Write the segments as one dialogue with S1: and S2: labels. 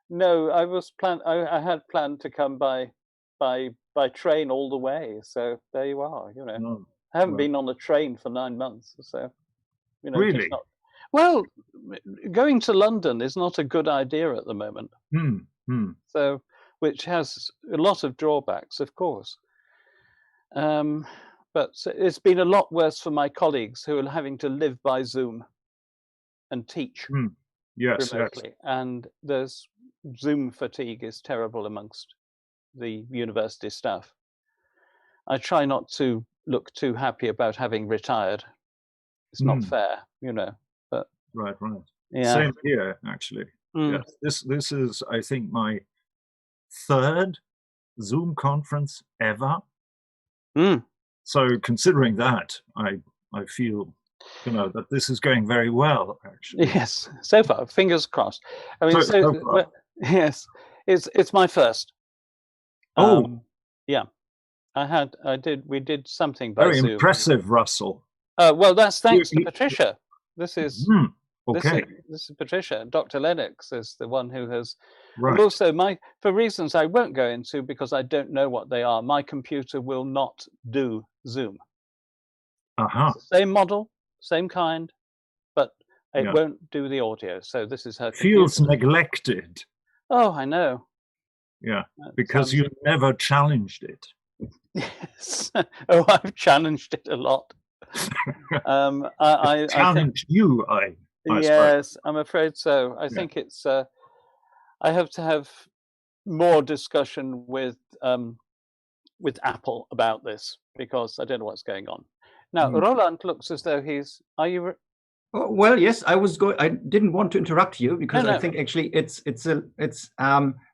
S1: No, I had planned to come by train all the way. So there you are.
S2: No,
S1: I haven't
S2: right.
S1: been on a train for 9 months. So just
S2: Really?
S1: not. Well, going to London is not a good idea at the moment.
S2: Hmm. Hmm.
S1: So, which has a lot of drawbacks, of course. Um, but it's been a lot worse for my colleagues who are having to live by Zoom and teach
S2: Hmm. Yes, yes.
S1: remotely. And there's Zoom fatigue is terrible amongst the university staff. I try not to look too happy about having retired. It's not
S2: Hmm.
S1: fair. But
S2: Right, right.
S1: yeah.
S2: Same here, actually.
S1: Mm,
S2: Yes. This is, I think, my third Zoom conference ever.
S1: mm,
S2: So considering that, I feel, that this is going very well, actually.
S1: yes. So far, fingers crossed. I mean,
S2: So far.
S1: but yes, it's my first.
S2: Oh,
S1: Um, yeah. We did something by
S2: very
S1: Zoom.
S2: impressive, Russell.
S1: Well, that's
S2: You,
S1: thanks to
S2: you,
S1: Patricia. This is
S2: hmm,
S1: this
S2: okay,
S1: is this is Patricia. Dr. Lennox is the one who has, and
S2: right.
S1: also for reasons I won't go into because I don't know what they are. My computer will not do Zoom.
S2: Uh-huh.
S1: It's the same model, same kind, but it
S2: Yeah.
S1: won't do the audio. So this is her
S2: Feels
S1: computer.
S2: neglected.
S1: Oh, I know.
S2: Yeah.
S1: That
S2: Because you never challenged it.
S1: yes. Oh, I've challenged it a lot. I think
S2: Challenge you, I suppose.
S1: yes, I'm afraid so. I
S2: Yeah.
S1: think it's I have to have more discussion with Apple about this because I don't know what's going on. Now,
S2: Hmm.
S1: Roland looks as though he's. Are you?
S3: Oh, well, yes, I was going. I didn't want to interrupt you
S1: No,
S3: because I
S1: no.
S3: think actually it's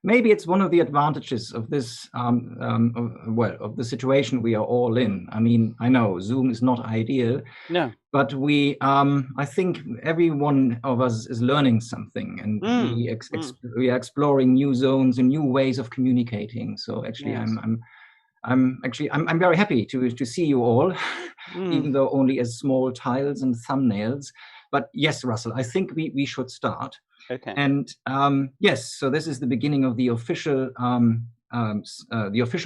S3: maybe it's one of the advantages of this of the situation we are all in. I mean, I know Zoom is not ideal,
S1: No.
S3: but I think every one of us is learning something, and
S1: Mm, mm,
S3: we are exploring new zones and new ways of communicating. So actually,
S1: yes.
S3: I'm very happy to see you all,
S1: Mm,
S3: even though only as small tiles and thumbnails. But yes, Russell, I think we should start.
S1: okay.
S3: And yes, so this is the beginning of the official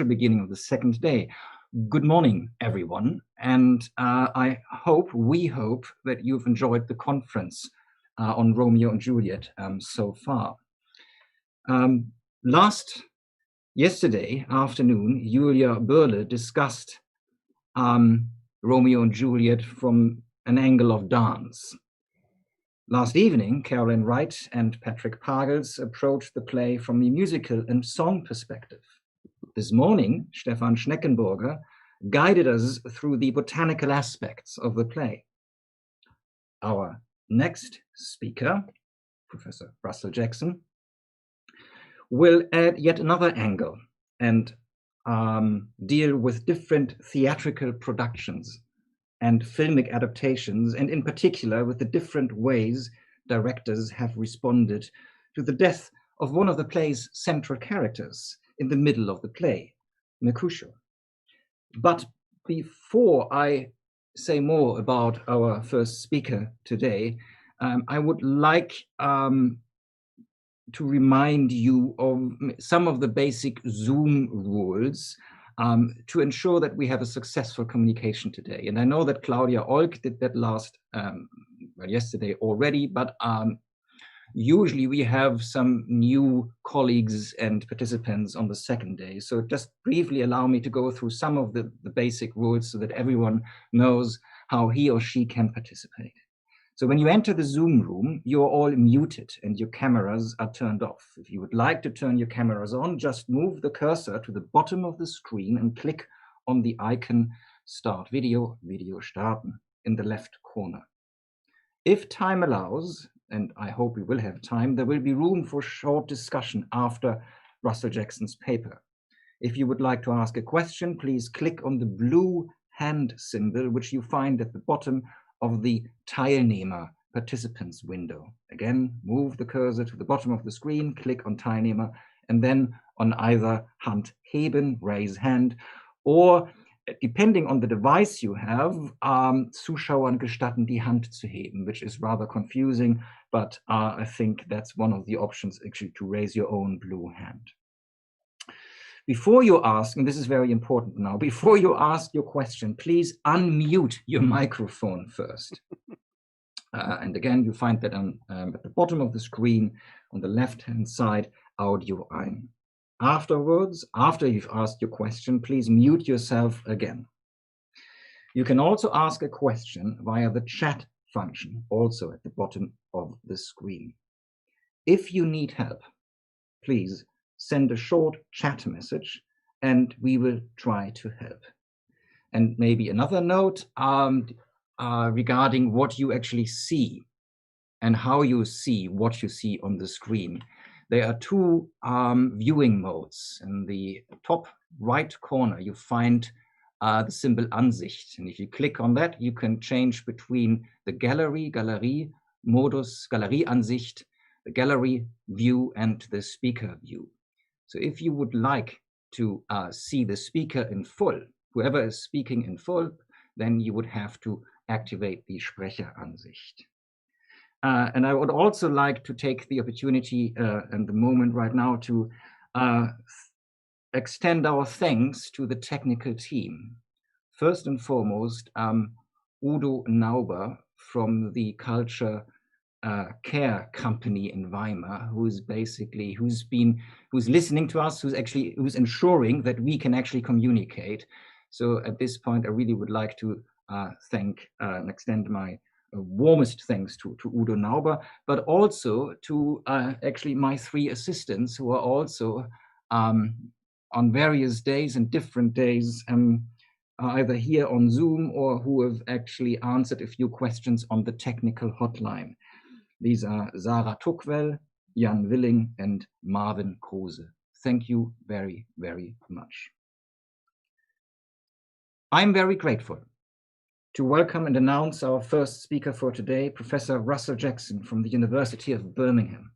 S3: beginning of the second day. Good morning, everyone, and we hope that you've enjoyed the conference on Romeo and Juliet so far. Yesterday afternoon, Julia Börle discussed Romeo and Juliet from an angle of dance. Last evening, Caroline Wright and Patrick Pagels approached the play from the musical and song perspective. This morning, Stefan Schneckenburger guided us through the botanical aspects of the play. Our next speaker, Professor Russell Jackson, will add yet another angle and deal with different theatrical productions and filmic adaptations, and in particular with the different ways directors have responded to the death of one of the play's central characters in the middle of the play, Mercutio. But before I say more about our first speaker today, I would like to remind you of some of the basic Zoom rules to ensure that we have a successful communication today. And I know that Claudia Olk did that yesterday already, but usually we have some new colleagues and participants on the second day. So just briefly allow me to go through some of the basic rules so that everyone knows how he or she can participate. So when you enter the Zoom room, you're all muted and your cameras are turned off. If you would like to turn your cameras on, just move the cursor to the bottom of the screen and click on the icon Start Video, Video starten in the left corner. If time allows, and I hope we will have time, there will be room for short discussion after Russell Jackson's paper. If you would like to ask a question, please click on the blue hand symbol, which you find at the bottom of the Teilnehmer participants window. Again, move the cursor to the bottom of the screen, click on Teilnehmer, and then on either Hand heben, raise hand, or depending on the device you have, Zuschauern gestatten, die Hand zu heben, which is rather confusing, but I think that's one of the options actually to raise your own blue hand. Before you ask, and this is very important now, before you ask your question, please unmute your microphone first. And again, you find that on, at the bottom of the screen on the left-hand side, Audio ein. Afterwards, after you've asked your question, please mute yourself again. You can also ask a question via the chat function, also at the bottom of the screen. If you need help, please send a short chat message and we will try to help. And maybe another note regarding what you actually see and how you see what you see on the screen. There are two viewing modes. In the top right corner, you find the symbol Ansicht. And if you click on that, you can change between the Galerie modus, Galerie Ansicht, the gallery view, and the speaker view. So if you would like to see the speaker in full, whoever is speaking in full, then you would have to activate the Sprecheransicht. And I would also like to take the opportunity and the moment right now to extend our thanks to the technical team. First and foremost, Udo Nauber from the Culture Care Company in Weimar, who's listening to us, who's ensuring that we can actually communicate. So at this point, I really would like to thank and extend my warmest thanks to Udo Nauber, but also to actually my three assistants who are also on various days and different days either here on Zoom or who have actually answered a few questions on the technical hotline. These are Sarah Tuckwell, Jan Willing, and Marvin Kruse. Thank you very, very much. I'm very grateful to welcome and announce our first speaker for today, Professor Russell Jackson from the University of Birmingham.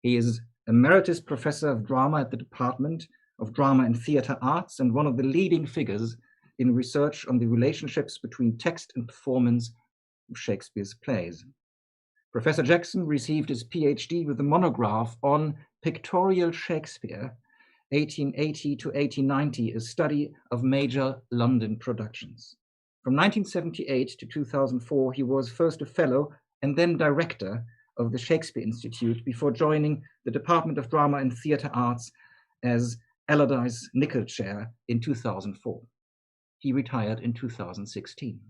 S3: He is Emeritus Professor of Drama at the Department of Drama and Theatre Arts and one of the leading figures in research on the relationships between text and performance of Shakespeare's plays. Professor Jackson received his PhD with a monograph on Pictorial Shakespeare, 1880 to 1890, a study of major London productions. From 1978 to 2004, he was first a fellow and then director of the Shakespeare Institute before joining the Department of Drama and Theatre Arts as Allardyce Nicholl Chair in 2004. He retired in 2016.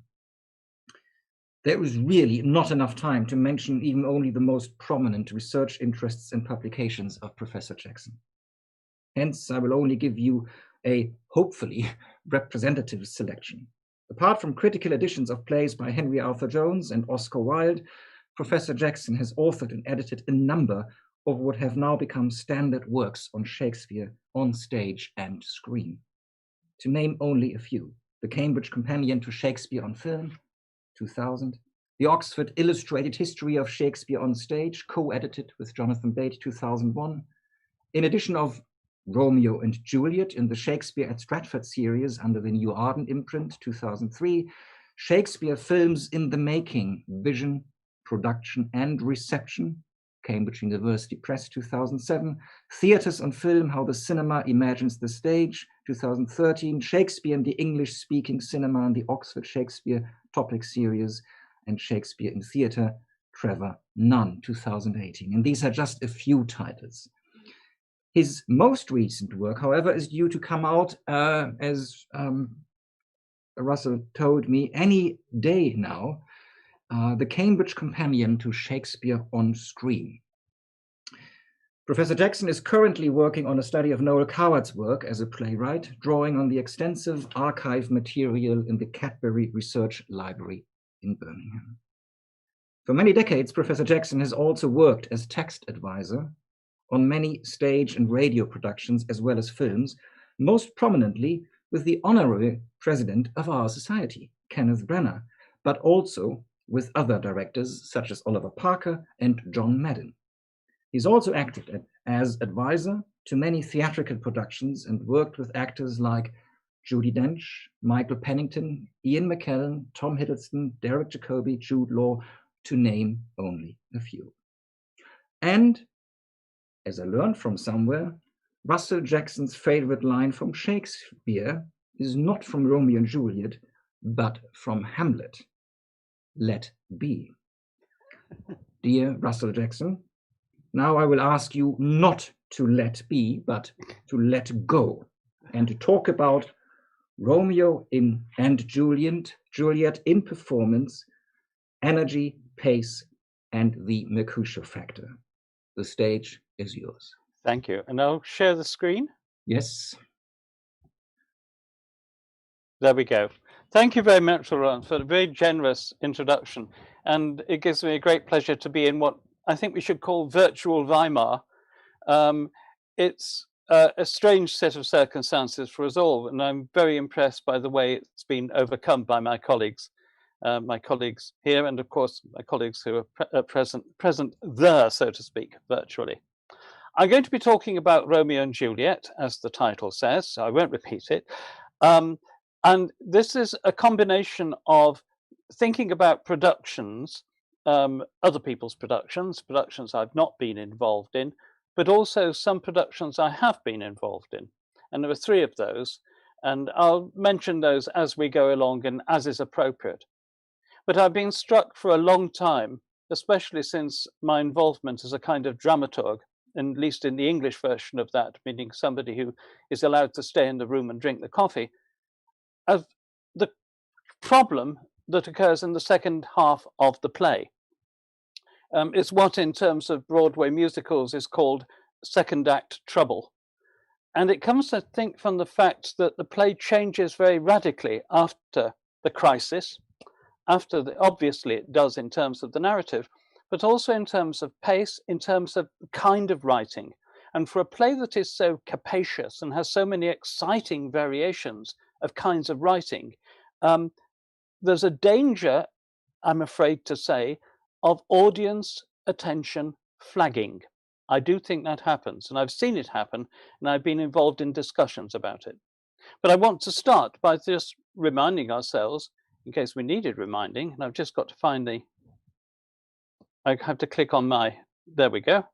S3: There is really not enough time to mention even only the most prominent research interests and publications of Professor Jackson. Hence, I will only give you a hopefully representative selection. Apart from critical editions of plays by Henry Arthur Jones and Oscar Wilde, Professor Jackson has authored and edited a number of what have now become standard works on Shakespeare on stage and screen. To name only a few: the Cambridge Companion to Shakespeare on Film, 2000, the Oxford Illustrated History of Shakespeare on Stage, co-edited with Jonathan Bate, 2001, in addition of Romeo and Juliet in the Shakespeare at Stratford series under the New Arden imprint, 2003, Shakespeare Films in the Making, Vision, Production and Reception, Cambridge University Press, 2007, Theatres on Film, How the Cinema Imagines the Stage, 2013, Shakespeare in the English-Speaking Cinema and the Oxford Shakespeare Topic Series, and Shakespeare in Theatre, Trevor Nunn, 2018. And these are just a few titles. His most recent work, however, is due to come out, as Russell told me, any day now, the Cambridge Companion to Shakespeare on Screen. Professor Jackson is currently working on a study of Noel Coward's work as a playwright, drawing on the extensive archive material in the Cadbury Research Library in Birmingham. For many decades, Professor Jackson has also worked as text advisor on many stage and radio productions as well as films, most prominently with the honorary president of our society, Kenneth Branagh, but also with other directors such as Oliver Parker and John Madden. He's also acted as advisor to many theatrical productions and worked with actors like Judi Dench, Michael Pennington, Ian McKellen, Tom Hiddleston, Derek Jacobi, Jude Law, to name only a few. And, as I learned from somewhere, Russell Jackson's favorite line from Shakespeare is not from Romeo and Juliet, but from Hamlet. Let be. Dear Russell Jackson, now I will ask you not to let be, but to let go, and to talk about Romeo and Juliet in performance, energy, pace, and the Mercutio factor. The stage is yours.
S1: Thank you. And I'll share the screen.
S3: Yes.
S1: There we go. Thank you very much, Laurent, for a very generous introduction. And it gives me a great pleasure to be in what I think we should call virtual Weimar. It's a strange set of circumstances for us all, and I'm very impressed by the way it's been overcome by my colleagues here, and of course my colleagues who are present there, so to speak, virtually. I'm going to be talking about Romeo and Juliet, as the title says, so I won't repeat it. And this is a combination of thinking about productions, other people's productions I've not been involved in, but also some productions I have been involved in. And there are 3 of those, and I'll mention those as we go along and as is appropriate. But I've been struck for a long time, especially since my involvement as a kind of dramaturg, and at least in the English version of that, meaning somebody who is allowed to stay in the room and drink the coffee, of the problem that occurs in the second half of the play. It's what in terms of Broadway musicals is called second act trouble. And it comes, I think, from the fact that the play changes very radically after the crisis, obviously it does in terms of the narrative, but also in terms of pace, in terms of kind of writing. And for a play that is so capacious and has so many exciting variations of kinds of writing, there's a danger, I'm afraid to say, of audience attention flagging. I do think that happens, and I've seen it happen, and I've been involved in discussions about it. But I want to start by just reminding ourselves, in case we needed reminding, and I've just got to find I have to click on there we go.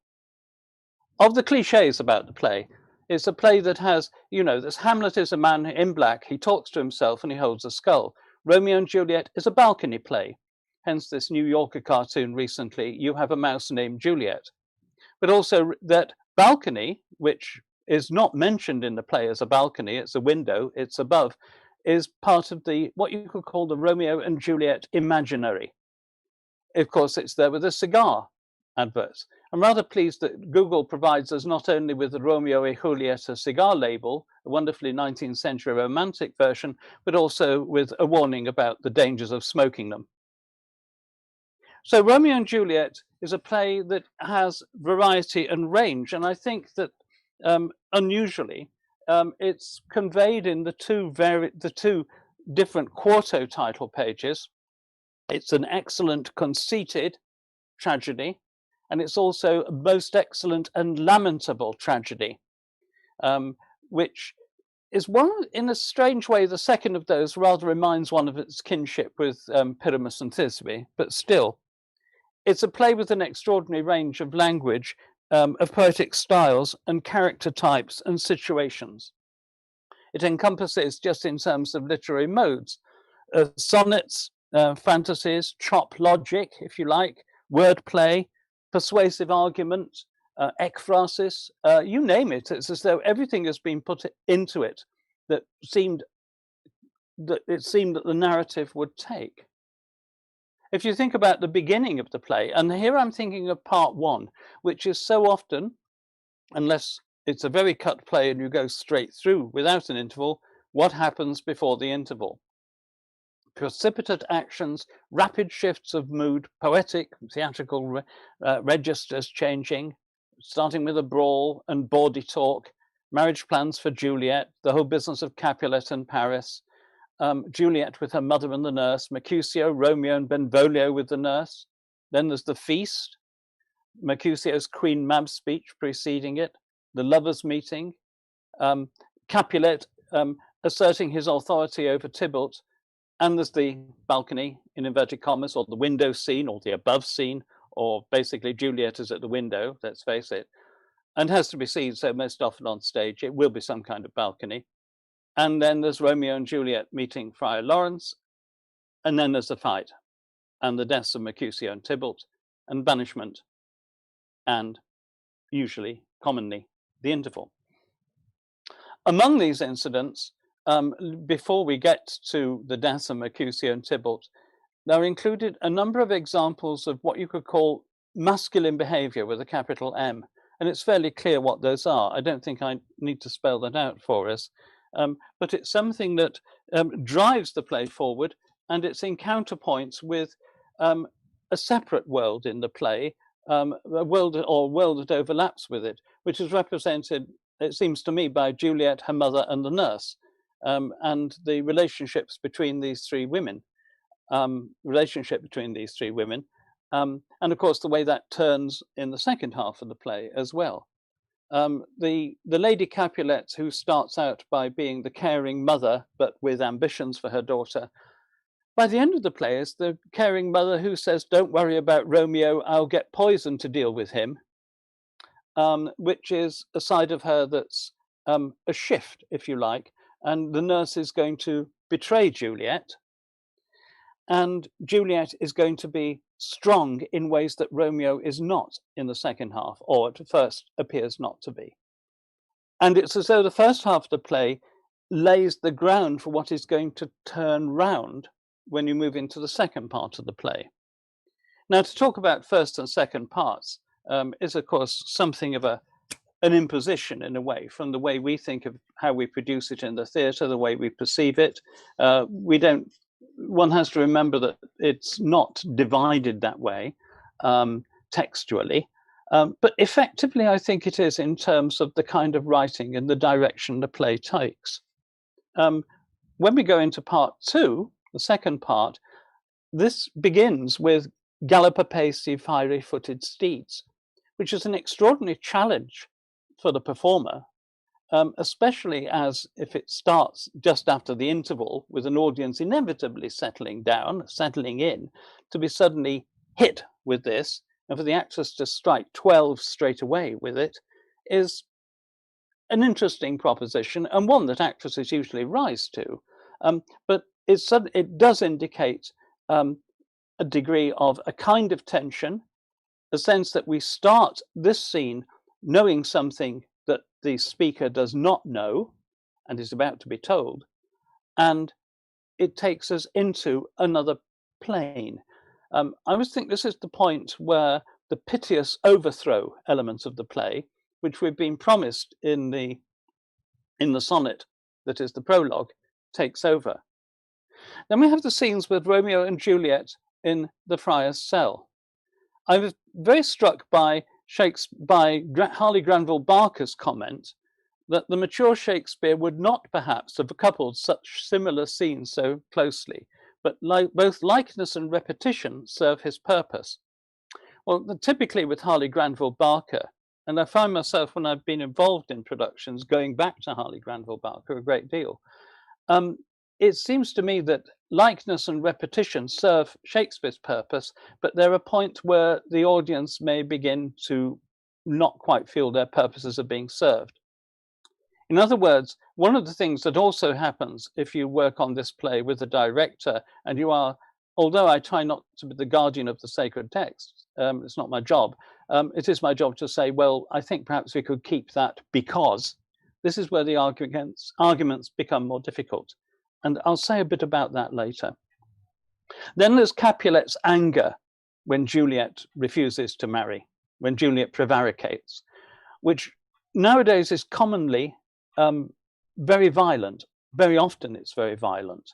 S1: Of the cliches about the play, it's a play that has, this Hamlet is a man in black, he talks to himself and he holds a skull. Romeo and Juliet is a balcony play. Hence this New Yorker cartoon recently, you have a mouse named Juliet. But also that balcony, which is not mentioned in the play as a balcony, it's a window, it's above, is part of what you could call the Romeo and Juliet imaginary. Of course, it's there with a cigar adverts. I'm rather pleased that Google provides us not only with the Romeo y Juliet cigar label, a wonderfully 19th century romantic version, but also with a warning about the dangers of smoking them. So Romeo and Juliet is a play that has variety and range, and I think that unusually it's conveyed in the two different quarto title pages. It's an excellent conceited tragedy, and it's also a most excellent and lamentable tragedy, which is in a strange way, the second of those rather reminds one of its kinship with Pyramus and Thisbe, but still, it's a play with an extraordinary range of language, of poetic styles and character types and situations. It encompasses, just in terms of literary modes, sonnets, fantasies, chop logic, if you like, wordplay, persuasive argument, ekphrasis, you name it. It's as though everything has been put into it that it seemed that the narrative would take. If you think about the beginning of the play, and here I'm thinking of part 1, which is so often, unless it's a very cut play and you go straight through without an interval, what happens before the interval? Precipitate actions, rapid shifts of mood, poetic, theatrical registers changing, starting with a brawl and bawdy talk, marriage plans for Juliet, the whole business of Capulet and Paris, Juliet with her mother and the nurse, Mercutio, Romeo and Benvolio with the nurse. Then there's the feast, Mercutio's Queen Mab's speech preceding it, the lovers' meeting, Capulet asserting his authority over Tybalt. And there's the balcony, in inverted commas, or the window scene, or the above scene, or basically Juliet is at the window, let's face it, and has to be seen, so most often on stage it will be some kind of balcony. And then there's Romeo and Juliet meeting Friar Lawrence, and then there's the fight, and the deaths of Mercutio and Tybalt, and banishment, and usually, commonly, the interval. Among these incidents, before we get to the deaths of Mercutio and Tybalt, there are included a number of examples of what you could call masculine behavior with a capital M. And it's fairly clear what those are. I don't think I need to spell that out for us. But it's something that drives the play forward, and it's in counterpoints with a separate world in the play, a world that overlaps with it, which is represented, it seems to me, by Juliet, her mother, and the nurse, and the relationships between these three women. And of course the way that turns in the second half of the play as well. The Lady Capulet, who starts out by being the caring mother but with ambitions for her daughter, by the end of the play is the caring mother who says, don't worry about Romeo, I'll get poison to deal with him, which is a side of her that's a shift, if you like, and the nurse is going to betray Juliet, and Juliet is going to be strong in ways that Romeo is not in the second half, or at first appears not to be. And it's as though the first half of the play lays the ground for what is going to turn round when you move into the second part of the play. Now, to talk about first and second parts is, of course, something of an imposition in a way, from the way we think of how we produce it in the theatre, the way we perceive it. One has to remember that it's not divided that way textually, but effectively I think it is in terms of the kind of writing and the direction the play takes. When we go into part two, the second part, this begins with Gallop apace, ye fiery-footed steeds, which is an extraordinary challenge for the performer, especially as if it starts just after the interval with an audience inevitably settling in, to be suddenly hit with this, and for the actors to strike 12 straight away with it is an interesting proposition, and one that actresses usually rise to. But it does indicate a degree of a kind of tension, a sense that we start this scene knowing something that the speaker does not know and is about to be told, and it takes us into another plane. I always think this is the point where the piteous overthrow elements of the play, which we've been promised in the sonnet that is the prologue, takes over. Then we have the scenes with Romeo and Juliet in the friar's cell. I was very struck by Harley Granville Barker's comment that the mature Shakespeare would not perhaps have coupled such similar scenes so closely, but both likeness and repetition serve his purpose. Well, typically with Harley Granville Barker, and I find myself, when I've been involved in productions, going back to Harley Granville Barker a great deal. It seems to me that likeness and repetition serve Shakespeare's purpose, but there are points where the audience may begin to not quite feel their purposes are being served. In other words, one of the things that also happens if you work on this play with a director, and you are, although I try not to be the guardian of the sacred text, it's not my job, it is my job to say, well, I think perhaps we could keep that, because this is where the arguments become more difficult. And I'll say a bit about that later. Then there's Capulet's anger when Juliet refuses to marry, when Juliet prevaricates, which nowadays is commonly very violent. Very often it's very violent.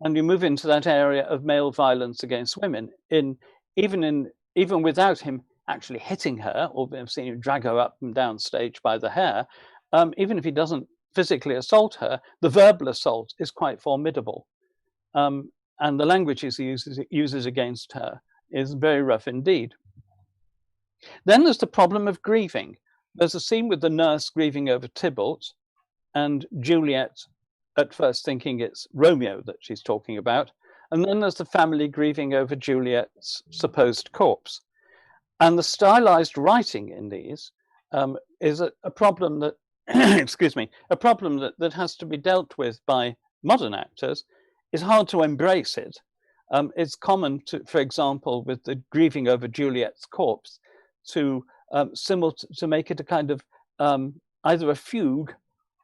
S1: And you move into that area of male violence against women, even without him actually hitting her, or I've seen him drag her up and down stage by the hair, even if he doesn't physically assault her, the verbal assault is quite formidable. And the language he uses against her is very rough indeed. Then there's the problem of grieving. There's a scene with the nurse grieving over Tybalt, and Juliet at first thinking it's Romeo that she's talking about. And then there's the family grieving over Juliet's supposed corpse. And the stylized writing in these is a problem that, excuse me, a problem that has to be dealt with by modern actors. It's hard to embrace it. It's common to, for example, with the grieving over Juliet's corpse, to make it a kind of either a fugue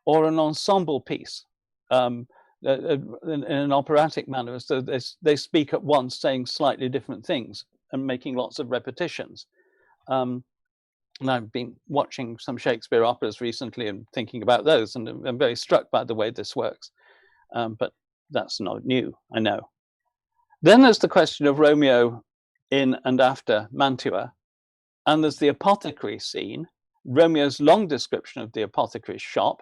S1: or an ensemble piece. In an operatic manner, so they speak at once, saying slightly different things and making lots of repetitions. And I've been watching some Shakespeare operas recently and thinking about those, and I'm very struck by the way this works. But that's not new, I know. Then there's the question of Romeo in and after Mantua, and there's the apothecary scene, Romeo's long description of the apothecary's shop,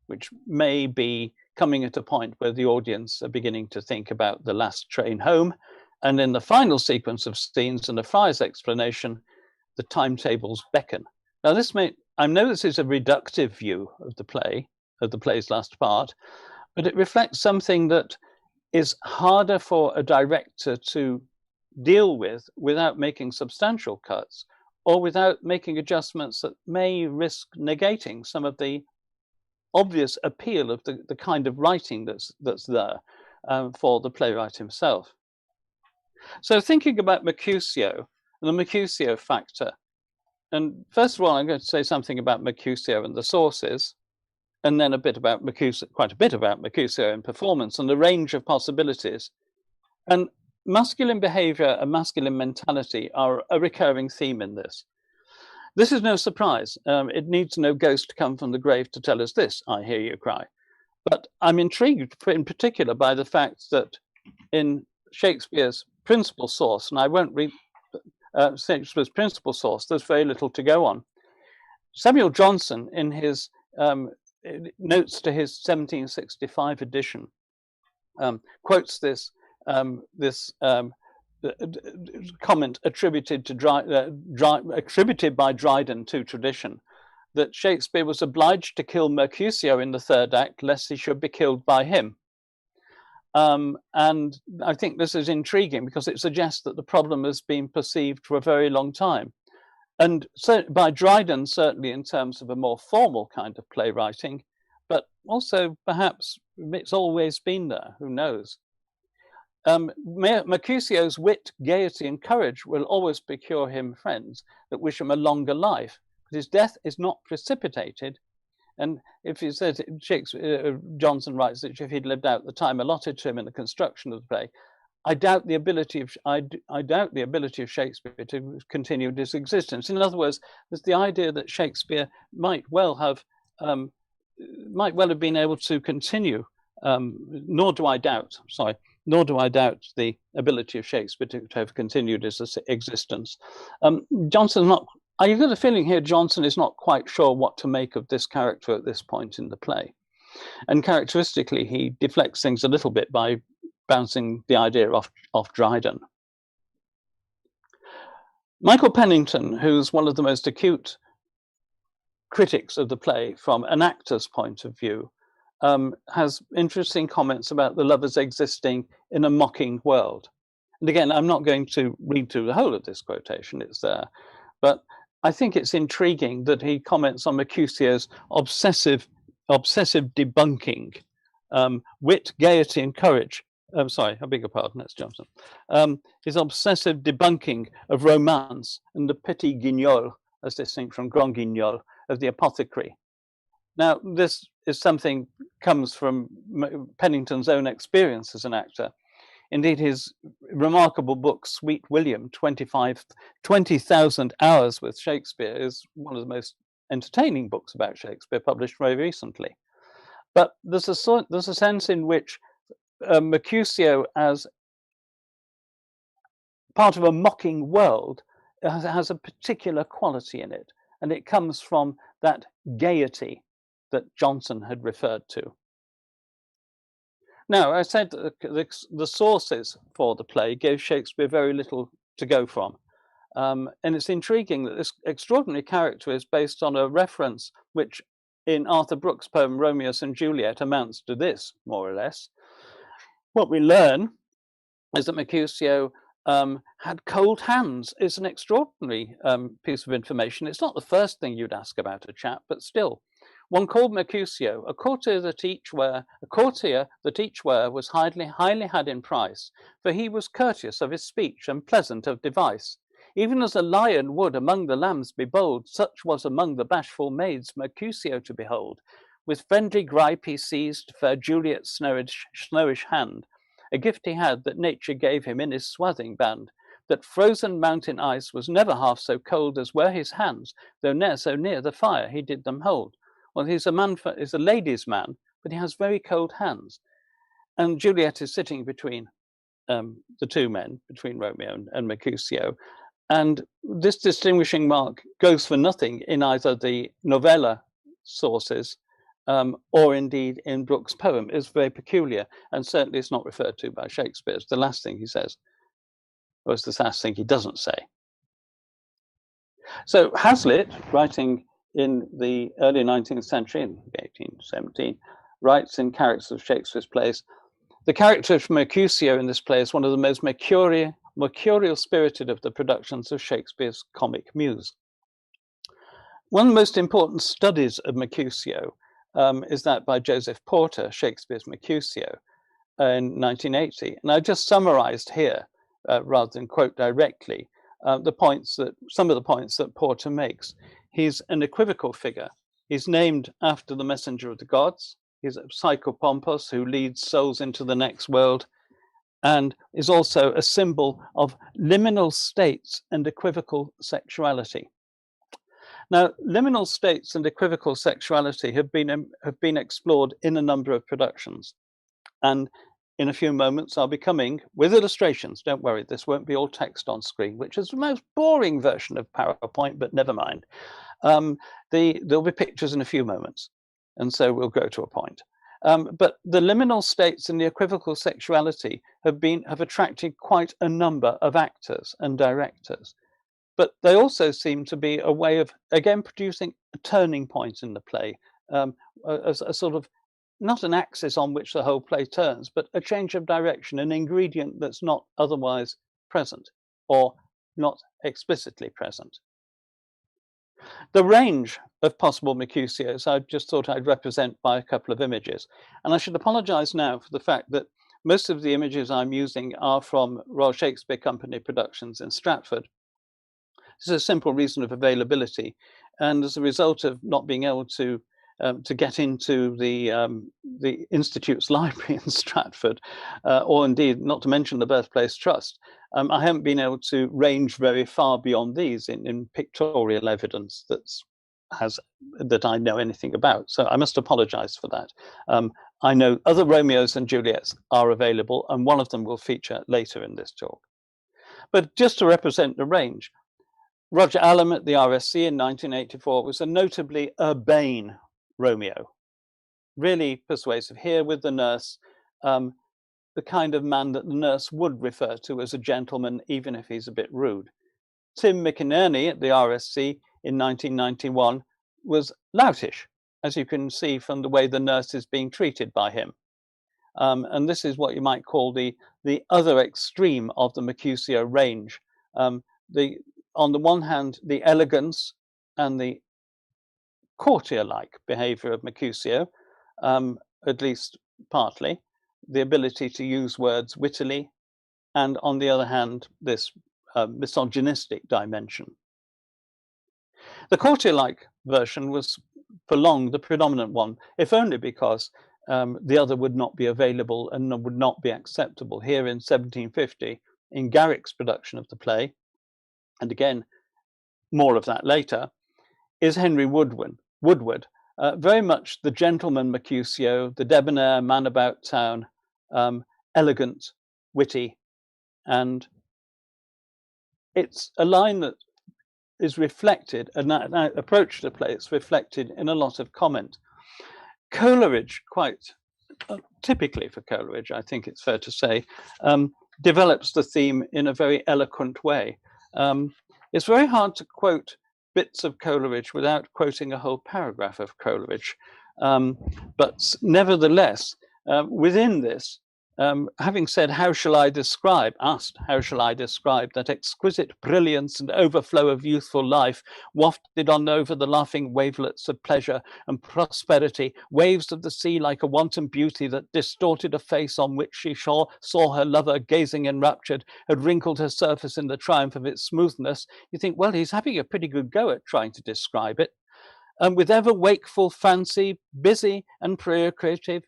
S1: which may be coming at a point where the audience are beginning to think about the last train home. And in the final sequence of scenes and the friar's explanation, the timetables beckon. Now I know this is a reductive view of the play, of the play's last part, but it reflects something that is harder for a director to deal with without making substantial cuts, or without making adjustments that may risk negating some of the obvious appeal of the kind of writing that's there for the playwright himself. So thinking about Mercutio and the Mercutio factor, and first of all, I'm going to say something about Mercutio and the sources, and then quite a bit about Mercutio in performance and the range of possibilities. And masculine behavior and masculine mentality are a recurring theme in this. This is no surprise. It needs no ghost to come from the grave to tell us this, I hear you cry. But I'm intrigued in particular by the fact that in Shakespeare's principal source, and I won't read Shakespeare's principal source, there's very little to go on. Samuel Johnson, in his notes to his 1765 edition, quotes this comment attributed by Dryden to tradition, that Shakespeare was obliged to kill Mercutio in the third act lest he should be killed by him. And I think this is intriguing because it suggests that the problem has been perceived for a very long time. And so by Dryden, certainly in terms of a more formal kind of playwriting, but also perhaps it's always been there, who knows. Mercutio's wit, gaiety, and courage will always procure him friends that wish him a longer life, but his death is not precipitated. And if he says, Johnson writes that if he'd lived out the time allotted to him in the construction of the play, I doubt the ability of Shakespeare to continue his existence. In other words, there's the idea that Shakespeare might well have been able to continue. Nor do I doubt the ability of Shakespeare to have continued his existence. Johnson's not. I get a feeling here Johnson is not quite sure what to make of this character at this point in the play, and characteristically, he deflects things a little bit by bouncing the idea off Dryden. Michael Pennington, who's one of the most acute critics of the play from an actor's point of view, has interesting comments about the lovers existing in a mocking world. And again, I'm not going to read through the whole of this quotation, it's there, but I think it's intriguing that he comments on Mercutio's obsessive debunking, wit, gaiety, and courage. Sorry, I beg your pardon, that's Johnson. His obsessive debunking of romance and the petit guignol, as distinct from grand guignol, of the apothecary. Now, this is something comes from Pennington's own experience as an actor. Indeed, his remarkable book, Sweet William, 20,000 Hours with Shakespeare, is one of the most entertaining books about Shakespeare published very recently. But there's a sense in which Mercutio, as part of a mocking world, has a particular quality in it, and it comes from that gaiety that Johnson had referred to. Now, I said that the sources for the play gave Shakespeare very little to go from. And it's intriguing that this extraordinary character is based on a reference which in Arthur Brooks' poem Romeo and Juliet amounts to this, more or less. What we learn is that Mercutio had cold hands. It's an extraordinary piece of information. It's not the first thing you'd ask about a chap, but still. One called Mercutio, a courtier that each were was highly had in price, for he was courteous of his speech and pleasant of device. Even as a lion would among the lambs be bold, such was among the bashful maids Mercutio to behold. With friendly gripe he seized fair Juliet's snowish hand, a gift he had that nature gave him in his swathing band, that frozen mountain ice was never half so cold as were his hands, though ne'er so near the fire he did them hold. Well, he's a ladies' man, but he has very cold hands. And Juliet is sitting between the two men, between Romeo and Mercutio. And this distinguishing mark goes for nothing in either the novella sources or indeed in Brooks' poem. It's very peculiar, and certainly it's not referred to by Shakespeare. It's the last thing he says, or it's the last thing he doesn't say. So Hazlitt, writing in the early 19th century, in 1817, writes in Characters of Shakespeare's plays, the character of Mercutio in this play is one of the most mercurial spirited of the productions of Shakespeare's comic muse. One of the most important studies of Mercutio is that by Joseph Porter, Shakespeare's Mercutio, in 1980. And I just summarized here, rather than quote directly, some of the points that Porter makes. He's an equivocal figure. He's named after the messenger of the gods. He's a psychopompos who leads souls into the next world, and is also a symbol of liminal states and equivocal sexuality. Now, liminal states and equivocal sexuality have been explored in a number of productions, and in a few moments I'll be coming with illustrations. Don't worry, this won't be all text on screen, which is the most boring version of PowerPoint, but never mind. There'll be pictures in a few moments, and so we'll go to a point. But the liminal states and the equivocal sexuality have attracted quite a number of actors and directors. But they also seem to be a way of, again, producing a turning point in the play, a sort of, not an axis on which the whole play turns, but a change of direction, an ingredient that's not otherwise present or not explicitly present. The range of possible Mercutios I just thought I'd represent by a couple of images. And I should apologize now for the fact that most of the images I'm using are from Royal Shakespeare Company productions in Stratford. This is a simple reason of availability. And as a result of not being able to get into the Institute's library in Stratford, or indeed not to mention the Birthplace Trust, I haven't been able to range very far beyond these in pictorial evidence that I know anything about. So I must apologize for that. I know other Romeos and Juliets are available, and one of them will feature later in this talk. But just to represent the range, Roger Allam at the RSC in 1984 was a notably urbane Romeo, really persuasive. Here with the nurse, the kind of man that the nurse would refer to as a gentleman, even if he's a bit rude. Tim McInerney at the RSC in 1991 was loutish, as you can see from the way the nurse is being treated by him. And this is what you might call the other extreme of the Mercutio range. On the one hand, the elegance and the courtier-like behavior of Mercutio, at least partly, the ability to use words wittily, and on the other hand, this misogynistic dimension. The courtier-like version was for long the predominant one, if only because the other would not be available and would not be acceptable. Here in 1750, in Garrick's production of the play, and again, more of that later, is Henry Woodward, very much the gentleman Mercutio, the debonair man about town, elegant, witty, and it's a line that is reflected, and that approach to the play, it's reflected in a lot of comment. Coleridge, quite typically for Coleridge, I think it's fair to say, develops the theme in a very eloquent way. It's very hard to quote bits of Coleridge without quoting a whole paragraph of Coleridge. But nevertheless, within this, having said, how shall I describe that exquisite brilliance and overflow of youthful life wafted on over the laughing wavelets of pleasure and prosperity, waves of the sea like a wanton beauty that distorted a face on which she saw her lover gazing enraptured, had wrinkled her surface in the triumph of its smoothness. You think, well, he's having a pretty good go at trying to describe it. And with ever wakeful fancy, busy and procreative,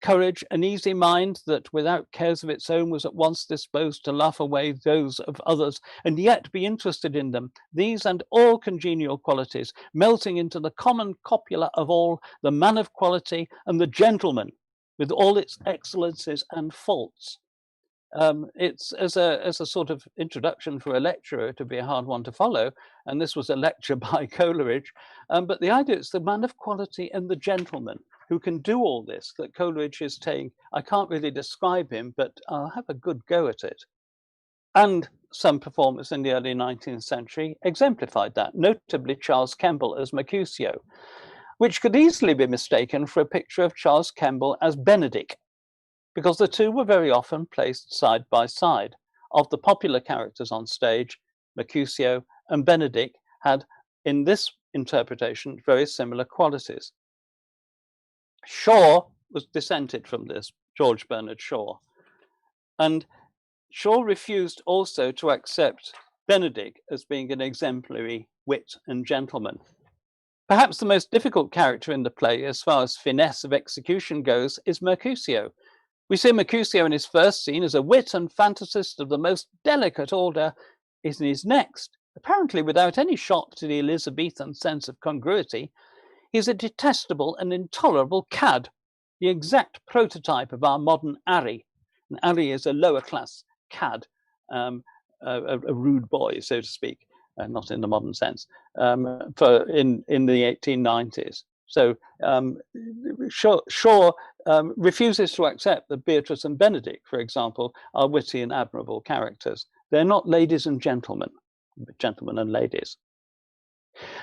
S1: courage, an easy mind that without cares of its own was at once disposed to laugh away those of others and yet be interested in them, these and all congenial qualities, melting into the common copula of all, the man of quality and the gentleman, with all its excellencies and faults. It's as a sort of introduction for a lecturer to be a hard one to follow, and this was a lecture by Coleridge, but the idea is the man of quality and the gentleman who can do all this, that Coleridge is saying, I can't really describe him, but I'll have a good go at it. And some performers in the early 19th century exemplified that, notably Charles Kemble as Mercutio, which could easily be mistaken for a picture of Charles Kemble as Benedick, because the two were very often placed side by side. Of the popular characters on stage, Mercutio and Benedick had, in this interpretation, very similar qualities. Shaw was dissented from this, George Bernard Shaw. And Shaw refused also to accept Benedick as being an exemplary wit and gentleman. Perhaps the most difficult character in the play, as far as finesse of execution goes, is Mercutio. We see Mercutio in his first scene as a wit and fantasist of the most delicate order. In his next, apparently without any shock to the Elizabethan sense of congruity, he is a detestable and intolerable cad, the exact prototype of our modern Ari. And Ari is a lower class cad, a rude boy, so to speak, not in the modern sense, in the 1890s. So Shaw refuses to accept that Beatrice and Benedick, for example, are witty and admirable characters. They're not ladies and gentlemen, gentlemen and ladies.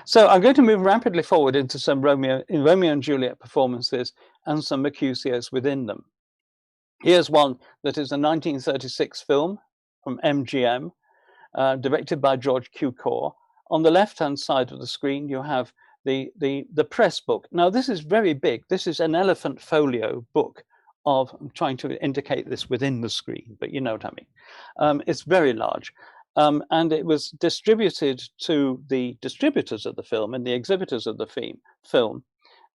S1: So I'm going to move rapidly forward into some Romeo and Juliet performances and some Mercutios within them. Here's one that is a 1936 film from MGM, directed by George Cukor. On the left-hand side of the screen, you have the press book. Now, this is very big. This is an elephant folio book of, I'm trying to indicate this within the screen, but you know what I mean. It's very large. And it was distributed to the distributors of the film and the exhibitors of the film.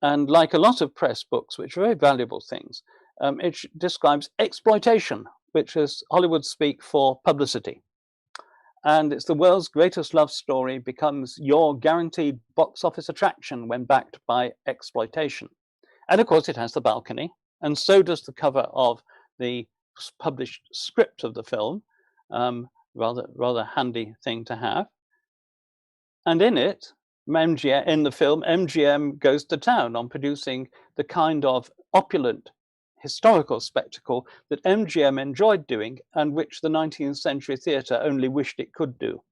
S1: And like a lot of press books, which are very valuable things, it describes exploitation, which is Hollywood speak for publicity. And it's the world's greatest love story becomes your guaranteed box office attraction when backed by exploitation. And of course, it has the balcony, and so does the cover of the published script of the film. Rather handy thing to have. And in it, in the film, MGM goes to town on producing the kind of opulent historical spectacle that MGM enjoyed doing and which the 19th century theatre only wished it could do.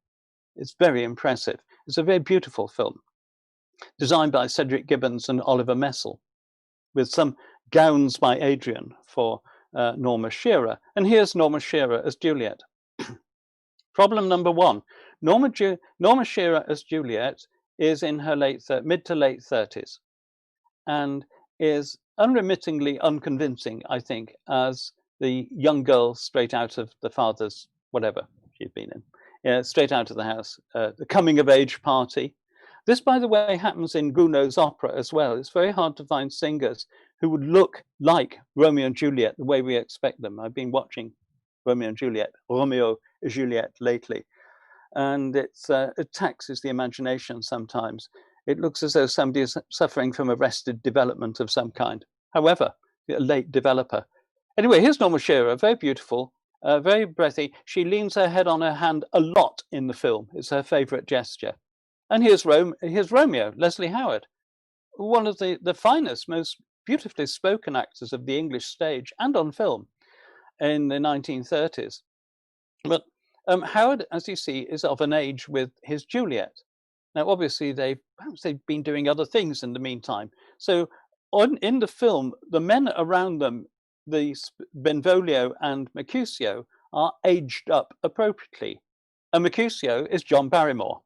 S1: It's very impressive. It's a very beautiful film, designed by Cedric Gibbons and Oliver Messel, with some gowns by Adrian for Norma Shearer. And here's Norma Shearer as Juliet. Problem number one, Norma Shearer as Juliet is in her mid to late 30s and is unremittingly unconvincing, I think, as the young girl straight out of the father's, whatever she'd been in, straight out of the house, the coming of age party. This, by the way, happens in Gounod's opera as well. It's very hard to find singers who would look like Romeo and Juliet the way we expect them. I've been watching Romeo and Juliet lately, and it taxes the imagination sometimes. It looks as though somebody is suffering from arrested development of some kind. However, a late developer. Anyway, here's Norma Shearer, very beautiful, very breathy. She leans her head on her hand a lot in the film. It's her favorite gesture. And here's Romeo, Leslie Howard, one of the finest, most beautifully spoken actors of the English stage and on film in the 1930s. But Howard, as you see, is of an age with his Juliet. Now, obviously, perhaps they've been doing other things in the meantime. So in the film, the men around them, Benvolio and Mercutio, are aged up appropriately. And Mercutio is John Barrymore.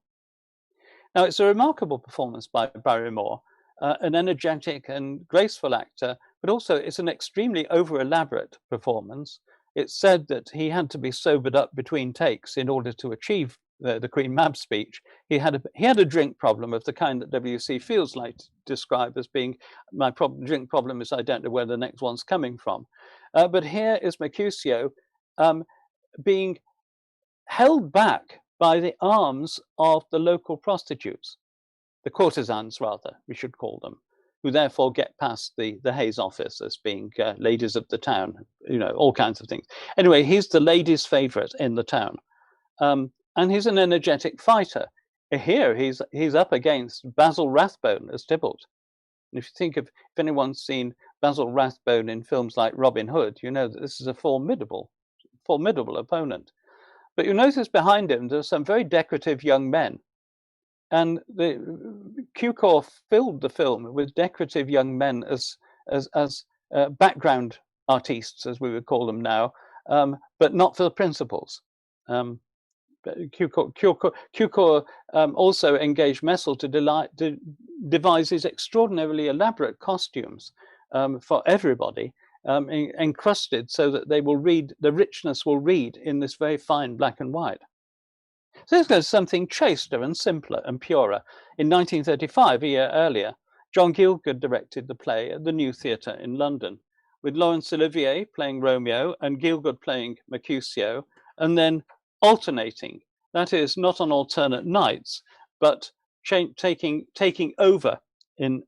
S1: Now, it's a remarkable performance by Barrymore, an energetic and graceful actor, but also it's an extremely over-elaborate performance. It's said that he had to be sobered up between takes in order to achieve the Queen Mab speech. He had a drink problem of the kind that W.C. Fields liked to describe as being, my drink problem is I don't know where the next one's coming from. But here is Mercutio being held back by the arms of the local prostitutes, the courtesans rather, we should call them, who therefore get past the Hayes office as being ladies of the town, you know, all kinds of things. Anyway, he's the ladies' favorite in the town. And he's an energetic fighter. Here, he's up against Basil Rathbone as Tybalt. And if you think of, if anyone's seen Basil Rathbone in films like Robin Hood, you know that this is a formidable opponent. But you notice behind him, there's some very decorative young men. And the Q-Corps filled the film with decorative young men as background artistes, as we would call them now, but not for the principals. Q-Corps also engaged Messel to devise these extraordinarily elaborate costumes for everybody, encrusted so that they will read, the richness will read in this very fine black and white. So this goes something chaster and simpler and purer. In 1935, a year earlier, John Gielgud directed the play at the New Theatre in London, with Laurence Olivier playing Romeo and Gielgud playing Mercutio, and then alternating, that is, not on alternate nights, but taking over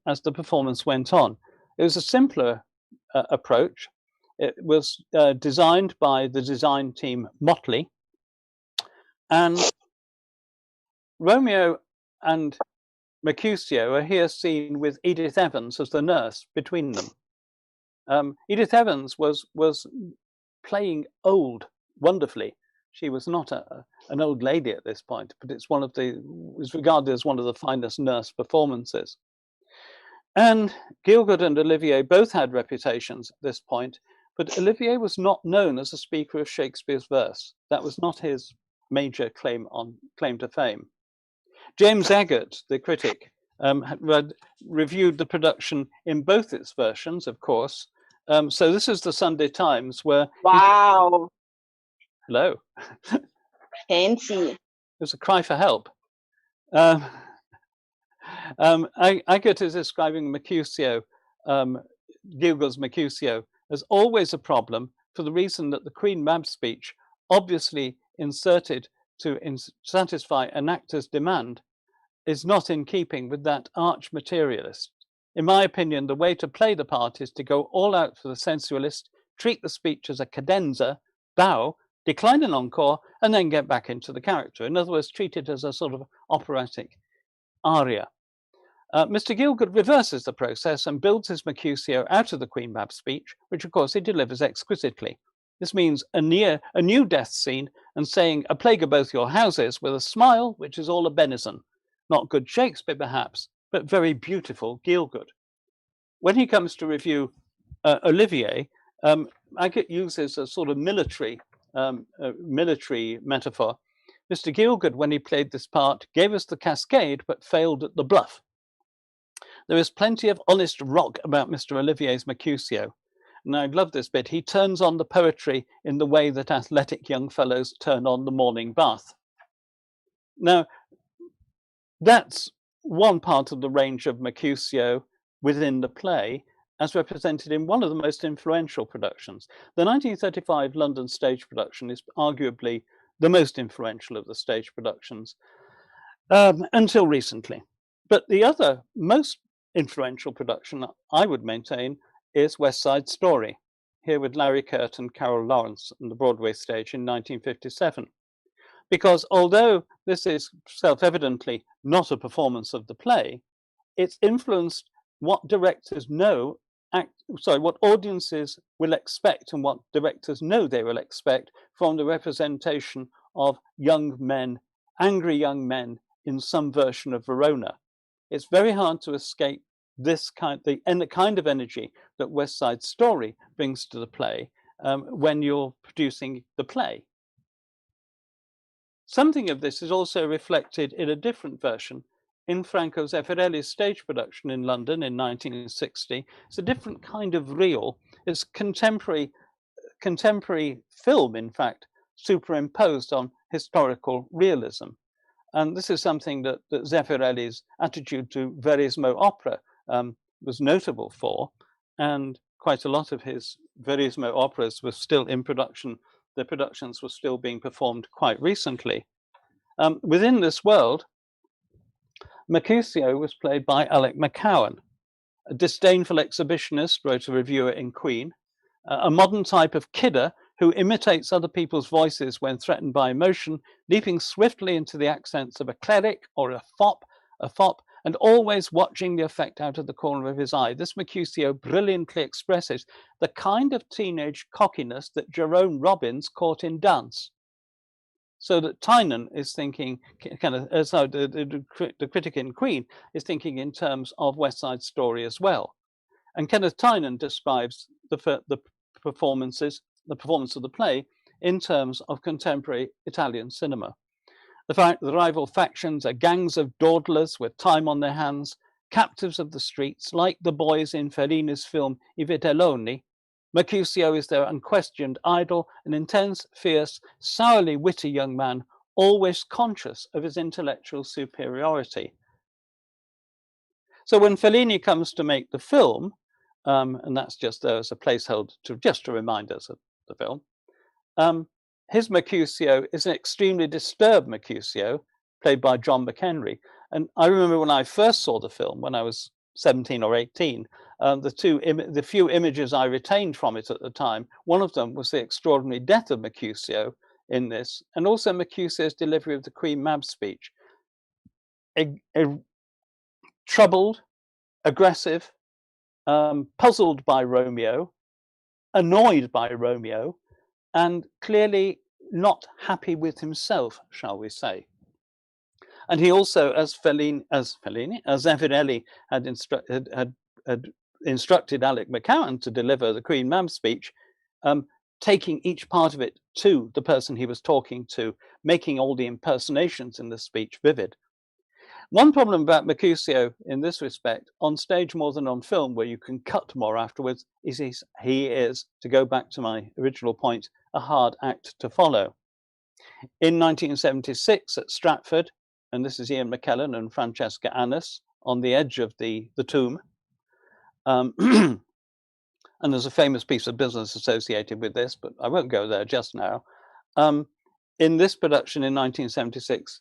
S1: as the performance went on. It was a simpler approach. It was designed by the design team Motley, and Romeo and Mercutio are here seen with Edith Evans as the nurse between them. Edith Evans was playing old wonderfully. She was not an old lady at this point, but it's regarded as one of the finest nurse performances. And Gielgud and Olivier both had reputations at this point, but Olivier was not known as a speaker of Shakespeare's verse. That was not his major claim to fame. James Eggert, the critic, reviewed the production in both its versions, of course. So this is the Sunday Times where...
S4: Wow.
S1: Hello.
S4: Fancy.
S1: There's a cry for help. Eggert is describing Mercutio, Gielgud's Mercutio, as always a problem for the reason that the Queen Mab speech, obviously inserted to satisfy an actor's demand, is not in keeping with that arch materialist. In my opinion, the way to play the part is to go all out for the sensualist, treat the speech as a cadenza, bow, decline an encore, and then get back into the character. In other words, treat it as a sort of operatic aria. Mr. Gielgud reverses the process and builds his Mercutio out of the Queen Mab speech, which of course he delivers exquisitely. This means a new death scene and saying a plague of both your houses with a smile, which is all a benison. Not good Shakespeare, perhaps, but very beautiful Gielgud. When he comes to review Olivier, Eggert uses a sort of military metaphor. Mr. Gielgud, when he played this part, gave us the cascade, but failed at the bluff. There is plenty of honest rock about Mr. Olivier's Mercutio. And I love this bit. He turns on the poetry in the way that athletic young fellows turn on the morning bath. Now, that's one part of the range of Mercutio within the play, as represented in one of the most influential productions. The 1935 London stage production is arguably the most influential of the stage productions until recently. But the other most influential production, I would maintain, is West Side Story, here with Larry Kert and Carol Lawrence on the Broadway stage in 1957. Because although this is self-evidently not a performance of the play, it's influenced what directors know, what audiences will expect and what directors know they will expect from the representation of young men, angry young men in some version of Verona. It's very hard to escape this the kind of energy that West Side Story brings to the play when you're producing the play. Something of this is also reflected in a different version in Franco Zeffirelli's stage production in London in 1960. It's a different kind of reel. It's contemporary film, in fact, superimposed on historical realism. And this is something that Zeffirelli's attitude to verismo opera was notable for, and quite a lot of his verismo operas were still in production. The productions were still being performed quite recently. Within this world, Mercutio was played by Alec McCowan, a disdainful exhibitionist, wrote a reviewer in Queen, a modern type of kidder who imitates other people's voices when threatened by emotion, leaping swiftly into the accents of a cleric or a fop, and always watching the effect out of the corner of his eye. This Mercutio brilliantly expresses the kind of teenage cockiness that Jerome Robbins caught in Dance. So that Tynan is thinking, the critic in Queen is thinking in terms of West Side Story as well. And Kenneth Tynan describes the performance of the play in terms of contemporary Italian cinema. The fact that the rival factions are gangs of dawdlers with time on their hands, captives of the streets, like the boys in Fellini's film I Vitelloni. Mercutio is their unquestioned idol, an intense, fierce, sourly witty young man, always conscious of his intellectual superiority. So when Fellini comes to make the film, and that's just there as a placeholder to remind us of the film, his Mercutio is an extremely disturbed Mercutio, played by John McHenry. And I remember when I first saw the film, when I was 17 or 18, the few images I retained from it at the time, one of them was the extraordinary death of Mercutio in this, and also Mercutio's delivery of the Queen Mab speech. Troubled, aggressive, puzzled by Romeo, annoyed by Romeo, and clearly not happy with himself, shall we say. And he also, as Zeffirelli had instructed Alec McCowan to deliver the Queen Mab speech, taking each part of it to the person he was talking to, making all the impersonations in the speech vivid. One problem about Mercutio in this respect, on stage more than on film, where you can cut more afterwards, is he is, to go back to my original point, a hard act to follow. In 1976 at Stratford, and this is Ian McKellen and Francesca Annis on the edge of the tomb, and there's a famous piece of business associated with this, but I won't go there just now. In this production in 1976,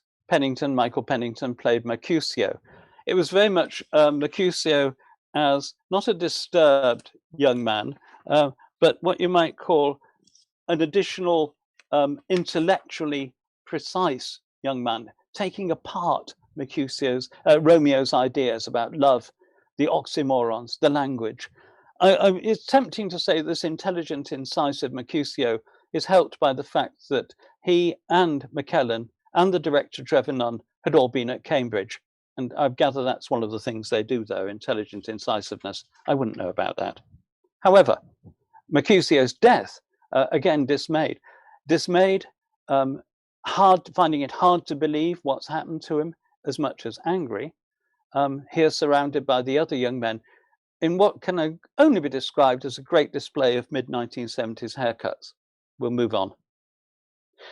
S1: Michael Pennington played Mercutio. It was very much Mercutio as not a disturbed young man, but what you might call an additional intellectually precise young man, taking apart Romeo's ideas about love, the oxymorons, the language. It's tempting to say this intelligent, incisive Mercutio is helped by the fact that he and McKellen and the director Trevor Nunn had all been at Cambridge. And I gather that's one of the things they do there, intelligent incisiveness. I wouldn't know about that. However, Mercutio's death, again, dismayed, finding it hard to believe what's happened to him as much as angry. Here surrounded by the other young men in what can only be described as a great display of mid-1970s haircuts. We'll move on.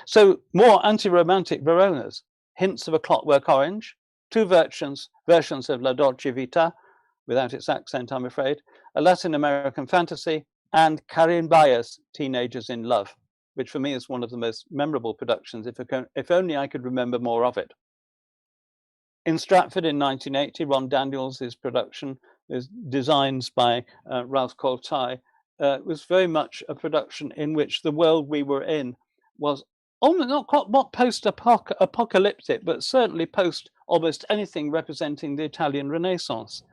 S1: So more anti-romantic Veronas, hints of A Clockwork Orange, two versions of La Dolce Vita, without its accent, I'm afraid, a Latin American fantasy, and Karin Bayer's Teenagers in Love, which for me is one of the most memorable productions, if only I could remember more of it. In Stratford in 1980, Ron Daniels' production, is designs by Ralph Coltai, was very much a production in which the world we were in was not post-apocalyptic, but certainly post almost anything representing the Italian Renaissance.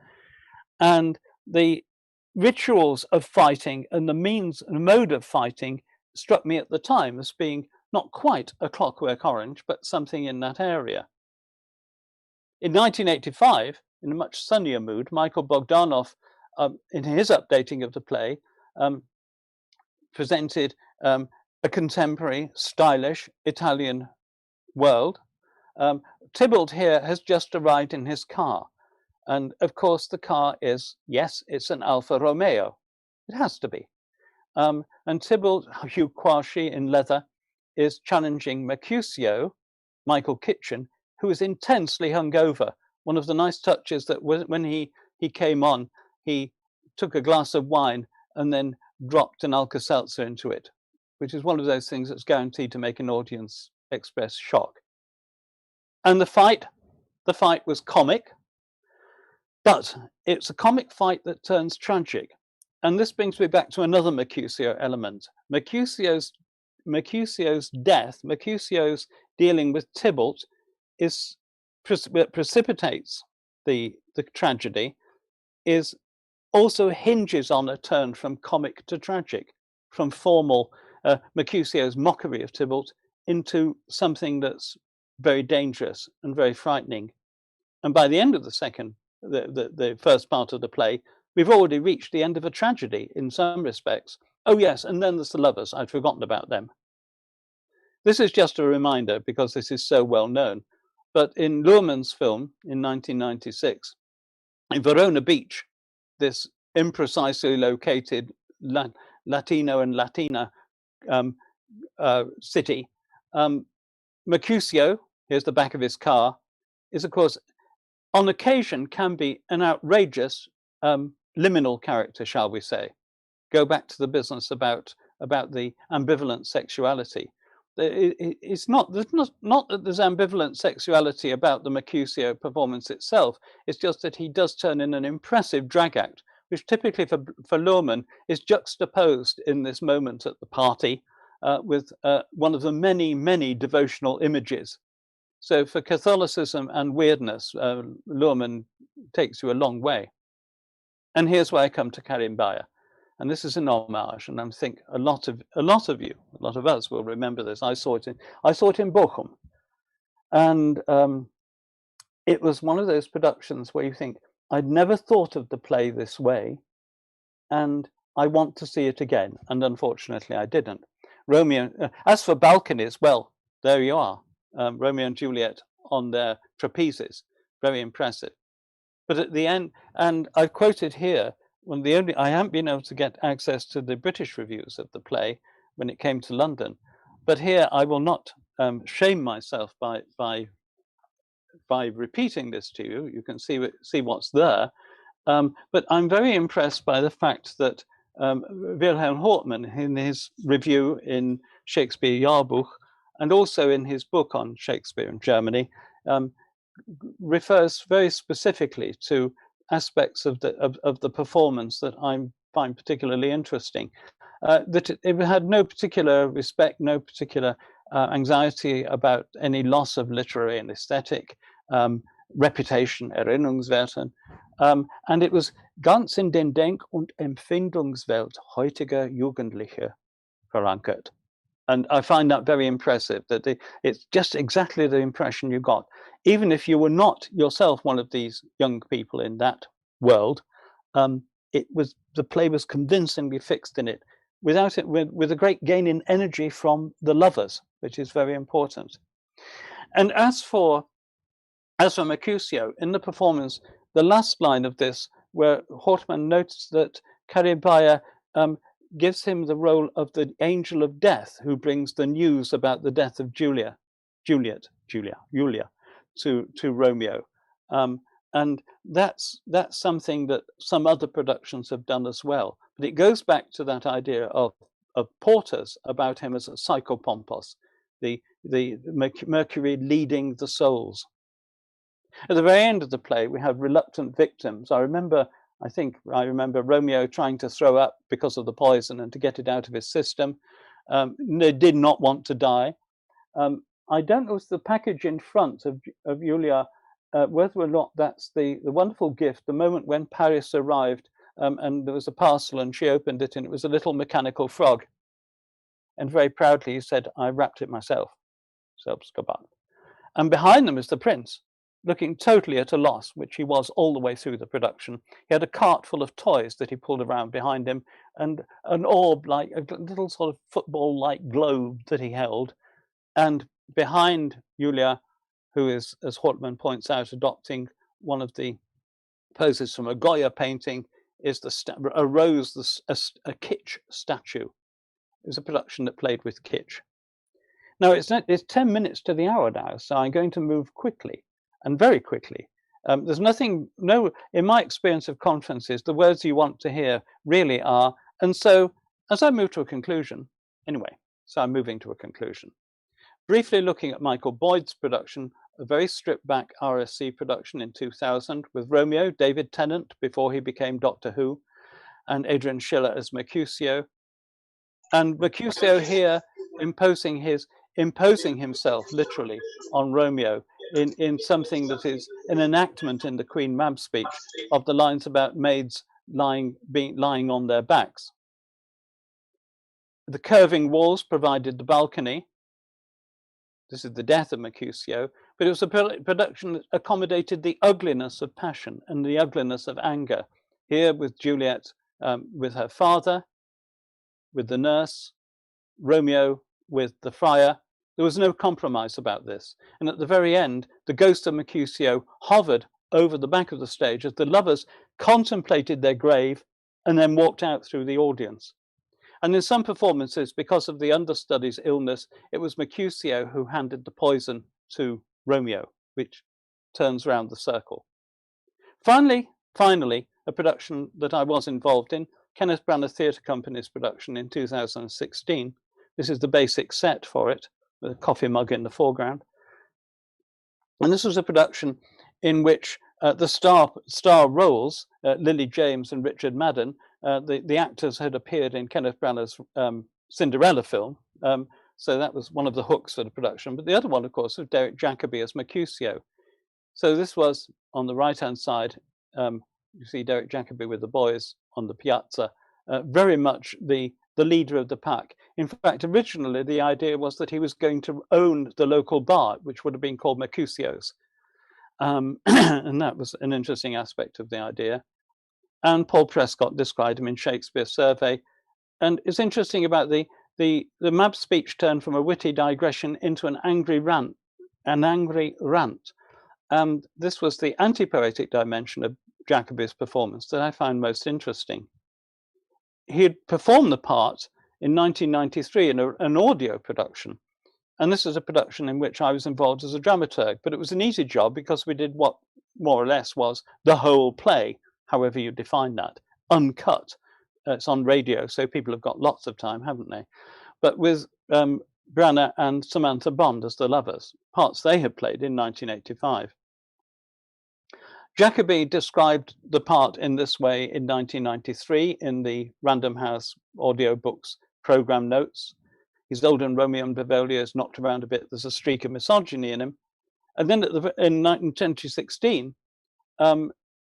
S1: And the rituals of fighting and the means and mode of fighting struck me at the time as being not quite A Clockwork Orange, but something in that area. In 1985, in a much sunnier mood, Michael Bogdanov, in his updating of the play, presented a contemporary, stylish Italian world. Tybalt here has just arrived in his car. And of course, the car is, yes, it's an Alfa Romeo. It has to be. And Tybalt, Hugh Quashie in leather, is challenging Mercutio, Michael Kitchen, who is intensely hungover. One of the nice touches that when he came on, he took a glass of wine and then dropped an Alka-Seltzer into it, which is one of those things that's guaranteed to make an audience express shock. And the fight was comic, but it's a comic fight that turns tragic. And this brings me back to another Mercutio element. Mercutio's death, Mercutio's dealing with Tybalt, precipitates the tragedy, is also hinges on a turn from comic to tragic, from formal Mercutio's mockery of Tybalt into something that's very dangerous and very frightening. And by the end of the first part of the play, we've already reached the end of a tragedy in some respects. Oh yes, and then there's the lovers. I'd forgotten about them. This is just a reminder because this is so well known. But in Luhrmann's film in 1996, in Verona Beach, this imprecisely located Latino and Latina city, Mercutio, here's the back of his car, is of course, on occasion can be an outrageous liminal character, shall we say. Go back to the business about the ambivalent sexuality. It's not that there's ambivalent sexuality about the Mercutio performance itself. It's just that he does turn in an impressive drag act, which typically for Luhrmann is juxtaposed in this moment at the party with one of the many, many devotional images. So for Catholicism and weirdness, Luhrmann takes you a long way. And here's where I come to Karim Bayer. And this is an homage, and I think a lot of us will remember this. I saw it in Bochum, and it was one of those productions where you think, I'd never thought of the play this way, and I want to see it again. And unfortunately, I didn't. Romeo. As for balconies, well, there you are. Romeo and Juliet on their trapezes, very impressive. But at the end, and I've quoted here. I haven't been able to get access to the British reviews of the play when it came to London, but here I will not shame myself by repeating this to you. You can see what's there, but I'm very impressed by the fact that Wilhelm Hauptmann, in his review in Shakespeare Jahrbuch, and also in his book on Shakespeare in Germany, refers very specifically to aspects of the performance that I find particularly interesting. That it had no particular respect, no particular anxiety about any loss of literary and aesthetic reputation, Erinnerungswerten, and it was ganz in den Denk- und Empfindungswelt heutiger Jugendliche verankert. And I find that very impressive, that it's just exactly the impression you got. Even if you were not yourself one of these young people in that world, the play was convincingly fixed in it, with a great gain in energy from the lovers, which is very important. And as for Mercutio, in the performance, the last line of this, where Hauptmann notes that Karim Bayer gives him the role of the angel of death who brings the news about the death of Julia to Romeo. And that's something that some other productions have done as well. But it goes back to that idea of Porter's about him as a psychopompos, the Mercury leading the souls. At the very end of the play, we have reluctant victims. I remember Romeo trying to throw up because of the poison and to get it out of his system. They did not want to die. I don't know if the package in front of Julia, whether or not that's the wonderful gift, the moment when Paris arrived and there was a parcel and she opened it and it was a little mechanical frog. And very proudly he said, I wrapped it myself. And behind them is the prince. looking totally at a loss, which he was all the way through the production. He had a cart full of toys that he pulled around behind him, and an orb, like a little sort of football-like globe that he held. And behind Julia, who is, as Hortman points out, adopting one of the poses from a Goya painting, is a rose, a kitsch statue. It was a production that played with kitsch. Now it's 10 minutes to the hour now, so I'm going to move quickly, and very quickly. There's in my experience of conferences, the words you want to hear really are, and so as I move to a conclusion, anyway, so I'm moving to a conclusion. Briefly looking at Michael Boyd's production, a very stripped back RSC production in 2000 with Romeo, David Tennant before he became Doctor Who, and Adrian Schiller as Mercutio. And Mercutio here imposing himself literally on Romeo in something that is an enactment in the Queen Mab speech of the lines about maids lying on their backs. The curving walls provided the balcony. This is the death of Mercutio, but it was a production that accommodated the ugliness of passion and the ugliness of anger. Here with Juliet, with her father, with the nurse, Romeo with the friar. There was no compromise about this. And at the very end, the ghost of Mercutio hovered over the back of the stage as the lovers contemplated their grave and then walked out through the audience. And in some performances, because of the understudy's illness, it was Mercutio who handed the poison to Romeo, which turns round the circle. Finally, a production that I was involved in, Kenneth Branagh Theatre Company's production in 2016. This is the basic set for it, with a coffee mug in the foreground. And this was a production in which the star roles, Lily James and Richard Madden, the actors had appeared in Kenneth Branagh's Cinderella film, so that was one of the hooks for the production. But the other one, of course, was Derek Jacobi as Mercutio. So this was on the right-hand side. You see Derek Jacobi with the boys on the piazza, very much the leader of the pack. In fact, originally the idea was that he was going to own the local bar, which would have been called Mercutio's, and that was an interesting aspect of the idea. And Paul Prescott described him in Shakespeare Survey. And it's interesting about the Mab speech turned from a witty digression into an angry rant. And this was the anti-poetic dimension of Jacobi's performance that I found most interesting. He had performed the part in 1993 in an audio production. And this is a production in which I was involved as a dramaturg, but it was an easy job because we did what more or less was the whole play, however you define that, uncut. It's on radio, so people have got lots of time, haven't they? But with Branagh and Samantha Bond as the lovers, parts they had played in 1985. Jacobi described the part in this way in 1993 in the Random House audiobooks program notes. He's old and Romeo and Benvolio is knocked around a bit. There's a streak of misogyny in him. And then in 2016,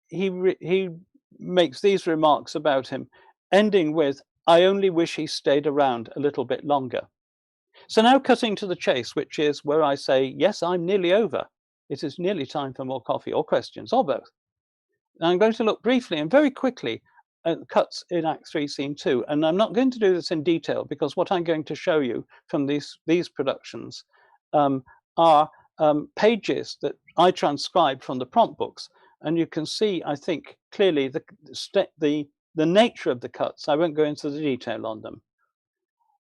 S1: he makes these remarks about him, ending with, "I only wish he stayed around a little bit longer." So now cutting to the chase, which is where I say, yes, I'm nearly over. It is nearly time for more coffee or questions or both. And I'm going to look briefly and very quickly at cuts in Act 3, Scene 2. And I'm not going to do this in detail because what I'm going to show you from these productions are pages that I transcribed from the prompt books. And you can see, I think, clearly the nature of the cuts. I won't go into the detail on them.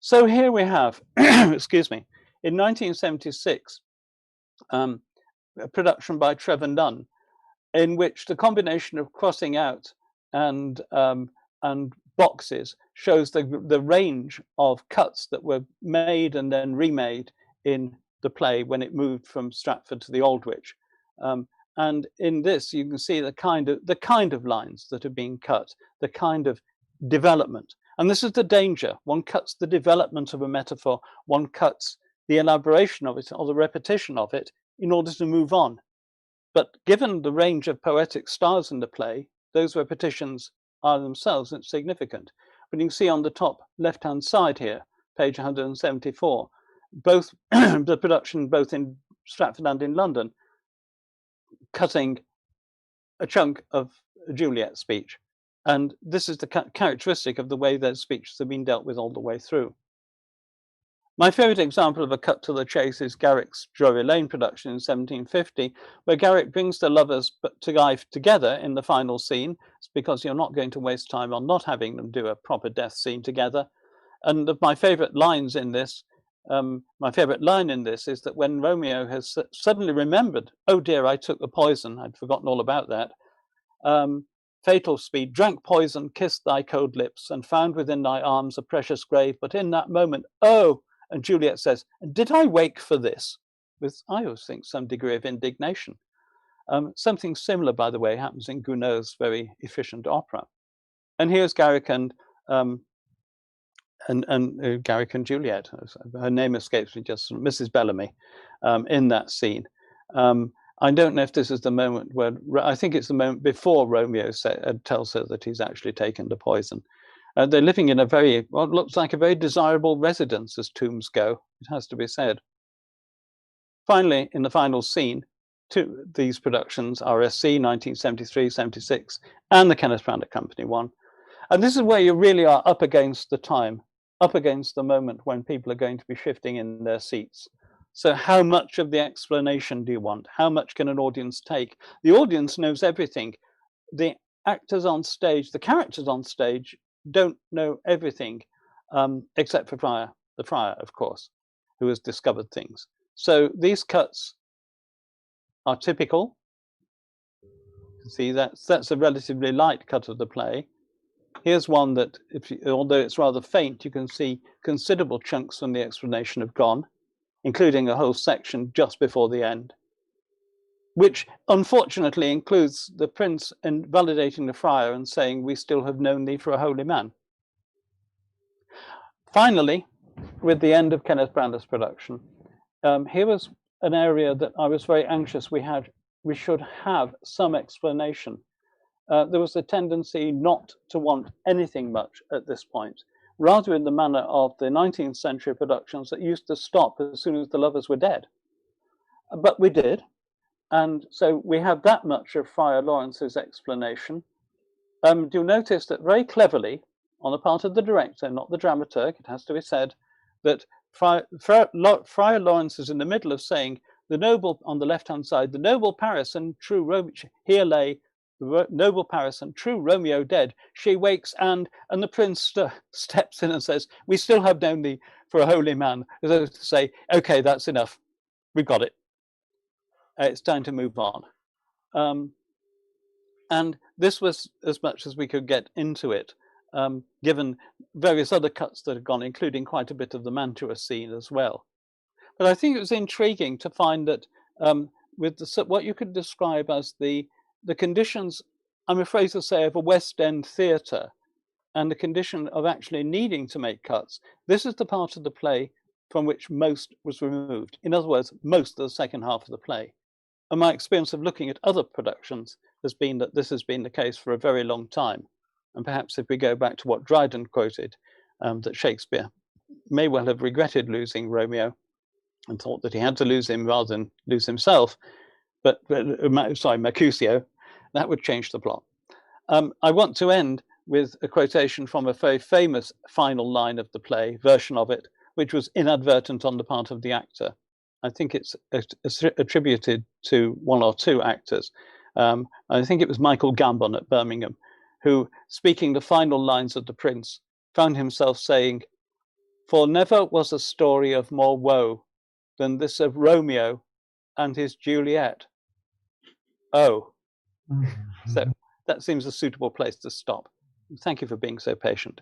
S1: So here we have, excuse me, in 1976, a production by Trevor Nunn, in which the combination of crossing out and boxes shows the range of cuts that were made and then remade in the play when it moved from Stratford to the Aldwych. And in this, you can see the kind of lines that are being cut, the kind of development. And this is the danger. One cuts the development of a metaphor, one cuts the elaboration of it or the repetition of it in order to move on. But given the range of poetic styles in the play, those repetitions are themselves insignificant. But you can see on the top left-hand side here, page 174, both the production both in Stratford and in London cutting a chunk of Juliet's speech. And this is the characteristic of the way those speeches have been dealt with all the way through. My favourite example of a cut to the chase is Garrick's Drury Lane production in 1750, where Garrick brings the lovers together in the final scene. It's because you're not going to waste time on not having them do a proper death scene together. And my favourite lines in this, my favourite line in this is that when Romeo has suddenly remembered, oh dear, I took the poison, I'd forgotten all about that. Fatal speed, drank poison, kissed thy cold lips, and found within thy arms a precious grave. But in that moment, oh, and Juliet says, did I wake for this? With, I always think, some degree of indignation. Something similar, by the way, happens in Gounod's very efficient opera. And here's Garrick and Garrick and Juliet. Her name escapes me, just Mrs. Bellamy, in that scene. I don't know if this is the moment where, I think it's the moment before Romeo tells her that he's actually taken the poison. They're living in a very, what looks like a very desirable residence as tombs go, it has to be said. Finally, in the final scene, these productions, RSC 1973, 76, and the Kenneth Branagh Company one. And this is where you really are up against the time, up against the moment when people are going to be shifting in their seats. So how much of the explanation do you want? How much can an audience take? The audience knows everything. The actors on stage, the characters on stage, don't know everything, except for the friar, of course, who has discovered things. So these cuts are typical. You can see that's a relatively light cut of the play. Here's one that, although it's rather faint, you can see considerable chunks from the explanation have gone, including a whole section just before the end, which unfortunately includes the prince invalidating the friar and saying, we still have known thee for a holy man. Finally, with the end of Kenneth Branagh's production, here was an area that I was very anxious we should have some explanation. There was a tendency not to want anything much at this point, rather in the manner of the 19th century productions that used to stop as soon as the lovers were dead. But we did. And so we have that much of Friar Lawrence's explanation. You'll notice that very cleverly, on the part of the director, not the dramaturg, it has to be said, that Friar Lawrence is in the middle of saying, the noble, on the left-hand side, the noble Paris and true Romeo, here lay the noble Paris and true Romeo dead. She wakes and the prince steps in and says, we still have known thee for a holy man. As though to say, okay, that's enough. We've got it. It's time to move on. And this was as much as we could get into it, given various other cuts that had gone, including quite a bit of the Mantua scene as well. But I think it was intriguing to find that with what you could describe as the conditions, I'm afraid to say, of a West End theatre and the condition of actually needing to make cuts, this is the part of the play from which most was removed. In other words, most of the second half of the play. And my experience of looking at other productions has been that this has been the case for a very long time. And perhaps if we go back to what Dryden quoted, that Shakespeare may well have regretted losing Romeo and thought that he had to lose him rather than lose himself. But Mercutio, that would change the plot. I want to end with a quotation from a very famous final line of the play, version of it, which was inadvertent on the part of the actor. I think it's attributed to one or two actors. I think it was Michael Gambon at Birmingham, who, speaking the final lines of the Prince, found himself saying, for never was a story of more woe than this of Romeo and his Juliet. Oh, so that seems a suitable place to stop. Thank you for being so patient.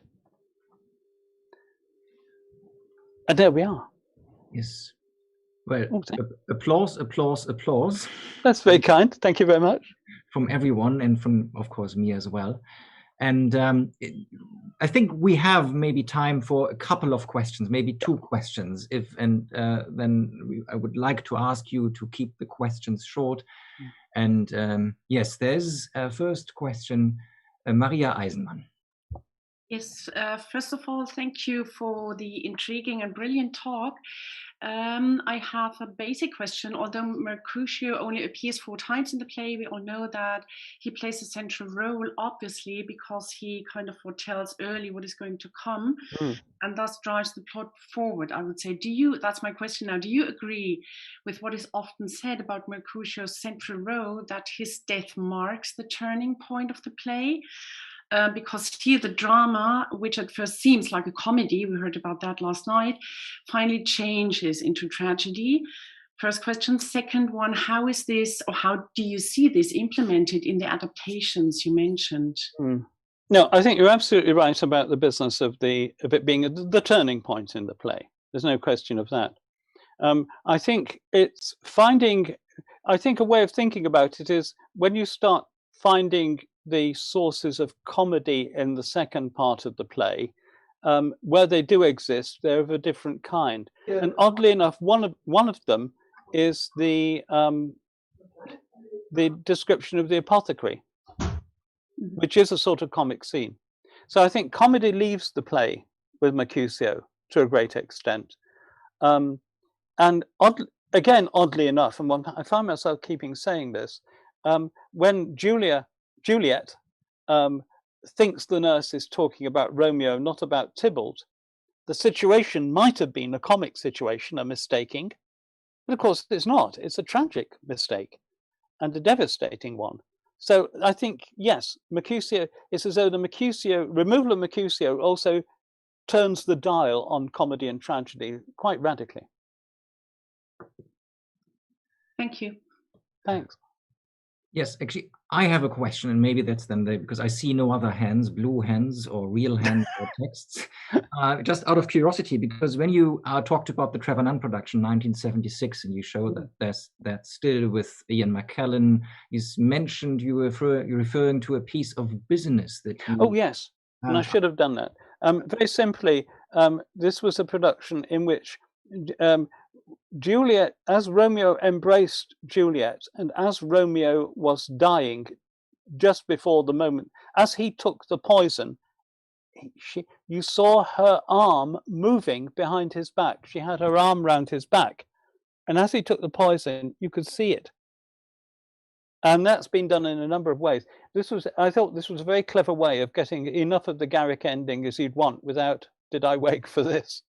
S1: And there we are.
S3: Yes. Well, applause, applause, applause.
S1: That's very kind. Thank you very much.
S3: From everyone and from, of course, me as well. And I think we have maybe time for a couple of questions, maybe two questions. Then I would like to ask you to keep the questions short. And yes, there's a first question, Maria Eisenmann.
S5: Yes, first of all, thank you for the intriguing and brilliant talk. I have a basic question. Although Mercutio only appears 4 times in the play, we all know that he plays a central role, obviously, because he kind of foretells early what is going to come, and thus drives the plot forward, I would say. That's my question now, do you agree with what is often said about Mercutio's central role, that his death marks the turning point of the play? Because here the drama, which at first seems like a comedy, we heard about that last night, finally changes into tragedy. First question. Second one, how is this, or how do you see this implemented in the adaptations you mentioned?
S1: No, I think you're absolutely right about the business of it being the turning point in the play. There's no question of that. I think it's a way of thinking about it is when you start finding the sources of comedy in the second part of the play, where they do exist, they're of a different kind. Yeah. And oddly enough, one of them is the description of the apothecary, which is a sort of comic scene. So I think comedy leaves the play with Mercutio to a great extent. And oddly enough, and I find myself keeping saying this, when Juliet thinks the nurse is talking about Romeo, not about Tybalt, the situation might have been a comic situation, a mistaking, but of course it's not. It's a tragic mistake and a devastating one. So I think, yes, Mercutio, it's as though the removal of Mercutio also turns the dial on comedy and tragedy quite radically.
S5: Thank you.
S1: Thanks.
S3: Yes, actually, I have a question, and maybe that's then because I see no other hands, blue hands or real hands or texts. Just out of curiosity, because when you talked about the Trevor Nunn production, 1976, and you showed that still with Ian McKellen, you mentioned you're referring to a piece of business that you...
S1: Oh, yes, and I should have done that. Very simply, this was a production in which Juliet, as Romeo embraced Juliet, and as Romeo was dying just before the moment, as he took the poison, you saw her arm moving behind his back. She had her arm round his back, and as he took the poison, you could see it. And that's been done in a number of ways. I thought this was a very clever way of getting enough of the Garrick ending as you'd want without, did I wake for this?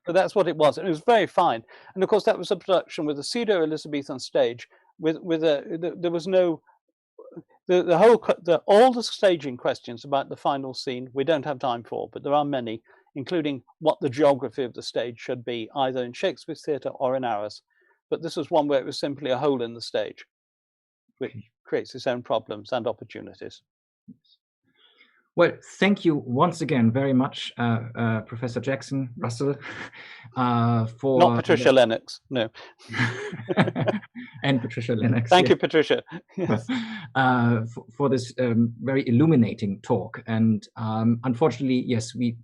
S1: But that's what it was, and it was very fine. And of course, that was a production with a pseudo-Elizabethan stage. There was no all the staging questions about the final scene we don't have time for, but there are many, including what the geography of the stage should be, either in Shakespeare's theatre or in ours. But this was one where it was simply a hole in the stage, which creates its own problems and opportunities.
S3: Well, thank you once again very much, Professor Jackson, Russell, for...
S1: Not Patricia Lennox, no.
S3: And Patricia Lennox.
S1: Thank you, Patricia. Yes.
S3: For this very illuminating talk. And unfortunately, yes, we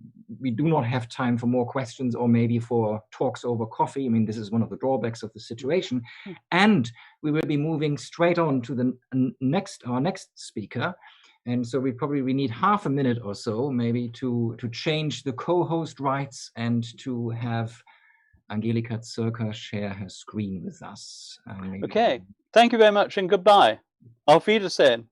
S3: do not have time for more questions or maybe for talks over coffee. I mean, this is one of the drawbacks of the situation. And we will be moving straight on to our next speaker. And so we need half a minute or so, maybe, to change the co-host rights and to have Angelika Zirker share her screen with us.
S1: Okay, thank you very much and goodbye. Auf Wiedersehen.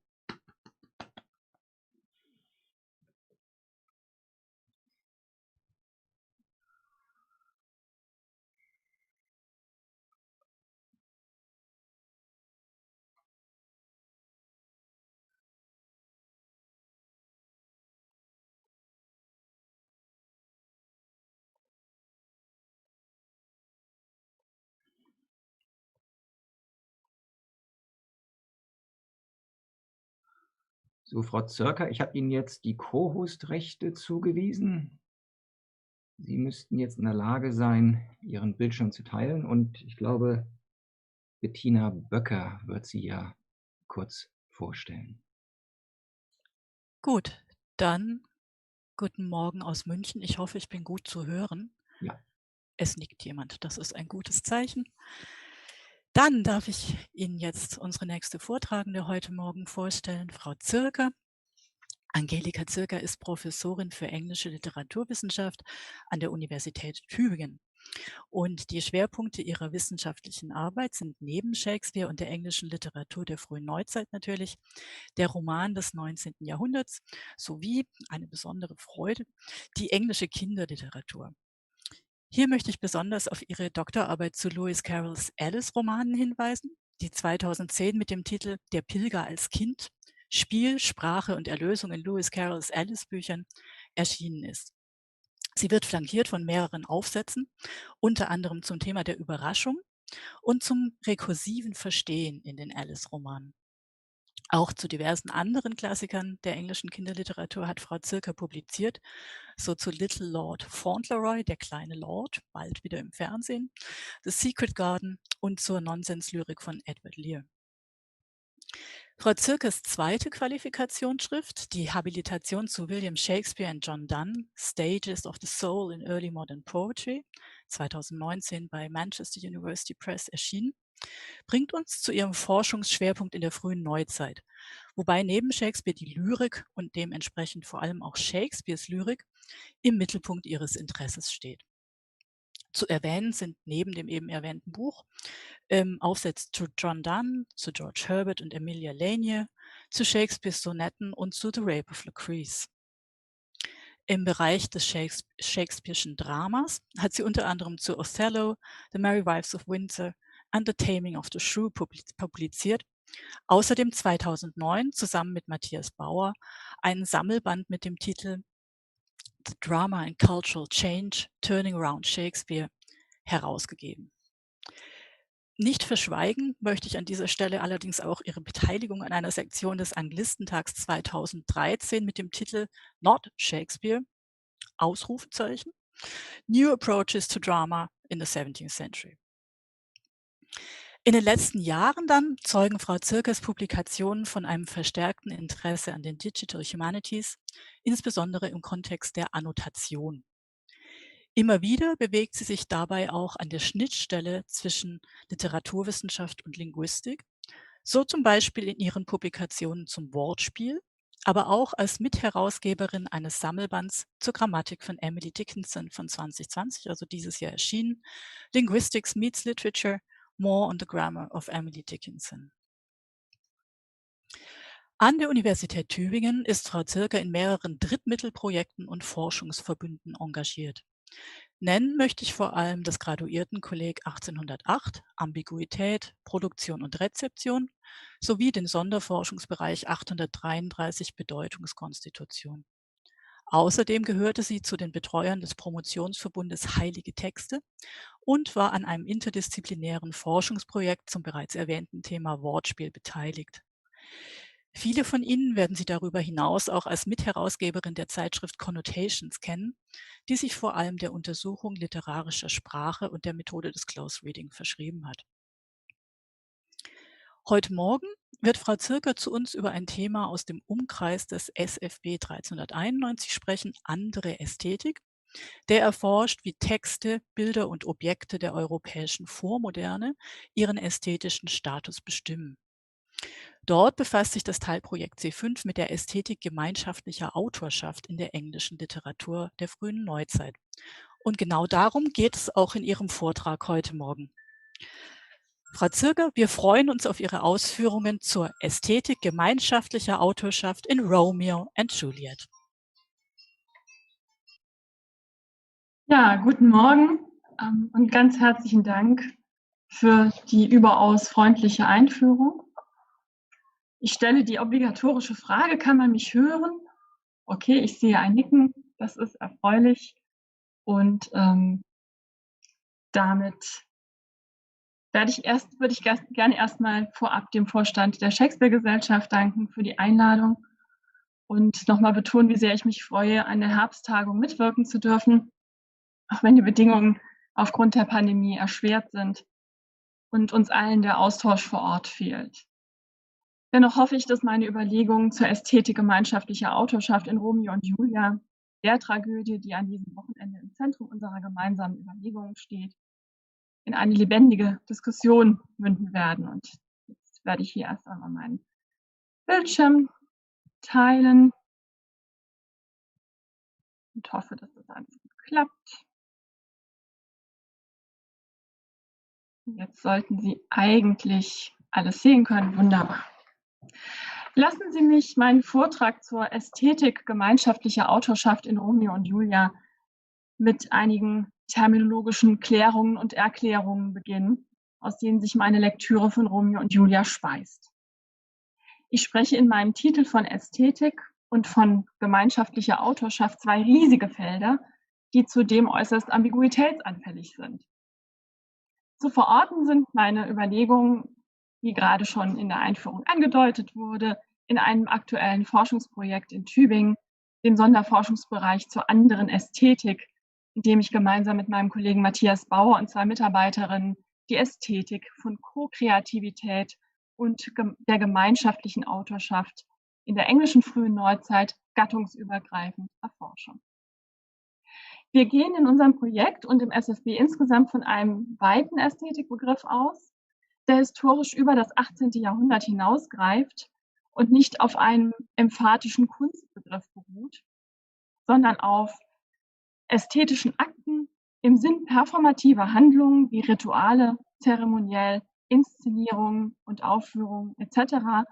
S3: So, Frau Zirker, ich habe Ihnen jetzt die Co-Host-Rechte zugewiesen. Sie müssten jetzt in der Lage sein, Ihren Bildschirm zu teilen. Und ich glaube, Bettina Böcker wird Sie ja kurz vorstellen.
S6: Gut, dann guten Morgen aus München. Ich hoffe, ich bin gut zu hören.
S3: Ja.
S6: Es nickt jemand, das ist ein gutes Zeichen. Dann darf ich Ihnen jetzt unsere nächste Vortragende heute Morgen vorstellen, Frau Zirker. Angelika Zirker ist Professorin für englische Literaturwissenschaft an der Universität Tübingen. Und die Schwerpunkte ihrer wissenschaftlichen Arbeit sind neben Shakespeare und der englischen Literatur der frühen Neuzeit natürlich der Roman des 19. Jahrhunderts sowie, eine besondere Freude, die englische Kinderliteratur. Hier möchte ich besonders auf ihre Doktorarbeit zu Lewis Carrolls Alice-Romanen hinweisen, die 2010 mit dem Titel Der Pilger als Kind, Spiel, Sprache und Erlösung in Lewis Carrolls Alice-Büchern erschienen ist. Sie wird flankiert von mehreren Aufsätzen, unter anderem zum Thema der Überraschung und zum rekursiven Verstehen in den Alice-Romanen. Auch zu diversen anderen Klassikern der englischen Kinderliteratur hat Frau Zirker publiziert, so zu Little Lord Fauntleroy, der kleine Lord, bald wieder im Fernsehen, The Secret Garden und zur Nonsenslyrik von Edward Lear. Frau Zirkers zweite Qualifikationsschrift, die Habilitation zu William Shakespeare und John Donne, Stages of the Soul in Early Modern Poetry, 2019 bei Manchester University Press erschienen, bringt uns zu ihrem Forschungsschwerpunkt in der frühen Neuzeit, wobei neben Shakespeare die Lyrik und dementsprechend vor allem auch Shakespeares Lyrik im Mittelpunkt ihres Interesses steht. Zu erwähnen sind neben dem eben erwähnten Buch Aufsätze zu John Donne, zu George Herbert und Emilia Lanier, zu Shakespeares Sonetten und zu The Rape of Lucrece. Im Bereich des Shakespeare'schen Dramas hat sie unter anderem zu Othello, The Merry Wives of Windsor and The Taming of the Shrew publiziert. Außerdem 2009 zusammen mit Matthias Bauer einen Sammelband mit dem Titel The Drama and Cultural Change, Turning Around Shakespeare herausgegeben. Nicht verschweigen möchte ich an dieser Stelle allerdings auch ihre Beteiligung an einer Sektion des Anglistentags 2013 mit dem Titel Not Shakespeare, Ausrufezeichen, New Approaches to Drama in the 17th Century. In den letzten Jahren dann zeugen Frau Zirkers Publikationen von einem verstärkten Interesse an den Digital Humanities, insbesondere im Kontext der Annotation. Immer wieder bewegt sie sich dabei auch an der Schnittstelle zwischen Literaturwissenschaft und Linguistik, so zum Beispiel in ihren Publikationen zum Wortspiel, aber auch als Mitherausgeberin eines Sammelbands zur Grammatik von Emily Dickinson von 2020, also dieses Jahr erschienen, Linguistics Meets Literature, More on the Grammar of Emily Dickinson. An der Universität Tübingen ist Frau Zirker in mehreren Drittmittelprojekten und Forschungsverbünden engagiert. Nennen möchte ich vor allem das Graduiertenkolleg 1808, Ambiguität, Produktion und Rezeption, sowie den Sonderforschungsbereich 833, Bedeutungskonstitution. Außerdem gehörte sie zu den Betreuern des Promotionsverbundes Heilige Texte und war an einem interdisziplinären Forschungsprojekt zum bereits erwähnten Thema Wortspiel beteiligt. Viele von Ihnen werden sie darüber hinaus auch als Mitherausgeberin der Zeitschrift Connotations kennen, die sich vor allem der Untersuchung literarischer Sprache und der Methode des Close Reading verschrieben hat. Heute Morgen wird Frau Zirker zu uns über ein Thema aus dem Umkreis des SFB 1391 sprechen, andere Ästhetik, der erforscht, wie Texte, Bilder und Objekte der europäischen Vormoderne ihren ästhetischen Status bestimmen. Dort befasst sich das Teilprojekt C5 mit der Ästhetik gemeinschaftlicher Autorschaft in der englischen Literatur der frühen Neuzeit. Und genau darum geht es auch in Ihrem Vortrag heute Morgen. Frau Zirker, wir freuen uns auf Ihre Ausführungen zur Ästhetik gemeinschaftlicher Autorschaft in Romeo and Juliet.
S7: Ja, guten Morgen und ganz herzlichen Dank für die überaus freundliche Einführung. Ich stelle die obligatorische Frage, kann man mich hören? Okay, ich sehe ein Nicken, das ist erfreulich. Und damit würde ich gerne erstmal vorab dem Vorstand der Shakespeare-Gesellschaft danken für die Einladung und nochmal betonen, wie sehr ich mich freue, an der Herbsttagung mitwirken zu dürfen, auch wenn die Bedingungen aufgrund der Pandemie erschwert sind und uns allen der Austausch vor Ort fehlt. Dennoch hoffe ich, dass meine Überlegungen zur Ästhetik gemeinschaftlicher Autorschaft in Romeo und Julia, der Tragödie, die an diesem Wochenende im Zentrum unserer gemeinsamen Überlegungen steht, in eine lebendige Diskussion münden werden. Und jetzt werde ich hier erst einmal meinen Bildschirm teilen. und hoffe, dass das alles gut klappt. Jetzt sollten Sie eigentlich alles sehen können. Wunderbar. Lassen Sie mich meinen Vortrag zur Ästhetik gemeinschaftlicher Autorschaft in Romeo und Julia mit einigen terminologischen Klärungen und Erklärungen beginnen, aus denen sich meine Lektüre von Romeo und Julia speist. Ich spreche in meinem Titel von Ästhetik und von gemeinschaftlicher Autorschaft zwei riesige Felder, die zudem äußerst ambiguitätsanfällig sind. Zu verorten sind meine Überlegungen, wie gerade schon in der Einführung angedeutet wurde, in einem aktuellen Forschungsprojekt in Tübingen, dem Sonderforschungsbereich zur anderen Ästhetik, in dem ich gemeinsam mit meinem Kollegen Matthias Bauer und zwei Mitarbeiterinnen die Ästhetik von Ko-Kreativität und der gemeinschaftlichen Autorschaft in der englischen frühen Neuzeit gattungsübergreifend erforschen. Wir gehen in unserem Projekt und im SFB insgesamt von einem weiten Ästhetikbegriff aus, der historisch über das 18. Jahrhundert hinausgreift und nicht auf einem emphatischen Kunstbegriff beruht, sondern auf ästhetischen Akten im Sinn performativer Handlungen wie Rituale, zeremoniell, Inszenierungen und Aufführungen etc.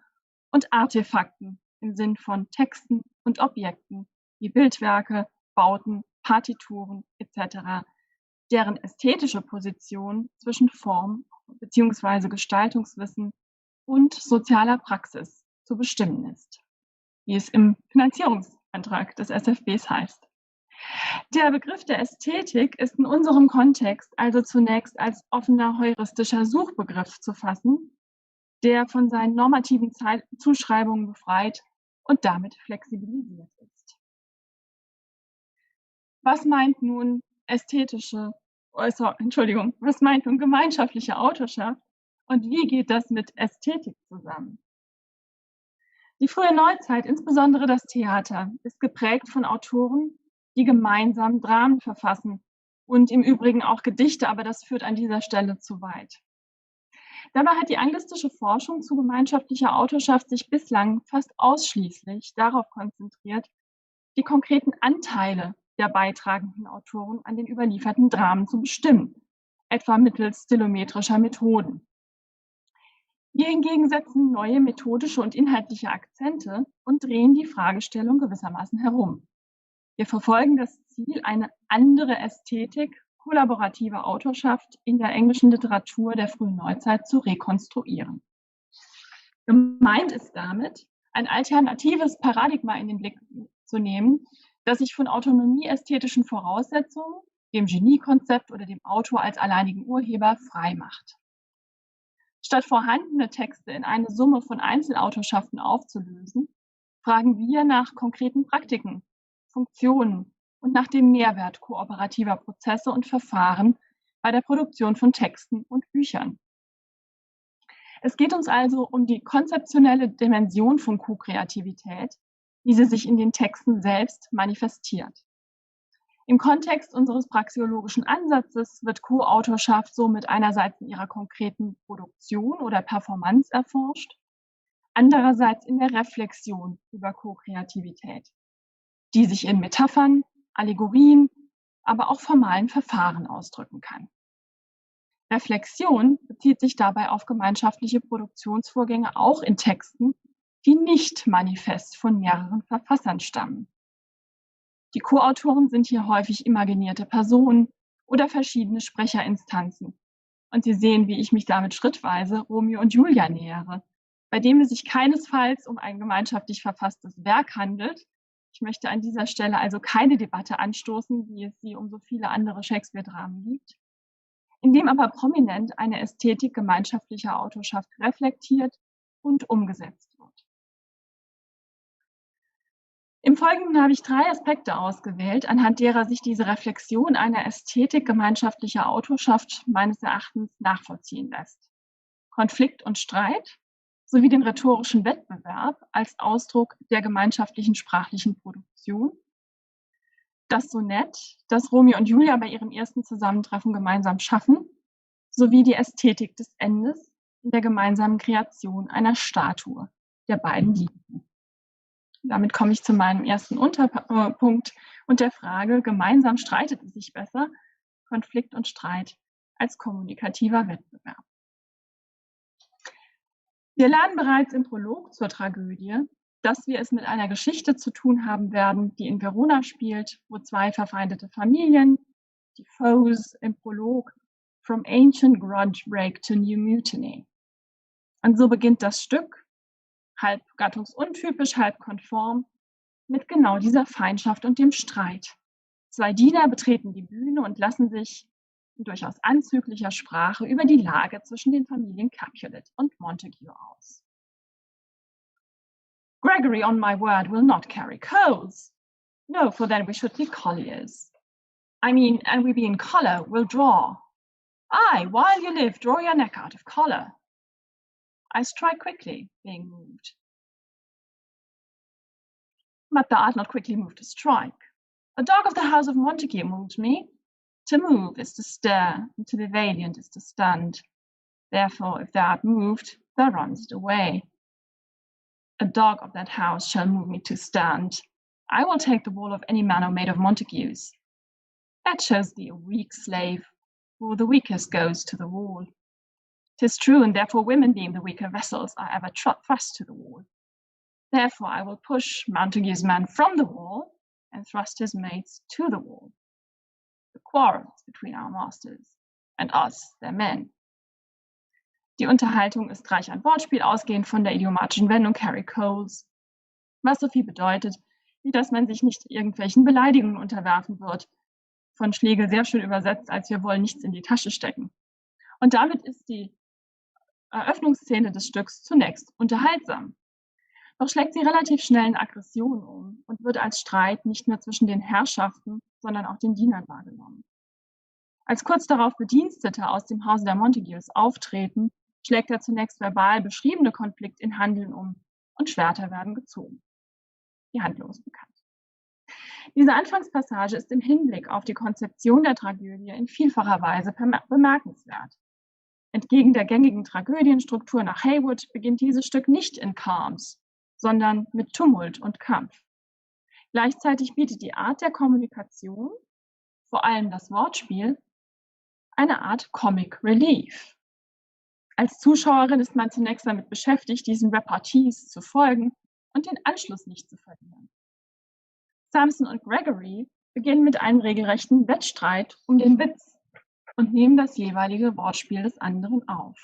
S7: und Artefakten im Sinn von Texten und Objekten wie Bildwerke, Bauten, Partituren etc., deren ästhetische Position zwischen Form bzw. Gestaltungswissen und sozialer Praxis zu bestimmen ist, wie es im Finanzierungsantrag des SFBs heißt. Der Begriff der Ästhetik ist in unserem Kontext also zunächst als offener heuristischer Suchbegriff zu fassen, der von seinen normativen Zuschreibungen befreit und damit flexibilisiert ist. Was meint nun was meint nun gemeinschaftliche Autorschaft und wie geht das mit Ästhetik zusammen? Die frühe Neuzeit, insbesondere das Theater, ist geprägt von Autoren, die gemeinsam Dramen verfassen und im Übrigen auch Gedichte, aber das führt an dieser Stelle zu weit. Dabei hat die anglistische Forschung zu gemeinschaftlicher Autorschaft sich bislang fast ausschließlich darauf konzentriert, die konkreten Anteile der beitragenden Autoren an den überlieferten Dramen zu bestimmen, etwa mittels stilometrischer Methoden. Wir hingegen setzen neue methodische und inhaltliche Akzente und drehen die Fragestellung gewissermaßen herum. Wir verfolgen das Ziel, eine andere Ästhetik kollaborativer Autorschaft in der englischen Literatur der frühen Neuzeit zu rekonstruieren. Gemeint ist damit, ein alternatives Paradigma in den Blick zu nehmen, das sich von autonomieästhetischen Voraussetzungen, dem Geniekonzept oder dem Autor als alleinigen Urheber frei macht. Statt vorhandene Texte in eine Summe von Einzelautorschaften aufzulösen, fragen wir nach konkreten Praktiken, Funktionen und nach dem Mehrwert kooperativer Prozesse und Verfahren bei der Produktion von Texten und Büchern. Es geht uns also um die konzeptionelle Dimension von Ko-Kreativität, wie sie sich in den Texten selbst manifestiert. Im Kontext unseres praxeologischen Ansatzes wird Co-Autorschaft somit einerseits in ihrer konkreten Produktion oder Performance erforscht, andererseits in der Reflexion über Co-Kreativität, die sich in Metaphern, Allegorien, aber auch formalen Verfahren ausdrücken kann. Reflexion bezieht sich dabei auf gemeinschaftliche Produktionsvorgänge auch in Texten, die nicht manifest von mehreren Verfassern stammen. Die Co-Autoren sind hier häufig imaginierte Personen oder verschiedene Sprecherinstanzen. Und Sie sehen, wie ich mich damit schrittweise Romeo und Julia nähere, bei dem es sich keinesfalls um ein gemeinschaftlich verfasstes Werk handelt. Ich möchte an dieser Stelle also keine Debatte anstoßen, wie es sie um so viele andere Shakespeare-Dramen gibt, in dem aber prominent eine Ästhetik gemeinschaftlicher Autorschaft reflektiert und umgesetzt wird. Im Folgenden habe ich 3 Aspekte ausgewählt, anhand derer sich diese Reflexion einer Ästhetik gemeinschaftlicher Autorschaft meines Erachtens nachvollziehen lässt. Konflikt und Streit sowie den rhetorischen Wettbewerb als Ausdruck der gemeinschaftlichen sprachlichen Produktion, das Sonett, das Romeo und Julia bei ihrem ersten Zusammentreffen gemeinsam schaffen, sowie die Ästhetik des Endes in der gemeinsamen Kreation einer Statue der beiden Liebenden. damit komme ich zu meinem ersten Unterpunkt und der Frage, gemeinsam streitet es sich besser, Konflikt und Streit als kommunikativer Wettbewerb. Wir lernen bereits im Prolog zur Tragödie, dass wir es mit einer Geschichte zu tun haben werden, die in Verona spielt, wo zwei verfeindete Familien, die Foes im Prolog, from ancient grudge break to new mutiny. Und so beginnt das Stück, halb gattungsuntypisch, halb konform, mit genau dieser Feindschaft und dem Streit. Zwei Diener betreten die Bühne und lassen sich in durchaus anzüglicher Sprache über die Lage zwischen den Familien Capulet und Montague aus. Gregory, on my word, will not carry coals. No, for then we should be colliers. I mean, and we being collar will draw. Aye, while you live, draw your neck out of collar. I strike quickly, being moved. But thou art not quickly moved to strike. A dog of the house of Montague moved me. To move is to stir, and to be valiant is to stand. Therefore, if thou art moved, thou runnest away. A dog of that house shall move me to stand. I will take the wall of any manor made of Montagues. That shows thee a weak slave, for the weakest goes to the wall. 'Tis true, and therefore women, being the weaker vessels, are ever thrust to the wall. Therefore I will push Montague's man from the wall, and thrust his mates to the wall. The quarrels between our masters and us, their men. Die Unterhaltung ist reich an Wortspiel, ausgehend von der idiomatischen Wendung carry coals, was so viel bedeutet, wie dass man sich nicht irgendwelchen Beleidigungen unterwerfen wird. Von Schlegel sehr schön übersetzt, als wir wollen nichts in die Tasche stecken. Und damit ist die Eröffnungsszene des Stücks zunächst unterhaltsam. Doch schlägt sie relativ schnell in Aggression um und wird als Streit nicht nur zwischen den Herrschaften, sondern auch den Dienern wahrgenommen. Als kurz darauf Bedienstete aus dem Hause der Montagues auftreten, schlägt der zunächst verbal beschriebene Konflikt in Handeln um und Schwerter werden gezogen. Die Handlung ist bekannt. Diese Anfangspassage ist im Hinblick auf die Konzeption der Tragödie in vielfacher Weise bemerkenswert. Entgegen der gängigen Tragödienstruktur nach Heywood beginnt dieses Stück nicht in Calms, sondern mit Tumult und Kampf. Gleichzeitig bietet die Art der Kommunikation, vor allem das Wortspiel, eine Art Comic Relief. Als Zuschauerin ist man zunächst damit beschäftigt, diesen Repartees zu folgen und den Anschluss nicht zu verlieren. Samson und Gregory beginnen mit einem regelrechten Wettstreit um den Witz und nehmen das jeweilige Wortspiel des anderen auf.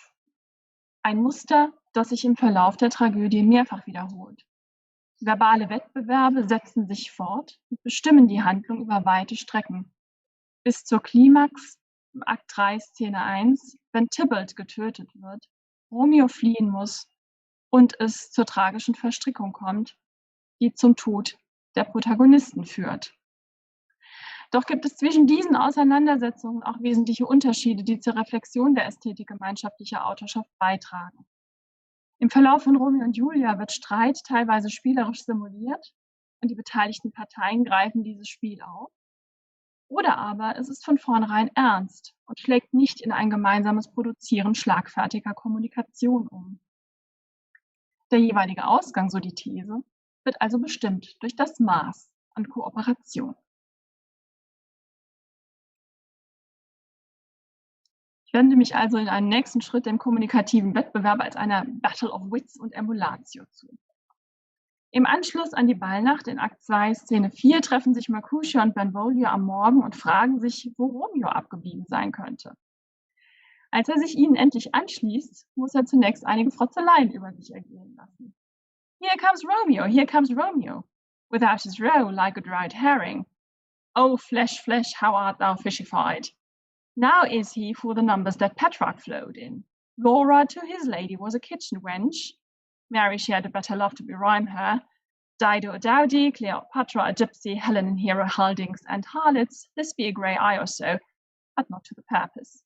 S7: Ein Muster, das sich im Verlauf der Tragödie mehrfach wiederholt. Verbale Wettbewerbe setzen sich fort und bestimmen die Handlung über weite Strecken. Bis zur Klimax im Akt 3, Szene 1, wenn Tybalt getötet wird, Romeo fliehen muss und es zur tragischen Verstrickung kommt, die zum Tod der Protagonisten führt. Doch gibt es zwischen diesen Auseinandersetzungen auch wesentliche Unterschiede, die zur Reflexion der Ästhetik gemeinschaftlicher Autorschaft beitragen. Im Verlauf von Romeo und Julia wird Streit teilweise spielerisch simuliert und die beteiligten Parteien greifen dieses Spiel auf. Oder aber es ist von vornherein ernst und schlägt nicht in ein gemeinsames Produzieren schlagfertiger Kommunikation um. Der jeweilige Ausgang, so die These, wird also bestimmt durch das Maß an Kooperation. Ich wende mich also in einem nächsten Schritt dem kommunikativen Wettbewerb als einer Battle of Wits und Emulatio zu. Im Anschluss an die Ballnacht in Akt 2, Szene 4 treffen sich Mercutio und Benvolio am Morgen und fragen sich, wo Romeo abgeblieben sein könnte. Als er sich ihnen endlich anschließt, muss er zunächst einige Frotzeleien über sich ergehen lassen. Here comes Romeo, without his roe like a dried herring. Oh, flesh, flesh, how art thou fishified? Now is he for the numbers that Petrarch flowed in. Laura to his lady was a kitchen wench. Mary she had a better love to berhyme her. Dido a dowdy, Cleopatra a gypsy, Helen and Hero haldings and harlots, this be a grey eye or so, but not to the purpose.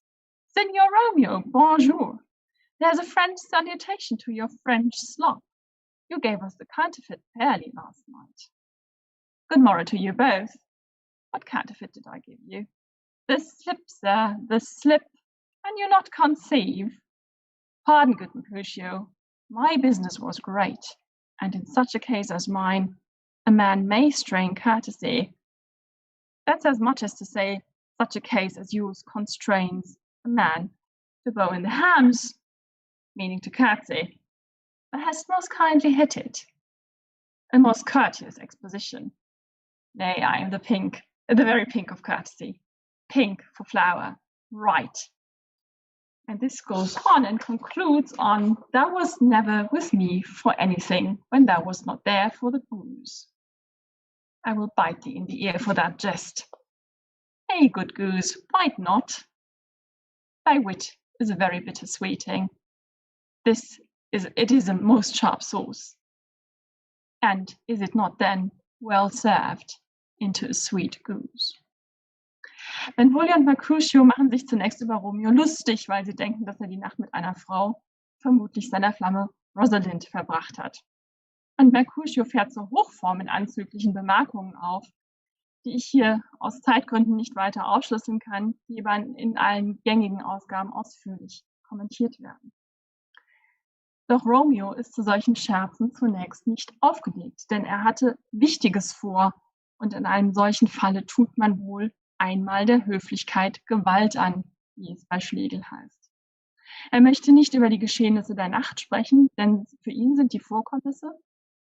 S7: Signor Romeo, bonjour. There's a French salutation to your French slop. You gave us the counterfeit fairly last night. Good morrow to you both. What counterfeit did I give you? The slip, sir, the slip. Can you not conceive? Pardon, good Mercutio. My business was great, and in such a case as mine, a man may strain courtesy. That's as much as to say such a case as yours constrains a man to bow in the hams, meaning to curtsy, but hast most kindly hit it. A most courteous exposition. Nay, I am the very pink of courtesy. Pink for flower, right. And this goes on and concludes on, thou wast never with me for anything when thou wast not there for the goose. I will bite thee in the ear for that jest. Hey, good goose, bite not. Thy wit is a very bitter sweeting. It is a most sharp sauce. And is it not then well served into a sweet goose? Benvolio und Mercutio machen sich zunächst über Romeo lustig, weil sie denken, dass er die Nacht mit einer Frau, vermutlich seiner Flamme Rosalind, verbracht hat. Und Mercutio fährt zur Hochform in anzüglichen Bemerkungen auf, die ich hier aus Zeitgründen nicht weiter aufschlüsseln kann, die aber in allen gängigen Ausgaben ausführlich kommentiert werden. Doch Romeo ist zu solchen Scherzen zunächst nicht aufgelegt, denn er hatte Wichtiges vor, und in einem solchen Falle tut man wohl einmal der Höflichkeit Gewalt an, wie es bei Schlegel heißt. Er möchte nicht über die Geschehnisse der Nacht sprechen, denn für ihn sind die Vorkommnisse,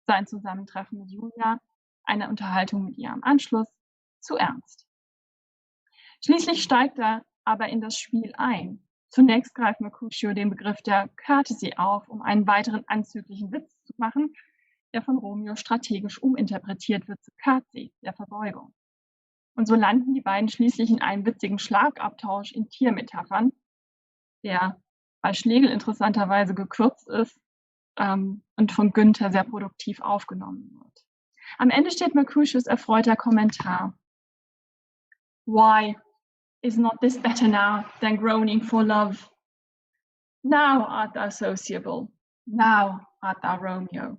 S7: sein Zusammentreffen mit Julia, eine Unterhaltung mit ihr am Anschluss, zu ernst. Schließlich steigt er aber in das Spiel ein. Zunächst greift Mercutio den Begriff der Courtesy auf, um einen weiteren anzüglichen Witz zu machen, der von Romeo strategisch uminterpretiert wird zu Curtsy, der Verbeugung. Und so landen die beiden schließlich in einem witzigen Schlagabtausch in Tiermetaphern, der bei Schlegel interessanterweise gekürzt ist und von Günther sehr produktiv aufgenommen wird. Am Ende steht Mercutius erfreuter Kommentar. Why is not this better now than groaning for love? Now art thou sociable, now art thou Romeo,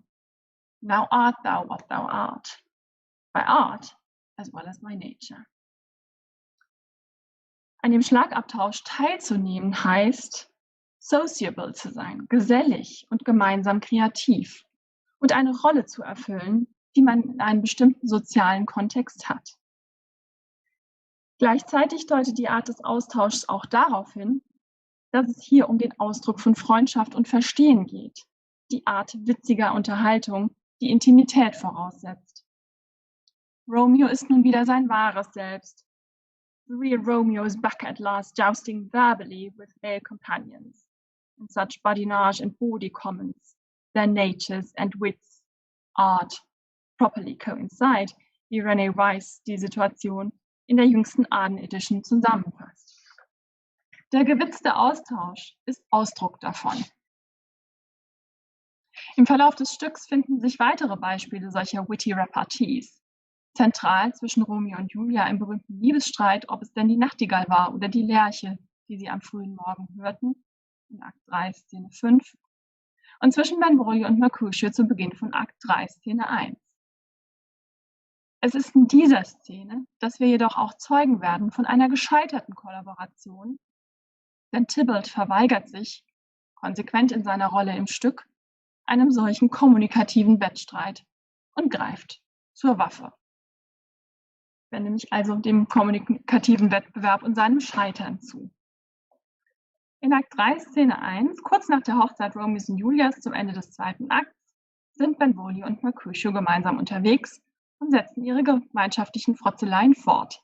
S7: now art thou what thou art, by art as well as by nature. An dem Schlagabtausch teilzunehmen heißt, sociable zu sein, gesellig und gemeinsam kreativ und eine Rolle zu erfüllen, die man in einem bestimmten sozialen Kontext hat. Gleichzeitig deutet die Art des Austauschs auch darauf hin, dass es hier um den Ausdruck von Freundschaft und Verstehen geht, die Art witziger Unterhaltung, die Intimität voraussetzt. Romeo ist nun wieder sein wahres Selbst. The real Romeo is back at last, jousting verbally with male companions. In such badinage and bawdy comments, their natures and wits, art, properly coincide, wie René Weiss die Situation in der jüngsten Arden-Edition zusammenfasst. Der gewitzte Austausch ist Ausdruck davon. Im Verlauf des Stücks finden sich weitere Beispiele solcher witty Repartees. Zentral zwischen Romeo und Julia im berühmten Liebesstreit, ob es denn die Nachtigall war oder die Lerche, die sie am frühen Morgen hörten, in Akt 3, Szene 5, und zwischen Benvolio und Mercutio zu Beginn von Akt 3, Szene 1. Es ist in dieser Szene, dass wir jedoch auch Zeugen werden von einer gescheiterten Kollaboration, denn Tybalt verweigert sich, konsequent in seiner Rolle im Stück, einem solchen kommunikativen Wettstreit und greift zur Waffe. Wir wenden mich also dem kommunikativen Wettbewerb und seinem Scheitern zu. In Akt 3, Szene 1, kurz nach der Hochzeit Romeos und Julias zum Ende des zweiten Akts, sind Benvolio und Mercutio gemeinsam unterwegs und setzen ihre gemeinschaftlichen Frotzeleien fort,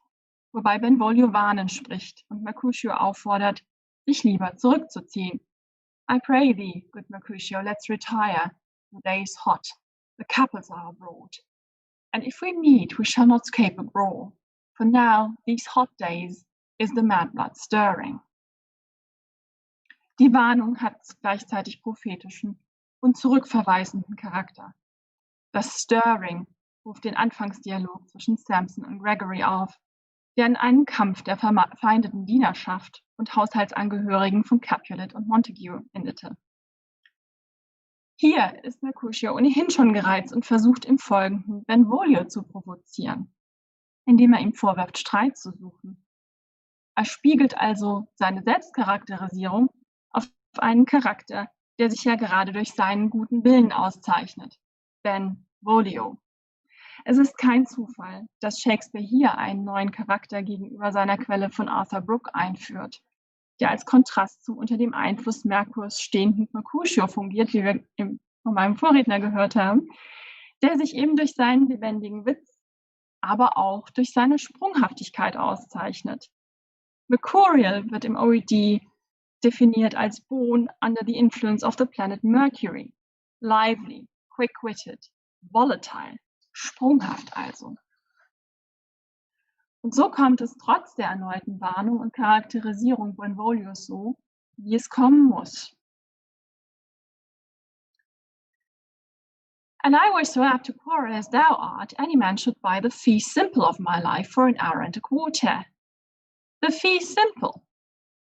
S7: wobei Benvolio warnend spricht und Mercutio auffordert, sich lieber zurückzuziehen. I pray thee, good Mercutio, let's retire. The day is hot, the couples are abroad. And if we meet, we shall not scape a brawl. For now, these hot days, is the mad blood stirring. Die Warnung hat gleichzeitig prophetischen und zurückverweisenden Charakter. Das Stirring ruft den Anfangsdialog zwischen Samson und Gregory auf, der in einem Kampf der verfeindeten Dienerschaft und Haushaltsangehörigen von Capulet und Montague endete. Hier ist Mercutio ohnehin schon gereizt und versucht im Folgenden Benvolio zu provozieren, indem er ihm vorwirft, Streit zu suchen. Er spiegelt also seine Selbstcharakterisierung auf einen Charakter, der sich ja gerade durch seinen guten Willen auszeichnet, Benvolio. Es ist kein Zufall, dass Shakespeare hier einen neuen Charakter gegenüber seiner Quelle von Arthur Brooke einführt, der als Kontrast zum unter dem Einfluss Merkurs stehenden Mercutio fungiert, wie wir von meinem Vorredner gehört haben, der sich eben durch seinen lebendigen Witz, aber auch durch seine Sprunghaftigkeit auszeichnet. Mercurial wird im OED definiert als born under the influence of the planet Mercury, lively, quick-witted, volatile, sprunghaft also. Und so kommt es trotz der erneuten Warnung und Charakterisierung Benvolios so, wie es kommen muss. And I were so apt to quarrel as thou art, any man should buy the fee simple of my life for an hour and a quarter. The fee simple,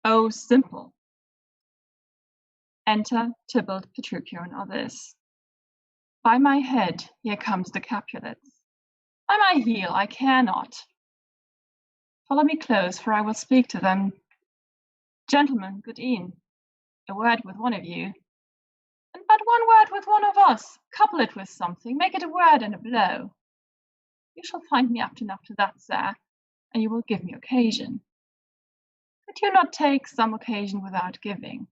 S7: oh simple. Enter Tybalt, Petruchio, and others. By my head, here comes the Capulets. By my heel, I care not. Follow me close, for I will speak to them. Gentlemen, good e'en. A word with one of you. And but one word with one of us. Couple it with something, make it a word and a blow. You shall find me apt enough to that, sir, and you will give me occasion. Could you not take some occasion without giving?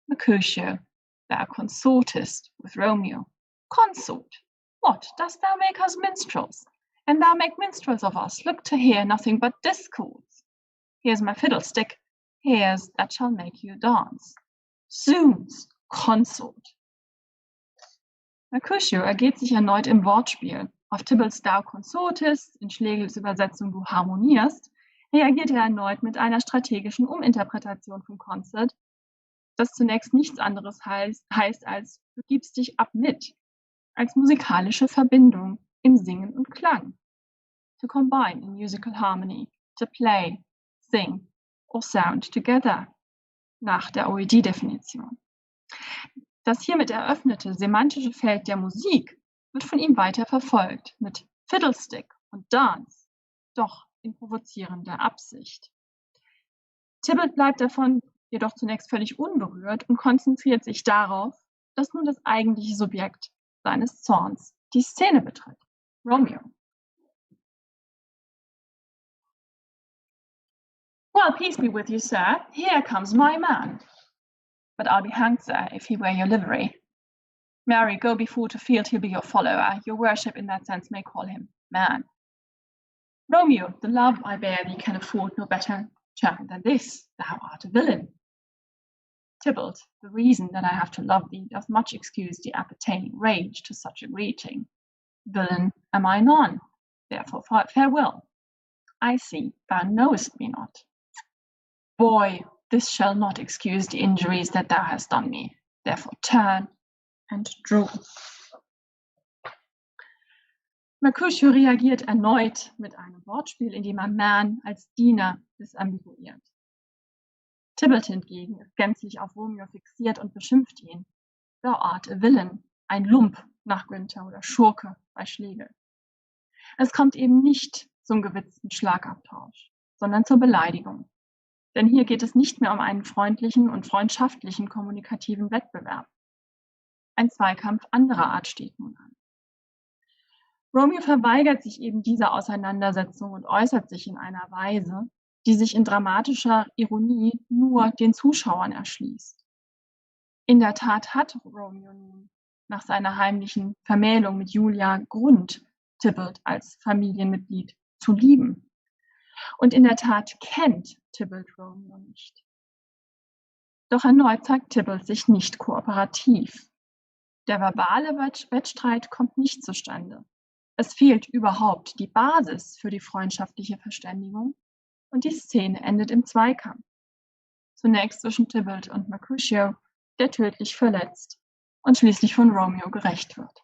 S7: Mercutio, thou consortest with Romeo. Consort? What, dost thou make us minstrels? And thou make minstrels of us, look to hear nothing but discords. Here's my fiddlestick, here's that shall make you dance. Zoons, Consort. Mercutio ergeht sich erneut im Wortspiel. Auf Tybalts Thou consortest, in Schlegels Übersetzung Du harmonierst, reagiert er erneut mit einer strategischen Uminterpretation von Concert, das zunächst nichts anderes heißt als du gibst dich ab mit, als musikalische Verbindung im Singen und Klang. To combine in musical harmony, to play, sing or sound together, nach der OED-Definition. Das hiermit eröffnete semantische Feld der Musik wird von ihm weiter verfolgt mit Fiddlestick und Dance, doch in provozierender Absicht. Tybalt bleibt davon jedoch zunächst völlig unberührt und konzentriert sich darauf, dass nun das eigentliche Subjekt seines Zorns die Szene betritt, Romeo. Well, peace be with you, sir. Here comes my man. But I'll be hanged, sir, if he wear your livery. Marry, go before to field, he'll be your follower. Your worship in that sense may call him man. Romeo, the love I bear thee can afford no better term than this. Thou art a villain. Tybalt, the reason that I have to love thee doth much excuse the appertaining rage to such a greeting. Villain am I none, therefore farewell. I see thou knowest me not. Boy, this shall not excuse the injuries that thou hast done me. Therefore turn and draw. Mercutio reagiert erneut mit einem Wortspiel, in dem er man als Diener disambiguiert. Tybalt hingegen ist gänzlich auf Romeo fixiert und beschimpft ihn. Thou art a villain, ein Lump nach Günther oder Schurke bei Schlegel. Es kommt eben nicht zum gewitzten Schlagabtausch, sondern zur Beleidigung. Denn hier geht es nicht mehr um einen freundlichen und freundschaftlichen kommunikativen Wettbewerb. Ein Zweikampf anderer Art steht nun an. Romeo verweigert sich eben dieser Auseinandersetzung und äußert sich in einer Weise, die sich in dramatischer Ironie nur den Zuschauern erschließt. In der Tat hat Romeo nun nach seiner heimlichen Vermählung mit Julia Grund, Tybalt als Familienmitglied zu lieben. Und in der Tat kennt Tybalt Romeo nicht. Doch erneut zeigt Tybalt sich nicht kooperativ. Der verbale Wettstreit kommt nicht zustande. Es fehlt überhaupt die Basis für die freundschaftliche Verständigung und die Szene endet im Zweikampf. Zunächst zwischen Tybalt und Mercutio, der tödlich verletzt und schließlich von Romeo gerächt wird.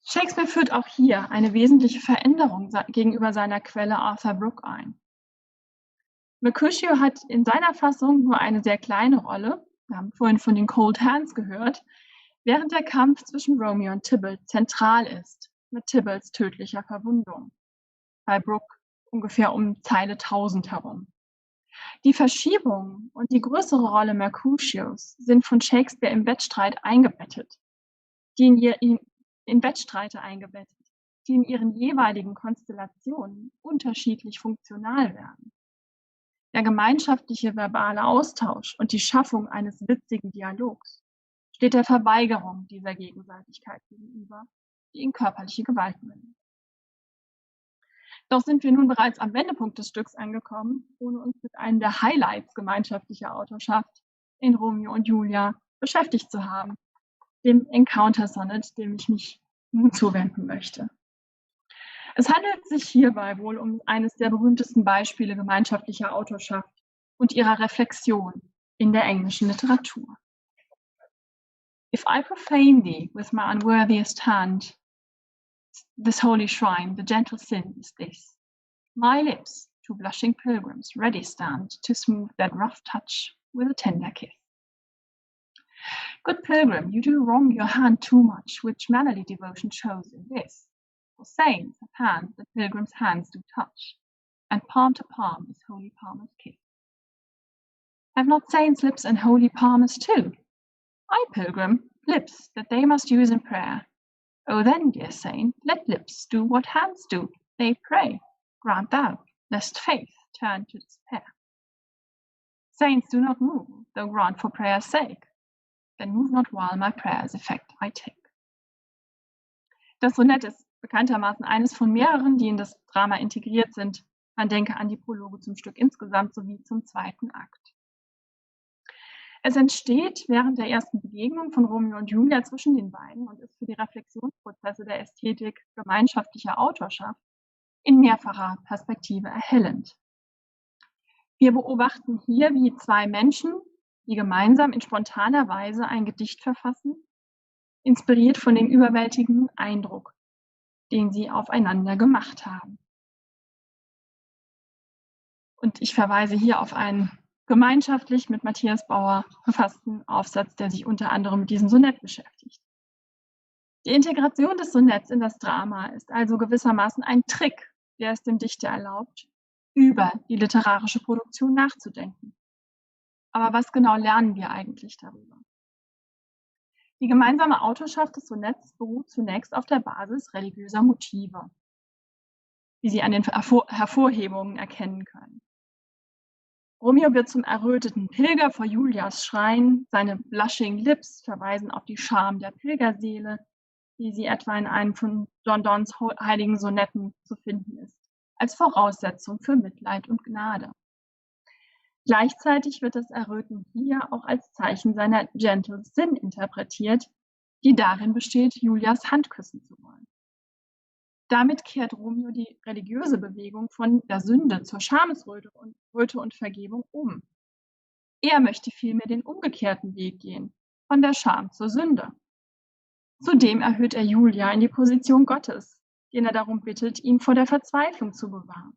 S7: Shakespeare führt auch hier eine wesentliche Veränderung gegenüber seiner Quelle Arthur Brooke ein. Mercutio hat in seiner Fassung nur eine sehr kleine Rolle, wir haben vorhin von den Cold Hands gehört, während der Kampf zwischen Romeo und Tybalt zentral ist, mit Tybalts tödlicher Verwundung. Bei Brooke ungefähr um Zeile 1000 herum. Die Verschiebung und die größere Rolle Mercutios sind von Shakespeare im Wettstreit eingebettet, die in Wettstreite eingebettet, die in ihren jeweiligen Konstellationen unterschiedlich funktional werden. Der gemeinschaftliche verbale Austausch und die Schaffung eines witzigen Dialogs steht der Verweigerung dieser Gegenseitigkeit gegenüber, die in körperliche Gewalt mündet. Doch sind wir nun bereits am Wendepunkt des Stücks angekommen, ohne uns mit einem der Highlights gemeinschaftlicher Autorschaft in Romeo und Julia beschäftigt zu haben, dem Encounter Sonnet, dem ich mich nun zuwenden möchte. Es handelt sich hierbei wohl um eines der berühmtesten Beispiele gemeinschaftlicher Autorschaft und ihrer Reflexion in der englischen Literatur. If I profane thee with my unworthiest hand, this holy shrine, the gentle sin is this. My lips to blushing pilgrims ready stand to smooth that rough touch with a tender kiss. Good pilgrim, you do wrong your hand too much, which mannerly devotion shows in this. For saints have hands that pilgrims' hands do touch, and palm to palm is holy palmer's kiss. Have not saints lips and holy palmers too? Ay, pilgrim, lips that they must use in prayer. O then, dear saint, let lips do what hands do, they pray. Grant thou, lest faith turn to despair. Saints do not move, though grant for prayer's sake. Then move not while my prayer's effect I take. Das Sonett ist bekanntermaßen eines von mehreren, die in das Drama integriert sind. Man denke an die Prologe zum Stück insgesamt sowie zum zweiten Akt. Es entsteht während der ersten Begegnung von Romeo und Julia zwischen den beiden und ist für die Reflexionsprozesse der Ästhetik gemeinschaftlicher Autorschaft in mehrfacher Perspektive erhellend. Wir beobachten hier, wie zwei Menschen, die gemeinsam in spontaner Weise ein Gedicht verfassen, inspiriert von dem überwältigenden Eindruck, den sie aufeinander gemacht haben. Und ich verweise hier auf einen gemeinschaftlich mit Matthias Bauer verfassten Aufsatz, der sich unter anderem mit diesem Sonett beschäftigt. Die Integration des Sonetts in das Drama ist also gewissermaßen ein Trick, der es dem Dichter erlaubt, über die literarische Produktion nachzudenken. Aber was genau lernen wir eigentlich darüber? Die gemeinsame Autorschaft des Sonetts beruht zunächst auf der Basis religiöser Motive, wie Sie an den Hervorhebungen erkennen können. Romeo wird zum erröteten Pilger vor Julias Schrein, seine blushing lips verweisen auf die Scham der Pilgerseele, wie sie etwa in einem von John Donnes heiligen Sonetten zu finden ist, als Voraussetzung für Mitleid und Gnade. Gleichzeitig wird das Erröten hier auch als Zeichen seiner gentle sin interpretiert, die darin besteht, Julias Hand küssen zu wollen. Damit kehrt Romeo die religiöse Bewegung von der Sünde zur Schamesröte und Vergebung um. Er möchte vielmehr den umgekehrten Weg gehen, von der Scham zur Sünde. Zudem erhöht er Julia in die Position Gottes, den er darum bittet, ihn vor der Verzweiflung zu bewahren.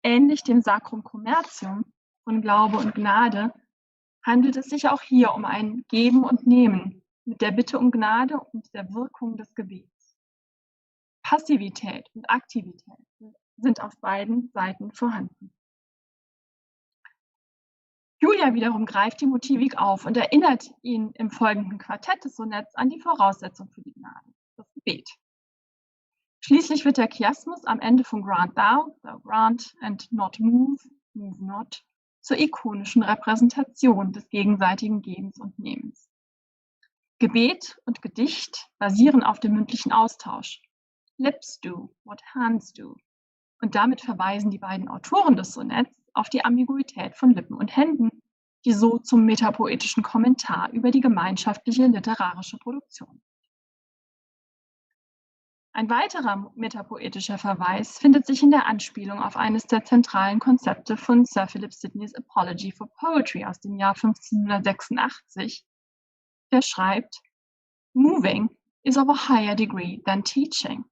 S7: Ähnlich dem Sacrum Commercium von Glaube und Gnade handelt es sich auch hier um ein Geben und Nehmen mit der Bitte um Gnade und der Wirkung des Gebets. Passivität und Aktivität sind auf beiden Seiten vorhanden. Julia wiederum greift die Motivik auf und erinnert ihn im folgenden Quartett des Sonetts an die Voraussetzung für die Gnade, das Gebet. Schließlich wird der Chiasmus am Ende von Grant thou, thou grant, and not move, move not, zur ikonischen Repräsentation des gegenseitigen Gebens und Nehmens. Gebet und Gedicht basieren auf dem mündlichen Austausch. Lips do what hands do. Und damit verweisen die beiden Autoren des Sonetts auf die Ambiguität von Lippen und Händen, die so zum metapoetischen Kommentar über die gemeinschaftliche literarische Produktion. Ein weiterer metapoetischer Verweis findet sich in der Anspielung auf eines der zentralen Konzepte von Sir Philip Sidneys Apology for Poetry aus dem Jahr 1586, der schreibt, "Moving is of a higher degree than teaching."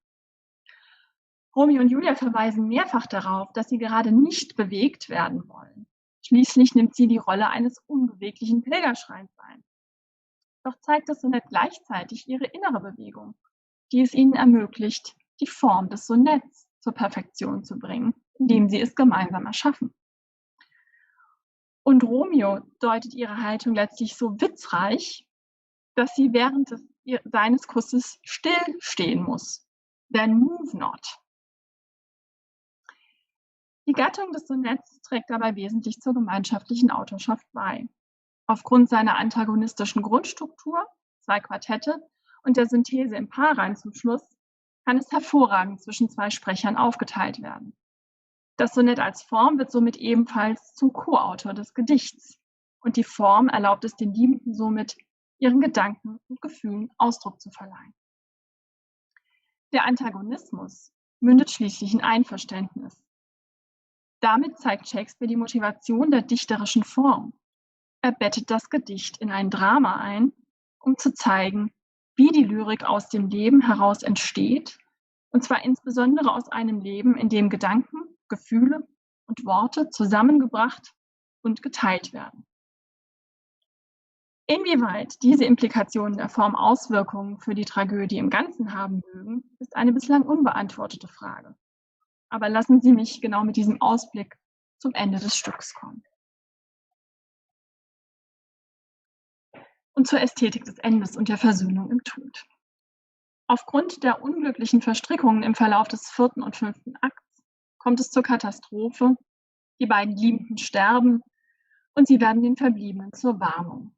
S7: Romeo und Julia verweisen mehrfach darauf, dass sie gerade nicht bewegt werden wollen. Schließlich nimmt sie die Rolle eines unbeweglichen Pilgerschreins ein. Doch zeigt das Sonett gleichzeitig ihre innere Bewegung, die es ihnen ermöglicht, die Form des Sonetts zur Perfektion zu bringen, indem sie es gemeinsam erschaffen. Und Romeo deutet ihre Haltung letztlich so witzreich, dass sie während des seines Kusses stillstehen muss. Then move not. Die Gattung des Sonetts trägt dabei wesentlich zur gemeinschaftlichen Autorschaft bei. Aufgrund seiner antagonistischen Grundstruktur, 2 Quartette und der Synthese im Paarreim zum Schluss, kann es hervorragend zwischen 2 Sprechern aufgeteilt werden. Das Sonett als Form wird somit ebenfalls zum Co-Autor des Gedichts und die Form erlaubt es den Liebenden somit, ihren Gedanken und Gefühlen Ausdruck zu verleihen. Der Antagonismus mündet schließlich in Einverständnis. Damit zeigt Shakespeare die Motivation der dichterischen Form. Er bettet das Gedicht in ein Drama ein, um zu zeigen, wie die Lyrik aus dem Leben heraus entsteht, und zwar insbesondere aus einem Leben, in dem Gedanken, Gefühle und Worte zusammengebracht und geteilt werden. Inwieweit diese Implikationen der Form Auswirkungen für die Tragödie im Ganzen haben mögen, ist eine bislang unbeantwortete Frage. Aber lassen Sie mich genau mit diesem Ausblick zum Ende des Stücks kommen. Und zur Ästhetik des Endes und der Versöhnung im Tod. Aufgrund der unglücklichen Verstrickungen im Verlauf des 4. und 5. Akts kommt es zur Katastrophe, die beiden Liebenden sterben und sie werden den Verbliebenen zur Warnung.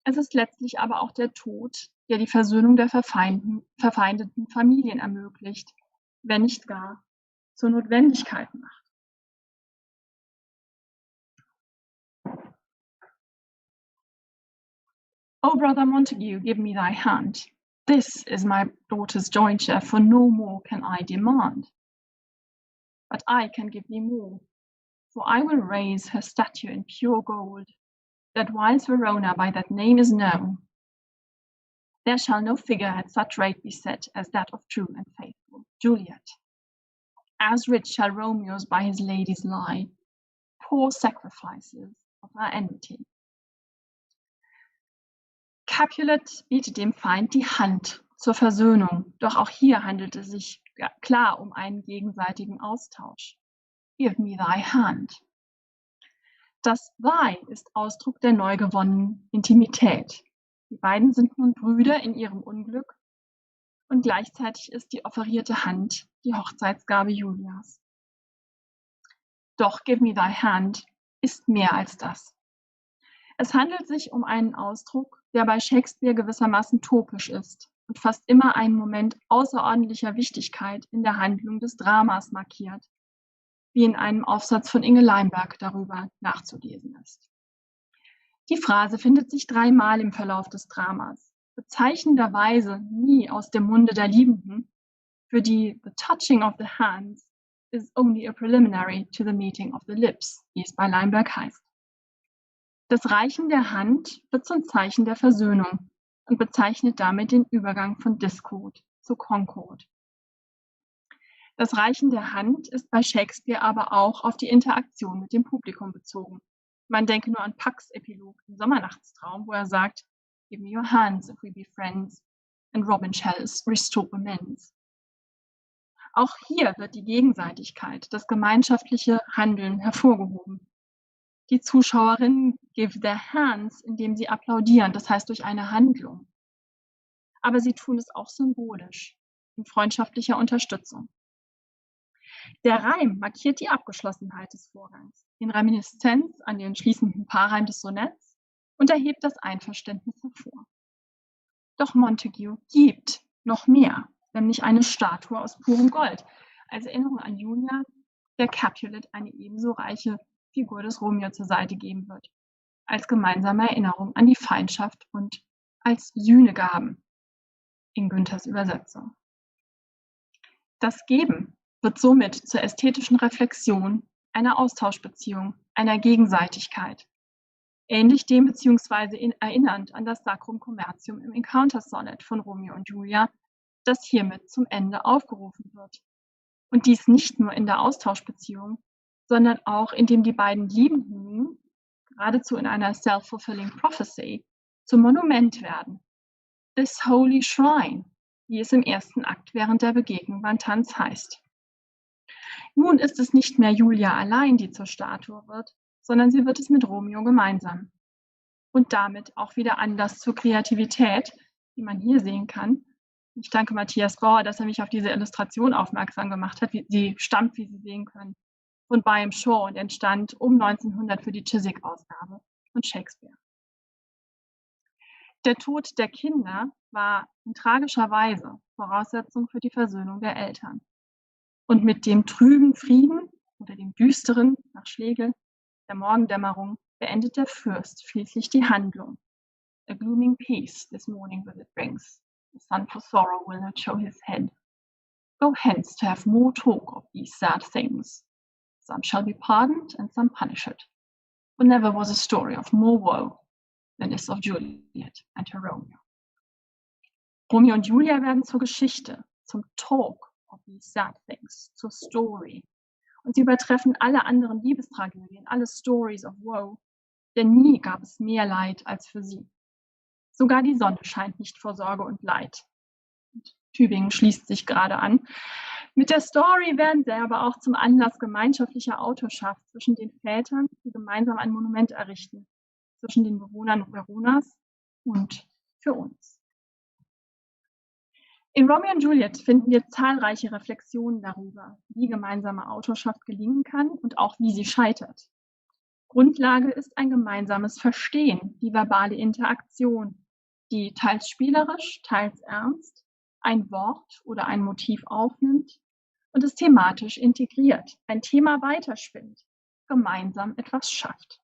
S7: Es ist letztlich aber auch der Tod, der die Versöhnung der verfeindeten Familien ermöglicht, wenn nicht gar zur Notwendigkeit macht. O brother Montague, give me thy hand. This is my daughter's jointure, for no more can I demand. But I can give thee more, for I will raise her statue in pure gold, that whilst Verona by that name is known, there shall no figure at such rate be set as that of true and faithful Juliet. As rich shall Romeo's by his ladies lie, poor sacrifices of our enmity. Capulet bietet dem Feind die Hand zur Versöhnung, doch auch hier handelt es sich klar um einen gegenseitigen Austausch. Give me thy hand. Das Thy ist Ausdruck der neu gewonnenen Intimität. Die beiden sind nun Brüder in ihrem Unglück und gleichzeitig ist die offerierte Hand die Hochzeitsgabe Julias. Doch Give me thy hand ist mehr als das. Es handelt sich um einen Ausdruck, der bei Shakespeare gewissermaßen topisch ist und fast immer einen Moment außerordentlicher Wichtigkeit in der Handlung des Dramas markiert, wie in einem Aufsatz von Inge Leimberg darüber nachzulesen ist. Die Phrase findet sich 3-mal im Verlauf des Dramas, bezeichnenderweise nie aus dem Munde der Liebenden, für die the touching of the hands is only a preliminary to the meeting of the lips, wie es bei Leimberg heißt. Das Reichen der Hand wird zum Zeichen der Versöhnung und bezeichnet damit den Übergang von Discord zu Concord. Das Reichen der Hand ist bei Shakespeare aber auch auf die Interaktion mit dem Publikum bezogen. Man denke nur an Pucks Epilog im Sommernachtstraum, wo er sagt, "Give me your hands if we be friends, and Robin shall restore amends." Auch hier wird die Gegenseitigkeit, das gemeinschaftliche Handeln hervorgehoben. Die Zuschauerinnen give their hands, indem sie applaudieren, das heißt durch eine Handlung. Aber sie tun es auch symbolisch, in freundschaftlicher Unterstützung. Der Reim markiert die Abgeschlossenheit des Vorgangs, in Reminiszenz an den schließenden Paarreim des Sonetts und erhebt das Einverständnis hervor. Doch Montague gibt noch mehr, nämlich eine Statue aus purem Gold, als Erinnerung an Julia, der Capulet eine ebenso reiche Figur des Romeo zur Seite geben wird, als gemeinsame Erinnerung an die Feindschaft und als Sühnegaben in Günthers Übersetzung. Das Geben wird somit zur ästhetischen Reflexion einer Austauschbeziehung, einer Gegenseitigkeit, ähnlich dem beziehungsweise erinnernd an das Sacrum Commercium im Encounter Sonnet von Romeo und Julia, das hiermit zum Ende aufgerufen wird. Und dies nicht nur in der Austauschbeziehung, sondern auch indem die beiden Liebenden nun, geradezu in einer self-fulfilling prophecy, zum Monument werden. This holy shrine, wie es im 1. Akt während der Begegnung beim Tanz heißt. Nun ist es nicht mehr Julia allein, die zur Statue wird, sondern sie wird es mit Romeo gemeinsam. Und damit auch wieder Anlass zur Kreativität, die man hier sehen kann. Ich danke Matthias Bauer, dass er mich auf diese Illustration aufmerksam gemacht hat. Sie stammt, wie Sie sehen können, von Byam Shaw und entstand um 1900 für die Chiswick-Ausgabe von Shakespeare. Der Tod der Kinder war in tragischer Weise Voraussetzung für die Versöhnung der Eltern. Und mit dem trüben Frieden oder dem düsteren, nach Schlegel, der Morgendämmerung beendet der Fürst schließlich die Handlung. A glooming peace this morning will it brings. The sun for sorrow will not show his head. Go hence to have more talk of these sad things. Some shall be pardoned and some punished. For never was a story of more woe than is of Juliet and her Romeo. Romeo und Julia werden zur Geschichte, zum Talk of these sad things, zur Story. Und sie übertreffen alle anderen Liebestragödien, alle Stories of woe, denn nie gab es mehr Leid als für sie. Sogar die Sonne scheint nicht vor Sorge und Leid. Und Tübingen schließt sich gerade an. Mit der Story werden sie aber auch zum Anlass gemeinschaftlicher Autorschaft zwischen den Vätern, die gemeinsam ein Monument errichten, zwischen den Bewohnern Veronas und für uns. In Romeo und Juliet finden wir zahlreiche Reflexionen darüber, wie gemeinsame Autorschaft gelingen kann und auch wie sie scheitert. Grundlage ist ein gemeinsames Verstehen, die verbale Interaktion, die teils spielerisch, teils ernst ein Wort oder ein Motiv aufnimmt und es thematisch integriert, ein Thema weiterspinnt, gemeinsam etwas schafft.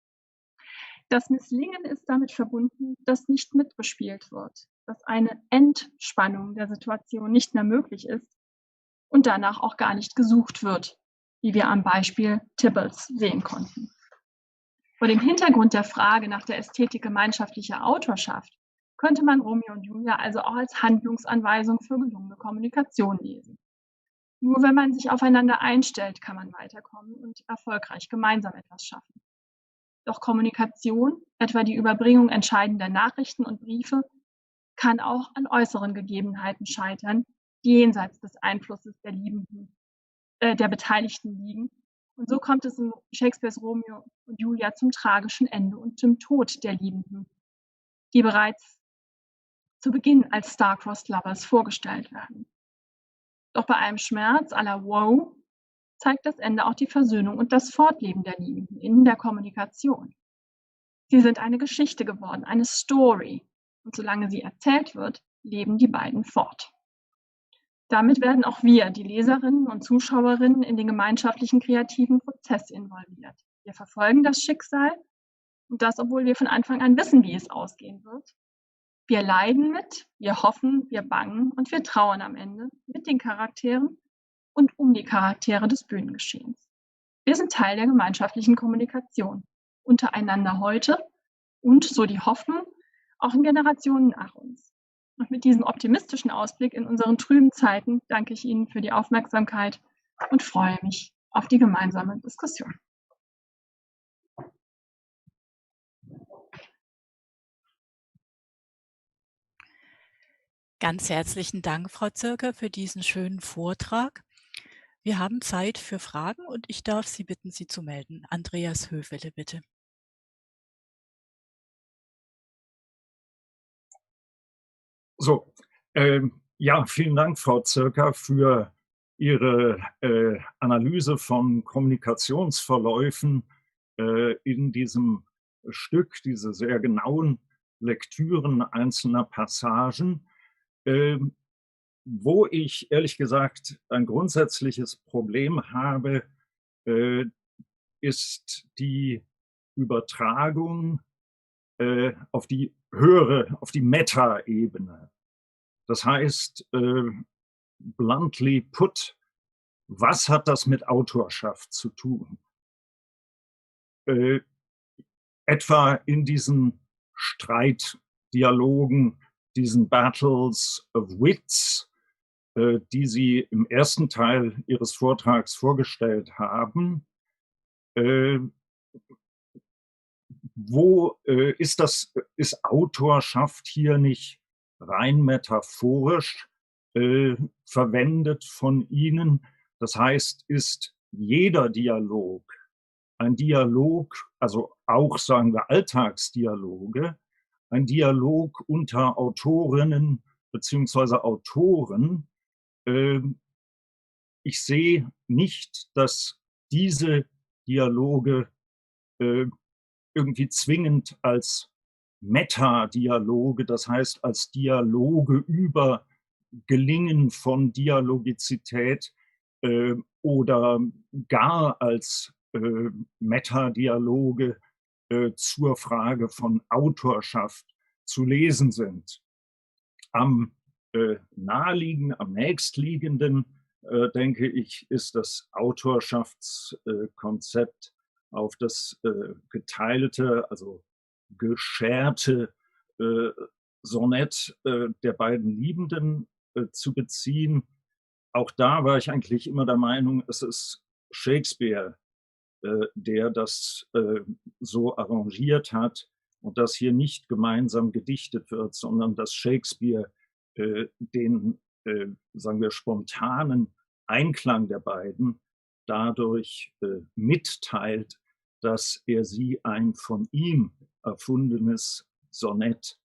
S7: Das Misslingen ist damit verbunden, dass nicht mitgespielt wird, dass eine Entspannung der Situation nicht mehr möglich ist und danach auch gar nicht gesucht wird, wie wir am Beispiel Tybballs sehen konnten. Vor dem Hintergrund der Frage nach der Ästhetik gemeinschaftlicher Autorschaft könnte man Romeo und Julia also auch als Handlungsanweisung für gelungene Kommunikation lesen. Nur wenn man sich aufeinander einstellt, kann man weiterkommen und erfolgreich gemeinsam etwas schaffen. Doch Kommunikation, etwa die Überbringung entscheidender Nachrichten und Briefe, kann auch an äußeren Gegebenheiten scheitern, die jenseits des Einflusses der Beteiligten liegen. Und so kommt es in Shakespeares Romeo und Julia zum tragischen Ende und zum Tod der Liebenden, die bereits zu Beginn als Star-Crossed Lovers vorgestellt werden. Doch bei einem Schmerz à la Woe zeigt das Ende auch die Versöhnung und das Fortleben der Liebenden in der Kommunikation. Sie sind eine Geschichte geworden, eine Story. Und solange sie erzählt wird, leben die beiden fort. Damit werden auch wir, die Leserinnen und Zuschauerinnen, in den gemeinschaftlichen kreativen Prozess involviert. Wir verfolgen das Schicksal und das, obwohl wir von Anfang an wissen, wie es ausgehen wird. Wir leiden mit, wir hoffen, wir bangen und wir trauern am Ende mit den Charakteren und um die Charaktere des Bühnengeschehens. Wir sind Teil der gemeinschaftlichen Kommunikation, untereinander heute und, so die Hoffnung, auch in Generationen nach uns. Und mit diesem optimistischen Ausblick in unseren trüben Zeiten danke ich Ihnen für die Aufmerksamkeit und freue mich auf die gemeinsame Diskussion.
S6: Ganz herzlichen Dank, Frau Zirker, für diesen schönen Vortrag. Wir haben Zeit für Fragen und ich darf Sie bitten, sie zu melden. Andreas Höfele, bitte.
S2: So, ja, vielen Dank, Frau Zirker, für Ihre Analyse von Kommunikationsverläufen in diesem Stück, diese sehr genauen Lektüren einzelner Passagen. Wo ich ehrlich gesagt ein grundsätzliches Problem habe, ist die Übertragung auf die höhere, auf die Meta-Ebene. Das heißt, bluntly put, was hat das mit Autorschaft zu tun? Etwa in diesen Streitdialogen, diesen Battles of Wits, die Sie im ersten Teil Ihres Vortrags vorgestellt haben. Wo ist Autorschaft hier nicht rein metaphorisch verwendet von Ihnen? Das heißt, ist jeder Dialog ein Dialog, also auch, sagen wir, Alltagsdialoge, ein Dialog unter Autorinnen bzw. Autoren. Ich sehe nicht, dass diese Dialoge irgendwie zwingend als Metadialoge, das heißt als Dialoge über Gelingen von Dialogizität oder gar als Metadialoge zur Frage von Autorschaft zu lesen sind. Am naheliegenden, am nächstliegenden, denke ich, ist das Autorschaftskonzept auf das geteilte, also gescherte Sonett der beiden Liebenden zu beziehen. Auch da war ich eigentlich immer der Meinung, es ist Shakespeare, der das so arrangiert hat und dass hier nicht gemeinsam gedichtet wird, sondern dass Shakespeare den, sagen wir, spontanen Einklang der beiden dadurch mitteilt, dass er sie ein von ihm erfundenes Sonett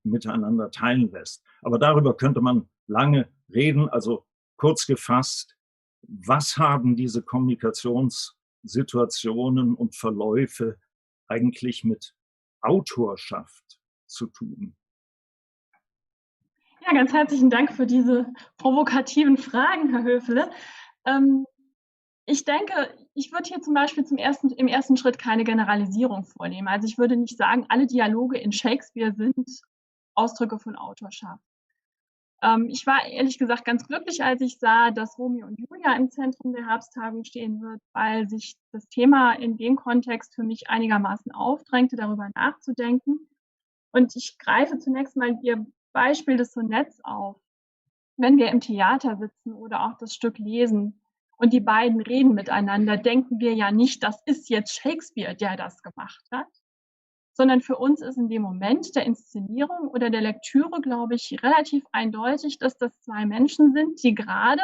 S2: miteinander teilen lässt. Aber darüber könnte man lange reden. Also kurz gefasst, was haben diese Kommunikationssituationen und Verläufe eigentlich mit Autorschaft zu tun?
S7: Ja, ganz herzlichen Dank für diese provokativen Fragen, Herr Höfle. Ich denke, ich würde hier zum Beispiel im ersten Schritt keine Generalisierung vornehmen. Also ich würde nicht sagen, alle Dialoge in Shakespeare sind Ausdrücke von Autorschaft. Ich war ehrlich gesagt ganz glücklich, als ich sah, dass Romeo und Julia im Zentrum der Herbsttagung stehen wird, weil sich das Thema in dem Kontext für mich einigermaßen aufdrängte, darüber nachzudenken. Und ich greife zunächst mal Ihr Beispiel des Sonetts auf. Wenn wir im Theater sitzen oder auch das Stück lesen und die beiden reden miteinander, denken wir ja nicht, das ist jetzt Shakespeare, der das gemacht hat, sondern für uns ist in dem Moment der Inszenierung oder der Lektüre, glaube ich, relativ eindeutig, dass das zwei Menschen sind, die gerade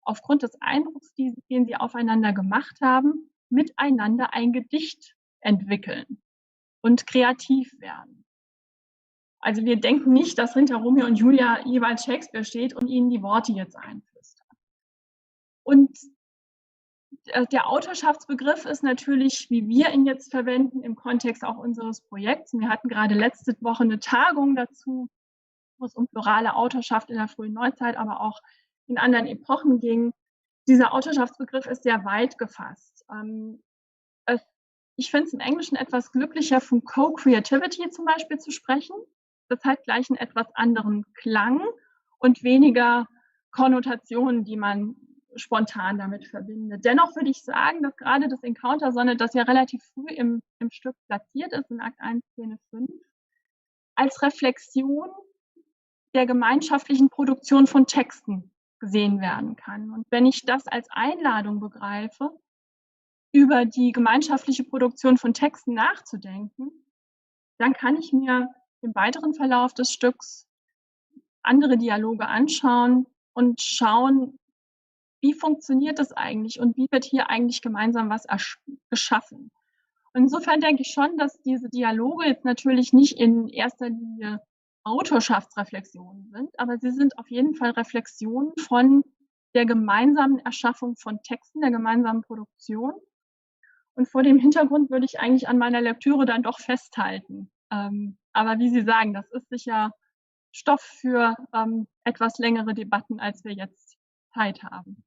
S7: aufgrund des Eindrucks, den sie aufeinander gemacht haben, miteinander ein Gedicht entwickeln und kreativ werden. Also wir denken nicht, dass hinter Romeo und Julia jeweils Shakespeare steht und ihnen die Worte jetzt einflüstert. Und der Autorschaftsbegriff ist natürlich, wie wir ihn jetzt verwenden, im Kontext auch unseres Projekts. Wir hatten gerade letzte Woche eine Tagung dazu, wo es um plurale Autorschaft in der frühen Neuzeit, aber auch in anderen Epochen ging. Dieser Autorschaftsbegriff ist sehr weit gefasst. Ich finde es im Englischen etwas glücklicher, von Co-Creativity zum Beispiel zu sprechen. Das hat gleich einen etwas anderen Klang und weniger Konnotationen, die man spontan damit verbindet. Dennoch würde ich sagen, dass gerade das Encounter-Sonett, das ja relativ früh im Stück platziert ist, in Akt 1, Szene 5, als Reflexion der gemeinschaftlichen Produktion von Texten gesehen werden kann. Und wenn ich das als Einladung begreife, über die gemeinschaftliche Produktion von Texten nachzudenken, dann kann ich mir im weiteren Verlauf des Stücks andere Dialoge anschauen und schauen, wie funktioniert das eigentlich und wie wird hier eigentlich gemeinsam was geschaffen. Und insofern denke ich schon, dass diese Dialoge jetzt natürlich nicht in erster Linie Autorschaftsreflexionen sind, aber sie sind auf jeden Fall Reflexionen von der gemeinsamen Erschaffung von Texten, der gemeinsamen Produktion. Und vor dem Hintergrund würde ich eigentlich an meiner Lektüre dann doch festhalten. Aber wie Sie sagen, das ist sicher Stoff für etwas längere Debatten, als wir jetzt Zeit haben.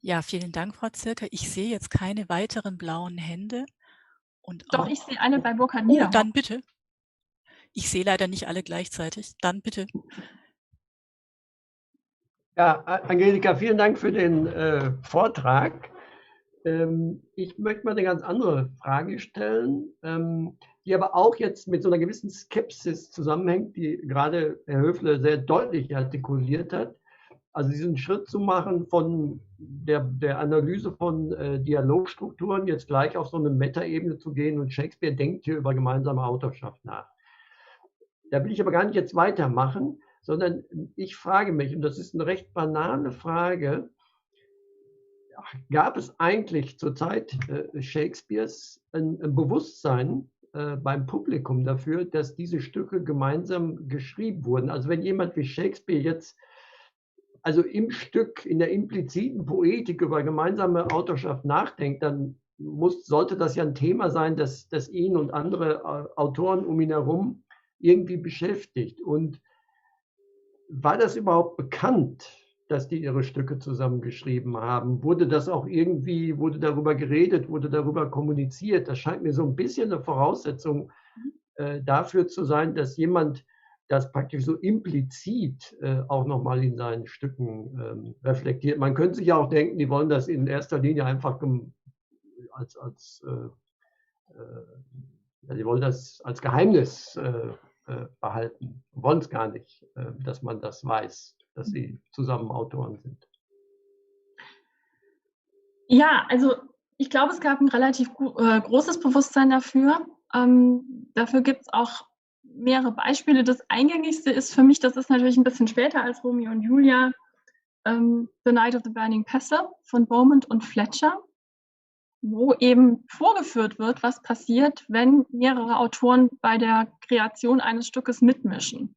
S6: Ja, vielen Dank, Frau Zirker. Ich sehe jetzt keine weiteren blauen Hände. Und
S7: Doch,
S6: auch,
S7: ich sehe eine bei Burkhard
S6: oh,
S7: Niederhoff.
S6: dann bitte. Ich sehe leider nicht alle gleichzeitig. Dann bitte.
S8: Ja, Angelika, vielen Dank für den Vortrag. Ich möchte mal eine ganz andere Frage stellen, die aber auch jetzt mit so einer gewissen Skepsis zusammenhängt, die gerade Herr Höfle sehr deutlich artikuliert hat. Also diesen Schritt zu machen von der Analyse von Dialogstrukturen jetzt gleich auf so eine Metaebene zu gehen und Shakespeare denkt hier über gemeinsame Autorschaft nach. Da will ich aber gar nicht jetzt weitermachen, sondern ich frage mich, und das ist eine recht banale Frage, gab es eigentlich zur Zeit Shakespeares ein Bewusstsein beim Publikum dafür, dass diese Stücke gemeinsam geschrieben wurden. Also wenn jemand wie Shakespeare jetzt also im Stück, in der impliziten Poetik über gemeinsame Autorschaft nachdenkt, dann sollte das ja ein Thema sein, das ihn und andere Autoren um ihn herum irgendwie beschäftigt. Und war das überhaupt bekannt, dass die ihre Stücke zusammengeschrieben haben? Wurde das auch irgendwie, wurde darüber geredet, wurde darüber kommuniziert? Das scheint mir so ein bisschen eine Voraussetzung dafür zu sein, dass jemand das praktisch so implizit auch nochmal in seinen Stücken reflektiert. Man könnte sich ja auch denken, die wollen das in erster Linie einfach die wollen das als Geheimnis behalten, wollen es gar nicht, dass man das weiß, dass sie zusammen Autoren sind.
S7: Ja, also ich glaube, es gab ein relativ großes Bewusstsein dafür. Dafür gibt es auch mehrere Beispiele. Das eingängigste ist für mich, das ist natürlich ein bisschen später als Romeo und Julia, The Night of the Burning Pestle von Beaumont und Fletcher, wo eben vorgeführt wird, was passiert, wenn mehrere Autoren bei der Kreation eines Stückes mitmischen.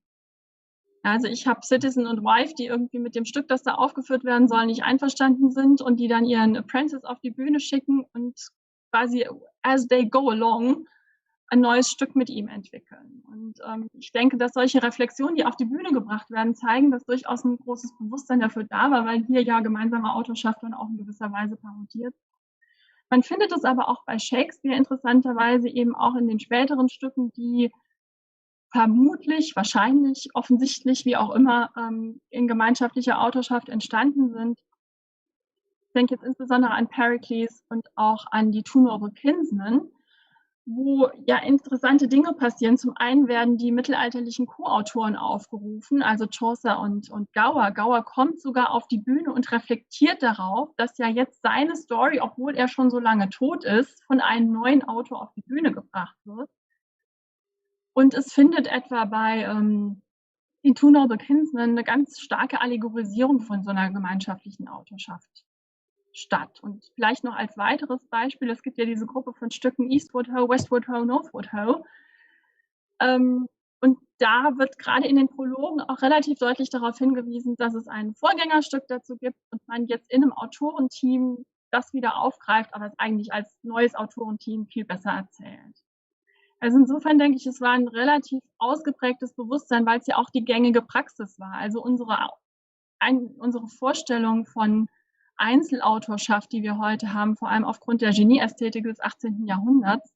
S7: Also ich habe Citizen und Wife, die irgendwie mit dem Stück, das da aufgeführt werden soll, nicht einverstanden sind und die dann ihren Apprentice auf die Bühne schicken und quasi as they go along ein neues Stück mit ihm entwickeln. Und ich denke, dass solche Reflexionen, die auf die Bühne gebracht werden, zeigen, dass durchaus ein großes Bewusstsein dafür da war, weil hier ja gemeinsame Autorschaft dann auch in gewisser Weise parodiert. Man findet es aber auch bei Shakespeare interessanterweise eben auch in den späteren Stücken, die vermutlich, wahrscheinlich, offensichtlich, wie auch immer, in gemeinschaftlicher Autorschaft entstanden sind. Ich denke jetzt insbesondere an Pericles und auch an die Two Noble Kinsmen, wo ja interessante Dinge passieren. Zum einen werden die mittelalterlichen Co-Autoren aufgerufen, also Chaucer und Gower. Gower kommt sogar auf die Bühne und reflektiert darauf, dass ja jetzt seine Story, obwohl er schon so lange tot ist, von einem neuen Autor auf die Bühne gebracht wird. Und es findet etwa bei den Two Noble Kinsmen eine ganz starke Allegorisierung von so einer gemeinschaftlichen Autorschaft statt. Und vielleicht noch als weiteres Beispiel, es gibt ja diese Gruppe von Stücken Eastward Ho, Westward Ho, Northward Ho. Und da wird gerade in den Prologen auch relativ deutlich darauf hingewiesen, dass es ein Vorgängerstück dazu gibt und man jetzt in einem Autorenteam das wieder aufgreift, aber es eigentlich als neues Autorenteam viel besser erzählt. Also insofern denke ich, es war ein relativ ausgeprägtes Bewusstsein, weil es ja auch die gängige Praxis war. Also unsere Vorstellung von Einzelautorschaft, die wir heute haben, vor allem aufgrund der Genieästhetik des 18. Jahrhunderts,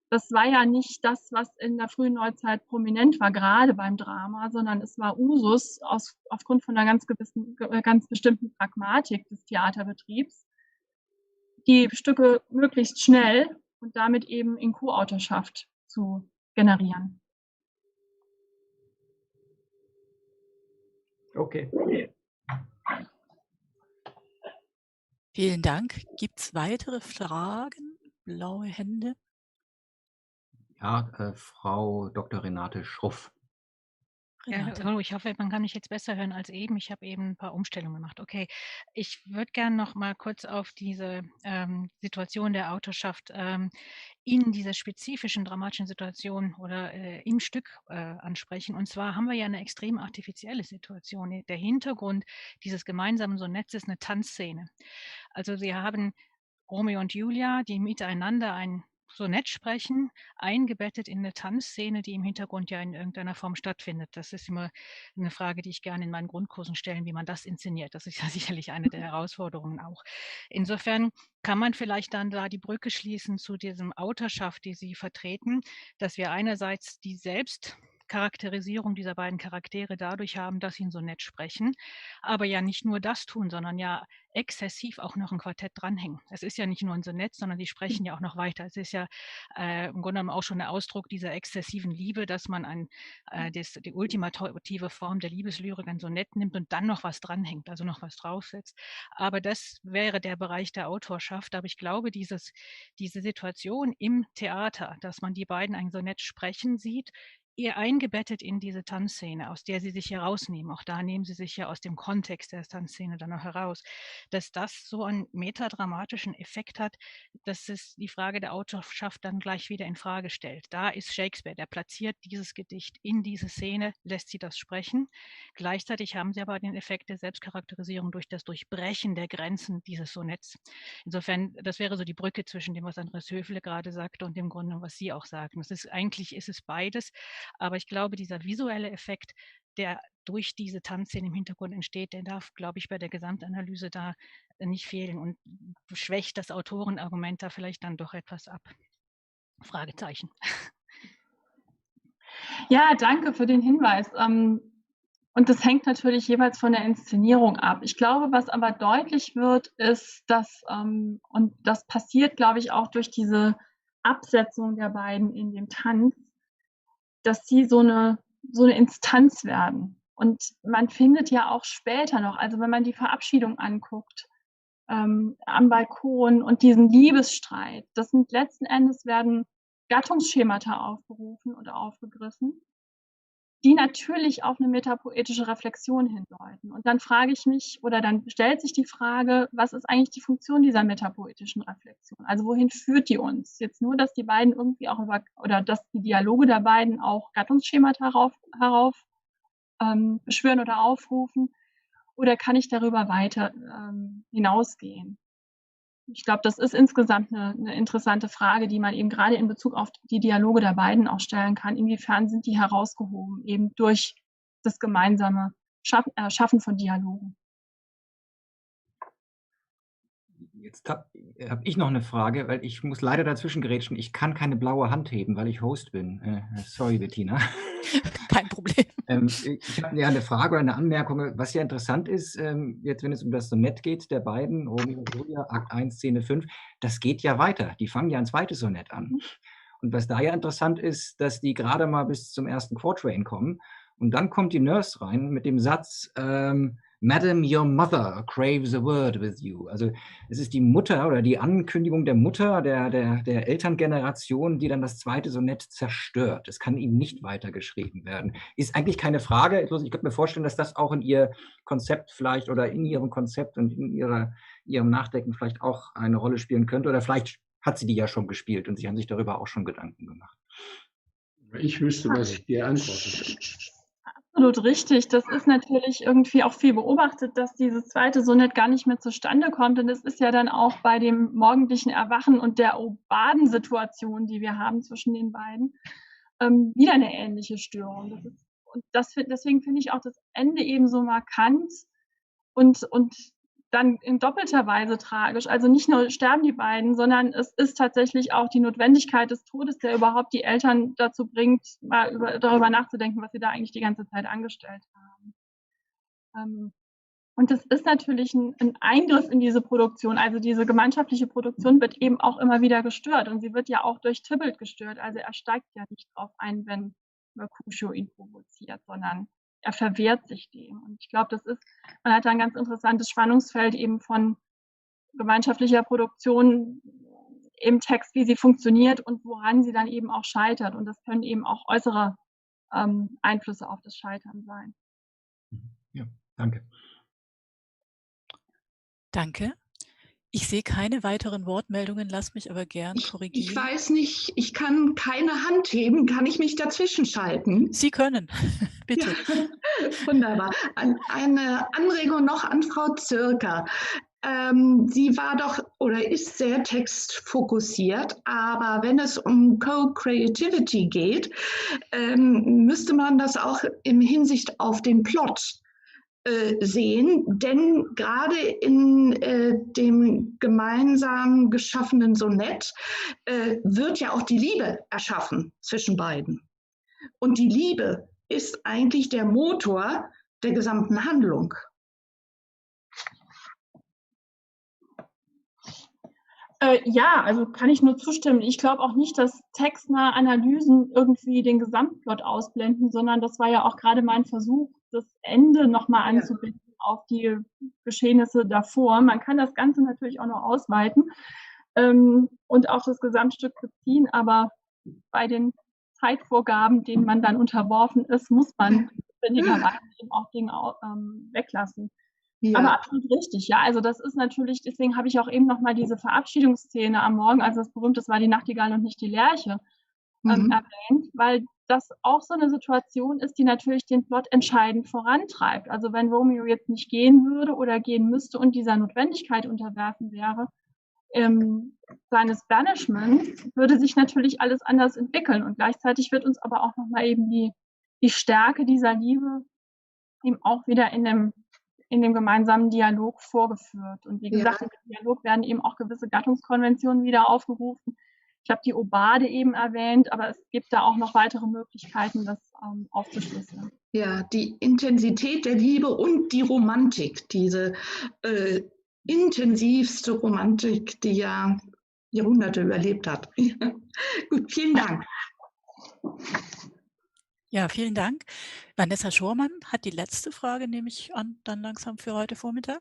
S7: das war ja nicht das, was in der frühen Neuzeit prominent war, gerade beim Drama, sondern es war Usus aufgrund von einer ganz bestimmten Pragmatik des Theaterbetriebs, die Stücke möglichst schnell und damit eben in Co-Autorschaft zu generieren.
S8: Okay.
S6: Vielen Dank. Gibt es weitere Fragen? Blaue Hände?
S3: Ja, Frau Dr. Renate Schruff.
S6: Renate.
S9: Ja, hallo, ich hoffe, man kann mich jetzt besser hören als eben. Ich habe eben ein paar Umstellungen gemacht. Okay, ich würde gerne noch mal kurz auf diese Situation der Autorschaft in dieser spezifischen dramatischen Situation oder im Stück ansprechen. Und zwar haben wir ja eine extrem artifizielle Situation. Der Hintergrund dieses gemeinsamen Sonetts ist eine Tanzszene. Also Sie haben Romeo und Julia, die miteinander ein Sonett sprechen, eingebettet in eine Tanzszene, die im Hintergrund ja in irgendeiner Form stattfindet. Das ist immer eine Frage, die ich gerne in meinen Grundkursen stelle, wie man das inszeniert. Das ist ja sicherlich eine der Herausforderungen auch. Insofern kann man vielleicht dann da die Brücke schließen zu diesem Autorschaft, die Sie vertreten, dass wir einerseits die Selbstcharakterisierung dieser beiden Charaktere dadurch haben, dass sie ein Sonett sprechen, aber ja nicht nur das tun, sondern ja exzessiv auch noch ein Quartett dranhängen. Es ist ja nicht nur ein Sonett, sondern die sprechen ja auch noch weiter. Es ist ja im Grunde genommen auch schon der Ausdruck dieser exzessiven Liebe, dass man die ultimative Form der Liebeslyrik, ein Sonett nimmt und dann noch was dranhängt, also noch was draufsetzt. Aber das wäre der Bereich der Autorschaft. Aber ich glaube, diese Situation im Theater, dass man die beiden ein Sonett sprechen sieht, eher eingebettet in diese Tanzszene, aus der sie sich herausnehmen. Auch da nehmen sie sich ja aus dem Kontext der Tanzszene dann auch heraus, dass das so einen metadramatischen Effekt hat, dass es die Frage der Autorschaft dann gleich wieder in Frage stellt. Da ist Shakespeare, der platziert dieses Gedicht in diese Szene, lässt sie das sprechen. Gleichzeitig haben sie aber den Effekt der Selbstcharakterisierung durch das Durchbrechen der Grenzen dieses Sonetts. Insofern, das wäre so die Brücke zwischen dem, was Andreas Höfle gerade sagte und dem Grunde, was Sie auch sagten. Eigentlich ist es beides, aber ich glaube, dieser visuelle Effekt, der durch diese Tanzszene im Hintergrund entsteht, der darf, glaube ich, bei der Gesamtanalyse da nicht fehlen und schwächt das Autorenargument da vielleicht dann doch etwas ab. Fragezeichen.
S7: Ja, danke für den Hinweis. Und das hängt natürlich jeweils von der Inszenierung ab. Ich glaube, was aber deutlich wird, ist, dass, und das passiert, glaube ich, auch durch diese Absetzung der beiden in dem Tanz, dass sie so eine Instanz werden. Und man findet ja auch später noch, also wenn man die Verabschiedung anguckt, am Balkon und diesen Liebesstreit, das sind letzten Endes werden Gattungsschemata aufgerufen oder aufgegriffen, die natürlich auf eine metapoetische Reflexion hindeuten. Und dann frage ich mich, oder dann stellt sich die Frage, was ist eigentlich die Funktion dieser metapoetischen Reflexion? Also wohin führt die uns? Jetzt nur, dass die beiden irgendwie auch oder dass die Dialoge der beiden auch Gattungsschemata herauf beschwören oder aufrufen? Oder kann ich darüber weiter hinausgehen? Ich glaube, das ist insgesamt eine interessante Frage, die man eben gerade in Bezug auf die Dialoge der beiden auch stellen kann. Inwiefern sind die herausgehoben, eben durch das gemeinsame Schaffen von Dialogen?
S3: Jetzt hab ich noch eine Frage, weil ich muss leider dazwischen gerätschen. Ich kann keine blaue Hand heben, weil ich Host bin. Sorry, Bettina.
S6: Kein Problem.
S3: Ich habe ja eine Frage oder eine Anmerkung. Was ja interessant ist, jetzt wenn es um das Sonett geht, der beiden, Romeo und Julia, Akt 1, Szene 5, das geht ja weiter. Die fangen ja ein zweites Sonett an. Und was da ja interessant ist, dass die gerade mal bis zum ersten Quatrain kommen. Und dann kommt die Nurse rein mit dem Satz, Madam, your mother craves a word with you. Also es ist die Mutter oder die Ankündigung der Mutter, der Elterngeneration, die dann das zweite Sonett zerstört. Es kann ihm nicht weitergeschrieben werden. Ist eigentlich keine Frage. Ich könnte mir vorstellen, dass das auch in ihr Konzept vielleicht oder in ihrem Konzept und in ihrem Nachdenken vielleicht auch eine Rolle spielen könnte. Oder vielleicht hat sie die ja schon gespielt und sie haben sich darüber auch schon Gedanken gemacht.
S10: Ich wüsste, was ich dir antworte.
S7: Absolut richtig. Das ist natürlich irgendwie auch viel beobachtet, dass dieses zweite Sonett gar nicht mehr zustande kommt. Und es ist ja dann auch bei dem morgendlichen Erwachen und der Badensituation, die wir haben zwischen den beiden, wieder eine ähnliche Störung. Deswegen finde ich auch das Ende eben so markant und dann in doppelter Weise tragisch. Also nicht nur sterben die beiden, sondern es ist tatsächlich auch die Notwendigkeit des Todes, der überhaupt die Eltern dazu bringt, mal darüber nachzudenken, was sie da eigentlich die ganze Zeit angestellt haben. Und das ist natürlich ein Eingriff in diese Produktion. Also diese gemeinschaftliche Produktion wird eben auch immer wieder gestört. Und sie wird ja auch durch Tybalt gestört. Also er steigt ja nicht drauf ein, wenn Mercutio ihn provoziert, sondern er verwehrt sich dem. Und ich glaube, man hat da ein ganz interessantes Spannungsfeld eben von gemeinschaftlicher Produktion im Text, wie sie funktioniert und woran sie dann eben auch scheitert. Und das können eben auch äußere Einflüsse auf das Scheitern sein.
S3: Ja, danke.
S6: Danke. Ich sehe keine weiteren Wortmeldungen, lass mich aber gern korrigieren.
S11: Ich weiß nicht, ich kann keine Hand heben. Kann ich mich dazwischen schalten?
S6: Sie können, bitte.
S11: Ja, wunderbar. Eine Anregung noch an Frau Zirker. Sie war doch oder ist sehr textfokussiert, aber wenn es um Co-Creativity geht, müsste man das auch in Hinsicht auf den Plot sehen, denn gerade in dem gemeinsam geschaffenen Sonett wird ja auch die Liebe erschaffen zwischen beiden. Und die Liebe ist eigentlich der Motor der gesamten Handlung.
S7: Ja, also kann ich nur zustimmen. Ich glaube auch nicht, dass textnahe Analysen irgendwie den Gesamtplot ausblenden, sondern das war ja auch gerade mein Versuch, das Ende nochmal anzubinden auf die Geschehnisse davor. Man kann das Ganze natürlich auch noch ausweiten und auch das Gesamtstück beziehen, aber bei den Zeitvorgaben, denen man dann unterworfen ist, muss man notwendigerweise eben auch Dinge weglassen.
S11: Ja.
S7: Aber absolut richtig, ja. Also das ist natürlich, deswegen habe ich auch eben nochmal diese Verabschiedungsszene am Morgen, also das berühmte, das war die Nachtigall und nicht die Lerche, erwähnt, weil das auch so eine Situation ist, die natürlich den Plot entscheidend vorantreibt. Also wenn Romeo jetzt nicht gehen würde oder gehen müsste und dieser Notwendigkeit unterwerfen wäre, seines Banishments, würde sich natürlich alles anders entwickeln. Und gleichzeitig wird uns aber auch nochmal eben die Stärke dieser Liebe eben auch wieder in dem gemeinsamen Dialog vorgeführt. Und wie gesagt, in dem Dialog werden eben auch gewisse Gattungskonventionen wieder aufgerufen. Ich habe die Obade eben erwähnt, aber es gibt da auch noch weitere Möglichkeiten, das aufzuschlüsseln.
S11: Ja, die Intensität der Liebe und die Romantik, diese intensivste Romantik, die ja Jahrhunderte überlebt hat. Gut, vielen Dank.
S6: Ja, vielen Dank. Vanessa Schormann hat die letzte Frage, nehme ich an, dann langsam für heute Vormittag.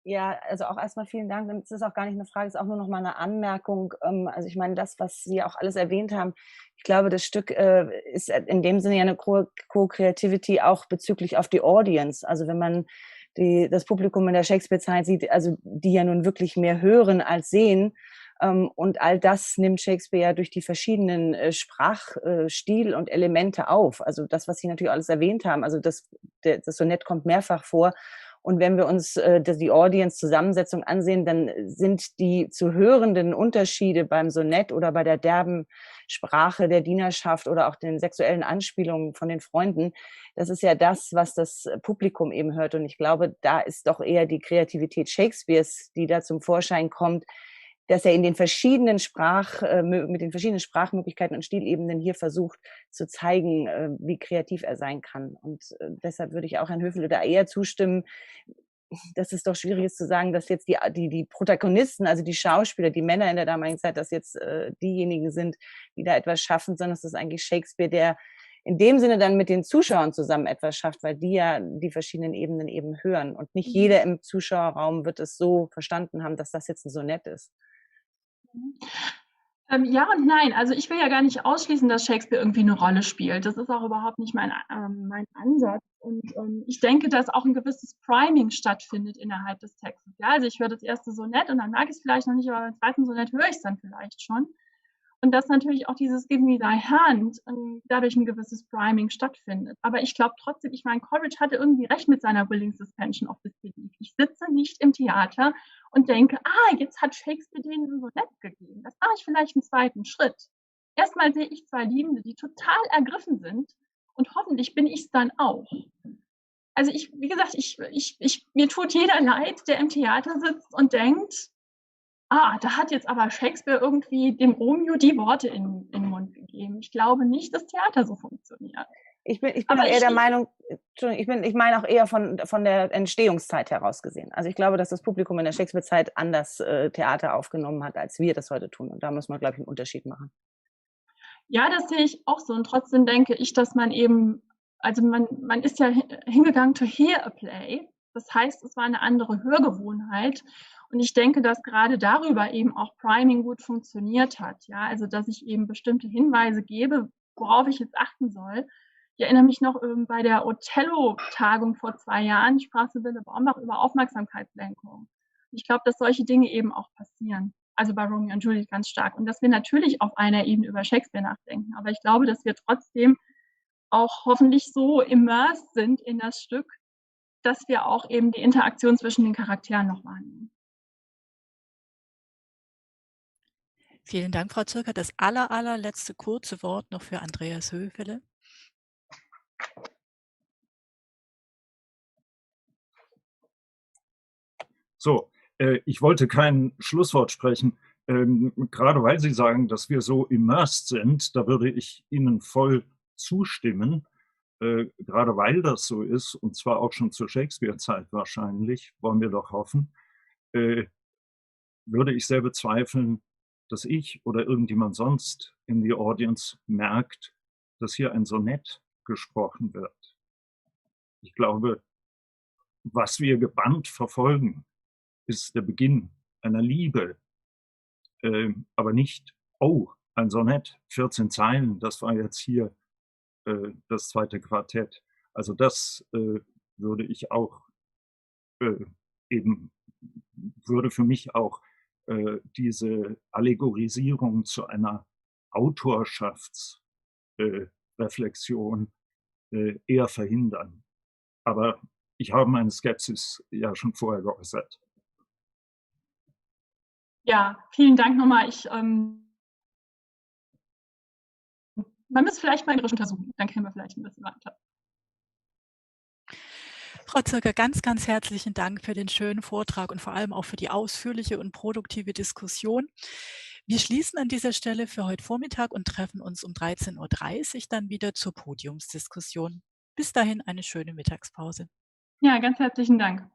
S12: Ja, also auch erstmal vielen Dank. Es ist auch gar nicht eine Frage, es ist auch nur noch mal eine Anmerkung. Also ich meine, das, was Sie auch alles erwähnt haben, ich glaube, das Stück ist in dem Sinne ja eine Co-Creativity auch bezüglich auf die Audience. Also wenn man das Publikum in der Shakespeare-Zeit sieht, also die ja nun wirklich mehr hören als sehen. Und all das nimmt Shakespeare ja durch die verschiedenen Sprachstil und Elemente auf. Also das, was Sie natürlich alles erwähnt haben, also das Sonett kommt mehrfach vor. Und wenn wir uns die Audience-Zusammensetzung ansehen, dann sind die zu hörenden Unterschiede beim Sonett oder bei der derben Sprache der Dienerschaft oder auch den sexuellen Anspielungen von den Freunden, das ist ja das, was das Publikum eben hört. Und ich glaube, da ist doch eher die Kreativität Shakespeares, die da zum Vorschein kommt, dass er in den verschiedenen mit den verschiedenen Sprachmöglichkeiten und Stilebenen hier versucht zu zeigen, wie kreativ er sein kann. Und deshalb würde ich auch Herrn Höfele da eher zustimmen, dass es doch schwierig ist zu sagen, dass jetzt die Protagonisten, also die Schauspieler, die Männer in der damaligen Zeit, dass jetzt diejenigen sind, die da etwas schaffen, sondern es ist eigentlich Shakespeare, der in dem Sinne dann mit den Zuschauern zusammen etwas schafft, weil die ja die verschiedenen Ebenen eben hören. Und nicht jeder im Zuschauerraum wird es so verstanden haben, dass das jetzt ein Sonett ist.
S7: Ja und nein. Also ich will ja gar nicht ausschließen, dass Shakespeare irgendwie eine Rolle spielt. Das ist auch überhaupt nicht mein Ansatz. Und ich denke, dass auch ein gewisses Priming stattfindet innerhalb des Textes. Ja, also ich höre das erste Sonett und dann mag ich es vielleicht noch nicht, aber beim zweiten Sonett höre ich es dann vielleicht schon. Und dass natürlich auch dieses Give me thy hand dadurch ein gewisses Priming stattfindet. Aber ich glaube trotzdem, ich meine, Coleridge hatte irgendwie recht mit seiner Willing Suspension of Disbelief. Ich sitze nicht im Theater und denke, jetzt hat Shakespeare denen ein Sonett gegeben. Das mache ich vielleicht einen zweiten Schritt. Erstmal sehe ich zwei Liebende, die total ergriffen sind und hoffentlich bin ich es dann auch. Also wie gesagt, mir tut jeder leid, der im Theater sitzt und denkt, da hat jetzt aber Shakespeare irgendwie dem Romeo die Worte in den Mund gegeben. Ich glaube nicht, dass Theater so funktioniert.
S12: Ich bin auch eher der Meinung, ich meine auch eher von der Entstehungszeit heraus gesehen. Also ich glaube, dass das Publikum in der Shakespeare-Zeit anders Theater aufgenommen hat, als wir das heute tun. Und da muss man, glaube ich, einen Unterschied machen.
S7: Ja, das sehe ich auch so. Und trotzdem denke ich, dass man eben, also man ist ja hingegangen to hear a play. Das heißt, es war eine andere Hörgewohnheit. Und ich denke, dass gerade darüber eben auch Priming gut funktioniert hat. Ja, also dass ich eben bestimmte Hinweise gebe, worauf ich jetzt achten soll. Ich erinnere mich noch bei der Othello-Tagung vor 2 Jahren, sprach Sibylle Baumbach über Aufmerksamkeitslenkung. Ich glaube, dass solche Dinge eben auch passieren. Also bei Romeo und Juliet ganz stark. Und dass wir natürlich auf einer Ebene über Shakespeare nachdenken. Aber ich glaube, dass wir trotzdem auch hoffentlich so immersed sind in das Stück, dass wir auch eben die Interaktion zwischen den Charakteren noch wahrnehmen.
S6: Vielen Dank, Frau Zirker. Das allerletzte kurze Wort noch für Andreas Höfele.
S2: So, ich wollte kein Schlusswort sprechen. Gerade weil Sie sagen, dass wir so immersed sind, da würde ich Ihnen voll zustimmen. Gerade weil das so ist, und zwar auch schon zur Shakespeare-Zeit wahrscheinlich, wollen wir doch hoffen, würde ich sehr bezweifeln, dass ich oder irgendjemand sonst in die Audience merkt, dass hier ein Sonett gesprochen wird. Ich glaube, was wir gebannt verfolgen, ist der Beginn einer Liebe, aber nicht, ein Sonett, 14 Zeilen, das war jetzt hier das zweite Quartett. Also das würde ich auch eben, würde für mich auch diese Allegorisierung zu einer Autorschaftsreflexion eher verhindern. Aber ich habe meine Skepsis ja schon vorher geäußert.
S7: Ja, vielen Dank nochmal. Man müsste vielleicht mal irisch untersuchen, dann kämen wir vielleicht ein bisschen weiter.
S6: Frau Zirker, ganz, ganz herzlichen Dank für den schönen Vortrag und vor allem auch für die ausführliche und produktive Diskussion. Wir schließen an dieser Stelle für heute Vormittag und treffen uns um 13:30 Uhr dann wieder zur Podiumsdiskussion. Bis dahin eine schöne Mittagspause.
S7: Ja, ganz herzlichen Dank.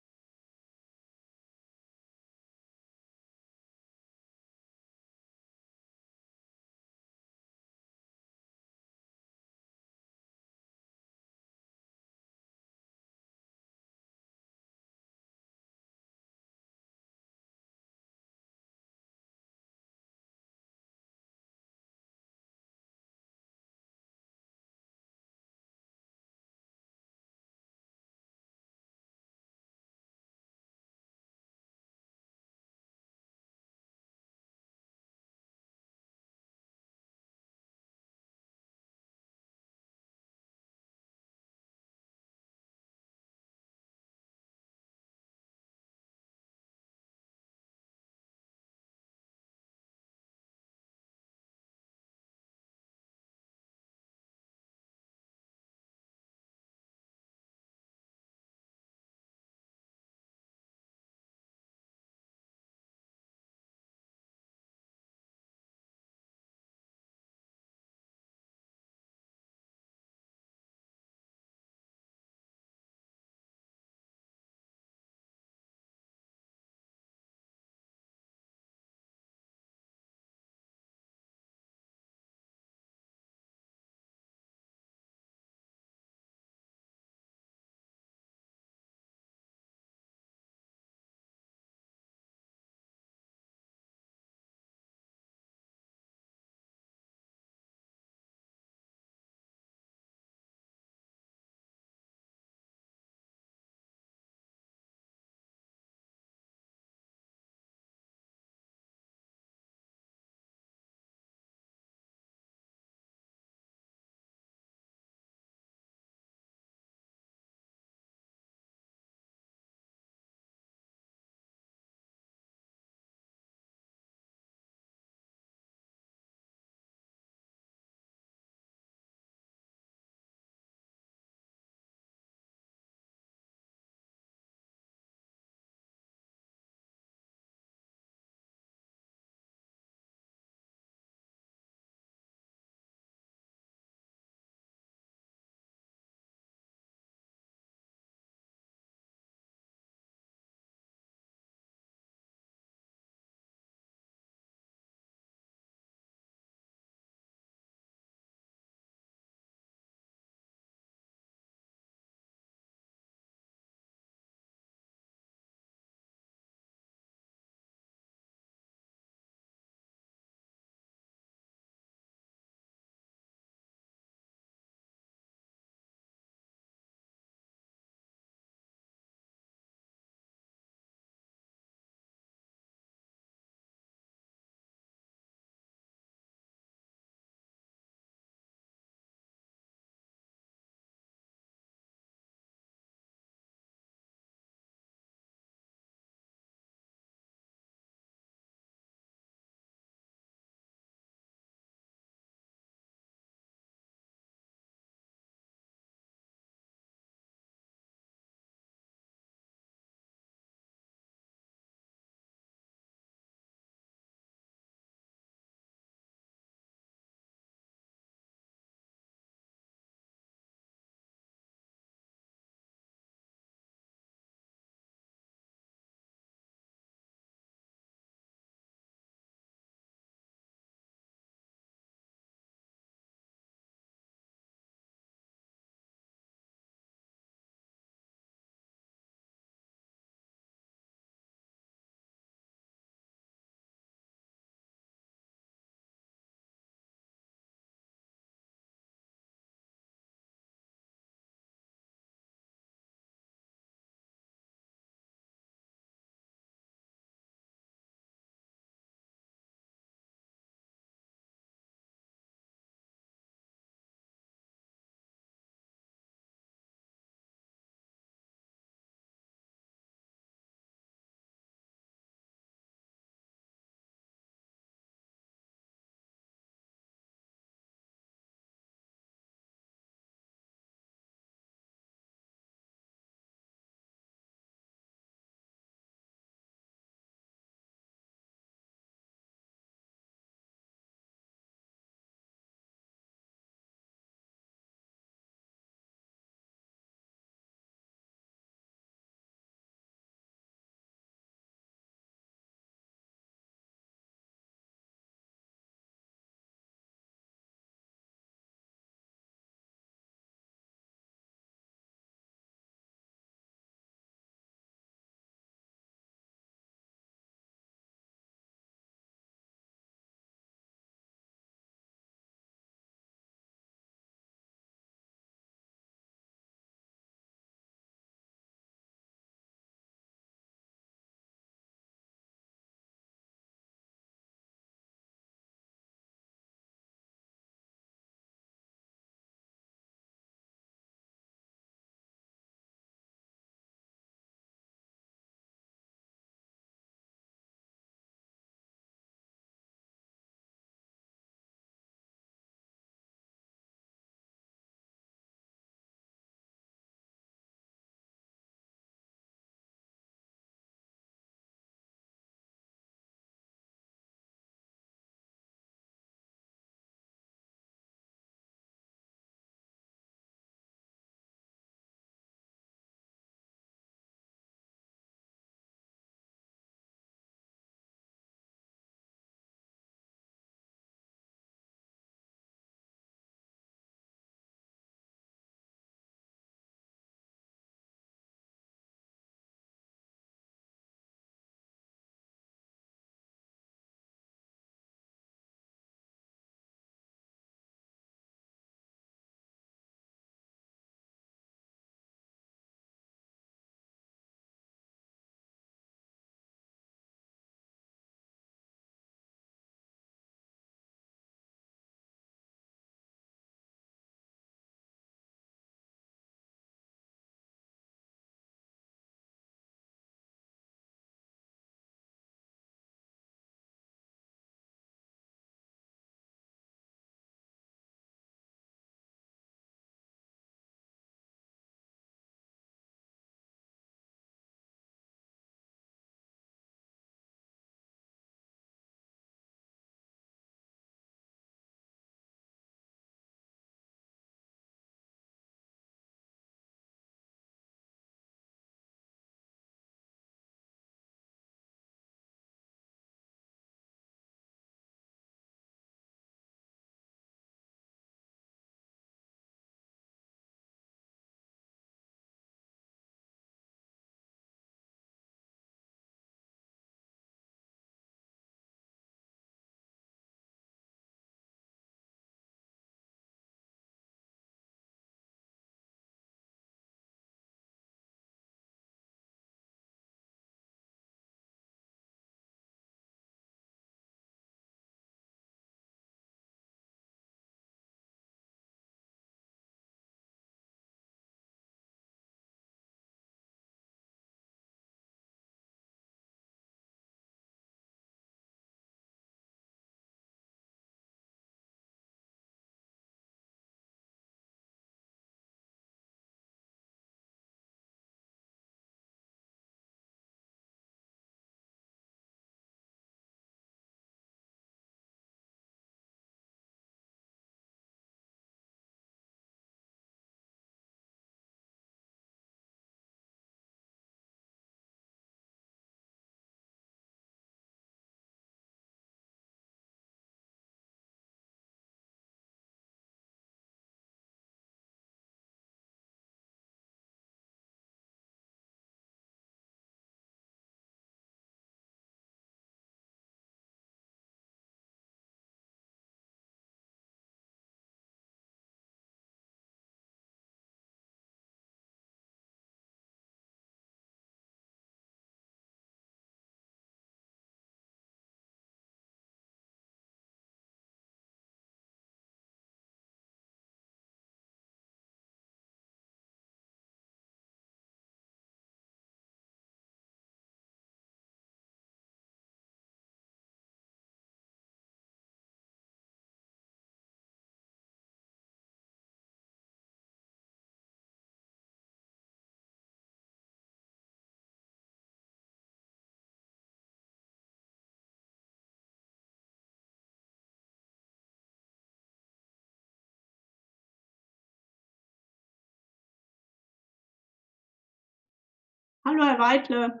S13: Hallo, Herr Weidle.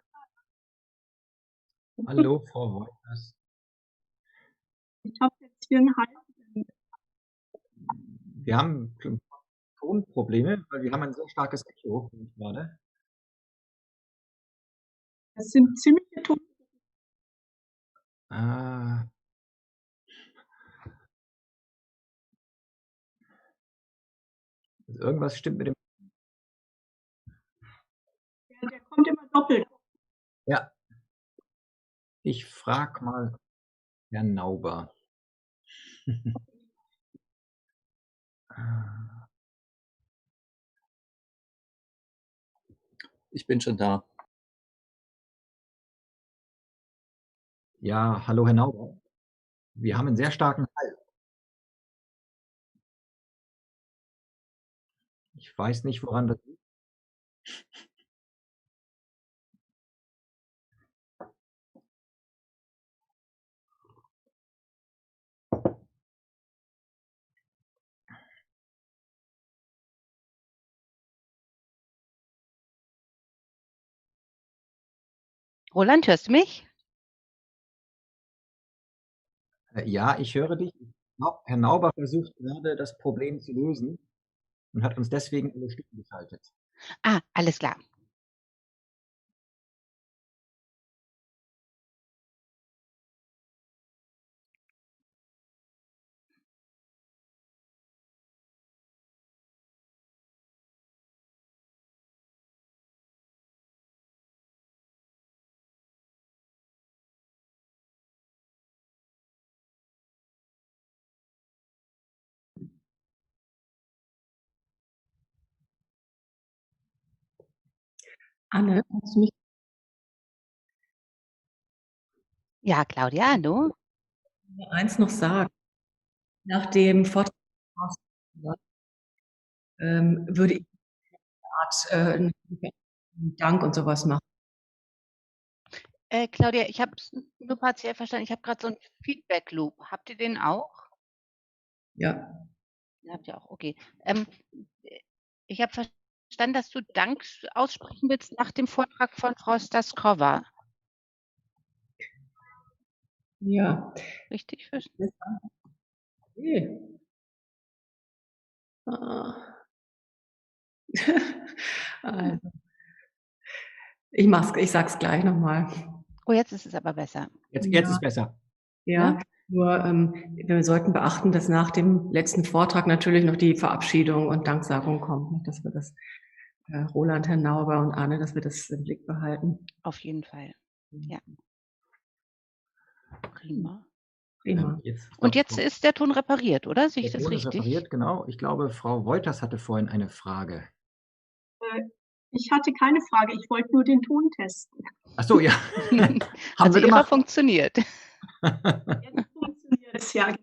S3: Hallo, Frau Wolters.
S13: Ich habe jetzt hier einen Hals.
S3: Wir haben Tonprobleme, weil wir haben ein sehr starkes Echo gerade.
S13: Das sind ziemliche Ton.
S3: Ah. Also irgendwas stimmt mit dem.
S13: Der kommt immer doppelt.
S3: Ja. Ich frage mal Herrn Nauber.
S14: Ich bin schon da.
S3: Ja, hallo Herr Nauber. Wir haben einen sehr starken Hall. Ich weiß nicht, woran das liegt.
S15: Roland, hörst du mich?
S3: Ja, ich höre dich. Herr Nauber versucht gerade das Problem zu lösen und hat uns deswegen alle Stimmen geschaltet.
S15: Ah, alles klar.
S16: Anne, kannst du mich?
S15: Ja, Claudia, hallo.
S16: Eins noch sagen. Nach dem Vortrag würde ich eine Art Dank und sowas machen.
S15: Claudia, ich habe es nur partiell verstanden. Ich habe gerade so einen Feedback-Loop. Habt ihr den auch?
S16: Ja.
S15: Den habt ihr auch, okay. Ich habe verstanden, dass du Dank aussprechen willst nach dem Vortrag von Frau Staskova.
S16: Ja.
S15: Richtig verstanden?
S16: Okay. Also. Ich sag's gleich nochmal.
S15: Oh, jetzt ist es aber besser.
S3: Jetzt
S16: Ja.
S3: ist es besser.
S16: Ja, nur wir sollten beachten, dass nach dem letzten Vortrag natürlich noch die Verabschiedung und Danksagung kommt, dass wir das, Roland, Herr Nauber und Anne, dass wir das im Blick behalten.
S15: Auf jeden Fall. Ja. Prima.
S16: Prima.
S15: Und jetzt ist der Ton repariert, oder? Sehe ich
S3: Der
S15: das
S3: Ton ist
S15: richtig?
S3: repariert, genau. Ich glaube, Frau Wolters hatte vorhin eine Frage.
S13: Ich hatte keine Frage, ich wollte nur den Ton testen.
S3: Ach so, ja. Haben
S15: Also
S3: wir
S15: Ihrer
S3: gemacht.
S15: funktioniert.
S13: Jetzt funktioniert es ja.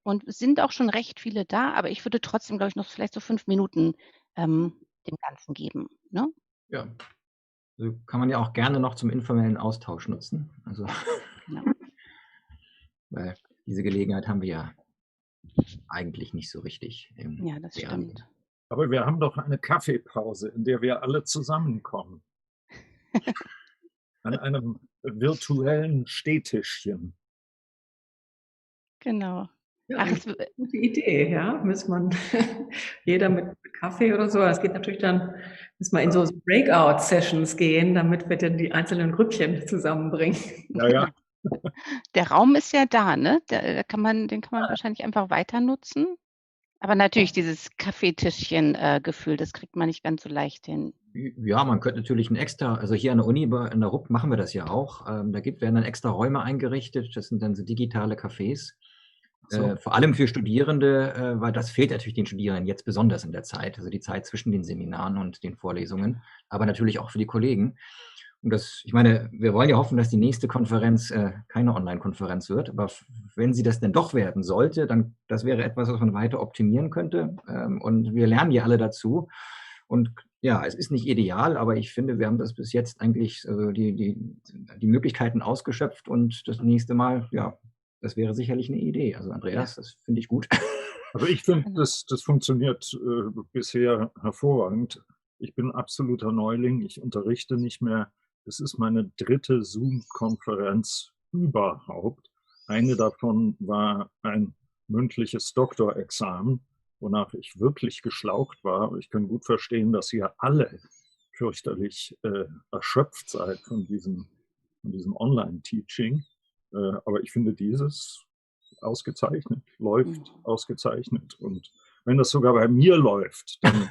S15: und es sind auch schon recht viele da, aber ich würde trotzdem, glaube ich, noch vielleicht so 5 Minuten dem Ganzen geben. Ne?
S3: Ja. Also kann man ja auch gerne noch zum informellen Austausch nutzen. Also,
S15: Ja.
S3: weil diese Gelegenheit haben wir ja eigentlich nicht so richtig.
S15: Ja, das stimmt.
S2: Aber wir haben doch eine Kaffeepause, in der wir alle zusammenkommen. An einem virtuellen Stehtischchen.
S15: Genau.
S16: Ja, ach, gute Idee, ja. Muss man jeder mit Kaffee oder so. Es geht natürlich dann, muss man in so Breakout-Sessions gehen, damit wir dann die einzelnen Grüppchen zusammenbringen.
S2: Ja, ja.
S15: Der Raum ist ja da, ne? Den kann man wahrscheinlich einfach weiter nutzen. Aber natürlich dieses Kaffeetischchen-Gefühl, das kriegt man nicht ganz so leicht hin.
S3: Ja, man könnte natürlich ein extra, also hier an der Uni, in der RUP machen wir das ja auch. Da werden dann extra Räume eingerichtet. Das sind dann so digitale Cafés.
S2: So.
S3: Vor allem für Studierende, weil das fehlt natürlich den Studierenden jetzt besonders in der Zeit, also die Zeit zwischen den Seminaren und den Vorlesungen, aber natürlich auch für die Kollegen. Und ich meine, wir wollen ja hoffen, dass die nächste Konferenz keine Online-Konferenz wird, aber wenn sie das denn doch werden sollte, dann das wäre etwas, was man weiter optimieren könnte. Und wir lernen ja alle dazu. Und ja, es ist nicht ideal, aber ich finde, wir haben das bis jetzt eigentlich die Möglichkeiten ausgeschöpft und das nächste Mal, ja, das wäre sicherlich eine Idee. Also Andreas, das finde ich gut.
S2: Also ich finde, das funktioniert bisher hervorragend. Ich bin absoluter Neuling, ich unterrichte nicht mehr. Es ist meine 3. Zoom-Konferenz überhaupt. Eine davon war ein mündliches Doktorexamen, wonach ich wirklich geschlaucht war. Ich kann gut verstehen, dass ihr alle fürchterlich erschöpft seid von diesem Online-Teaching. Aber ich finde dieses ausgezeichnet, läuft ausgezeichnet. Und wenn das sogar bei mir läuft, dann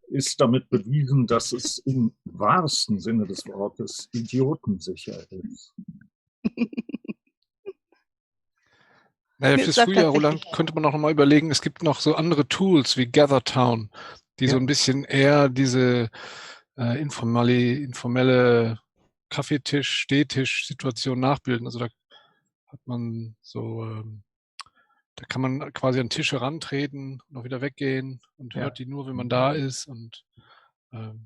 S2: ist damit bewiesen, dass es im wahrsten Sinne des Wortes idiotensicher ist.
S14: Naja, fürs Frühjahr, Roland, könnte man auch noch mal überlegen, es gibt noch so andere Tools wie GatherTown, die so ein bisschen eher diese informelle Kaffeetisch, Stehtisch-Situation nachbilden. Also da hat man so, da kann man quasi an Tische rantreten und auch wieder weggehen und hört die nur, wenn man da ist. Und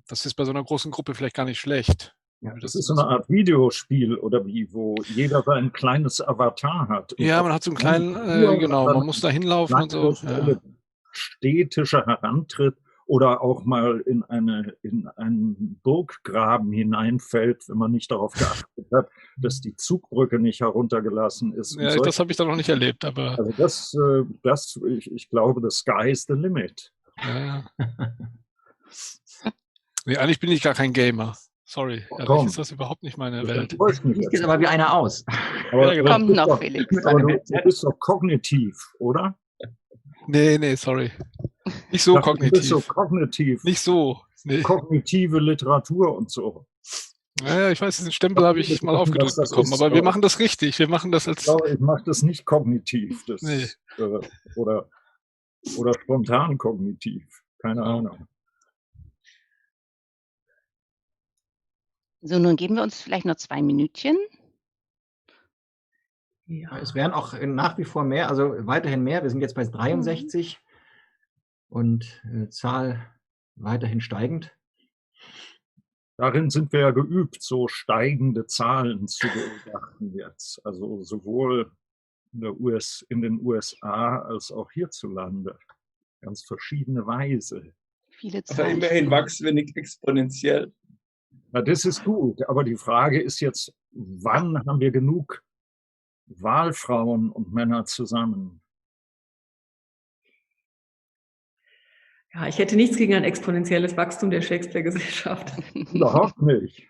S14: das ist bei so einer großen Gruppe vielleicht gar nicht schlecht.
S2: Ja, das ist so eine Art Videospiel oder wie, wo jeder sein kleines Avatar hat.
S14: Ja, man hat so einen kleinen, genau, man muss da hinlaufen und so. Ja.
S2: Stehtische herantritt oder auch mal in einen Burggraben hineinfällt, wenn man nicht darauf geachtet hat, dass die Zugbrücke nicht heruntergelassen ist.
S14: Ja, das habe ich da noch nicht erlebt, aber.
S2: Also ich glaube, the sky is the limit.
S14: Ja. Nee, eigentlich bin ich gar kein Gamer. Sorry, ehrlich ist das überhaupt nicht meine Welt.
S3: Sieht jetzt aber wie einer aus.
S2: Aber
S15: ja, kommt noch, Felix.
S2: Aber du bist doch kognitiv, oder?
S14: Nee, sorry. Nicht so kognitiv.
S2: Du bist so kognitiv.
S14: Nicht so. Nee.
S2: Kognitive Literatur und so.
S14: Ja, ich weiß, diesen Stempel habe ich mal aufgedrückt bekommen, aber wir machen das richtig. Wir machen das als.
S2: Ich glaube, ich mache das nicht kognitiv.
S14: Nee.
S2: Oder spontan kognitiv. Keine Ahnung.
S15: So, nun geben wir uns vielleicht noch 2 Minütchen.
S3: Ja, es werden auch nach wie vor mehr, also weiterhin mehr. Wir sind jetzt bei 63 und Zahl weiterhin steigend.
S2: Darin sind wir ja geübt, so steigende Zahlen zu beobachten jetzt. Also sowohl in den USA als auch hierzulande. Ganz verschiedene Weise.
S15: Viele Zahlen.
S17: Aber immerhin wachsen wir nicht exponentiell.
S2: Na, das ist gut, aber die Frage ist jetzt, wann haben wir genug Wahlfrauen und Männer zusammen?
S16: Ja, ich hätte nichts gegen ein exponentielles Wachstum der Shakespeare-Gesellschaft.
S2: Überhaupt nicht.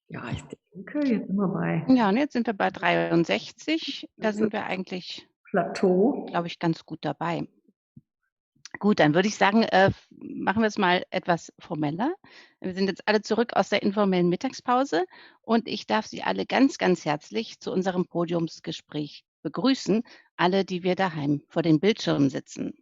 S16: Ja, ich denke, jetzt sind wir bei.
S15: Ja, und jetzt sind wir bei 63. Da sind wir eigentlich,
S16: Plateau,
S15: glaube ich, ganz gut dabei. Gut, dann würde ich sagen, machen wir es mal etwas formeller. Wir sind jetzt alle zurück aus der informellen Mittagspause und ich darf Sie alle ganz, ganz herzlich zu unserem Podiumsgespräch begrüßen, alle, die wir daheim vor den Bildschirmen sitzen.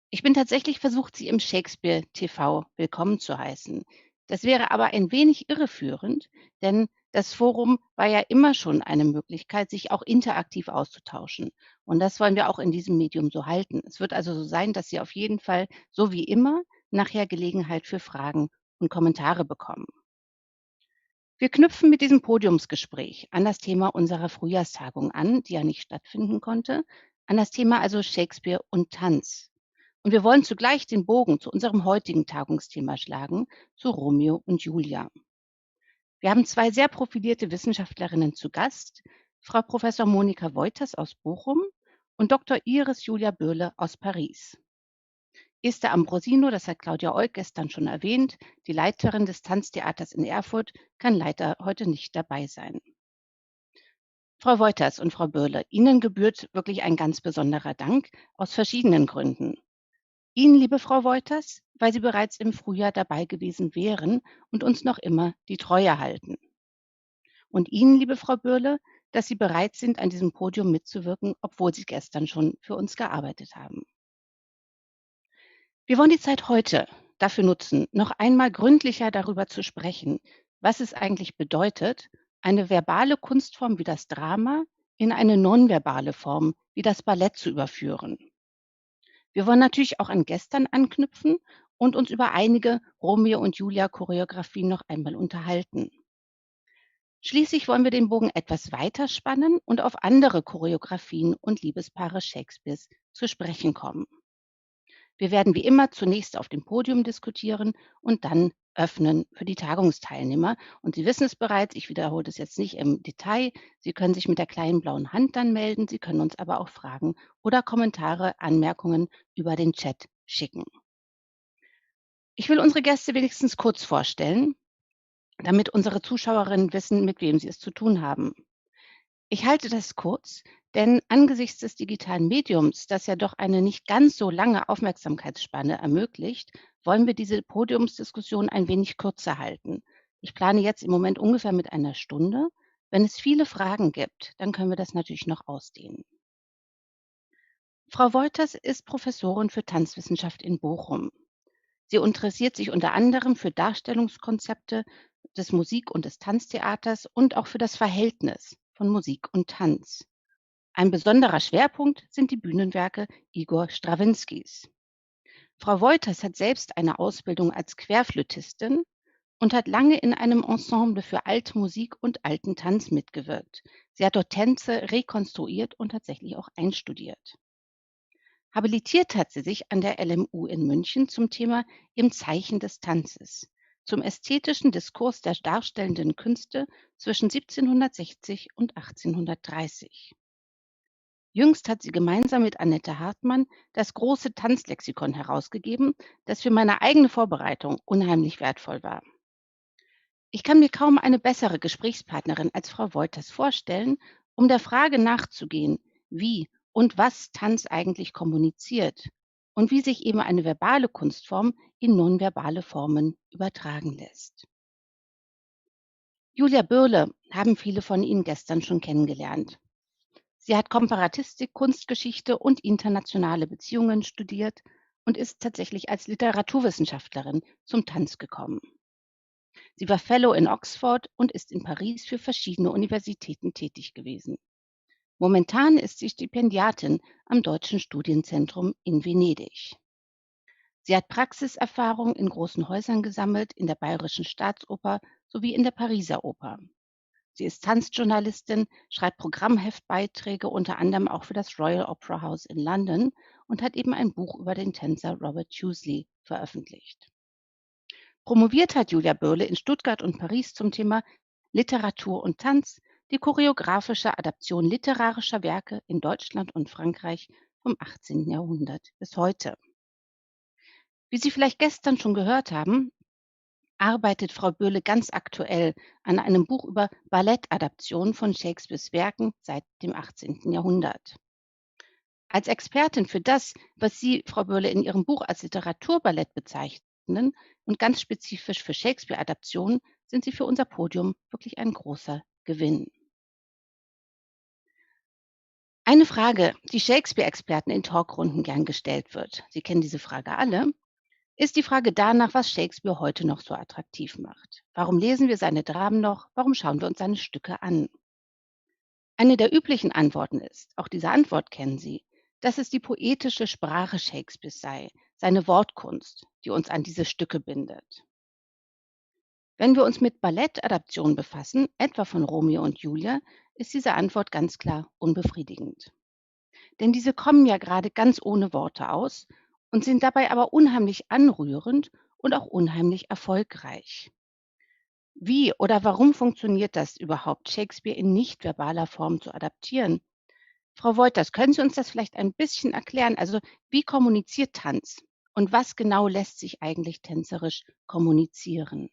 S15: Ich bin tatsächlich versucht, Sie im Shakespeare TV willkommen zu heißen. Das wäre aber ein wenig irreführend, denn das Forum war ja immer schon eine Möglichkeit, sich auch interaktiv auszutauschen. Und das wollen wir auch in diesem Medium so halten. Es wird also so sein, dass Sie auf jeden Fall, so wie immer, nachher Gelegenheit für Fragen und Kommentare bekommen. Wir knüpfen mit diesem Podiumsgespräch an das Thema unserer Frühjahrstagung an, die ja nicht stattfinden konnte, an das Thema also Shakespeare und Tanz. Und wir wollen zugleich den Bogen zu unserem heutigen Tagungsthema schlagen, zu Romeo und Julia. Wir haben zwei sehr profilierte Wissenschaftlerinnen zu Gast, Frau Professor Monika Woiters aus Bochum und Dr. Iris Julia Böhle aus Paris. Esther Ambrosino, das hat Claudia Olk gestern schon erwähnt, die Leiterin des Tanztheaters in Erfurt, kann leider heute nicht dabei sein. Frau Woiters und Frau Böhle, Ihnen gebührt wirklich ein ganz besonderer Dank aus verschiedenen Gründen. Ihnen, liebe Frau Woiters, weil Sie bereits im Frühjahr dabei gewesen wären und uns noch immer die Treue halten. Und Ihnen, liebe Frau Böhle, dass Sie bereit sind, an diesem Podium mitzuwirken, obwohl Sie gestern schon für uns gearbeitet haben. Wir wollen die Zeit heute dafür nutzen, noch einmal gründlicher darüber zu sprechen, was es eigentlich bedeutet, eine verbale Kunstform wie das Drama in eine nonverbale Form wie das Ballett zu überführen. Wir wollen natürlich auch an gestern anknüpfen und uns über einige Romeo und Julia Choreografien noch einmal unterhalten. Schließlich wollen wir den Bogen etwas weiter spannen und auf andere Choreografien und Liebespaare Shakespeares zu sprechen kommen. Wir werden wie immer zunächst auf dem Podium diskutieren und dann öffnen für die Tagungsteilnehmer. Und Sie wissen es bereits, ich wiederhole das jetzt nicht im Detail. Sie können sich mit der kleinen blauen Hand dann melden. Sie können uns aber auch Fragen oder Kommentare, Anmerkungen über den Chat schicken. Ich will unsere Gäste wenigstens kurz vorstellen, damit unsere Zuschauerinnen wissen, mit wem sie es zu tun haben. Ich halte das kurz, denn angesichts des digitalen Mediums, das ja doch eine nicht ganz so lange Aufmerksamkeitsspanne ermöglicht, wollen wir diese Podiumsdiskussion ein wenig kürzer halten. Ich plane jetzt im Moment ungefähr mit einer Stunde. Wenn es viele Fragen gibt, dann können wir das natürlich noch ausdehnen. Frau Woiters ist Professorin für Tanzwissenschaft in Bochum. Sie interessiert sich unter anderem für Darstellungskonzepte des Musik- und des Tanztheaters und auch für das Verhältnis von Musik und Tanz. Ein besonderer Schwerpunkt sind die Bühnenwerke Igor Strawinskys. Frau Woiters hat selbst eine Ausbildung als Querflötistin und hat lange in einem Ensemble für alte Musik und alten Tanz mitgewirkt. Sie hat dort Tänze rekonstruiert und tatsächlich auch einstudiert. Habilitiert hat sie sich an der LMU in München zum Thema Im Zeichen des Tanzes, zum ästhetischen Diskurs der darstellenden Künste zwischen 1760 und 1830. Jüngst hat sie gemeinsam mit Annette Hartmann das große Tanzlexikon herausgegeben, das für meine eigene Vorbereitung unheimlich wertvoll war. Ich kann mir kaum eine bessere Gesprächspartnerin als Frau Woiters vorstellen, um der Frage nachzugehen, wie und was Tanz eigentlich kommuniziert und wie sich eben eine verbale Kunstform in nonverbale Formen übertragen lässt. Julia Böhle haben viele von Ihnen gestern schon kennengelernt. Sie hat Komparatistik, Kunstgeschichte und internationale Beziehungen studiert und ist tatsächlich als Literaturwissenschaftlerin zum Tanz gekommen. Sie war Fellow in Oxford und ist in Paris für verschiedene Universitäten tätig gewesen. Momentan ist sie Stipendiatin am Deutschen Studienzentrum in Venedig. Sie hat Praxiserfahrung in großen Häusern gesammelt, in der Bayerischen Staatsoper sowie in der Pariser Oper. Sie ist Tanzjournalistin, schreibt Programmheftbeiträge unter anderem auch für das Royal Opera House in London und hat eben ein Buch über den Tänzer Robert Tuesley veröffentlicht. Promoviert hat Julia Böhle in Stuttgart und Paris zum Thema Literatur und Tanz, die choreografische Adaption literarischer Werke in Deutschland und Frankreich vom 18. Jahrhundert bis heute. Wie Sie vielleicht gestern schon gehört haben, arbeitet Frau Böhle ganz aktuell an einem Buch über Ballettadaptionen von Shakespeares Werken seit dem 18. Jahrhundert. Als Expertin für das, was Sie, Frau Böhle, in Ihrem Buch als Literaturballett bezeichnen und ganz spezifisch für Shakespeare-Adaptionen, sind Sie für unser Podium wirklich ein großer Gewinn. Eine Frage, die Shakespeare-Experten in Talkrunden gern gestellt wird, Sie kennen diese Frage alle: ist die Frage danach, was Shakespeare heute noch so attraktiv macht. Warum lesen wir seine Dramen noch? Warum schauen wir uns seine Stücke an? Eine der üblichen Antworten ist, auch diese Antwort kennen Sie, dass es die poetische Sprache Shakespeares sei, seine Wortkunst, die uns an diese Stücke bindet. Wenn wir uns mit Ballettadaptionen befassen, etwa von Romeo und Julia, ist diese Antwort ganz klar unbefriedigend. Denn diese kommen ja gerade ganz ohne Worte aus und sind dabei aber unheimlich anrührend und auch unheimlich erfolgreich. Wie oder warum funktioniert das überhaupt, Shakespeare in nicht verbaler Form zu adaptieren? Frau Wolters, können Sie uns das vielleicht ein bisschen erklären? Also wie kommuniziert Tanz und was genau lässt sich eigentlich tänzerisch kommunizieren?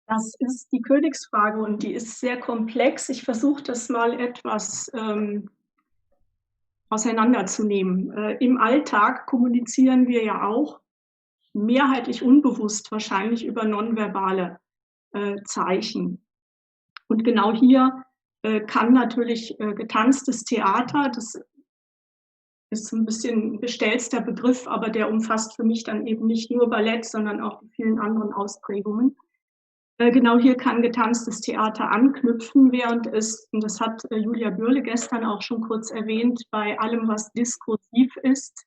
S13: Das ist die Königsfrage und die ist sehr komplex. Ich versuche das mal etwas auseinanderzunehmen. Im Alltag kommunizieren wir ja auch mehrheitlich unbewusst wahrscheinlich über nonverbale Zeichen. Und genau hier kann natürlich getanztes Theater, das ist so ein bisschen ein bestellster Begriff, aber der umfasst für mich dann eben nicht nur Ballett, sondern auch die vielen anderen Ausprägungen. Genau hier kann getanztes Theater anknüpfen, während es, und das hat Julia Bürle gestern auch schon kurz erwähnt, bei allem, was diskursiv ist,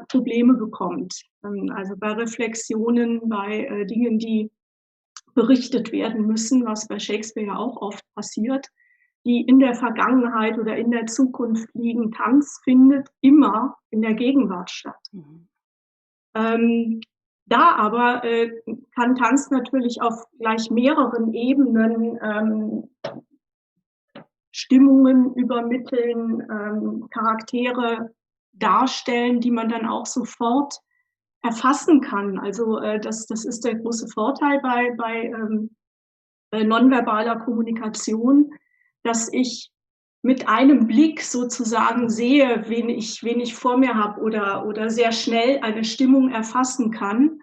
S13: Probleme bekommt. Also bei Reflexionen, bei Dingen, die berichtet werden müssen, was bei Shakespeare ja auch oft passiert, die in der Vergangenheit oder in der Zukunft liegen. Tanz findet immer in der Gegenwart statt. Da aber kann Tanz natürlich auf gleich mehreren Ebenen Stimmungen übermitteln, Charaktere darstellen, die man dann auch sofort erfassen kann. Also das ist der große Vorteil bei nonverbaler Kommunikation, dass ich mit einem Blick sozusagen sehe, wen ich vor mir habe oder sehr schnell eine Stimmung erfassen kann,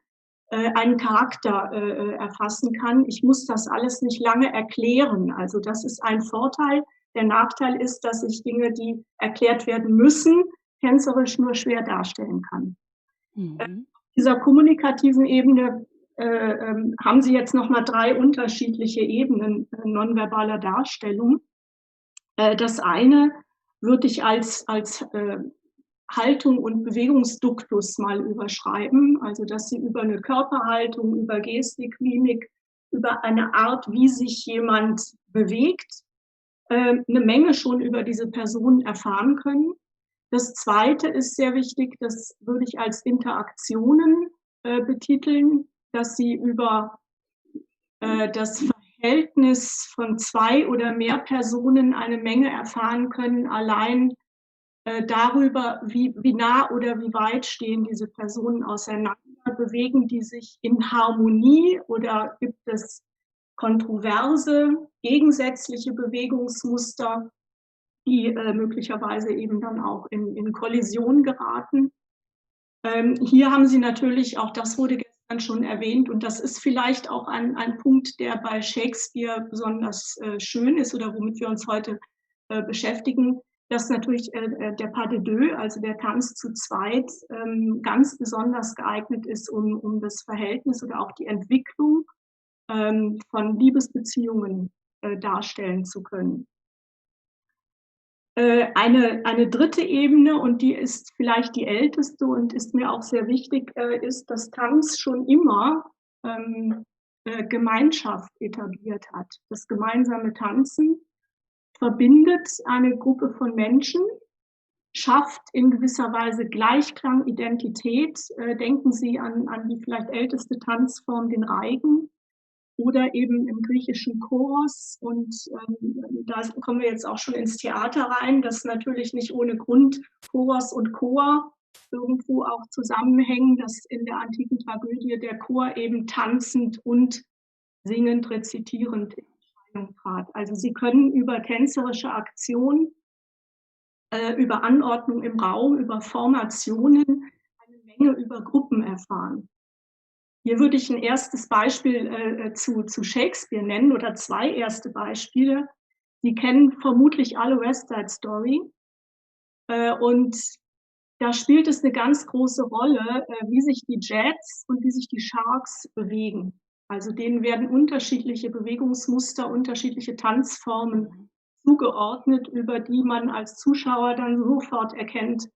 S13: einen Charakter erfassen kann. Ich muss das alles nicht lange erklären. Also das ist ein Vorteil. Der Nachteil ist, dass ich Dinge, die erklärt werden müssen, tänzerisch nur schwer darstellen kann. Auf dieser kommunikativen Ebene haben Sie jetzt nochmal 3 unterschiedliche Ebenen nonverbaler Darstellung. Das eine würde ich als Haltung und Bewegungsduktus mal überschreiben, also dass Sie über eine Körperhaltung, über Gestik, Mimik, über eine Art, wie sich jemand bewegt, eine Menge schon über diese Person erfahren können. Das zweite ist sehr wichtig, das würde ich als Interaktionen betiteln, dass Sie über das Verhältnis von 2 oder mehr Personen eine Menge erfahren können, allein darüber, wie nah oder wie weit stehen diese Personen auseinander, bewegen die sich in Harmonie oder gibt es kontroverse, gegensätzliche Bewegungsmuster, die möglicherweise eben dann auch in Kollision geraten. Hier haben Sie natürlich, auch das wurde gestern schon erwähnt, und das ist vielleicht auch ein Punkt, der bei Shakespeare besonders schön ist oder womit wir uns heute beschäftigen, dass natürlich der Pas de deux, also der Tanz zu zweit, ganz besonders geeignet ist, um das Verhältnis oder auch die Entwicklung von Liebesbeziehungen darstellen zu können. Eine dritte Ebene, und die ist vielleicht die älteste und ist mir auch sehr wichtig, ist, dass Tanz schon immer Gemeinschaft etabliert hat. Das gemeinsame Tanzen verbindet eine Gruppe von Menschen, schafft in gewisser Weise Gleichklang, Identität. Denken Sie an die vielleicht älteste Tanzform, den Reigen, oder eben im griechischen Choros. Und da kommen wir jetzt auch schon ins Theater rein, das natürlich nicht ohne Grund Choros und Chor irgendwo auch zusammenhängen, dass in der antiken Tragödie der Chor eben tanzend und singend, rezitierend in Erscheinung trat. Also Sie können über tänzerische Aktion, über Anordnung im Raum, über Formationen eine Menge über Gruppen erfahren. Hier würde ich ein erstes Beispiel zu Shakespeare nennen oder 2 erste Beispiele. Sie kennen vermutlich alle West Side Story. Und da spielt es eine ganz große Rolle, wie sich die Jets und wie sich die Sharks bewegen. Also denen werden unterschiedliche Bewegungsmuster, unterschiedliche Tanzformen zugeordnet, über die man als Zuschauer dann sofort erkennt,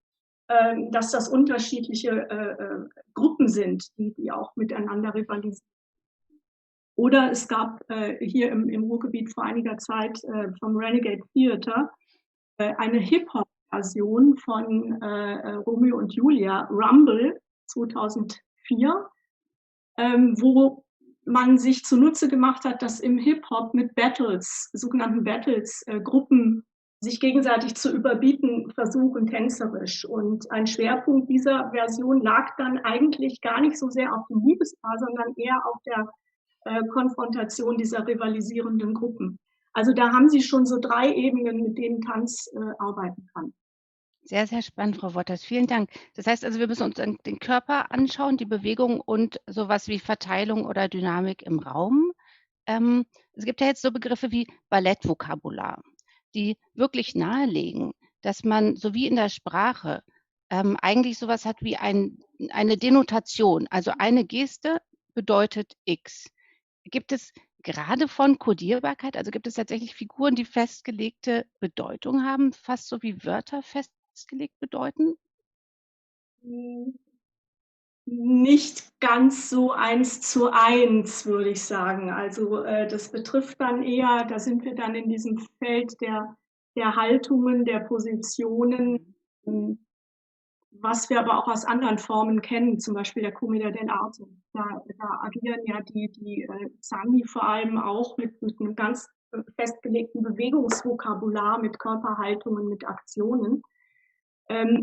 S13: dass das unterschiedliche Gruppen sind, die auch miteinander rivalisieren. Oder es gab hier im Ruhrgebiet vor einiger Zeit vom Renegade Theater eine Hip-Hop-Version von Romeo und Julia, Rumble 2004, wo man sich zunutze gemacht hat, dass im Hip-Hop mit Battles, sogenannten Battles, Gruppen sich gegenseitig zu überbieten versuchen, tänzerisch. Und ein Schwerpunkt dieser Version lag dann eigentlich gar nicht so sehr auf dem Liebespaar, sondern eher auf der Konfrontation dieser rivalisierenden Gruppen. Also da haben Sie schon so 3 Ebenen, mit denen Tanz arbeiten kann.
S15: Sehr, sehr spannend, Frau Wotters. Vielen Dank. Das heißt also, wir müssen uns den Körper anschauen, die Bewegung und sowas wie Verteilung oder Dynamik im Raum. Es gibt ja jetzt so Begriffe wie Ballettvokabular, die wirklich nahelegen, dass man, so wie in der Sprache, eigentlich sowas hat wie eine Denotation. Also eine Geste bedeutet X. Gibt es gerade von Kodierbarkeit, also gibt es tatsächlich Figuren, die festgelegte Bedeutung haben, fast so wie Wörter festgelegt bedeuten?
S13: Nicht ganz so 1:1, würde ich sagen. Also das betrifft dann eher, da sind wir dann in diesem Feld der Haltungen, der Positionen, was wir aber auch aus anderen Formen kennen, zum Beispiel der Commedia dell'arte. Da agieren ja die Zanni vor allem auch mit einem ganz festgelegten Bewegungsvokabular, mit Körperhaltungen, mit Aktionen.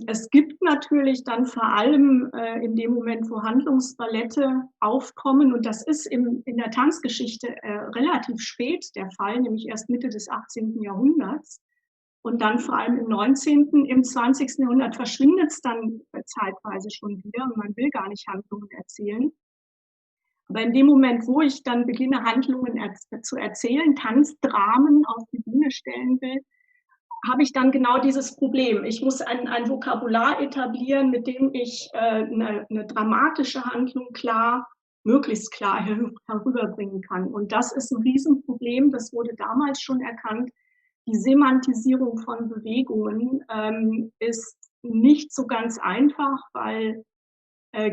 S13: Es gibt natürlich dann vor allem in dem Moment, wo Handlungsballette aufkommen, und das ist in der Tanzgeschichte relativ spät der Fall, nämlich erst Mitte des 18. Jahrhunderts. Und dann vor allem im 19., im 20. Jahrhundert verschwindet es dann zeitweise schon wieder und man will gar nicht Handlungen erzählen. Aber in dem Moment, wo ich dann beginne, Handlungen zu erzählen, Tanzdramen auf die Bühne stellen will, habe ich dann genau dieses Problem. Ich muss ein Vokabular etablieren, mit dem ich eine dramatische Handlung möglichst klar herüberbringen kann. Und das ist ein Riesenproblem, das wurde damals schon erkannt. Die Semantisierung von Bewegungen ist nicht so ganz einfach, weil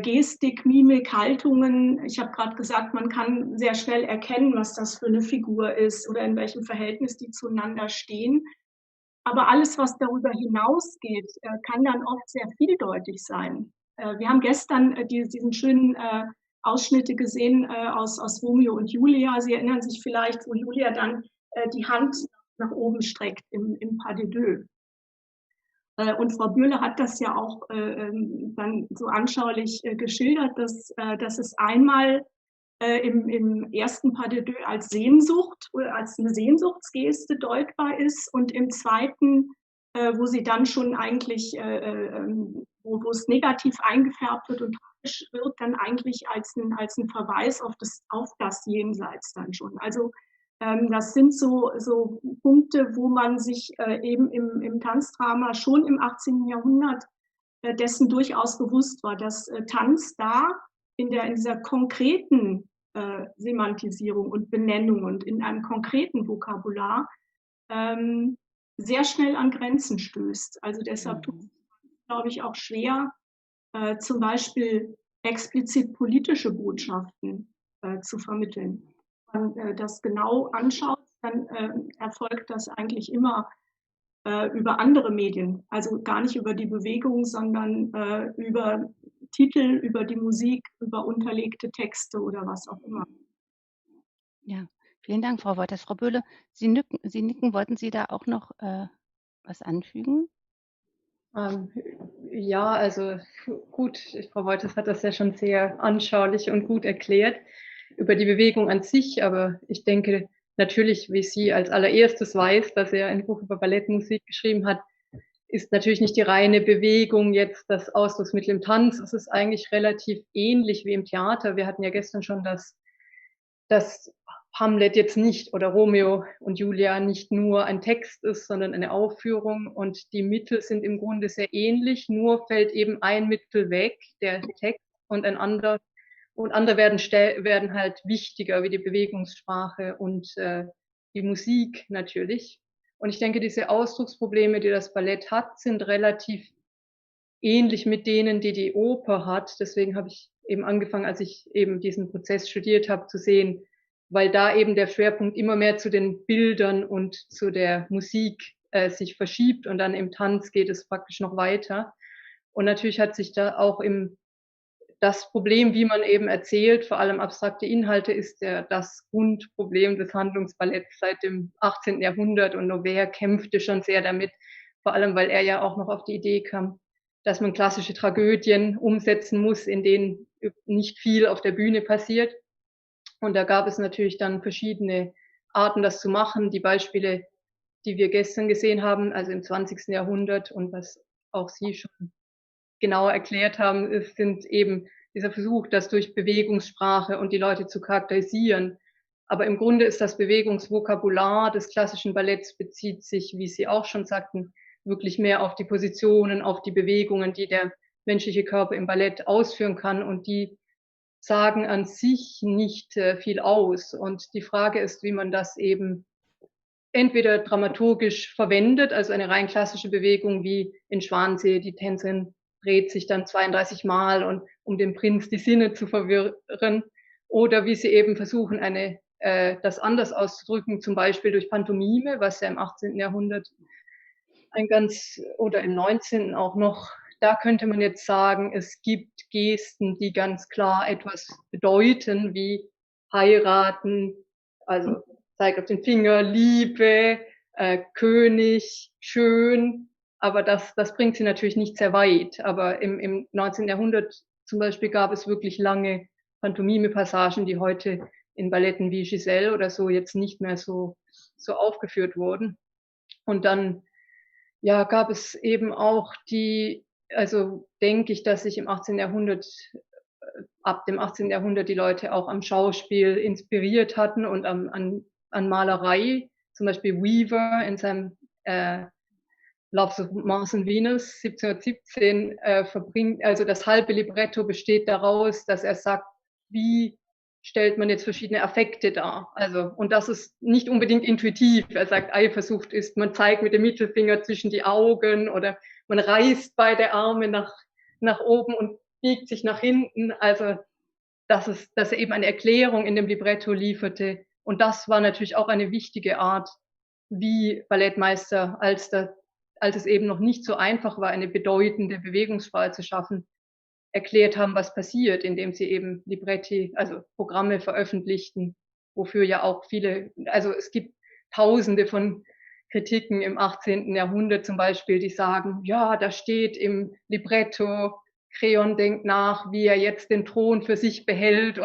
S13: Gestik, Mimik, Haltungen, ich habe gerade gesagt, man kann sehr schnell erkennen, was das für eine Figur ist oder in welchem Verhältnis die zueinander stehen. Aber alles, was darüber hinausgeht, kann dann oft sehr vieldeutig sein. Wir haben gestern diesen schönen Ausschnitte gesehen aus Romeo und Julia. Sie erinnern sich vielleicht, wo Julia dann die Hand nach oben streckt im Pas de deux. Und Frau Bürle hat das ja auch dann so anschaulich geschildert, dass es einmal im ersten Pas de deux als Sehnsucht oder als eine Sehnsuchtsgeste deutbar ist und im zweiten, wo sie dann schon eigentlich, wo es negativ eingefärbt wird und tragisch wird, dann eigentlich als ein Verweis auf das Jenseits dann schon. Also das sind so Punkte, wo man sich eben im Tanzdrama schon im 18. Jahrhundert dessen durchaus bewusst war, dass Tanz da in dieser konkreten Semantisierung und Benennung und in einem konkreten Vokabular sehr schnell an Grenzen stößt. Also deshalb tut es, glaube ich, auch schwer, zum Beispiel explizit politische Botschaften zu vermitteln. Wenn man das genau anschaut, dann erfolgt das eigentlich immer über andere Medien, also gar nicht über die Bewegung, sondern über Titel, über die Musik, über unterlegte Texte oder was auch immer.
S15: Ja, vielen Dank, Frau Wotters. Frau Böhle, Sie nicken, wollten Sie da auch noch was anfügen?
S16: Ja, also gut, Frau Wotters hat das ja schon sehr anschaulich und gut erklärt über die Bewegung an sich, aber ich denke natürlich, wie sie als allererstes weiß, dass er ein Buch über Ballettmusik geschrieben hat, ist natürlich nicht die reine Bewegung jetzt das Ausdrucksmittel im Tanz. Es ist eigentlich relativ ähnlich wie im Theater. Wir hatten ja gestern schon das
S18: Hamlet jetzt nicht oder Romeo und Julia nicht nur ein Text ist, sondern eine Aufführung und die Mittel sind im Grunde sehr ähnlich, nur fällt eben ein Mittel weg, der Text, und andere werden halt wichtiger, wie die Bewegungssprache und die Musik natürlich. Und ich denke, diese Ausdrucksprobleme, die das Ballett hat, sind relativ ähnlich mit denen, die die Oper hat. Deswegen habe ich eben angefangen, als ich eben diesen Prozess studiert habe, zu sehen, weil da eben der Schwerpunkt immer mehr zu den Bildern und zu der Musik sich verschiebt und dann im Tanz geht es praktisch noch weiter. Und natürlich hat sich da auch das Problem, wie man eben erzählt, vor allem abstrakte Inhalte, ist das Grundproblem des Handlungsballetts seit dem 18. Jahrhundert und Noverre kämpfte schon sehr damit, vor allem weil er ja auch noch auf die Idee kam, dass man klassische Tragödien umsetzen muss, in denen nicht viel auf der Bühne passiert. Und da gab es natürlich dann verschiedene Arten, das zu machen. Die Beispiele, die wir gestern gesehen haben, also im 20. Jahrhundert und was auch Sie schon genauer erklärt haben, sind eben dieser Versuch, das durch Bewegungssprache und die Leute zu charakterisieren. Aber im Grunde ist das Bewegungsvokabular des klassischen Balletts bezieht sich, wie Sie auch schon sagten, wirklich mehr auf die Positionen, auf die Bewegungen, die der menschliche Körper im Ballett ausführen kann und die sagen an sich nicht viel aus. Und die Frage ist, wie man das eben entweder dramaturgisch verwendet, also eine rein klassische Bewegung wie in Schwansee, die Tänzerin dreht sich dann 32 Mal und um dem Prinz die Sinne zu verwirren, oder wie sie eben versuchen, das anders auszudrücken, zum Beispiel durch Pantomime, was ja im 18. Jahrhundert oder im 19. auch noch, da könnte man jetzt sagen, es gibt Gesten, die ganz klar etwas bedeuten, wie heiraten, also zeigt auf den Finger, Liebe, König, schön, aber das bringt sie natürlich nicht sehr weit. Aber im 19. Jahrhundert zum Beispiel gab es wirklich lange Pantomime-Passagen, die heute in Balletten wie Giselle oder so jetzt nicht mehr so aufgeführt wurden. Und dann gab es eben auch also denke ich, dass sich ab dem 18. Jahrhundert die Leute auch am Schauspiel inspiriert hatten und an Malerei, zum Beispiel Weaver in seinem Loves of Mars and Venus 1717 verbringt, also das halbe Libretto besteht daraus, dass er sagt, wie stellt man jetzt verschiedene Affekte dar. Also, und das ist nicht unbedingt intuitiv. Er sagt, Eifersucht ist, man zeigt mit dem Mittelfinger zwischen die Augen oder man reißt beide Arme nach oben und biegt sich nach hinten. Also, dass er eben eine Erklärung in dem Libretto lieferte. Und das war natürlich auch eine wichtige Art, wie Ballettmeister, als es eben noch nicht so einfach war, eine bedeutende Bewegungssprache zu schaffen, erklärt haben, was passiert, indem sie eben Libretti, also Programme veröffentlichten, wofür ja auch also es gibt Tausende von Kritiken im 18. Jahrhundert zum Beispiel, die sagen, ja, da steht im Libretto, Kreon denkt nach, wie er jetzt den Thron für sich behält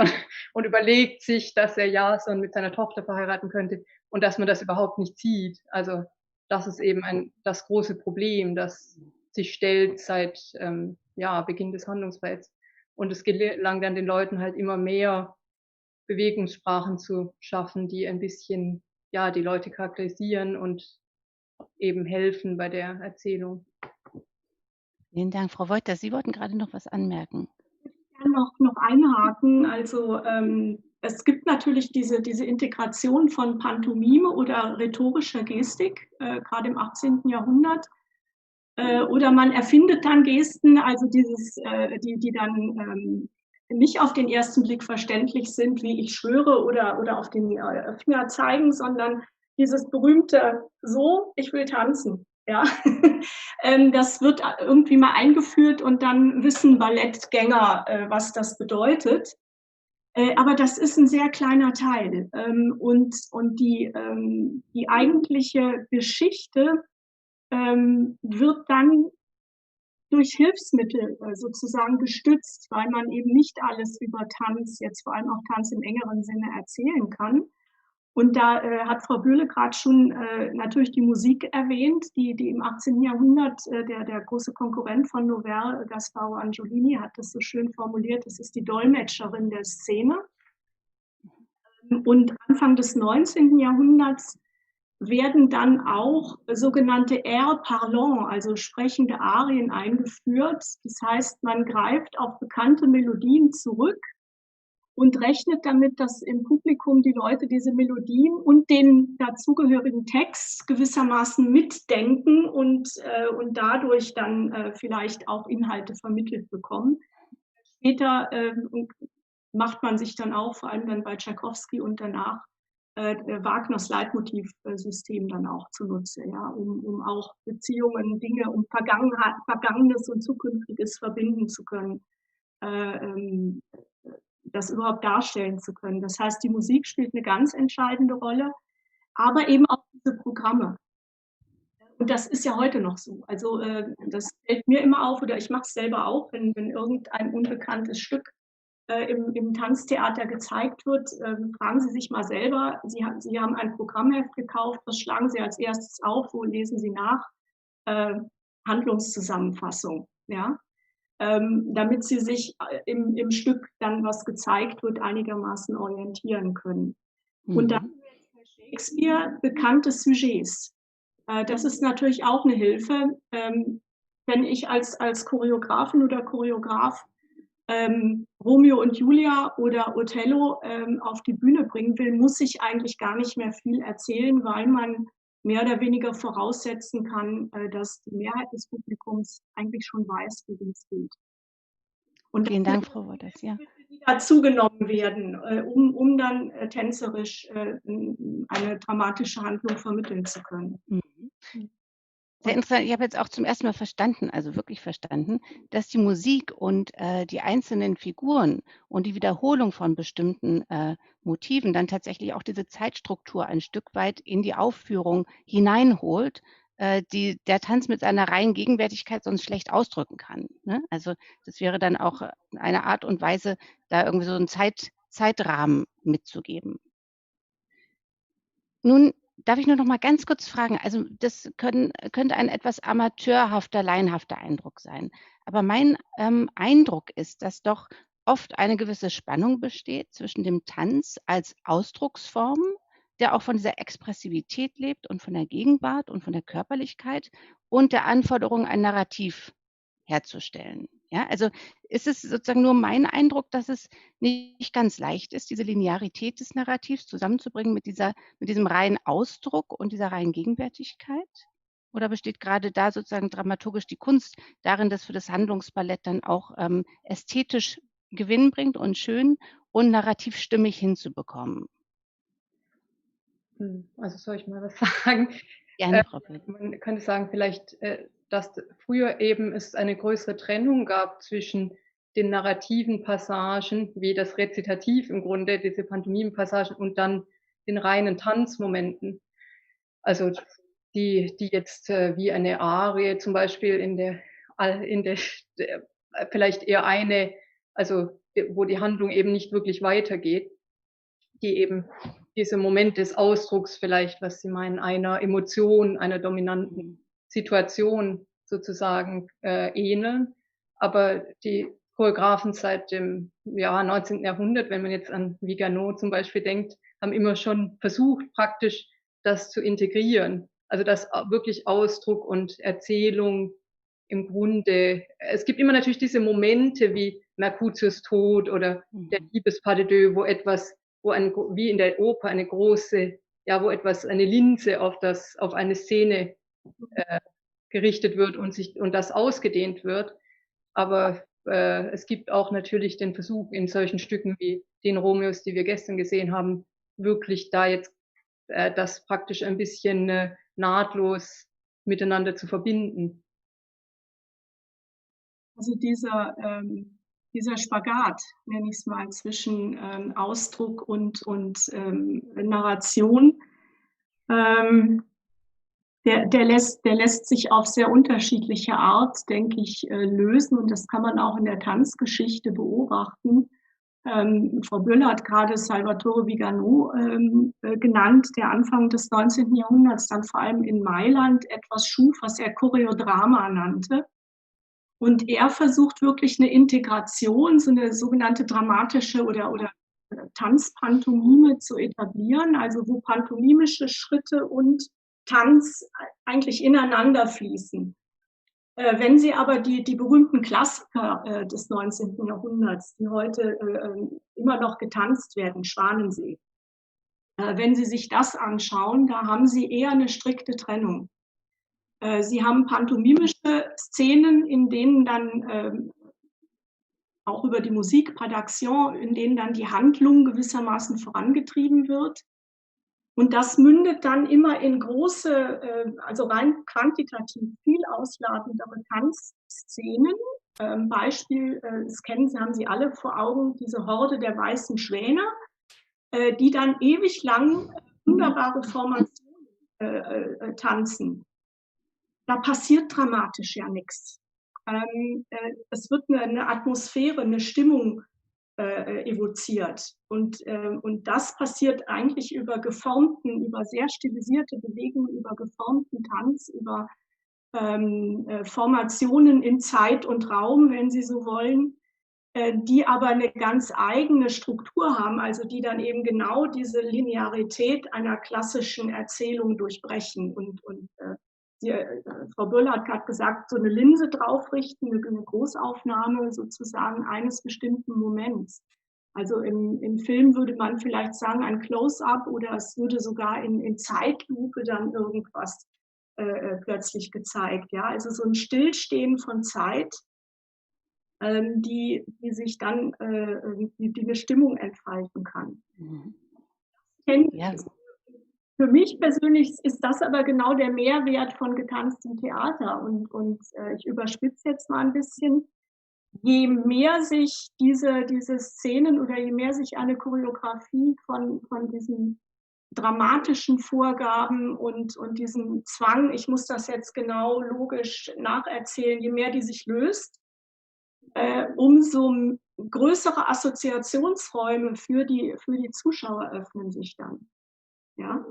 S18: und überlegt sich, dass er Jason mit seiner Tochter verheiraten könnte und dass man das überhaupt nicht sieht. Also das ist eben das große Problem, das sich stellt seit Beginn des Handlungsballetts. Und es gelang dann den Leuten halt immer mehr Bewegungssprachen zu schaffen, die ein bisschen die Leute charakterisieren und eben helfen bei der Erzählung.
S15: Vielen Dank, Frau Wolter. Sie wollten gerade noch was anmerken.
S13: Ich kann noch einhaken. Also es gibt natürlich diese Integration von Pantomime oder rhetorischer Gestik, gerade im 18. Jahrhundert. Oder man erfindet dann Gesten, also die dann nicht auf den ersten Blick verständlich sind, wie ich schwöre oder auf den Finger zeigen, sondern dieses berühmte so, ich will tanzen. Ja, das wird irgendwie mal eingeführt und dann wissen Ballettgänger, was das bedeutet. Aber das ist ein sehr kleiner Teil. Und die eigentliche Geschichte wird dann durch Hilfsmittel sozusagen gestützt, weil man eben nicht alles über Tanz, jetzt vor allem auch Tanz im engeren Sinne, erzählen kann. Und da hat Frau Böhle gerade schon natürlich die Musik erwähnt, die im 18. Jahrhundert, der große Konkurrent von Noverre, Gasparo Angiolini, hat das so schön formuliert, das ist die Dolmetscherin der Szene. Und Anfang des 19. Jahrhunderts werden dann auch sogenannte Air parlant, also sprechende Arien eingeführt. Das heißt, man greift auf bekannte Melodien zurück und rechnet damit, dass im Publikum die Leute diese Melodien und den dazugehörigen Text gewissermaßen mitdenken und dadurch dann vielleicht auch Inhalte vermittelt bekommen. Später macht man sich dann auch, vor allem dann bei Tschaikowski und danach, Wagners Leitmotivsystem dann auch zunutze, ja, um auch Beziehungen, Dinge, um Vergangenes und Zukünftiges verbinden zu können, das überhaupt darstellen zu können. Das heißt, die Musik spielt eine ganz entscheidende Rolle, aber eben auch diese Programme. Und das ist ja heute noch so. Also das fällt mir immer auf, oder ich mache es selber auch, wenn irgendein unbekanntes Stück im Tanztheater gezeigt wird, fragen Sie sich mal selber, Sie haben ein Programmheft gekauft, was schlagen Sie als erstes auf, wo lesen Sie nach? Handlungszusammenfassung, ja? Damit Sie sich im Stück dann, was gezeigt wird, einigermaßen orientieren können. Und dann bei Shakespeare bekannte Sujets. Das ist natürlich auch eine Hilfe. Wenn ich als Choreografin oder Choreograf Romeo und Julia oder Othello auf die Bühne bringen will, muss ich eigentlich gar nicht mehr viel erzählen, weil man mehr oder weniger voraussetzen kann, dass die Mehrheit des Publikums eigentlich schon weiß, wie es geht. Und
S15: vielen Dank, Frau Wollers. Ja.
S13: Die dazugenommen werden, um dann tänzerisch eine dramatische Handlung vermitteln zu können.
S15: Sehr interessant. Ich habe jetzt auch zum ersten Mal verstanden, also wirklich verstanden, dass die Musik und die einzelnen Figuren und die Wiederholung von bestimmten Motiven dann tatsächlich auch diese Zeitstruktur ein Stück weit in die Aufführung hineinholt, die der Tanz mit seiner reinen Gegenwärtigkeit sonst schlecht ausdrücken kann. Ne? Also das wäre dann auch eine Art und Weise, da irgendwie so einen Zeitrahmen mitzugeben. Nun darf ich nur noch mal ganz kurz fragen, also das könnte ein etwas amateurhafter, laienhafter Eindruck sein. Aber mein Eindruck ist, dass doch oft eine gewisse Spannung besteht zwischen dem Tanz als Ausdrucksform, der auch von dieser Expressivität lebt und von der Gegenwart und von der Körperlichkeit und der Anforderung, ein Narrativ herzustellen. Ja, also ist es sozusagen nur mein Eindruck, dass es nicht ganz leicht ist, diese Linearität des Narrativs zusammenzubringen mit diesem reinen Ausdruck und dieser reinen Gegenwärtigkeit? Oder besteht gerade da sozusagen dramaturgisch die Kunst darin, dass für das Handlungsballett dann auch ästhetisch Gewinn bringt und schön und narrativ stimmig hinzubekommen?
S18: Also soll ich mal was sagen?
S15: Gerne, Frau Blöd.
S18: Man könnte sagen, vielleicht, dass früher eben es eine größere Trennung gab zwischen den narrativen Passagen, wie das Rezitativ im Grunde, diese Pantomimenpassagen, und dann den reinen Tanzmomenten. Also die jetzt wie eine Arie zum Beispiel in der vielleicht eher eine, also wo die Handlung eben nicht wirklich weitergeht, die eben diese Moment des Ausdrucks vielleicht, was Sie meinen, einer Emotion, einer dominanten Situation sozusagen ähneln. Aber die Choreografen seit dem 19. Jahrhundert, wenn man jetzt an Vigano zum Beispiel denkt, haben immer schon versucht, praktisch das zu integrieren. Also dass wirklich Ausdruck und Erzählung im Grunde, es gibt immer natürlich diese Momente wie Mercutius Tod oder der Liebespas de deux, wo etwas, wie in der Oper eine große, wo etwas, eine Linse auf eine Szene gerichtet wird und das ausgedehnt wird. Aber es gibt auch natürlich den Versuch in solchen Stücken wie den Romeos, die wir gestern gesehen haben, wirklich da jetzt das praktisch ein bisschen nahtlos miteinander zu verbinden.
S13: Also dieser Spagat, nenne ich es mal, zwischen Ausdruck und Narration, der lässt sich auf sehr unterschiedliche Art, denke ich, lösen. Und das kann man auch in der Tanzgeschichte beobachten. Frau Böller hat gerade Salvatore Vigano genannt, der Anfang des 19. Jahrhunderts dann vor allem in Mailand etwas schuf, was er Choreodrama nannte. Und er versucht wirklich eine Integration, so eine sogenannte dramatische oder Tanzpantomime zu etablieren, also wo pantomimische Schritte und Tanz eigentlich ineinander fließen. Wenn Sie aber die berühmten Klassiker des 19. Jahrhunderts, die heute immer noch getanzt werden, Schwanensee, wenn Sie sich das anschauen, da haben Sie eher eine strikte Trennung. Sie haben pantomimische Szenen, in denen dann auch über die Musik par d'action, in denen dann die Handlung gewissermaßen vorangetrieben wird. Und das mündet dann immer in große, also rein quantitativ viel ausladendere Tanzszenen. Beispiel, das kennen Sie, haben Sie alle vor Augen, diese Horde der weißen Schwäne, die dann ewig lang wunderbare Formationen tanzen. Da passiert dramatisch ja nichts. Es wird eine Atmosphäre, eine Stimmung evoziert. Und das passiert eigentlich über sehr stilisierte Bewegungen, über geformten Tanz, über Formationen in Zeit und Raum, wenn Sie so wollen, die aber eine ganz eigene Struktur haben, also die dann eben genau diese Linearität einer klassischen Erzählung durchbrechen. Frau Böller hat gerade gesagt, so eine Linse draufrichten, eine Großaufnahme sozusagen eines bestimmten Moments. Also im Film würde man vielleicht sagen, ein Close-up, oder es würde sogar in Zeitlupe dann irgendwas plötzlich gezeigt. Ja? Also so ein Stillstehen von Zeit, die sich dann die eine Stimmung entfalten kann. Ja. Für mich persönlich ist das aber genau der Mehrwert von getanztem Theater. Und ich überspitze jetzt mal ein bisschen. Je mehr sich diese Szenen oder je mehr sich eine Choreografie von diesen dramatischen Vorgaben und diesem Zwang, ich muss das jetzt genau logisch nacherzählen, je mehr die sich löst, umso größere Assoziationsräume für die Zuschauer öffnen sich dann. Ja?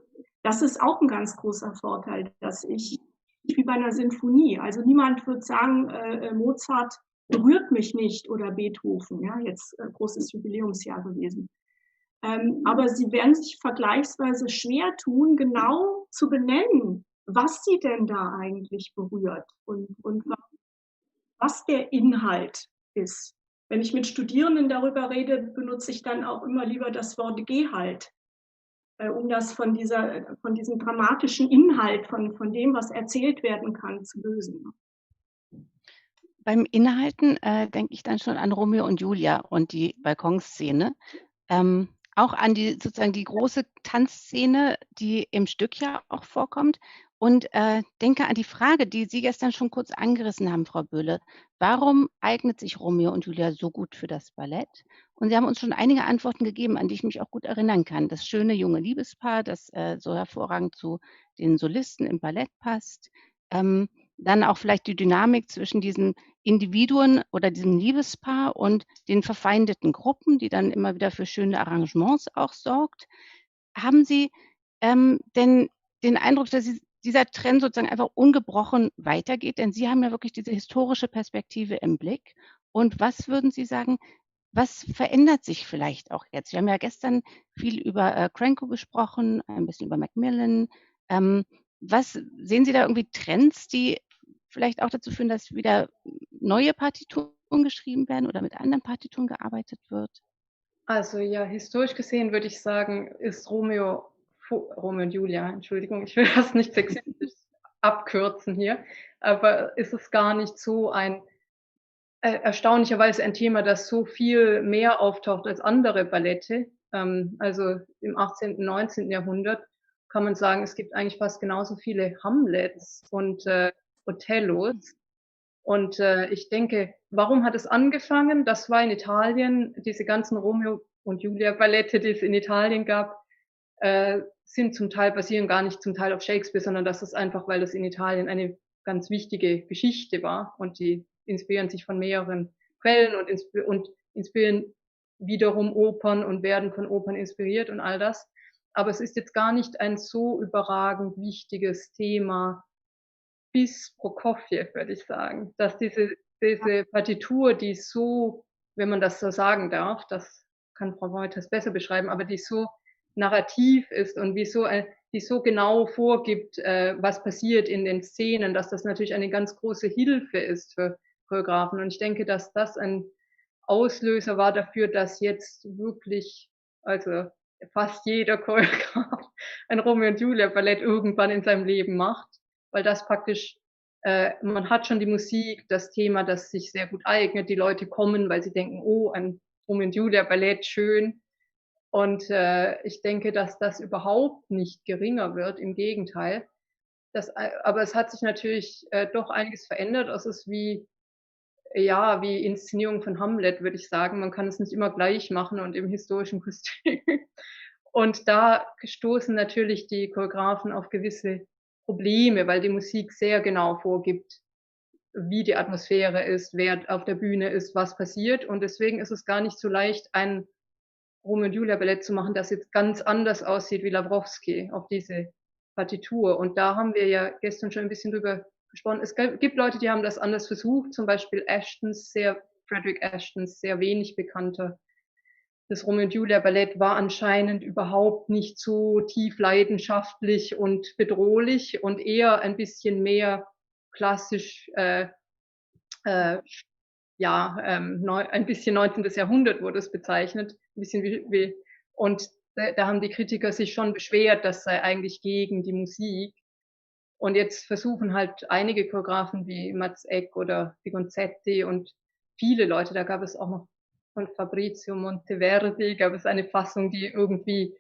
S13: Das ist auch ein ganz großer Vorteil, dass wie bei einer Sinfonie, also niemand wird sagen, Mozart berührt mich nicht oder Beethoven, ja, jetzt großes Jubiläumsjahr gewesen. Aber sie werden sich vergleichsweise schwer tun, genau zu benennen, was sie denn da eigentlich berührt und was der Inhalt ist. Wenn ich mit Studierenden darüber rede, benutze ich dann auch immer lieber das Wort Gehalt, um das von diesem dramatischen Inhalt, von dem, was erzählt werden kann, zu lösen.
S15: Beim Inhalten denke ich dann schon an Romeo und Julia und die Balkonszene. Auch an sozusagen die große Tanzszene, die im Stück ja auch vorkommt. Und denke an die Frage, die Sie gestern schon kurz angerissen haben, Frau Böhle. Warum eignet sich Romeo und Julia so gut für das Ballett? Und Sie haben uns schon einige Antworten gegeben, an die ich mich auch gut erinnern kann. Das schöne junge Liebespaar, das so hervorragend zu den Solisten im Ballett passt. Dann auch vielleicht die Dynamik zwischen diesen Individuen oder diesem Liebespaar und den verfeindeten Gruppen, die dann immer wieder für schöne Arrangements auch sorgt. Haben Sie denn den Eindruck, dass dieser Trend sozusagen einfach ungebrochen weitergeht? Denn Sie haben ja wirklich diese historische Perspektive im Blick. Und was würden Sie sagen, was verändert sich vielleicht auch jetzt? Wir haben ja gestern viel über Cranko gesprochen, ein bisschen über Macmillan. Was sehen Sie da irgendwie Trends, die vielleicht auch dazu führen, dass wieder neue Partituren geschrieben werden oder mit anderen Partituren gearbeitet wird?
S18: Also ja, historisch gesehen würde ich sagen, ist Romeo und Julia, Entschuldigung, ich will das nicht sexistisch abkürzen hier, aber ist es gar nicht so ein erstaunlicherweise ein Thema, das so viel mehr auftaucht als andere Ballette. Also im 18., 19. Jahrhundert kann man sagen, es gibt eigentlich fast genauso viele Hamlets und Othellos. Und ich denke, warum hat es angefangen? Das war in Italien, diese ganzen Romeo und Julia Ballette, die es in Italien gab, sind zum Teil, basieren gar nicht zum Teil auf Shakespeare, sondern das ist einfach, weil das in Italien eine ganz wichtige Geschichte war und die inspirieren sich von mehreren Quellen und inspirieren wiederum Opern und werden von Opern inspiriert und all das. Aber es ist jetzt gar nicht ein so überragend wichtiges Thema bis Prokofjew, würde ich sagen, dass diese Partitur, die so, wenn man das so sagen darf, das kann Frau Wolters besser beschreiben, aber die so narrativ ist und die so genau vorgibt, was passiert in den Szenen, dass das natürlich eine ganz große Hilfe ist für Choreografen. Und ich denke, dass das ein Auslöser war dafür, dass jetzt wirklich, also fast jeder Choreograf ein Romeo und Julia Ballett irgendwann in seinem Leben macht, weil das praktisch, man hat schon die Musik, das Thema, das sich sehr gut eignet, die Leute kommen, weil sie denken, oh, ein Romeo und Julia Ballett, schön. Und ich denke, dass das überhaupt nicht geringer wird, im Gegenteil. Aber es hat sich natürlich doch einiges verändert. Es ist wie Inszenierung von Hamlet, würde ich sagen. Man kann es nicht immer gleich machen und im historischen Kostüm. Und da stoßen natürlich die Choreografen auf gewisse Probleme, weil die Musik sehr genau vorgibt, wie die Atmosphäre ist, wer auf der Bühne ist, was passiert. Und deswegen ist es gar nicht so leicht, ein Romeo und Julia Ballett zu machen, das jetzt ganz anders aussieht wie Lavrowski auf diese Partitur. Und da haben wir ja gestern schon ein bisschen drüber gesprochen. Es gibt Leute, die haben das anders versucht, zum Beispiel Frederick Ashtons, sehr wenig bekannter. Das Romeo und Julia Ballett war anscheinend überhaupt nicht so tief leidenschaftlich und bedrohlich und eher ein bisschen mehr klassisch, ein bisschen 19. Jahrhundert wurde es bezeichnet, ein bisschen und da haben die Kritiker sich schon beschwert, das sei eigentlich gegen die Musik. Und jetzt versuchen halt einige Choreografen wie Mats Eck oder Vigonzetti und viele Leute, da gab es auch noch von Fabrizio Monteverdi, gab es eine Fassung, die irgendwie,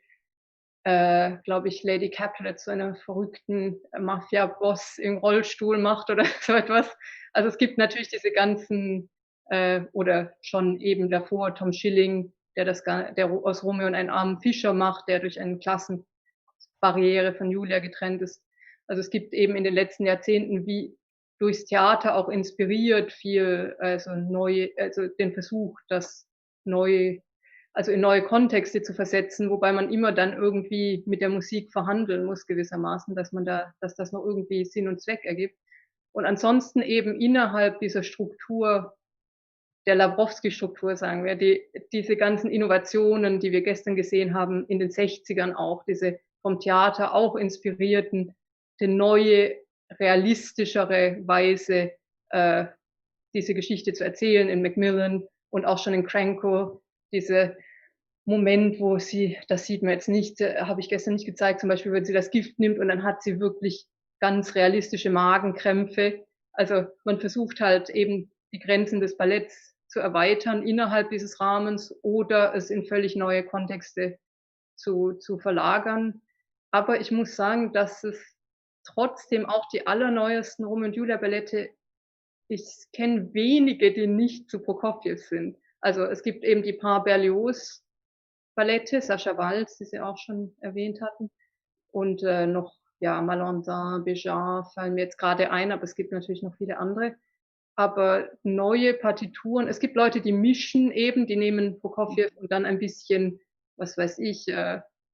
S18: glaube ich, Lady Capulet zu einem verrückten Mafia-Boss im Rollstuhl macht oder so etwas. Also es gibt natürlich diese ganzen, oder schon eben davor Tom Schilling, der aus Romeo und einen armen Fischer macht, der durch eine Klassenbarriere von Julia getrennt ist. Also es gibt eben in den letzten Jahrzehnten wie durchs Theater auch inspiriert viel, also den Versuch, das in neue Kontexte zu versetzen, wobei man immer dann irgendwie mit der Musik verhandeln muss gewissermaßen, dass das noch irgendwie Sinn und Zweck ergibt. Und ansonsten eben innerhalb dieser Struktur, der Lavrowski-Struktur, sagen wir, diese ganzen Innovationen, die wir gestern gesehen haben, in den 60ern auch, diese vom Theater auch inspirierten, die neue, realistischere Weise, diese Geschichte zu erzählen in Macmillan und auch schon in Cranko, diese Moment, wo das sieht man jetzt nicht, habe ich gestern nicht gezeigt, zum Beispiel, wenn sie das Gift nimmt und dann hat sie wirklich ganz realistische Magenkrämpfe. Also man versucht halt eben die Grenzen des Balletts zu erweitern innerhalb dieses Rahmens oder es in völlig neue Kontexte zu verlagern. Aber ich muss sagen, dass es trotzdem auch die allerneuesten Romeo und Julia Ballette, ich kenne wenige, die nicht zu Prokofjew sind. Also es gibt eben die paar Berlioz Ballette, Sascha Waltz, die Sie auch schon erwähnt hatten, und noch Malandin, Béjart fallen mir jetzt gerade ein, aber es gibt natürlich noch viele andere. Aber neue Partituren, es gibt Leute, die mischen eben, die nehmen Prokofjew und dann ein bisschen, was weiß ich,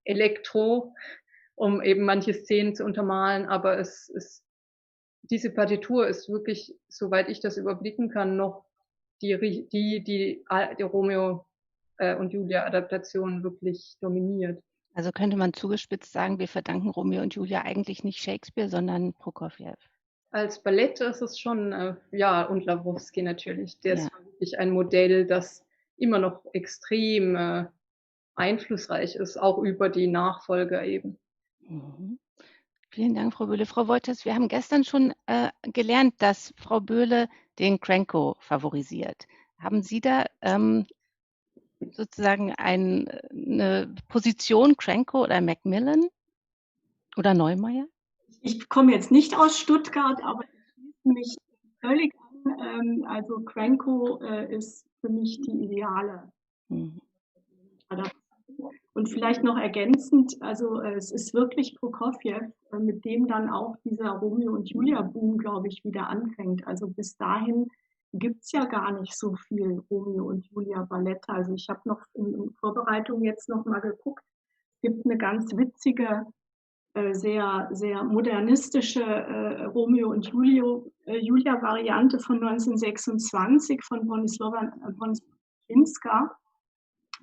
S18: Elektro, um eben manche Szenen zu untermalen, aber diese Partitur ist wirklich, soweit ich das überblicken kann, noch die Romeo und Julia Adaptation wirklich dominiert.
S15: Also könnte man zugespitzt sagen, wir verdanken Romeo und Julia eigentlich nicht Shakespeare, sondern Prokofjew.
S18: Als Ballett ist es schon, und Lavrowski natürlich. Der ist wirklich ein Modell, das immer noch extrem einflussreich ist, auch über die Nachfolger eben.
S15: Mhm. Vielen Dank, Frau Böhle. Frau Wolters, wir haben gestern schon gelernt, dass Frau Böhle den Cranko favorisiert. Haben Sie da sozusagen eine Position, Cranko oder Macmillan oder Neumeier?
S13: Ich komme jetzt nicht aus Stuttgart, aber ich schließe mich völlig an. Also Cranko ist für mich die ideale. Und vielleicht noch ergänzend, also es ist wirklich Prokofjew, mit dem dann auch dieser Romeo und Julia Boom, glaube ich, wieder anfängt. Also bis dahin gibt es ja gar nicht so viel Romeo und Julia Ballette. Also ich habe noch in Vorbereitung jetzt noch mal geguckt. Es gibt eine ganz witzige, sehr, sehr modernistische Romeo und Julia Variante von 1926 von Bronisława Kinska.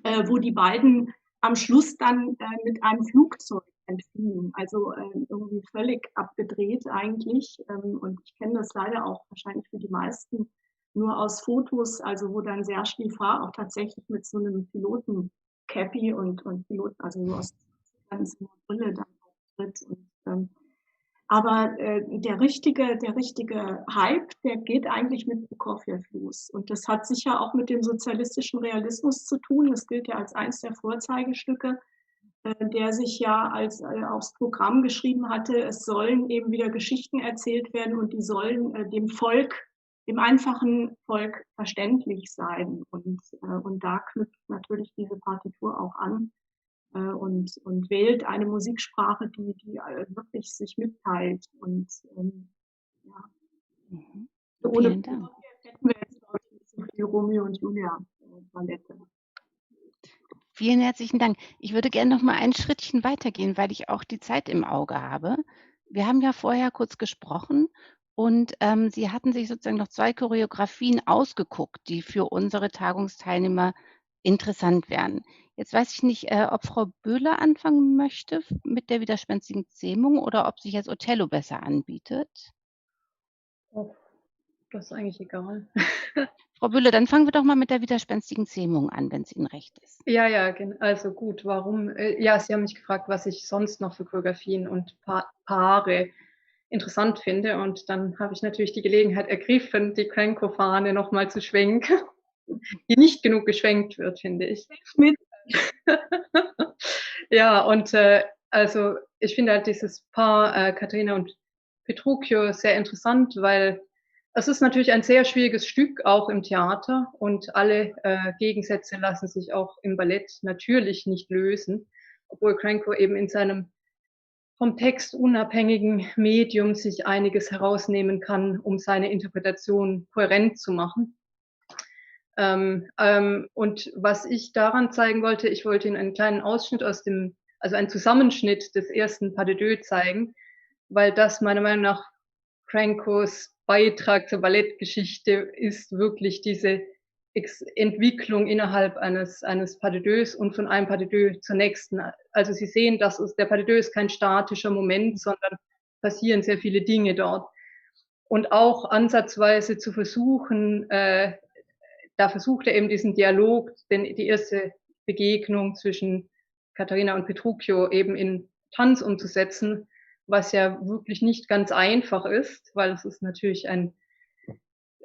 S13: wo die beiden am Schluss dann mit einem Flugzeug entfliehen. Also irgendwie völlig abgedreht eigentlich. Und ich kenne das leider auch wahrscheinlich für die meisten nur aus Fotos, also wo dann Serge Lifar auch tatsächlich mit so einem Piloten-Cappy und Piloten, also so aus ganz Brille dann auftritt. Aber der richtige Hype, der geht eigentlich mit Prokofjew los. Und das hat sicher auch mit dem sozialistischen Realismus zu tun. Das gilt ja als eins der Vorzeigestücke, der sich ja aufs Programm geschrieben hatte, es sollen eben wieder Geschichten erzählt werden und die sollen dem Volk, dem einfachen Volk verständlich sein. Und da knüpft natürlich diese Partitur auch an. Und wählt eine Musiksprache, die wirklich sich mitteilt. Und ja, ohne Prokofjew hätten wir jetzt, glaube ich, nicht so viel Romeo und Julia Ballette.
S15: Vielen herzlichen Dank. Ich würde gerne noch mal ein Schrittchen weitergehen, weil ich auch die Zeit im Auge habe. Wir haben ja vorher kurz gesprochen und Sie hatten sich sozusagen noch 2 Choreografien ausgeguckt, die für unsere Tagungsteilnehmer interessant wären. Jetzt weiß ich nicht, ob Frau Böhler anfangen möchte mit der widerspenstigen Zähmung oder ob sich jetzt Othello besser anbietet.
S18: Oh, das ist eigentlich egal.
S15: Frau Böhler, dann fangen wir doch mal mit der widerspenstigen Zähmung an, wenn es Ihnen recht ist.
S18: Ja, also gut, warum? Ja, Sie haben mich gefragt, was ich sonst noch für Choreografien und Paare interessant finde. Und dann habe ich natürlich die Gelegenheit ergriffen, die Cranko-Fahne nochmal zu schwenken, die nicht genug geschwenkt wird, finde ich. Ja, und also ich finde halt dieses Paar Katharina und Petruchio sehr interessant, weil es ist natürlich ein sehr schwieriges Stück, auch im Theater, und alle Gegensätze lassen sich auch im Ballett natürlich nicht lösen, obwohl Cranko eben in seinem vom Text unabhängigen Medium sich einiges herausnehmen kann, um seine Interpretation kohärent zu machen. Und was ich daran zeigen wollte, ich wollte Ihnen einen kleinen Ausschnitt also einen Zusammenschnitt des ersten Pas de deux zeigen, weil das meiner Meinung nach Crankos Beitrag zur Ballettgeschichte ist, wirklich diese Entwicklung innerhalb eines Pas de deux und von einem Pas de deux zur nächsten. Also Sie sehen, der Pas de deux ist kein statischer Moment, sondern passieren sehr viele Dinge dort. Und auch ansatzweise zu versuchen, da versucht er eben diesen Dialog, die erste Begegnung zwischen Katharina und Petruchio eben in Tanz umzusetzen, was ja wirklich nicht ganz einfach ist, weil es ist natürlich ein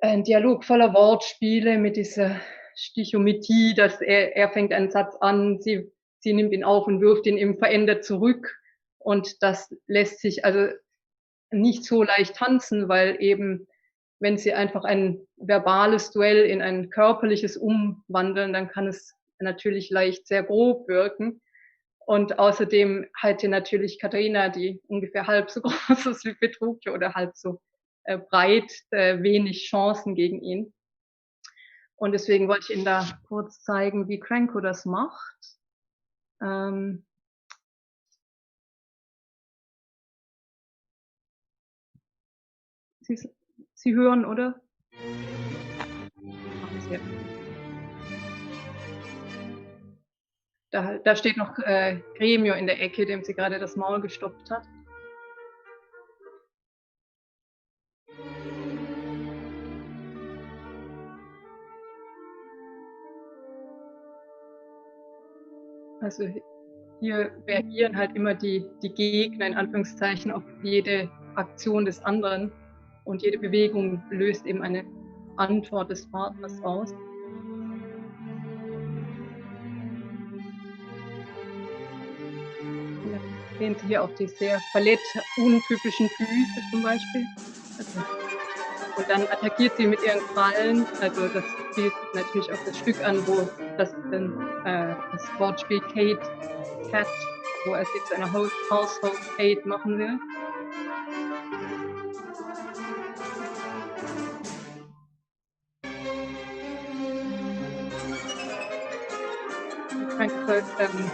S18: Dialog voller Wortspiele mit dieser Stichometrie, dass er fängt einen Satz an, sie nimmt ihn auf und wirft ihn eben verändert zurück. Und das lässt sich also nicht so leicht tanzen, weil eben, wenn Sie einfach ein verbales Duell in ein körperliches umwandeln, dann kann es natürlich leicht sehr grob wirken. Und außerdem hatte natürlich Katharina, die ungefähr halb so groß ist wie Petruchio oder halb so breit, wenig Chancen gegen ihn. Und deswegen wollte ich Ihnen da kurz zeigen, wie Cranko das macht. Sie hören, oder? Da steht noch Gremio in der Ecke, dem sie gerade das Maul gestopft hat. Also hier reagieren halt immer die Gegner in Anführungszeichen auf jede Aktion des anderen und jede Bewegung löst eben eine Antwort des Partners aus. Da sehen Sie hier auch die sehr ballettuntypischen Füße zum Beispiel. Also, und dann attackiert sie mit ihren Krallen. Also das spielt natürlich auf das Stück an, wo das Wortspiel Cat, wo er sie zu einer Household Kate machen will.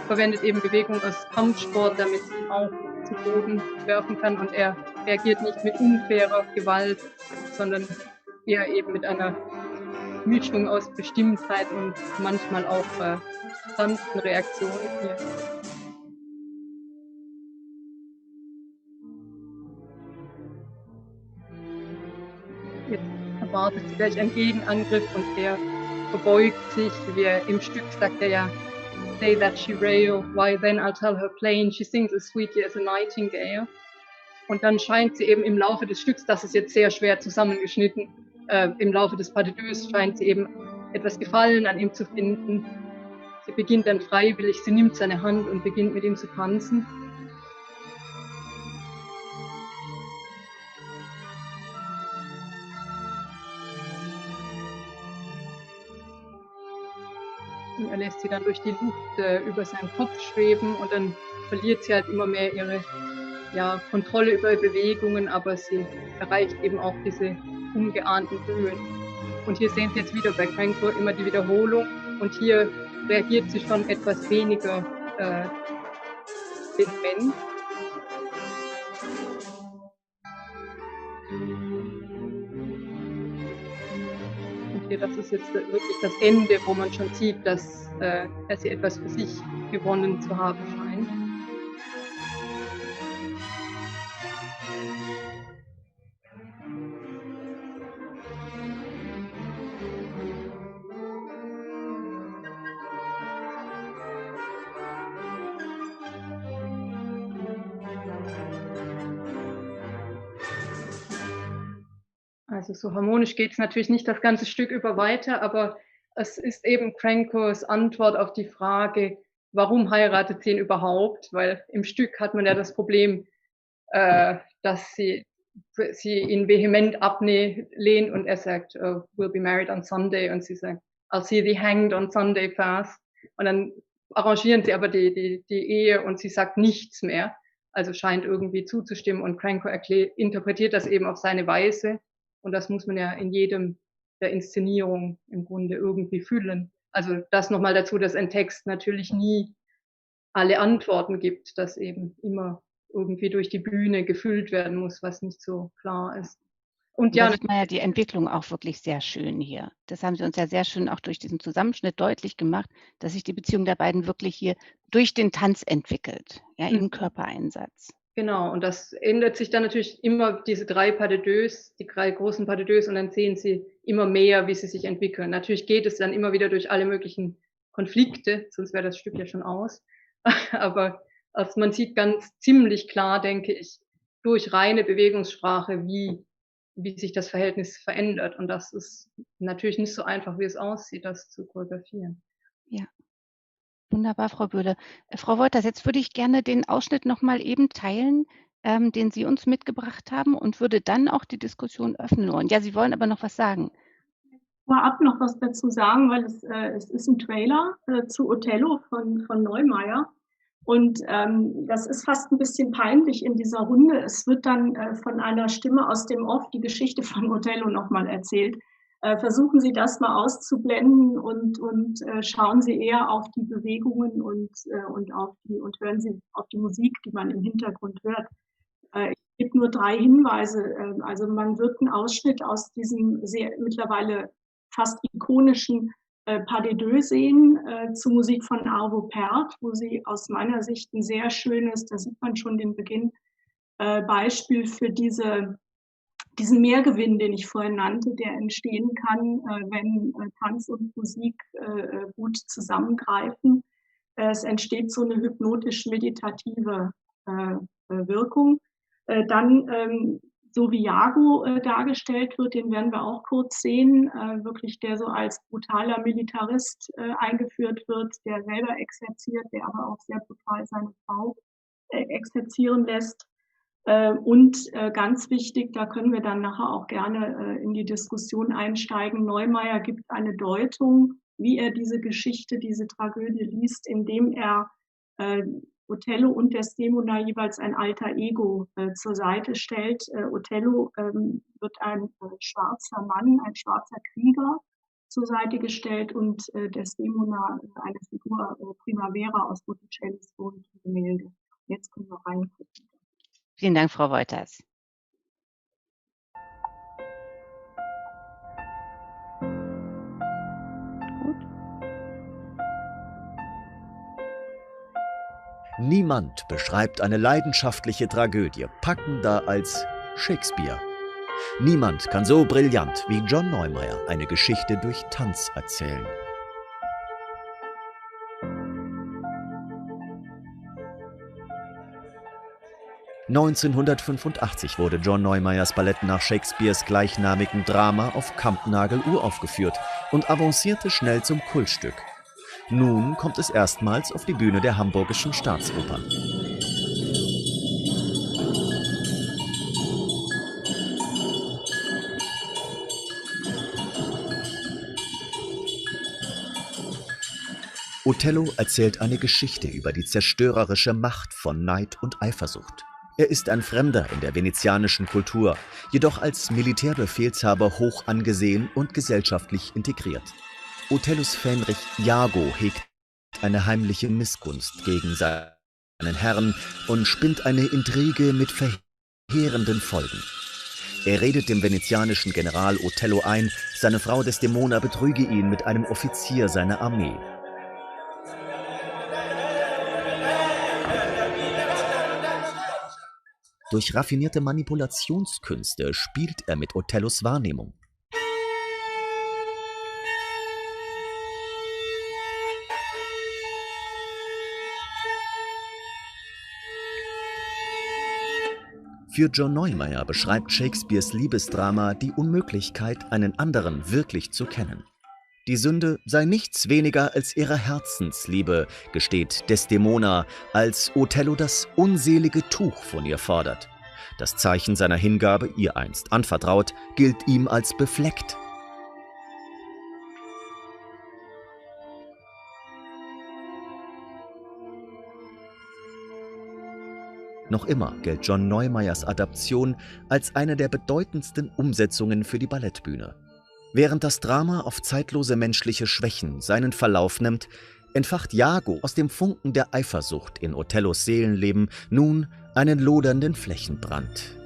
S18: Verwendet eben Bewegung aus Kampfsport, damit sie ihn auch zu Boden werfen kann, und er reagiert nicht mit unfairer Gewalt, sondern eher eben mit einer Mischung aus Bestimmtheit und manchmal auch sanften Reaktionen hier. Jetzt erwartet sie gleich einen Gegenangriff und er verbeugt sich, wie er im Stück sagt er ja, say that she rail, why then I'll tell her plain, she sings as sweetly as a nightingale. Und dann scheint sie eben im Laufe des Stücks, das ist jetzt sehr schwer zusammengeschnitten, im Laufe des Pas de Deux scheint sie eben etwas Gefallen an ihm zu finden. Sie beginnt dann freiwillig, sie nimmt seine Hand und beginnt mit ihm zu tanzen. Und er lässt sie dann durch die Luft über seinen Kopf schweben und dann verliert sie halt immer mehr ihre Kontrolle über Bewegungen, aber sie erreicht eben auch diese ungeahnten Höhen. Und hier sehen Sie jetzt wieder bei Cranko immer die Wiederholung und hier reagiert sie schon etwas weniger vehement. Und hier, das ist jetzt wirklich das Ende, wo man schon sieht, dass sie etwas für sich gewonnen zu haben scheint. Also so harmonisch geht es natürlich nicht das ganze Stück über weiter, aber es ist eben Crankos Antwort auf die Frage, warum heiratet sie ihn überhaupt? Weil im Stück hat man ja das Problem, dass sie ihn vehement ablehnt und er sagt, we'll be married on Sunday und sie sagt, I'll see thee hanged on Sunday first. Und dann arrangieren sie aber die Ehe und sie sagt nichts mehr, also scheint irgendwie zuzustimmen und Cranko interpretiert das eben auf seine Weise. Und das muss man ja in jedem der Inszenierung im Grunde irgendwie fühlen. Also das nochmal dazu, dass ein Text natürlich nie alle Antworten gibt, dass eben immer irgendwie durch die Bühne gefüllt werden muss, was nicht so klar ist. Und
S15: da sieht man ja die Entwicklung auch wirklich sehr schön hier. Das haben Sie uns ja sehr schön auch durch diesen Zusammenschnitt deutlich gemacht, dass sich die Beziehung der beiden wirklich hier durch den Tanz entwickelt, ja, im Körpereinsatz.
S18: Genau, und das ändert sich dann natürlich immer, diese 3 Pas de Deux, die 3 großen Pas de Deux, und dann sehen Sie immer mehr, wie sie sich entwickeln. Natürlich geht es dann immer wieder durch alle möglichen Konflikte, sonst wäre das Stück ja schon aus. Aber also man sieht ganz ziemlich klar, denke ich, durch reine Bewegungssprache, wie sich das Verhältnis verändert. Und das ist natürlich nicht so einfach, wie es aussieht, das zu choreografieren.
S15: Ja. Wunderbar, Frau Böhle. Frau Wolters, jetzt würde ich gerne den Ausschnitt noch mal eben teilen, den Sie uns mitgebracht haben und würde dann auch die Diskussion öffnen wollen. Ja, Sie wollen aber noch was sagen.
S13: Vorab noch was dazu sagen, weil es ist ein Trailer zu Othello von Neumeier. Und das ist fast ein bisschen peinlich in dieser Runde. Es wird dann von einer Stimme aus dem Off die Geschichte von Othello nochmal erzählt. Versuchen Sie das mal auszublenden und schauen Sie eher auf die Bewegungen und hören Sie auf die Musik, die man im Hintergrund hört. Ich gebe nur 3 Hinweise. Also man wird einen Ausschnitt aus diesem mittlerweile fast ikonischen Pas de Deux sehen zu Musik von Arvo Pärt, wo sie aus meiner Sicht ein sehr schönes, da sieht man schon den Beginn, Beispiel für diesen Mehrgewinn, den ich vorhin nannte, der entstehen kann, wenn Tanz und Musik gut zusammengreifen. Es entsteht so eine hypnotisch-meditative Wirkung. Dann, so wie Iago dargestellt wird, den werden wir auch kurz sehen, wirklich der so als brutaler Militarist eingeführt wird, der selber exerziert, der aber auch sehr brutal seine Frau exerzieren lässt. Und ganz wichtig, da können wir dann nachher auch gerne in die Diskussion einsteigen. Neumeier gibt eine Deutung, wie er diese Geschichte, diese Tragödie liest, indem er Othello und Desdemona jeweils ein alter Ego zur Seite stellt. Othello wird ein schwarzer Mann, ein schwarzer Krieger zur Seite gestellt und Desdemona eine Figur Primavera aus Botticellis Gemälde. Jetzt können wir reingucken.
S15: Vielen Dank, Frau Wolters.
S19: Niemand beschreibt eine leidenschaftliche Tragödie packender als Shakespeare. Niemand kann so brillant wie John Neumeier eine Geschichte durch Tanz erzählen. (1985) wurde John Neumeiers Ballett nach Shakespeares gleichnamigen Drama auf Kampnagel uraufgeführt und avancierte schnell zum Kultstück. Nun kommt es erstmals auf die Bühne der Hamburgischen Staatsoper. Othello erzählt eine Geschichte über die zerstörerische Macht von Neid und Eifersucht. Er ist ein Fremder in der venezianischen Kultur, jedoch als Militärbefehlshaber hoch angesehen und gesellschaftlich integriert. Othellos Fähnrich Iago hegt eine heimliche Missgunst gegen seinen Herrn und spinnt eine Intrige mit verheerenden Folgen. Er redet dem venezianischen General Othello ein, seine Frau Desdemona betrüge ihn mit einem Offizier seiner Armee. Durch raffinierte Manipulationskünste spielt er mit Othellos Wahrnehmung. Für John Neumeier beschreibt Shakespeares Liebesdrama die Unmöglichkeit, einen anderen wirklich zu kennen. Die Sünde sei nichts weniger als ihre Herzensliebe, gesteht Desdemona, als Othello das unselige Tuch von ihr fordert. Das Zeichen seiner Hingabe, ihr einst anvertraut, gilt ihm als befleckt. Noch immer gilt John Neumeiers Adaption als eine der bedeutendsten Umsetzungen für die Ballettbühne. Während das Drama auf zeitlose menschliche Schwächen seinen Verlauf nimmt, entfacht Iago aus dem Funken der Eifersucht in Othellos Seelenleben nun einen lodernden Flächenbrand.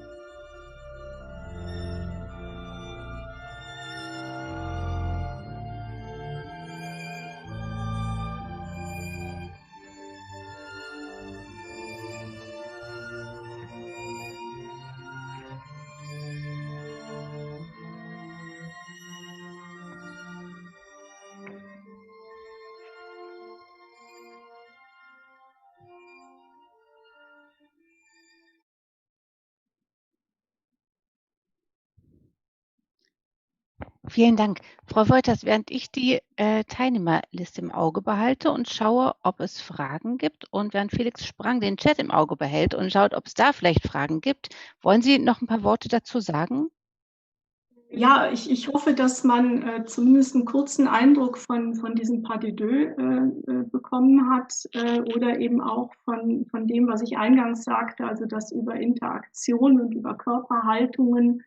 S15: Vielen Dank. Frau Wolters, während ich die Teilnehmerliste im Auge behalte und schaue, ob es Fragen gibt, und während Felix Sprang den Chat im Auge behält und schaut, ob es da vielleicht Fragen gibt, wollen Sie noch ein paar Worte dazu sagen?
S13: Ja, ich hoffe, dass man zumindest einen kurzen Eindruck von diesem Pas de deux bekommen hat oder eben auch von dem, was ich eingangs sagte, also dass über Interaktion und über Körperhaltungen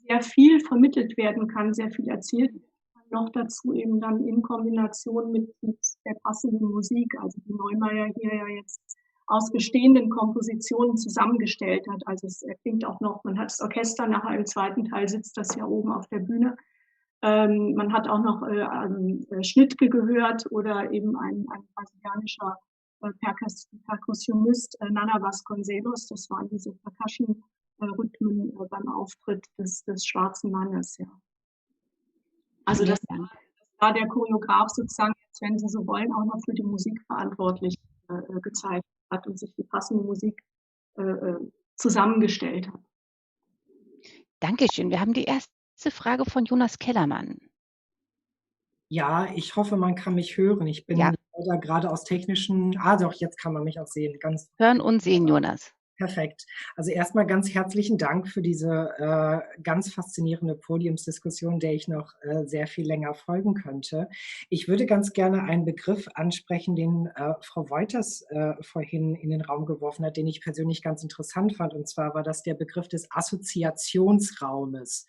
S13: sehr viel vermittelt werden kann, sehr viel erzählt werden kann, noch dazu eben dann in Kombination mit der passenden Musik, also die Neumeier hier ja jetzt aus bestehenden Kompositionen zusammengestellt hat. Also es klingt auch noch, man hat das Orchester nachher im zweiten Teil, sitzt das ja oben auf der Bühne. Man hat auch noch Schnittke gehört oder eben ein brasilianischer Perkussionist, Nana Vasconcelos, das waren diese Percussion-Rhythmen beim Auftritt des schwarzen Mannes. Ja. Also das war der Choreograf sozusagen, wenn Sie so wollen, auch noch für die Musik verantwortlich gezeigt hat und sich die passende Musik zusammengestellt hat.
S15: Dankeschön. Wir haben die erste Frage von Jonas Kellermann.
S20: Ja, ich hoffe, man kann mich hören. Ich bin leider gerade aus technischen... Ah doch, jetzt kann man mich auch sehen. Ganz
S15: hören und sehen, Jonas.
S20: Perfekt. Also erstmal ganz herzlichen Dank für diese ganz faszinierende Podiumsdiskussion, der ich noch sehr viel länger folgen könnte. Ich würde ganz gerne einen Begriff ansprechen, den Frau Wolters vorhin in den Raum geworfen hat, den ich persönlich ganz interessant fand. Und zwar war das der Begriff des Assoziationsraumes.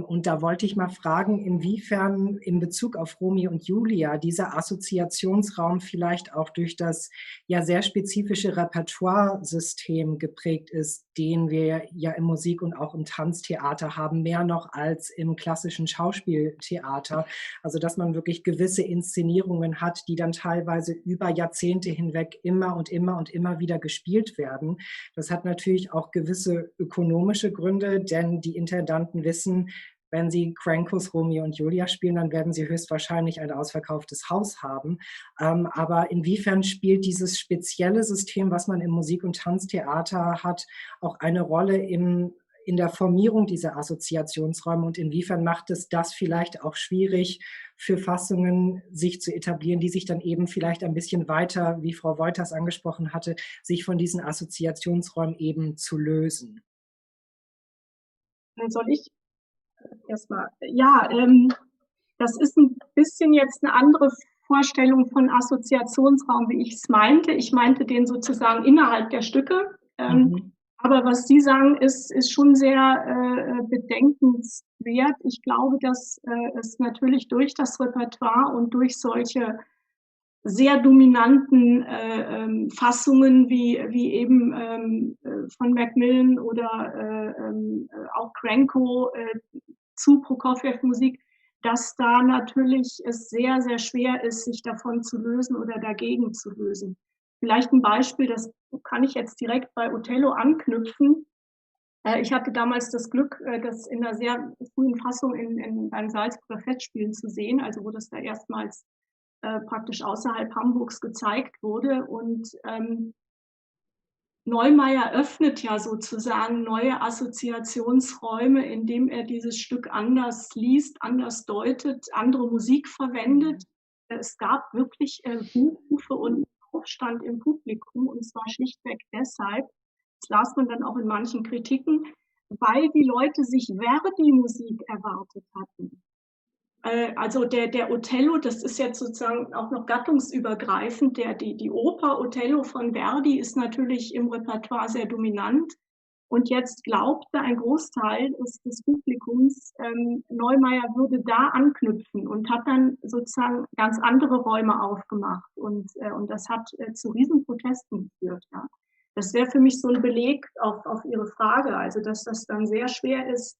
S20: Und da wollte ich mal fragen, inwiefern in Bezug auf Romeo und Julia dieser Assoziationsraum vielleicht auch durch das ja sehr spezifische Repertoiresystem System geprägt ist, den wir ja im Musik- und auch im Tanztheater haben, mehr noch als im klassischen Schauspieltheater. Also dass man wirklich gewisse Inszenierungen hat, die dann teilweise über Jahrzehnte hinweg immer und immer und immer wieder gespielt werden. Das hat natürlich auch gewisse ökonomische Gründe, denn die Intendanten wissen, wenn sie Crankos Romeo und Julia spielen, dann werden sie höchstwahrscheinlich ein ausverkauftes Haus haben. Aber inwiefern spielt dieses spezielle System, was man im Musik- und Tanztheater hat, auch eine Rolle in der Formierung dieser Assoziationsräume und inwiefern macht es das vielleicht auch schwierig für Fassungen, sich zu etablieren, die sich dann eben vielleicht ein bisschen weiter, wie Frau Wolters angesprochen hatte, sich von diesen Assoziationsräumen eben zu lösen?
S13: Soll ich erstmal? Ja, das ist ein bisschen jetzt eine andere Vorstellung von Assoziationsraum, wie ich es meinte. Ich meinte den sozusagen innerhalb der Stücke. Aber was Sie sagen, ist schon sehr bedenkenswert. Ich glaube, dass es natürlich durch das Repertoire und durch solche sehr dominanten Fassungen wie eben von Macmillan oder auch Cranko zu Prokofjew-Musik, dass da natürlich es sehr, sehr schwer ist, sich davon zu lösen oder dagegen zu lösen. Vielleicht ein Beispiel, das kann ich jetzt direkt bei Othello anknüpfen. Ich hatte damals das Glück, das in einer sehr frühen Fassung beim Salzburger Festspielen zu sehen, also wo das da erstmals praktisch außerhalb Hamburgs gezeigt wurde. Und Neumeier öffnet ja sozusagen neue Assoziationsräume, indem er dieses Stück anders liest, anders deutet, andere Musik verwendet. Es gab wirklich Buchrufe und Aufstand im Publikum, und zwar schlichtweg deshalb, das las man dann auch in manchen Kritiken, weil die Leute sich Verdi-Musik erwartet hatten. Also der Othello, das ist jetzt sozusagen auch noch gattungsübergreifend, die Oper Othello von Verdi ist natürlich im Repertoire sehr dominant. Und jetzt glaubte ein Großteil des Publikums, Neumeier würde da anknüpfen und hat dann sozusagen ganz andere Räume aufgemacht. Und das hat zu Riesenprotesten geführt. Ja. Das wäre für mich so ein Beleg auf Ihre Frage, also dass das dann sehr schwer ist,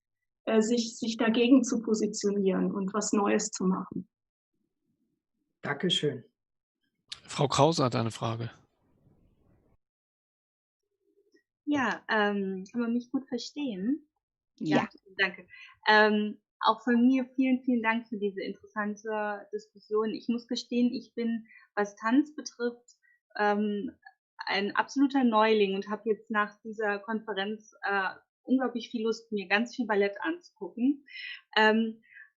S13: sich dagegen zu positionieren und was Neues zu machen.
S20: Dankeschön.
S14: Frau Krause hat eine Frage.
S21: Ja, kann man mich gut verstehen?
S15: Ja.
S21: Danke. Auch von mir vielen, vielen Dank für diese interessante Diskussion. Ich muss gestehen, ich bin, was Tanz betrifft, ein absoluter Neuling und habe jetzt nach dieser Konferenz unglaublich viel Lust, mir ganz viel Ballett anzugucken.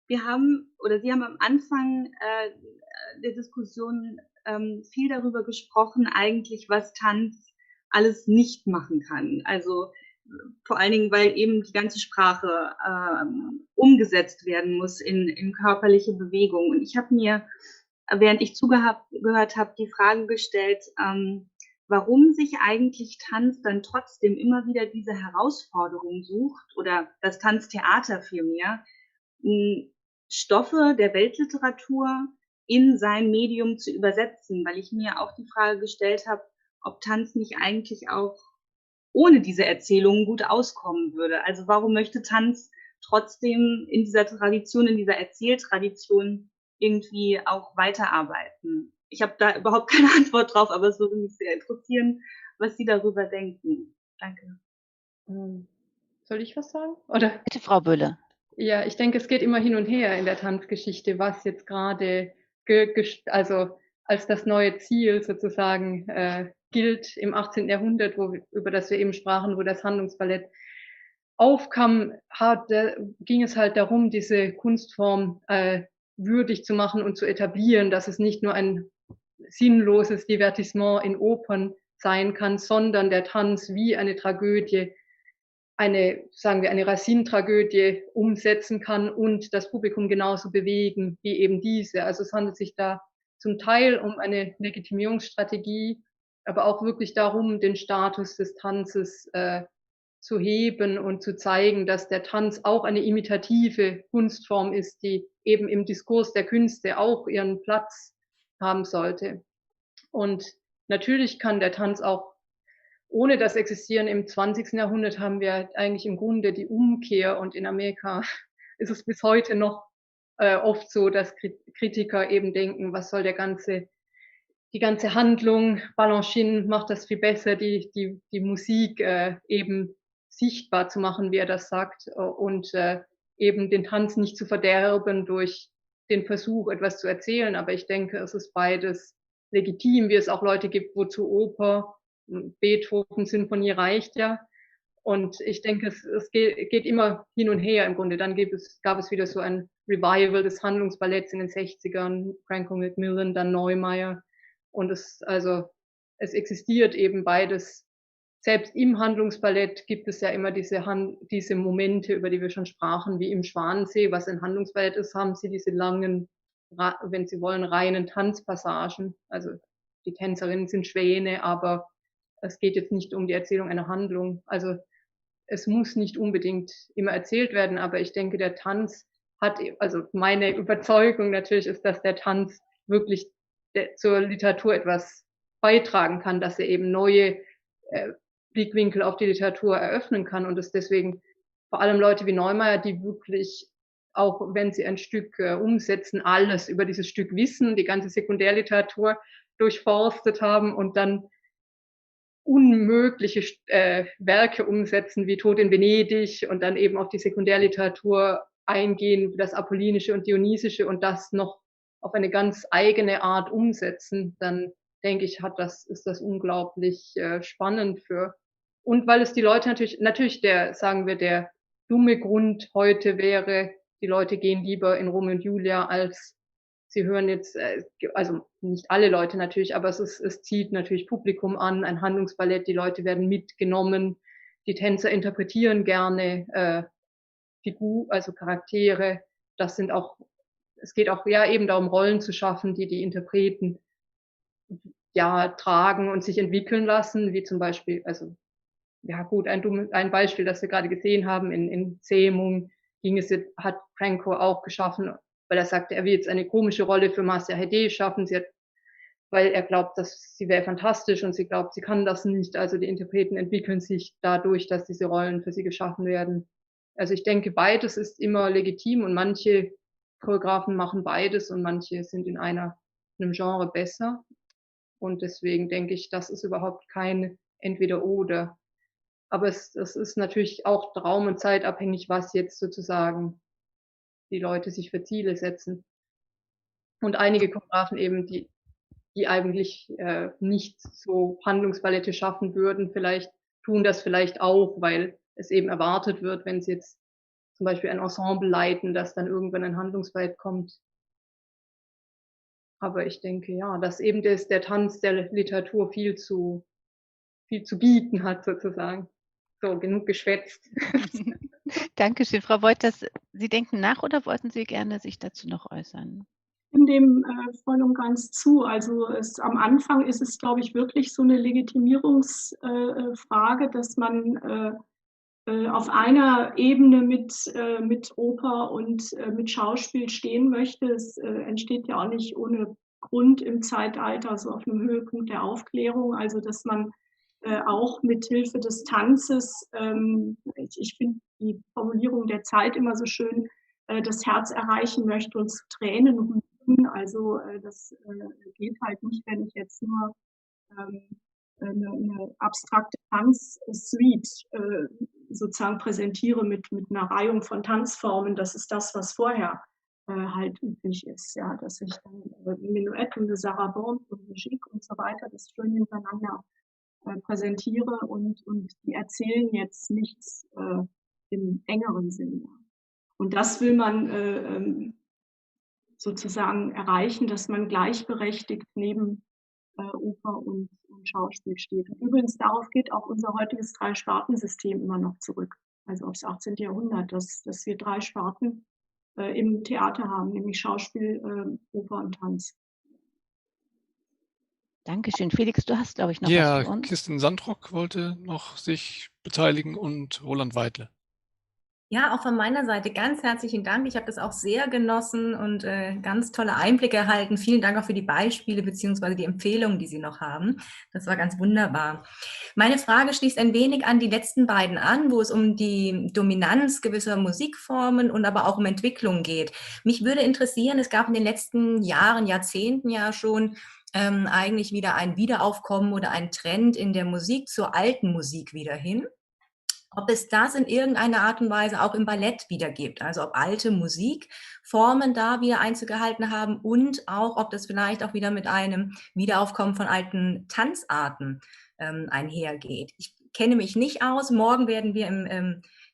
S21: Sie haben am Anfang der Diskussion viel darüber gesprochen, eigentlich, was Tanz alles nicht machen kann. Also vor allen Dingen, weil eben die ganze Sprache umgesetzt werden muss in körperliche Bewegung. Und ich habe mir, während ich zugehört habe, die Frage gestellt, warum sich eigentlich Tanz dann trotzdem immer wieder diese Herausforderung sucht, oder das Tanztheater vielmehr, Stoffe der Weltliteratur in sein Medium zu übersetzen, weil ich mir auch die Frage gestellt habe, ob Tanz nicht eigentlich auch ohne diese Erzählungen gut auskommen würde. Also warum möchte Tanz trotzdem in dieser Tradition, in dieser Erzähltradition irgendwie auch weiterarbeiten? Ich habe da überhaupt keine Antwort drauf, aber es würde mich sehr interessieren, was Sie darüber denken. Danke.
S18: Soll ich was sagen? Oder?
S15: Bitte, Frau Böhle.
S18: Ja, ich denke, es geht immer hin und her in der Tanzgeschichte, was jetzt gerade also als das neue Ziel sozusagen gilt im 18. Jahrhundert, über das wir eben sprachen, wo das Handlungsballett aufkam, ging es halt darum, diese Kunstform würdig zu machen und zu etablieren, dass es nicht nur ein sinnloses Divertissement in Opern sein kann, sondern der Tanz wie eine Tragödie, sagen wir, eine Racine-Tragödie umsetzen kann und das Publikum genauso bewegen wie eben diese. Also es handelt sich da zum Teil um eine Legitimierungsstrategie, aber auch wirklich darum, den Status des Tanzes zu heben und zu zeigen, dass der Tanz auch eine imitative Kunstform ist, die eben im Diskurs der Künste auch ihren Platz haben sollte. Und natürlich kann der Tanz auch ohne das Existieren im 20. Jahrhundert haben wir eigentlich im Grunde die Umkehr, und in Amerika ist es bis heute noch oft so, dass Kritiker eben denken, was soll die ganze Handlung, Balanchine macht das viel besser, die Musik eben sichtbar zu machen, wie er das sagt, und eben den Tanz nicht zu verderben durch den Versuch, etwas zu erzählen. Aber ich denke, es ist beides legitim, wie es auch Leute gibt, wozu Oper, Beethoven, Sinfonie reicht ja. Und ich denke, es geht immer hin und her im Grunde. Dann gab es wieder so ein Revival des Handlungsballetts in den 60ern, Franco Macmillan, dann Neumeier. Und es existiert eben beides. Selbst im Handlungsballett gibt es ja immer diese Momente, über die wir schon sprachen, wie im Schwanensee, was ein Handlungsballett ist, haben sie diese langen, wenn Sie wollen, reinen Tanzpassagen. Also die Tänzerinnen sind Schwäne, aber es geht jetzt nicht um die Erzählung einer Handlung. Also es muss nicht unbedingt immer erzählt werden, aber ich denke, der Tanz hat, also meine Überzeugung natürlich ist, dass der Tanz wirklich zur Literatur etwas beitragen kann, dass er eben neue Blickwinkel auf die Literatur eröffnen kann und es deswegen vor allem Leute wie Neumeier, die wirklich, auch wenn sie ein Stück umsetzen, alles über dieses Stück wissen, die ganze Sekundärliteratur durchforstet haben und dann unmögliche Werke umsetzen, wie Tod in Venedig, und dann eben auf die Sekundärliteratur eingehen, das Apollinische und Dionysische, und das noch auf eine ganz eigene Art umsetzen, dann denke ich, ist das unglaublich spannend für. Und weil es die Leute natürlich der dumme Grund heute wäre, die Leute gehen lieber in Romeo und Julia, als sie hören jetzt, also nicht alle Leute natürlich, aber es zieht natürlich Publikum an, ein Handlungsballett, die Leute werden mitgenommen, die Tänzer interpretieren gerne also Charaktere. Es geht auch ja eben darum, Rollen zu schaffen, die Interpreten ja tragen und sich entwickeln lassen, wie zum Beispiel, also ja gut, ein Beispiel, das wir gerade gesehen haben, in Zähmung hat Franco auch geschaffen, weil er sagte, er will jetzt eine komische Rolle für Marcia Hede schaffen, weil er glaubt, dass sie wäre fantastisch und sie glaubt, sie kann das nicht. Also die Interpreten entwickeln sich dadurch, dass diese Rollen für sie geschaffen werden. Also ich denke, beides ist immer legitim und manche Choreografen machen beides und manche sind in einem Genre besser. Und deswegen denke ich, das ist überhaupt kein Entweder-Oder. Aber es ist natürlich auch Raum- und zeitabhängig, was jetzt sozusagen die Leute sich für Ziele setzen. Und einige Choreografen eben, die eigentlich nicht so Handlungsballette schaffen würden, tun das vielleicht auch, weil es eben erwartet wird, wenn sie jetzt zum Beispiel ein Ensemble leiten, dass dann irgendwann ein Handlungsballett kommt. Aber ich denke, ja, dass eben der Tanz der Literatur viel zu bieten hat, sozusagen. So, genug geschwätzt.
S15: Dankeschön, Frau Wolters. Sie denken nach oder wollten Sie gerne sich dazu noch äußern?
S13: Ich stimme dem voll und ganz zu. Also am Anfang ist es, glaube ich, wirklich so eine Legitimierungsfrage, dass man auf einer Ebene mit Oper und mit Schauspiel stehen möchte. Es entsteht ja auch nicht ohne Grund im Zeitalter, so auf einem Höhepunkt der Aufklärung. Also dass man auch mit Hilfe des Tanzes, ich finde die Formulierung der Zeit immer so schön, das Herz erreichen möchte und zu Tränen rühren. Also das geht halt nicht, wenn ich jetzt nur eine abstrakte Tanzsuite sozusagen präsentiere mit einer Reihung von Tanzformen. Das ist das, was vorher halt üblich ist, ja, dass ich dann Menuett und eine Sarabande und eine Gigue und so weiter das schön hintereinander präsentiere und die erzählen jetzt nichts im engeren Sinne. Und das will man sozusagen erreichen, dass man gleichberechtigt neben Oper und Schauspiel steht. Und übrigens, darauf geht auch unser heutiges Drei-Sparten-System immer noch zurück, also aufs 18. Jahrhundert, dass wir 3 Sparten im Theater haben, nämlich Schauspiel, Oper und Tanz.
S15: Dankeschön. Felix, du hast, glaube ich, noch was für uns.
S14: Kirsten Sandrock wollte noch sich beteiligen und Roland Weidle.
S4: Ja, auch von meiner Seite ganz herzlichen Dank. Ich habe das auch sehr genossen und ganz tolle Einblicke erhalten. Vielen Dank auch für die Beispiele beziehungsweise die Empfehlungen, die Sie noch haben. Das war ganz wunderbar. Meine Frage schließt ein wenig an die letzten beiden an, wo es um die Dominanz gewisser Musikformen und aber auch um Entwicklung geht. Mich würde interessieren, es gab in den letzten Jahren, Jahrzehnten ja schon eigentlich wieder ein Wiederaufkommen oder ein Trend in der Musik zur alten Musik wieder hin. Ob es das in irgendeiner Art und Weise auch im Ballett wieder gibt, also ob alte Musikformen da wieder Einzug gehalten haben und auch, ob das vielleicht auch wieder mit einem Wiederaufkommen von alten Tanzarten einhergeht. Ich kenne mich nicht aus. Morgen werden wir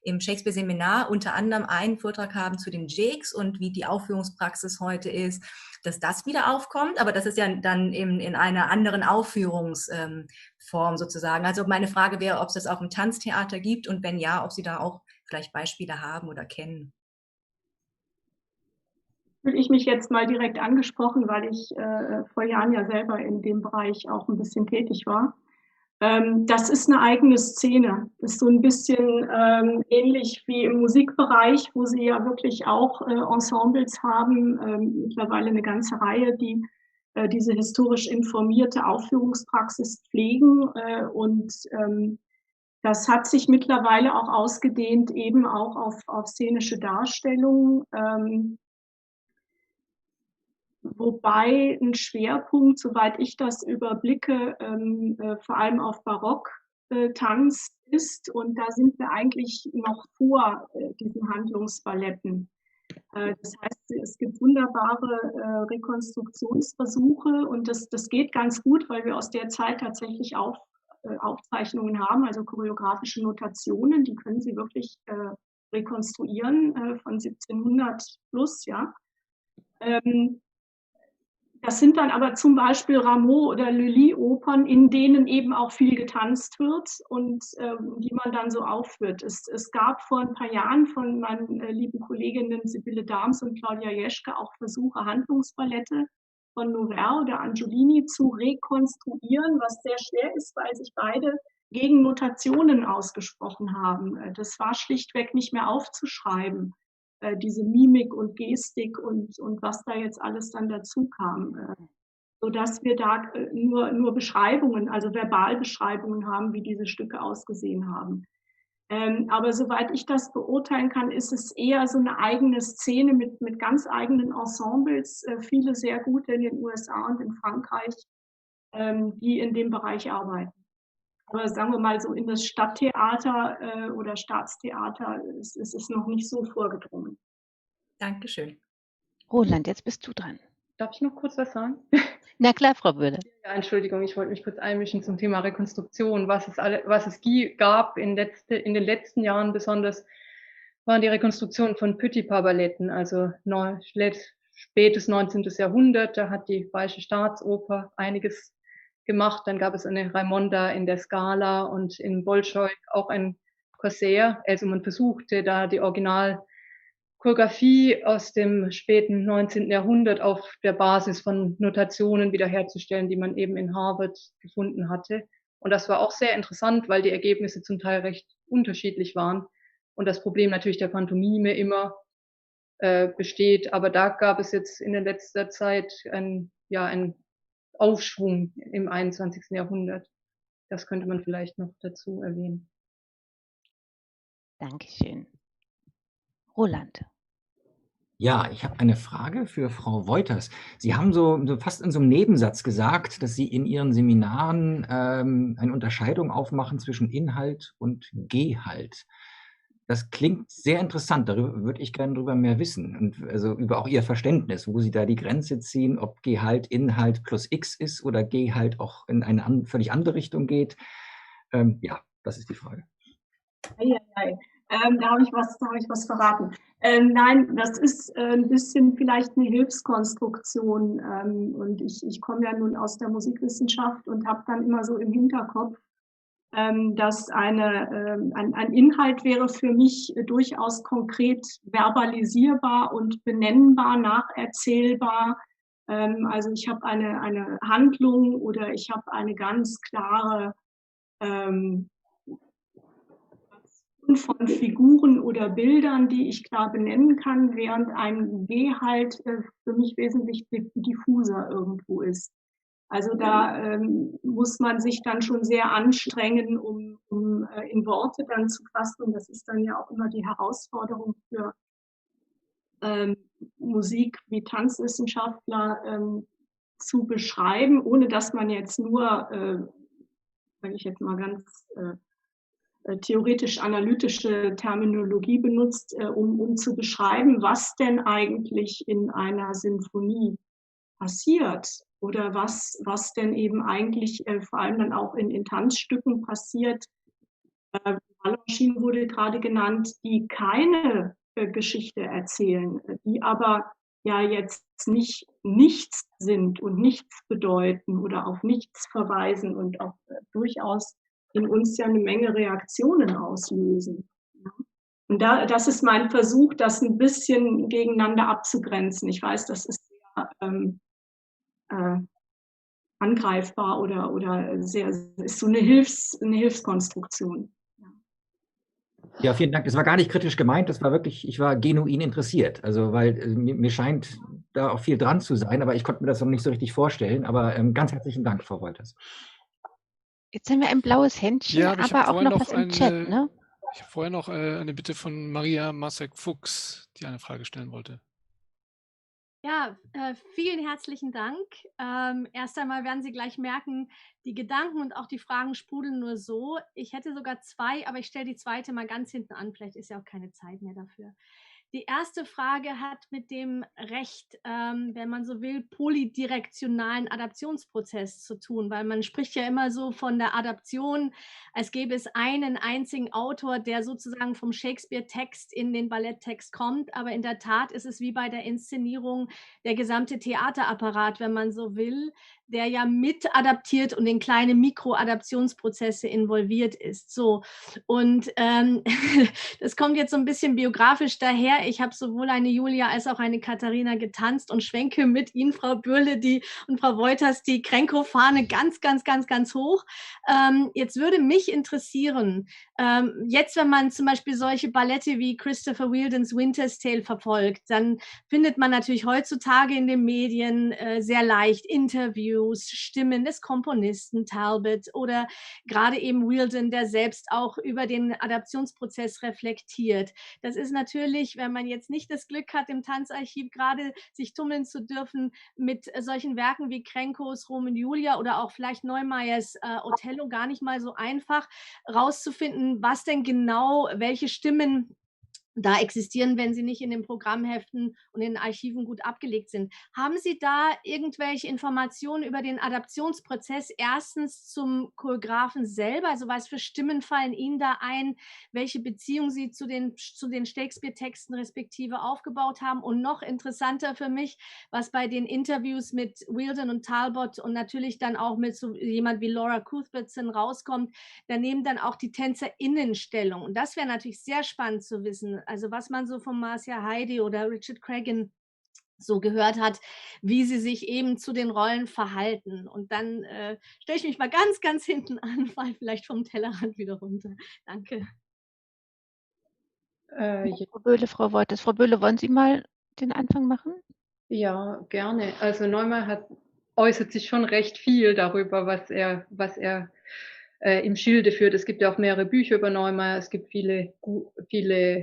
S4: im Shakespeare-Seminar unter anderem einen Vortrag haben zu den Jigs und wie die Aufführungspraxis heute ist, dass das wieder aufkommt, aber das ist ja dann in einer anderen Aufführungsform sozusagen. Also meine Frage wäre, ob es das auch im Tanztheater gibt und wenn ja, ob Sie da auch vielleicht Beispiele haben oder kennen.
S13: Fühle ich mich jetzt mal direkt angesprochen, weil ich vor Jahren ja selber in dem Bereich auch ein bisschen tätig war. Das ist eine eigene Szene. Das ist so ein bisschen ähnlich wie im Musikbereich, wo Sie ja wirklich auch Ensembles haben, mittlerweile eine ganze Reihe, die diese historisch informierte Aufführungspraxis pflegen. Das hat sich mittlerweile auch ausgedehnt, eben auch auf szenische Darstellungen. Wobei ein Schwerpunkt, soweit ich das überblicke, vor allem auf Barocktanz ist. Und da sind wir eigentlich noch vor diesen Handlungsballetten. Das heißt, es gibt wunderbare Rekonstruktionsversuche und das geht ganz gut, weil wir aus der Zeit tatsächlich auch Aufzeichnungen haben, also choreografische Notationen, die können Sie wirklich rekonstruieren von 1700 plus, ja. Das sind dann aber zum Beispiel Rameau- oder Lully-Opern, in denen eben auch viel getanzt wird und die man dann so aufführt. Es gab vor ein paar Jahren von meinen lieben Kolleginnen Sibylle Dahms und Claudia Jeschke auch Versuche, Handlungsballette von Nouvelle oder Angiolini zu rekonstruieren, was sehr schwer ist, weil sich beide gegen Notationen ausgesprochen haben. Das war schlichtweg nicht mehr aufzuschreiben. Diese Mimik und Gestik und was da jetzt alles dann dazu kam, sodass wir da nur Beschreibungen, also Verbalbeschreibungen haben, wie diese Stücke ausgesehen haben. Aber soweit ich das beurteilen kann, ist es eher so eine eigene Szene mit ganz eigenen Ensembles, viele sehr gute in den USA und in Frankreich, die in dem Bereich arbeiten. Aber sagen wir mal so, in das Stadttheater oder Staatstheater ist es noch nicht so vorgedrungen.
S4: Dankeschön.
S15: Roland, jetzt bist du dran.
S18: Darf ich noch kurz was sagen?
S15: Na klar, Frau Böhle.
S18: Ja, Entschuldigung, ich wollte mich kurz einmischen zum Thema Rekonstruktion. Was es gab in den letzten Jahren besonders, waren die Rekonstruktionen von Petit-Pas-Balletten, also spätes 19. Jahrhundert. Da hat die Bayerische Staatsoper einiges gemacht. Dann gab es eine Raimonda in der Scala und in Bolschoi auch ein Corsair. Also man versuchte da die Originalchoreografie aus dem späten 19. Jahrhundert auf der Basis von Notationen wiederherzustellen, die man eben in Harvard gefunden hatte. Und das war auch sehr interessant, weil die Ergebnisse zum Teil recht unterschiedlich waren. Und das Problem natürlich der Pantomime immer besteht. Aber da gab es jetzt in der letzter Zeit einen Aufschwung im 21. Jahrhundert. Das könnte man vielleicht noch dazu erwähnen.
S15: Dankeschön. Roland.
S3: Ja, ich habe eine Frage für Frau Woiters. Sie haben so fast in so einem Nebensatz gesagt, dass Sie in Ihren Seminaren eine Unterscheidung aufmachen zwischen Inhalt und Gehalt. Das klingt sehr interessant, darüber würde ich gerne drüber mehr wissen und also über auch Ihr Verständnis, wo Sie da die Grenze ziehen, ob Gehalt Inhalt plus X ist oder Gehalt auch in eine völlig andere Richtung geht. Ja, das ist die Frage.
S13: Da habe ich was verraten. Nein, das ist ein bisschen vielleicht eine Hilfskonstruktion. Und ich komme ja nun aus der Musikwissenschaft und habe dann immer so im Hinterkopf, dass ein Inhalt wäre für mich durchaus konkret verbalisierbar und benennbar, nacherzählbar. Also ich habe eine Handlung oder ich habe eine ganz klare von Figuren oder Bildern, die ich klar benennen kann, während ein G halt für mich wesentlich diffuser irgendwo ist. Also da muss man sich dann schon sehr anstrengen, um in Worte dann zu fassen. Und das ist dann ja auch immer die Herausforderung für Musik- wie Tanzwissenschaftler zu beschreiben, ohne dass man jetzt nur, sage ich jetzt mal ganz theoretisch-analytische Terminologie benutzt, um zu beschreiben, was denn eigentlich in einer Sinfonie passiert oder was denn eben eigentlich vor allem dann auch in Tanzstücken passiert. Balanchine wurde gerade genannt, die keine Geschichte erzählen, die aber ja jetzt nicht nichts sind und nichts bedeuten oder auf nichts verweisen und auch durchaus in uns ja eine Menge Reaktionen auslösen. Und das ist mein Versuch, das ein bisschen gegeneinander abzugrenzen. Ich weiß, das ist sehr angreifbar oder sehr, ist so eine Hilfskonstruktion.
S3: Ja, vielen Dank. Das war gar nicht kritisch gemeint, das war wirklich, ich war genuin interessiert. Also, weil mir scheint da auch viel dran zu sein, aber ich konnte mir das noch nicht so richtig vorstellen. Aber ganz herzlichen Dank, Frau Wolters.
S15: Jetzt haben wir ein blaues Händchen,
S14: Ja,
S15: aber auch noch was im Chat, ne?
S14: Ich habe vorher noch eine Bitte von Maria Masek-Fuchs, die eine Frage stellen wollte.
S5: Ja, vielen herzlichen Dank. Erst einmal werden Sie gleich merken, die Gedanken und auch die Fragen sprudeln nur so. Ich hätte sogar zwei, aber ich stelle die zweite mal ganz hinten an. Vielleicht ist ja auch keine Zeit mehr dafür. Die erste Frage hat mit dem Recht, wenn man so will, polydirektionalen Adaptionsprozess zu tun, weil man spricht ja immer so von der Adaption, als gäbe es einen einzigen Autor, der sozusagen vom Shakespeare-Text in den Balletttext kommt, aber in der Tat ist es wie bei der Inszenierung der gesamte Theaterapparat, wenn man so will, der ja mit adaptiert und in kleine Mikroadaptionsprozesse involviert ist. So. Und das kommt jetzt so ein bisschen biografisch daher. Ich habe sowohl eine Julia als auch eine Katharina getanzt und schwenke mit Ihnen, Frau Bürle und Frau Wolters, die Krenkow-Fahne ganz, ganz, ganz, ganz hoch. Jetzt würde mich interessieren, jetzt, wenn man zum Beispiel solche Ballette wie Christopher Wheeldons Winter's Tale verfolgt, dann findet man natürlich heutzutage in den Medien sehr leicht Interviews, Stimmen des Komponisten Talbot oder gerade eben Wheeldon, der selbst auch über den Adaptionsprozess reflektiert. Das ist natürlich, wenn man jetzt nicht das Glück hat, im Tanzarchiv gerade sich tummeln zu dürfen mit solchen Werken wie Krenkows Romeo und Julia oder auch vielleicht Neumeyers Othello, gar nicht mal so einfach rauszufinden, was denn genau, welche Stimmen da existieren, wenn sie nicht in den Programmheften und in den Archiven gut abgelegt sind. Haben Sie da irgendwelche Informationen über den Adaptionsprozess? Erstens zum Choreografen selber, also was für Stimmen fallen Ihnen da ein, welche Beziehung Sie zu den Shakespeare-Texten respektive aufgebaut haben? Und noch interessanter für mich, was bei den Interviews mit Wheeldon und Talbot und natürlich dann auch mit so jemand wie Laura Cuthbertson rauskommt, daneben dann auch die TänzerInnenstellung. Und das wäre natürlich sehr spannend zu wissen. Also was man so von Marcia Heidi oder Richard Cragen so gehört hat, wie sie sich eben zu den Rollen verhalten. Und dann stelle ich mich mal ganz, ganz hinten an, fall vielleicht vom Tellerrand wieder runter. Danke.
S15: Frau Böhle, Frau Wolters. Frau Böhle, wollen Sie mal den Anfang machen?
S18: Ja, gerne. Also Neumeyer äußert sich schon recht viel darüber, was er im Schilde führt. Es gibt ja auch mehrere Bücher über Neumeyer, es gibt viele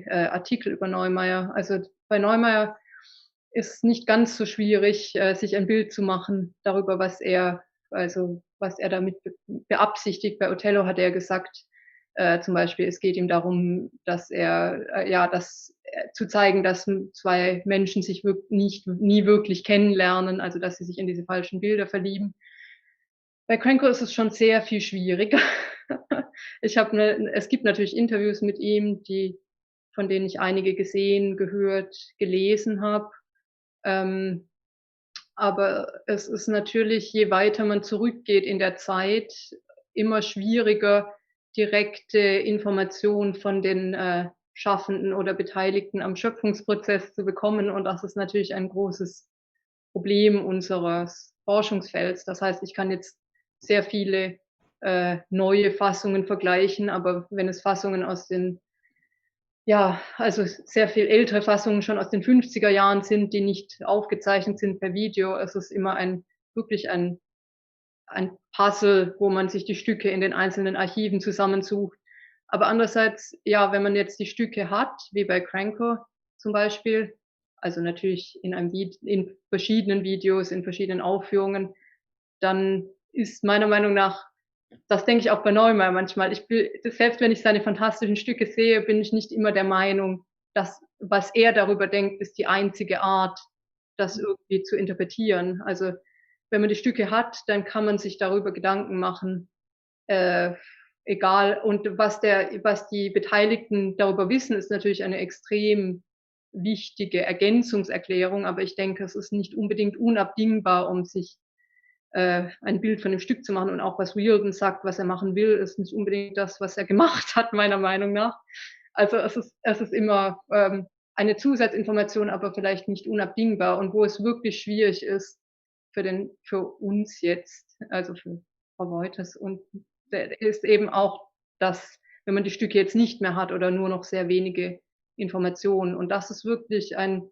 S18: Artikel über Neumeyer. Also bei Neumeyer ist es nicht ganz so schwierig, sich ein Bild zu machen darüber, was er damit beabsichtigt. Bei Othello hat er gesagt, zum Beispiel, es geht ihm darum, dass zu zeigen, dass zwei Menschen sich nie wirklich kennenlernen, also dass sie sich in diese falschen Bilder verlieben. Bei Cranko ist es schon sehr viel schwieriger. Es gibt natürlich Interviews mit ihm, von denen ich einige gesehen, gehört, gelesen habe. Aber es ist natürlich, je weiter man zurückgeht in der Zeit, immer schwieriger, direkte Informationen von den Schaffenden oder Beteiligten am Schöpfungsprozess zu bekommen. Und das ist natürlich ein großes Problem unseres Forschungsfelds. Das heißt, ich kann jetzt sehr viele neue Fassungen vergleichen, aber wenn es Fassungen aus den ja, also sehr viel ältere Fassungen schon aus den 50er Jahren sind, die nicht aufgezeichnet sind per Video. Es ist immer wirklich ein Puzzle, wo man sich die Stücke in den einzelnen Archiven zusammensucht. Aber andererseits, ja, wenn man jetzt die Stücke hat, wie bei Cranko zum Beispiel, also natürlich in verschiedenen Videos, in verschiedenen Aufführungen, dann ist meiner Meinung nach, das denke ich auch bei Neumann manchmal, selbst wenn ich seine fantastischen Stücke sehe, bin ich nicht immer der Meinung, dass was er darüber denkt, ist die einzige Art, das irgendwie zu interpretieren. Also wenn man die Stücke hat, dann kann man sich darüber Gedanken machen, egal. Und was die Beteiligten darüber wissen, ist natürlich eine extrem wichtige Ergänzungserklärung, aber ich denke, es ist nicht unbedingt unabdingbar, um sich ein Bild von dem Stück zu machen. Und auch was Riordan sagt, was er machen will, ist nicht unbedingt das, was er gemacht hat, meiner Meinung nach. Also es ist immer eine Zusatzinformation, aber vielleicht nicht unabdingbar. Und wo es wirklich schwierig ist für uns jetzt, also für Frau Wouters, und ist eben auch, dass wenn man die Stücke jetzt nicht mehr hat oder nur noch sehr wenige Informationen. Und das ist wirklich ein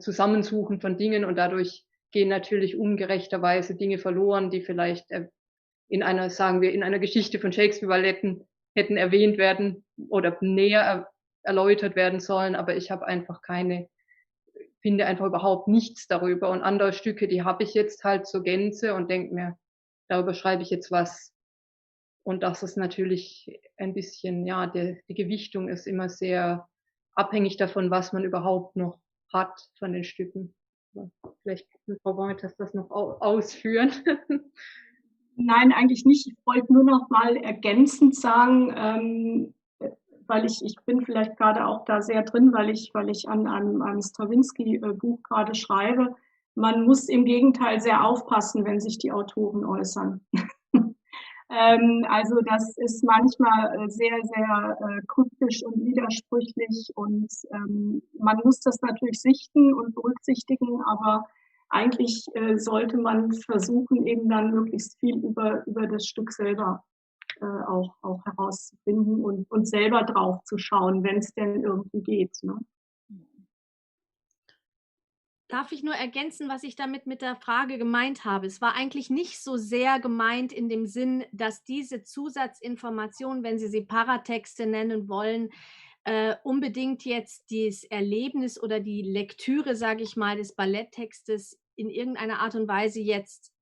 S18: Zusammensuchen von Dingen, und dadurch gehen natürlich ungerechterweise Dinge verloren, die vielleicht in einer Geschichte von Shakespeare-Balletten hätten erwähnt werden oder näher erläutert werden sollen, aber ich habe einfach finde einfach überhaupt nichts darüber, und andere Stücke, die habe ich jetzt halt zur Gänze und denke mir, darüber schreibe ich jetzt was. Und das ist natürlich ein bisschen, ja, die Gewichtung ist immer sehr abhängig davon, was man überhaupt noch hat von den Stücken. Vielleicht kann Frau Wouters das noch ausführen.
S13: Nein, eigentlich nicht. Ich wollte nur noch mal ergänzend sagen, weil ich bin vielleicht gerade auch da sehr drin, weil ich an einem Stravinsky-Buch gerade schreibe. Man muss im Gegenteil sehr aufpassen, wenn sich die Autoren äußern. Also das ist manchmal sehr, sehr kryptisch und widersprüchlich, und man muss das natürlich sichten und berücksichtigen, aber eigentlich sollte man versuchen, eben dann möglichst viel über das Stück selber auch herauszufinden und selber drauf zu schauen, wenn es denn irgendwie geht. Ne?
S5: Darf ich nur ergänzen, was ich damit mit der Frage gemeint habe? Es war eigentlich nicht so sehr gemeint in dem Sinn, dass diese Zusatzinformationen, wenn Sie sie Paratexte nennen wollen, unbedingt jetzt das Erlebnis oder die Lektüre, sage ich mal, des Balletttextes in irgendeiner Art und Weise jetzt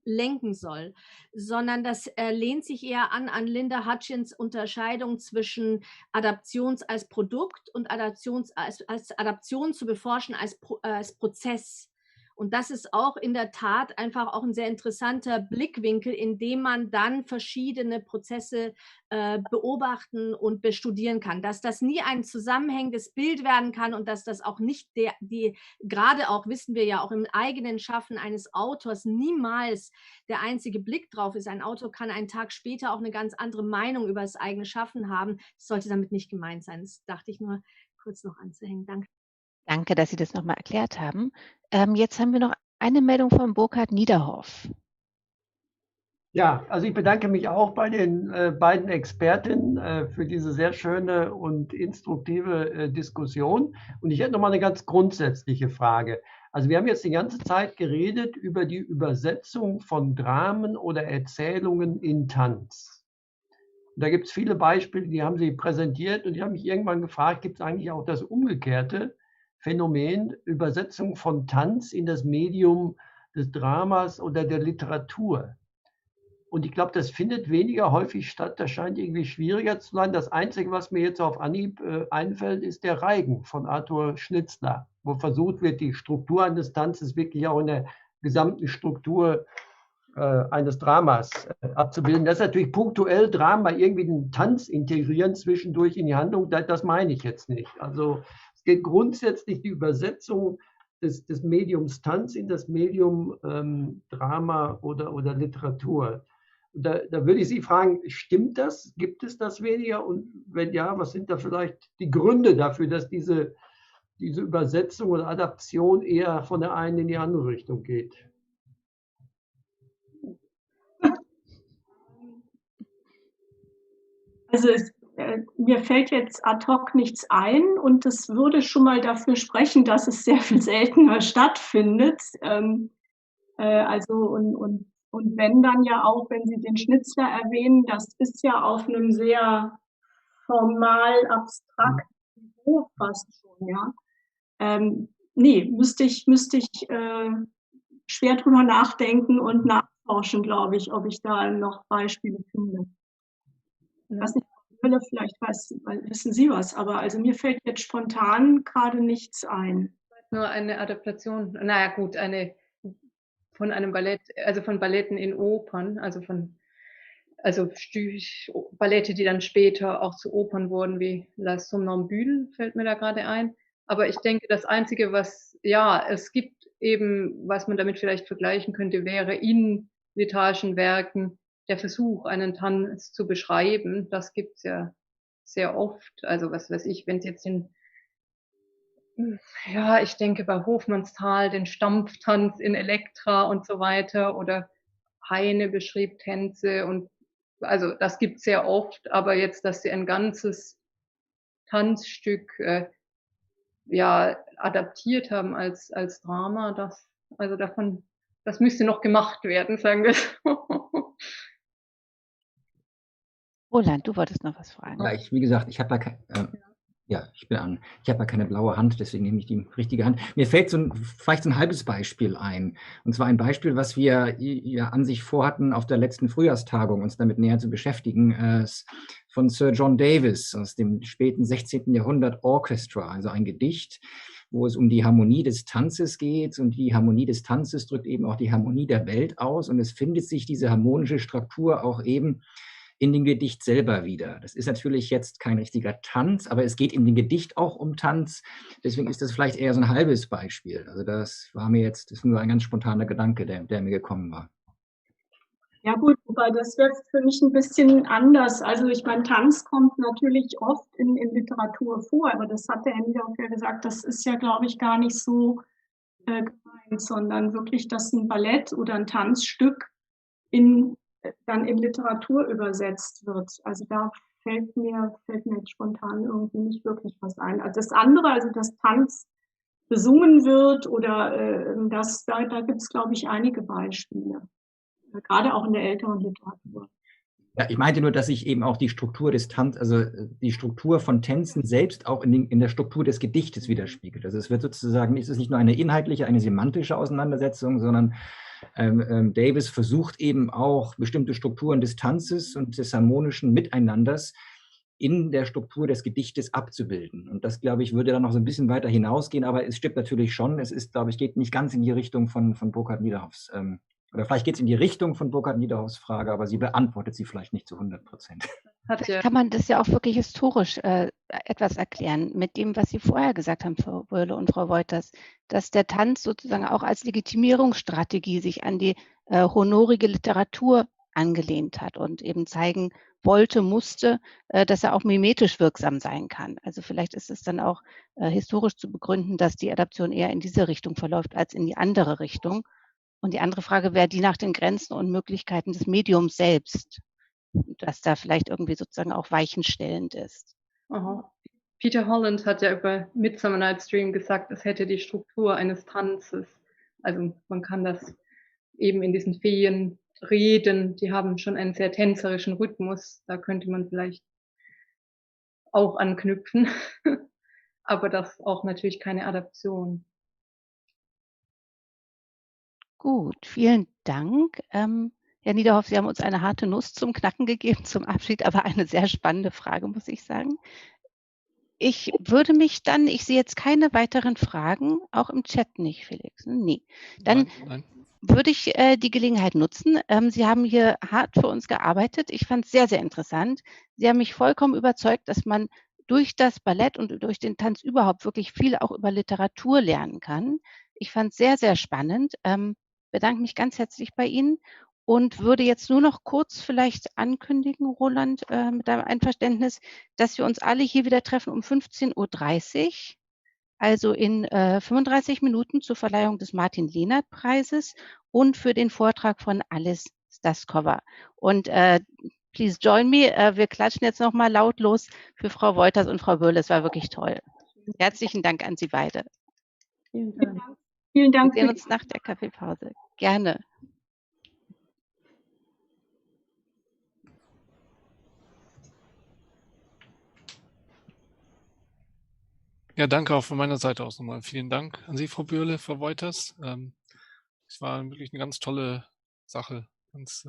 S5: lenken soll, sondern das lehnt sich eher an Linda Hutchins Unterscheidung zwischen Adaption als Produkt und Adaption zu beforschen als Prozess. Und das ist auch in der Tat einfach auch ein sehr interessanter Blickwinkel, in dem man dann verschiedene Prozesse beobachten und bestudieren kann. Dass das nie ein zusammenhängendes Bild werden kann und dass das auch nicht gerade auch, wissen wir ja, auch im eigenen Schaffen eines Autors niemals der einzige Blick drauf ist. Ein Autor kann einen Tag später auch eine ganz andere Meinung über das eigene Schaffen haben. Das sollte damit nicht gemeint sein. Das dachte ich nur kurz noch anzuhängen. Danke.
S15: Danke, dass Sie das nochmal erklärt haben. Jetzt haben wir noch eine Meldung von Burkhard Niederhoff.
S8: Ja, also ich bedanke mich auch bei den beiden Expertinnen für diese sehr schöne und instruktive Diskussion. Und ich hätte noch mal eine ganz grundsätzliche Frage. Also wir haben jetzt die ganze Zeit geredet über die Übersetzung von Dramen oder Erzählungen in Tanz. Und da gibt es viele Beispiele, die haben Sie präsentiert, und ich habe mich irgendwann gefragt, gibt es eigentlich auch das umgekehrte Phänomen, Übersetzung von Tanz in das Medium des Dramas oder der Literatur? Und ich glaube, das findet weniger häufig statt. Das scheint irgendwie schwieriger zu sein. Das Einzige, was mir jetzt auf Anhieb einfällt, ist der Reigen von Arthur Schnitzler, wo versucht wird, die Struktur eines Tanzes wirklich auch in der gesamten Struktur eines Dramas abzubilden. Das ist natürlich punktuell Drama, irgendwie den Tanz integrieren zwischendurch in die Handlung. Das meine ich jetzt nicht. Also es geht grundsätzlich die Übersetzung des Mediums Tanz in das Medium Drama oder Literatur. Da würde ich Sie fragen, stimmt das? Gibt es das weniger? Und wenn ja, was sind da vielleicht die Gründe dafür, dass diese Übersetzung oder Adaption eher von der einen in die andere Richtung geht?
S13: Also mir fällt jetzt ad hoc nichts ein und das würde schon mal dafür sprechen, dass es sehr viel seltener stattfindet. Also und wenn dann ja auch, wenn Sie den Schnitzler erwähnen, das ist ja auf einem sehr formal abstrakten Niveau fast schon, ja. Nee, müsste ich schwer drüber nachdenken und nachforschen, glaube ich, ob ich da noch Beispiele finde. Ich weiß nicht, vielleicht wissen Sie was, aber also mir fällt jetzt spontan gerade nichts ein.
S18: Nur eine Adaptation, naja gut, von einem Ballett, also von Balletten in Opern, also Ballette, die dann später auch zu Opern wurden, wie La Somnambule, fällt mir da gerade ein. Aber ich denke, das Einzige, was, ja, es gibt eben, was man damit vielleicht vergleichen könnte, wäre in literarischen Werken der Versuch, einen Tanz zu beschreiben. Das gibt's ja sehr oft. Also was weiß ich, wenn es jetzt ja, ich denke bei Hofmannsthal den Stampftanz in Elektra und so weiter oder Heine beschrieb Tänze und also das gibt's sehr oft, aber jetzt, dass sie ein ganzes Tanzstück ja adaptiert haben als Drama, das müsste noch gemacht werden, sagen wir so.
S15: Roland, du wolltest noch was fragen.
S3: Ja, wie gesagt, ich habe da ich bin an. Ich habe ja keine blaue Hand, deswegen nehme ich die richtige Hand. Mir fällt vielleicht so ein halbes Beispiel ein. Und zwar ein Beispiel, was wir ja an sich vorhatten, auf der letzten Frühjahrstagung uns damit näher zu beschäftigen, von Sir John Davis aus dem späten 16. Jahrhundert, Orchestra, also ein Gedicht, wo es um die Harmonie des Tanzes geht. Und die Harmonie des Tanzes drückt eben auch die Harmonie der Welt aus. Und es findet sich diese harmonische Struktur auch eben in dem Gedicht selber wieder. Das ist natürlich jetzt kein richtiger Tanz, aber es geht in dem Gedicht auch um Tanz. Deswegen ist das vielleicht eher so ein halbes Beispiel. Also das ist nur ein ganz spontaner Gedanke, der mir gekommen war.
S13: Ja gut, wobei das wäre für mich ein bisschen anders. Also ich meine, Tanz kommt natürlich oft in Literatur vor, aber das hat der Ende auch ja gesagt, das ist ja, glaube ich, gar nicht so gemeint, sondern wirklich, dass ein Ballett oder ein Tanzstück dann in Literatur übersetzt wird. Also da fällt mir jetzt spontan irgendwie nicht wirklich was ein. Also das andere, also dass Tanz besungen wird oder da gibt es, glaube ich, einige Beispiele. Gerade auch in der älteren Literatur.
S3: Ja, ich meinte nur, dass sich eben auch die Struktur des also die Struktur von Tänzen selbst auch in der Struktur des Gedichtes widerspiegelt. Also es wird sozusagen, es ist nicht nur eine inhaltliche, eine semantische Auseinandersetzung, sondern Davis versucht eben auch bestimmte Strukturen des Tanzes und des harmonischen Miteinanders in der Struktur des Gedichtes abzubilden. Und das, glaube ich, würde dann noch so ein bisschen weiter hinausgehen, aber es stimmt natürlich schon, es ist, glaube ich, geht nicht ganz in die Richtung von Burkhard Niederhoffs, oder vielleicht geht es in die Richtung von Burkhard Niederhoffs Frage, aber sie beantwortet sie vielleicht nicht zu 100%.
S15: Vielleicht kann man das ja auch wirklich historisch etwas erklären mit dem, was Sie vorher gesagt haben, Frau Wöhle und Frau Wolters, dass der Tanz sozusagen auch als Legitimierungsstrategie sich an die honorige Literatur angelehnt hat und eben zeigen musste, dass er auch mimetisch wirksam sein kann. Also vielleicht ist es dann auch historisch zu begründen, dass die Adaption eher in diese Richtung verläuft als in die andere Richtung. Und die andere Frage wäre die nach den Grenzen und Möglichkeiten des Mediums selbst, dass da vielleicht irgendwie sozusagen auch weichenstellend ist.
S18: Aha. Peter Holland hat ja über Midsummer Night's Dream gesagt, es hätte die Struktur eines Tanzes. Also man kann das eben in diesen Feen reden, die haben schon einen sehr tänzerischen Rhythmus, da könnte man vielleicht auch anknüpfen, aber das auch natürlich keine Adaption.
S15: Gut, vielen Dank. Herr Niederhoff, Sie haben uns eine harte Nuss zum Knacken gegeben zum Abschied, aber eine sehr spannende Frage, muss ich sagen. Ich würde mich dann, ich sehe jetzt keine weiteren Fragen, auch im Chat nicht, Felix. Nee. Dann würde ich die Gelegenheit nutzen. Sie haben hier hart für uns gearbeitet. Ich fand es sehr, sehr interessant. Sie haben mich vollkommen überzeugt, dass man durch das Ballett und durch den Tanz überhaupt wirklich viel auch über Literatur lernen kann. Ich fand es sehr, sehr spannend. Bedanke mich ganz herzlich bei Ihnen und würde jetzt nur noch kurz vielleicht ankündigen, Roland, mit deinem Einverständnis, dass wir uns alle hier wieder treffen um 15:30 Uhr, also in 35 Minuten zur Verleihung des Martin-Lehnert-Preises und für den Vortrag von Alice Staskova. Und Please join me. Wir klatschen jetzt nochmal lautlos für Frau Wolters und Frau Böhle. Es war wirklich toll. Herzlichen Dank an Sie beide.
S11: Vielen Dank.
S13: Vielen Dank.
S15: Wir sehen uns nach der Kaffeepause. Gerne.
S14: Ja, danke auch von meiner Seite aus nochmal. Vielen Dank an Sie, Frau Böhle, Frau Wolters. Es war wirklich eine ganz tolle Sache. Hat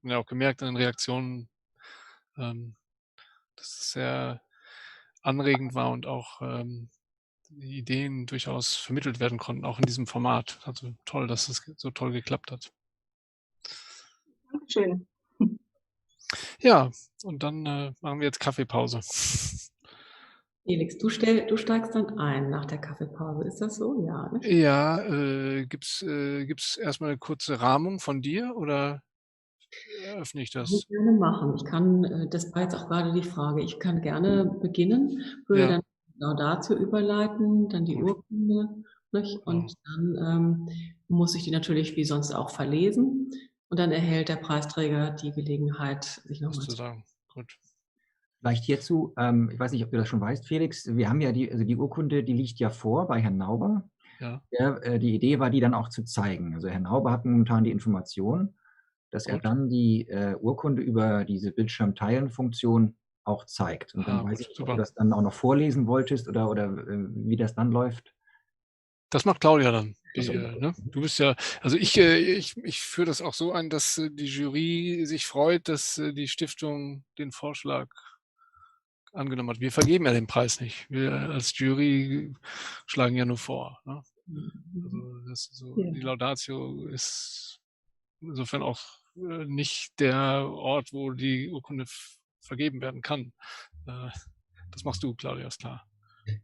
S14: man ja auch gemerkt an den Reaktionen, dass es sehr anregend war und auch die Ideen durchaus vermittelt werden konnten, auch in diesem Format. Also toll, dass es so toll geklappt hat.
S13: Dankeschön.
S14: Ja, und dann machen wir jetzt Kaffeepause.
S16: Felix, du steigst dann ein nach der Kaffeepause. Ist das so? Ja, ne?
S14: Ja, gibt's erstmal eine kurze Rahmung von dir oder öffne ich
S16: Kann
S14: das?
S16: ich gerne machen. Ich kann, das war jetzt auch gerade die Frage, ich kann gerne beginnen, würde
S14: Ja.
S16: dann genau dazu überleiten, dann die
S14: Gut.
S16: Urkunde, nicht? Und dann muss ich die natürlich wie sonst auch verlesen und dann erhält der Preisträger die Gelegenheit, sich
S14: Was
S16: nochmal
S14: zu sagen. Gut.
S3: Vielleicht hierzu, ich weiß nicht, ob du das schon weißt, Felix, wir haben ja die Urkunde, die liegt ja vor bei Herrn Nauber.
S14: Ja.
S3: Die Idee war, die dann auch zu zeigen. Also Herr Nauber hat momentan die Information, dass er dann die Urkunde über diese Bildschirm-Teilen-Funktion auch zeigt. Und dann weiß ich nicht, ob du das dann auch noch vorlesen wolltest oder wie das dann läuft.
S14: Das macht Claudia dann. Ne? Du bist ja, also ich führe das auch so ein, dass die Jury sich freut, dass die Stiftung den Vorschlag angenommen hat. Wir vergeben ja den Preis nicht. Wir als Jury schlagen ja nur vor. Ne? Also das ist so, die Laudatio ist insofern auch nicht der Ort, wo die Urkunde vergeben werden kann. Das machst du, Claudia, ist klar.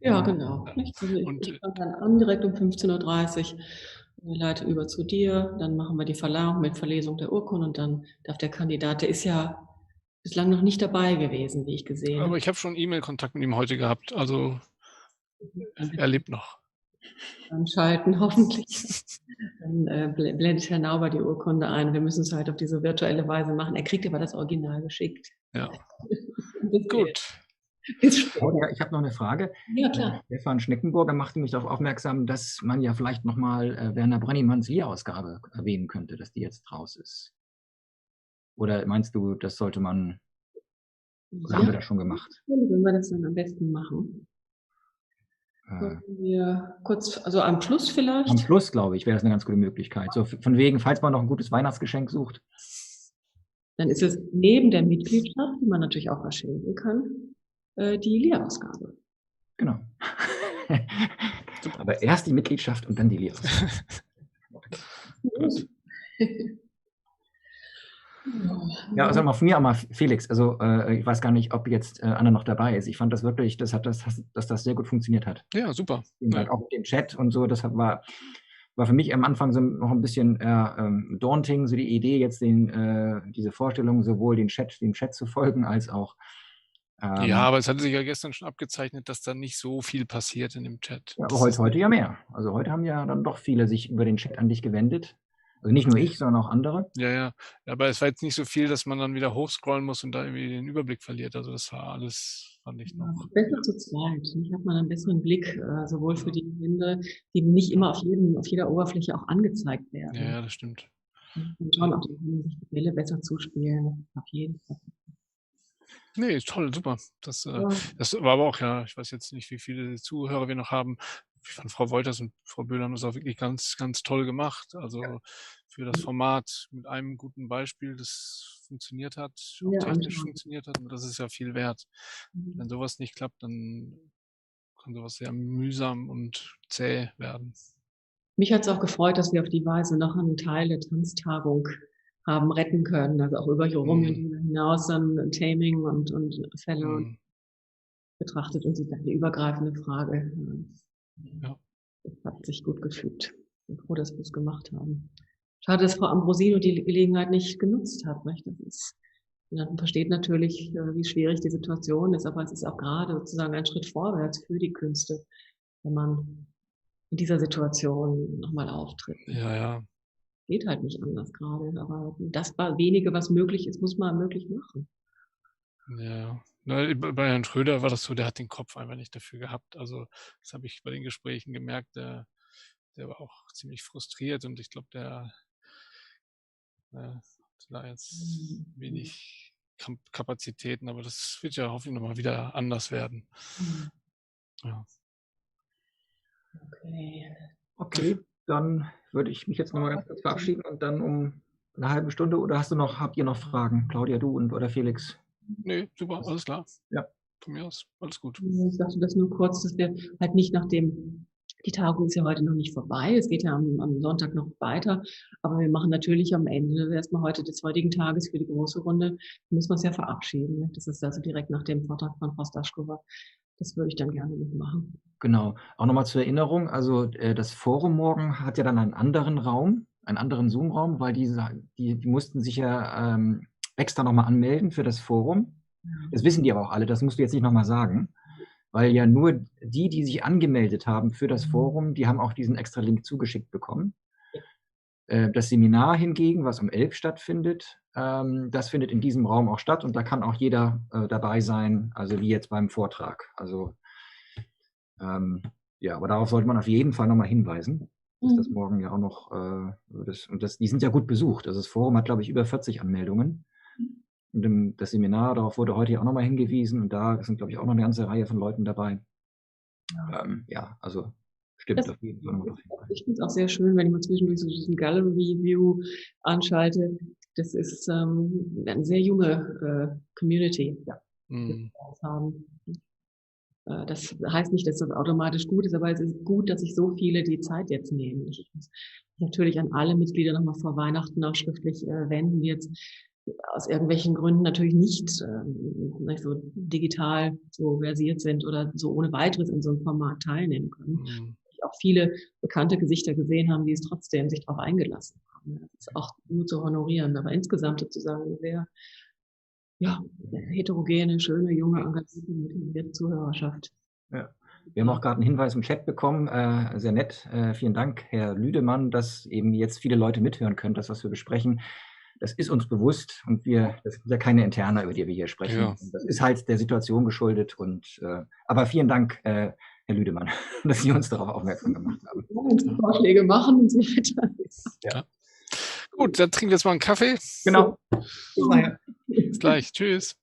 S16: Ja, genau.
S14: Ja.
S16: Also
S14: Und
S16: ich fange dann an, direkt um 15:30 Uhr, leite über zu dir, dann machen wir die Verleihung mit Verlesung der Urkunde und dann darf der Kandidat, der ist ja bislang noch nicht dabei gewesen, wie ich gesehen
S14: aber
S16: habe.
S14: ich habe schon E-Mail-Kontakt mit ihm heute gehabt, also er lebt noch.
S16: Anschalten, hoffentlich. Dann blendet Herr Nauber die Urkunde ein. Wir müssen es halt auf diese virtuelle Weise machen. Er kriegt aber das Original geschickt.
S14: Ja. Gut.
S3: Claudia, ich habe noch eine Frage.
S16: Ja, klar.
S3: Stefan Schneckenburger machte mich darauf aufmerksam, dass man ja vielleicht nochmal Werner Brennimanns Lierausgabe erwähnen könnte, dass die jetzt raus ist. Oder meinst du, das sollte man, oder haben wir das schon gemacht?
S16: Wenn wir das dann am besten machen. Wir kurz, also am Schluss vielleicht?
S3: Am Schluss, glaube ich, wäre das eine ganz gute Möglichkeit. So von wegen, falls man noch ein gutes Weihnachtsgeschenk sucht.
S16: Dann ist es neben der Mitgliedschaft, die man natürlich auch verschenken kann, die Lehrausgabe.
S3: Genau. Aber erst die Mitgliedschaft und dann die Lehrausgabe. Ja, also mal von mir auch mal, Felix, also ich weiß gar nicht, ob jetzt Anna noch dabei ist. Ich fand das wirklich, dass das sehr gut funktioniert hat.
S14: Ja, super.
S3: Ja. Auch mit dem Chat und so, das war für mich am Anfang so noch ein bisschen daunting, so die Idee, jetzt diese Vorstellung, sowohl den Chat zu folgen, als auch
S14: ja, aber es hatte sich ja gestern schon abgezeichnet, dass da nicht so viel passiert in dem Chat.
S3: Ja, aber heute ja mehr. Also heute haben ja dann doch viele sich über den Chat an dich gewendet. Also nicht nur ich, sondern auch andere.
S14: Ja, aber es war jetzt nicht so viel, dass man dann wieder hochscrollen muss und da irgendwie den Überblick verliert. Also das war alles, fand ich noch.
S16: Besser zu zweit. Hier hat man einen besseren Blick, sowohl für die Hände, die nicht immer auf jeder Oberfläche auch angezeigt werden.
S14: Ja, das stimmt.
S16: Und schon auch die Bälle besser zuspielen. Auf jeden Fall.
S14: Nee, ist toll, super. Das war aber auch, ja, ich weiß jetzt nicht, wie viele Zuhörer wir noch haben. Ich fand, Frau Wolters und Frau Böhle haben das auch wirklich ganz, ganz toll gemacht. Also für das Format mit einem guten Beispiel, das funktioniert hat, auch technisch funktioniert hat. Und das ist ja viel wert. Wenn sowas nicht klappt, dann kann sowas sehr mühsam und zäh werden. Mich
S16: hat es auch gefreut, dass wir auf die Weise noch einen Teil der Tanztagung haben retten können, also auch über Romeo und hinaus dann Taming und Fälle betrachtet und dann die übergreifende Frage. Ja. Das hat sich gut gefügt. Ich bin froh, dass wir es gemacht haben. Schade, dass Frau Ambrosino die Gelegenheit nicht genutzt hat. Nicht? Man versteht natürlich, wie schwierig die Situation ist, aber es ist auch gerade sozusagen ein Schritt vorwärts für die Künste, wenn man in dieser Situation nochmal auftritt.
S14: Ja.
S16: geht halt nicht anders gerade. Aber das wenige, was möglich ist, muss man möglich machen.
S14: Ja, bei Herrn Schröder war das so, der hat den Kopf einfach nicht dafür gehabt. Also das habe ich bei den Gesprächen gemerkt, der war auch ziemlich frustriert und ich glaube, der hatte da jetzt wenig Kapazitäten, aber das wird ja hoffentlich nochmal wieder anders werden. Ja.
S1: Okay, dann würde ich mich jetzt nochmal ganz kurz verabschieden und dann um eine halbe Stunde, oder habt ihr noch Fragen? Claudia, du oder Felix?
S14: Nee, super, alles klar.
S1: Ja.
S14: Von mir aus, alles gut.
S16: Ich sagte das nur kurz, dass wir halt nicht die Tagung ist ja heute noch nicht vorbei, es geht ja am Sonntag noch weiter, aber wir machen natürlich am Ende erstmal heute des heutigen Tages für die große Runde, müssen wir es ja verabschieden. Ne? Das ist also direkt nach dem Vortrag von Frau Staschkova. Das würde ich dann gerne mitmachen.
S1: Genau. Auch nochmal zur Erinnerung, also das Forum morgen hat ja dann einen anderen Raum, einen anderen Zoom-Raum, weil die mussten sich ja extra nochmal anmelden für das Forum. Das wissen die aber auch alle, das musst du jetzt nicht nochmal sagen, weil ja nur die sich angemeldet haben für das Forum, die haben auch diesen extra Link zugeschickt bekommen. Das Seminar hingegen, was um 11 stattfindet, das findet in diesem Raum auch statt und da kann auch jeder dabei sein, also wie jetzt beim Vortrag. Also ja, aber darauf sollte man auf jeden Fall nochmal hinweisen, dass das morgen ja auch noch, die sind ja gut besucht. Also das Forum hat, glaube ich, über 40 Anmeldungen. Und das Seminar, darauf wurde heute ja auch nochmal hingewiesen und da sind, glaube ich, auch noch eine ganze Reihe von Leuten dabei. Ja, also stimmt auf jeden Fall nochmal drauf hinweisen.
S16: Ich finde es auch sehr schön, wenn ich mal zwischendurch so diesen Gallery View anschalte. Das ist eine sehr junge Community, die wir haben. Das heißt nicht, dass das automatisch gut ist, aber es ist gut, dass sich so viele die Zeit jetzt nehmen. Ich muss natürlich an alle Mitglieder nochmal vor Weihnachten auch schriftlich wenden, die jetzt aus irgendwelchen Gründen natürlich nicht so digital so versiert sind oder so ohne weiteres in so einem Format teilnehmen können. Auch viele bekannte Gesichter gesehen haben, die es trotzdem sich darauf eingelassen haben. Das ist auch nur zu honorieren, aber insgesamt sozusagen sehr heterogene, schöne, junge, engagierte Zuhörerschaft.
S1: Ja. Wir haben auch gerade einen Hinweis im Chat bekommen, sehr nett. Vielen Dank, Herr Lüdemann, dass eben jetzt viele Leute mithören können, das, was wir besprechen. Das ist uns bewusst und das ist ja keine Interna, über die wir hier sprechen.
S14: Ja.
S1: Das ist halt der Situation geschuldet. Aber vielen Dank, Herr Lüdemann, dass Sie uns darauf aufmerksam gemacht haben.
S16: Vorschläge machen und so weiter.
S14: Ja. Gut, dann trinken wir jetzt mal einen Kaffee.
S1: Genau. Bis nachher.
S14: Bis gleich. Tschüss.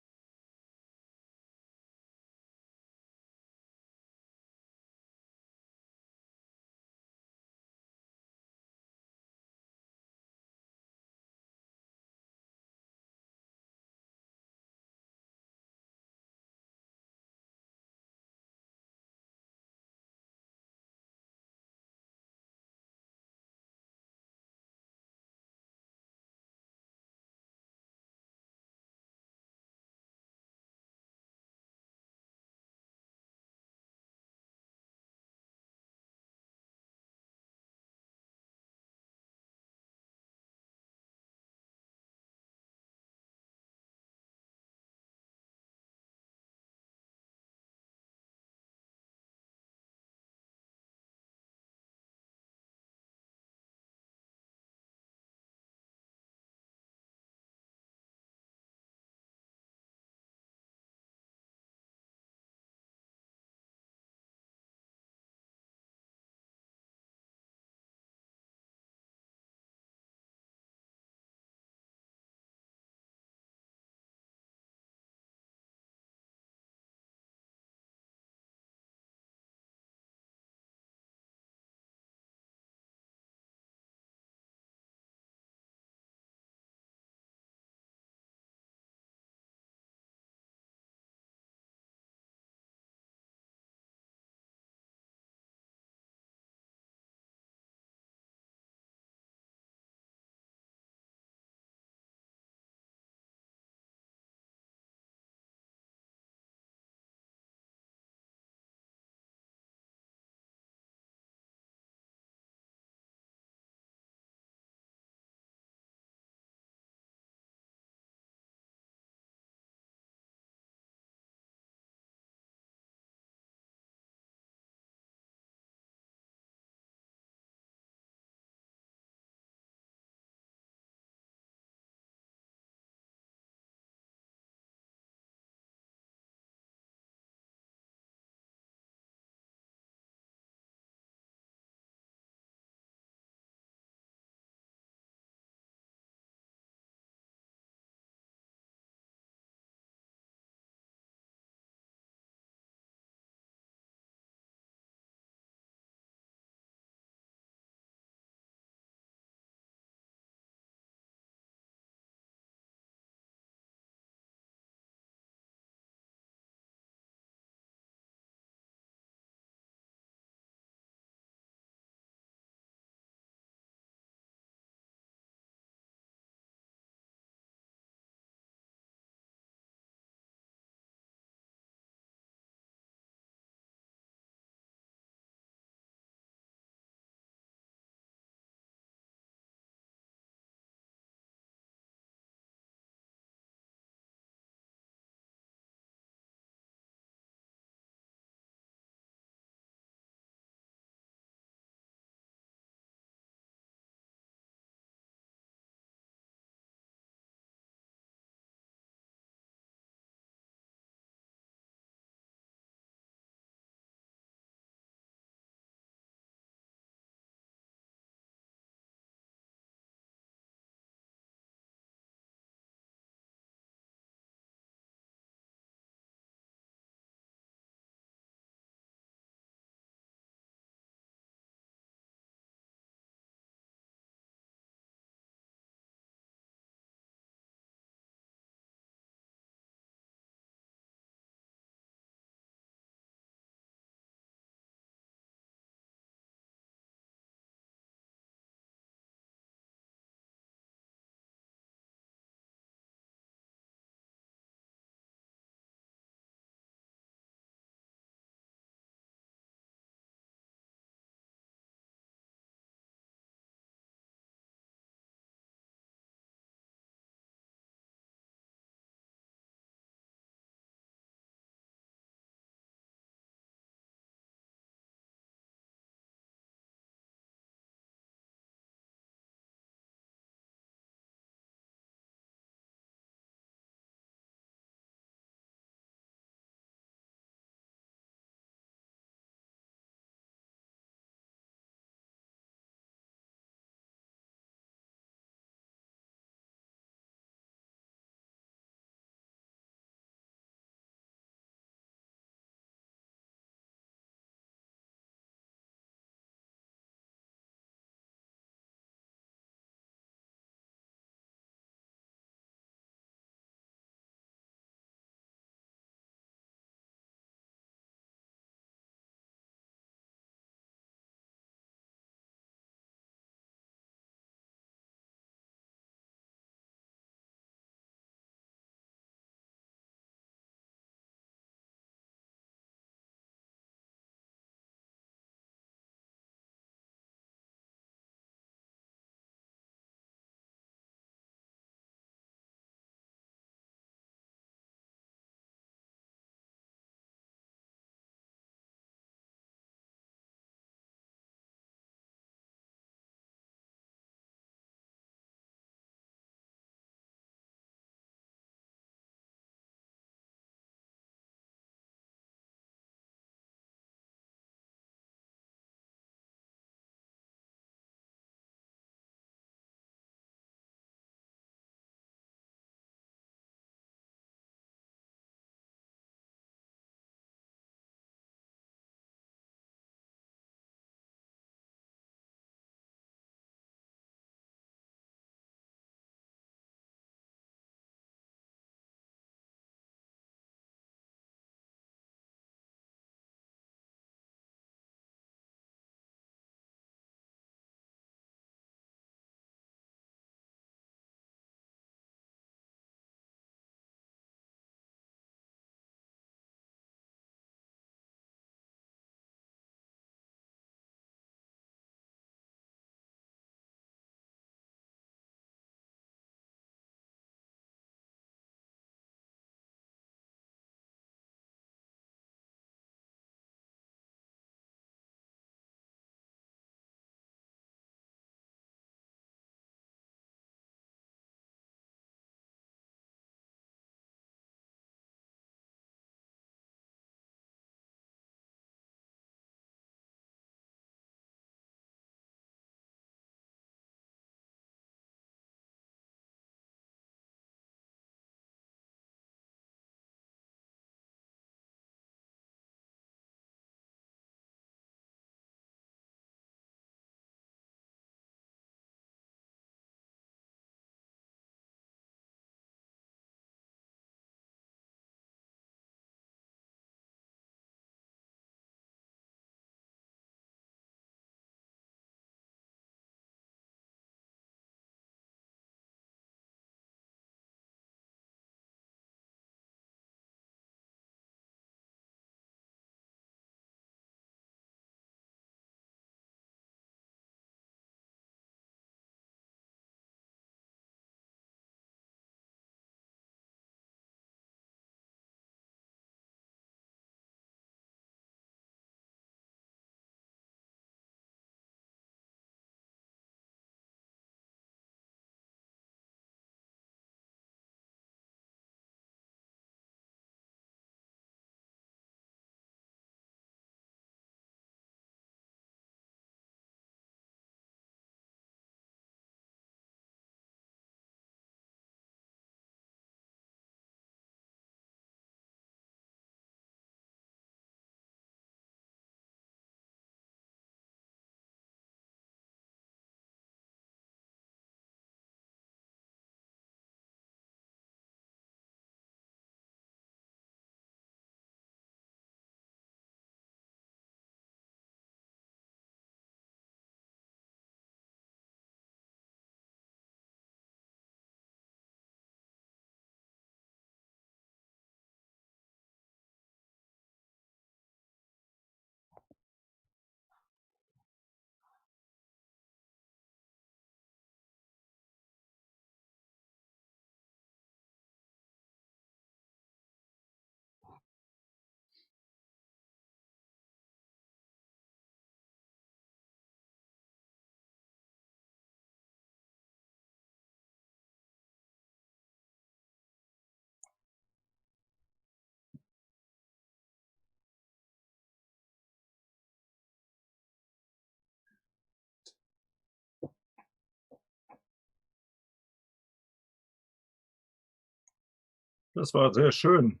S2: Das war sehr schön.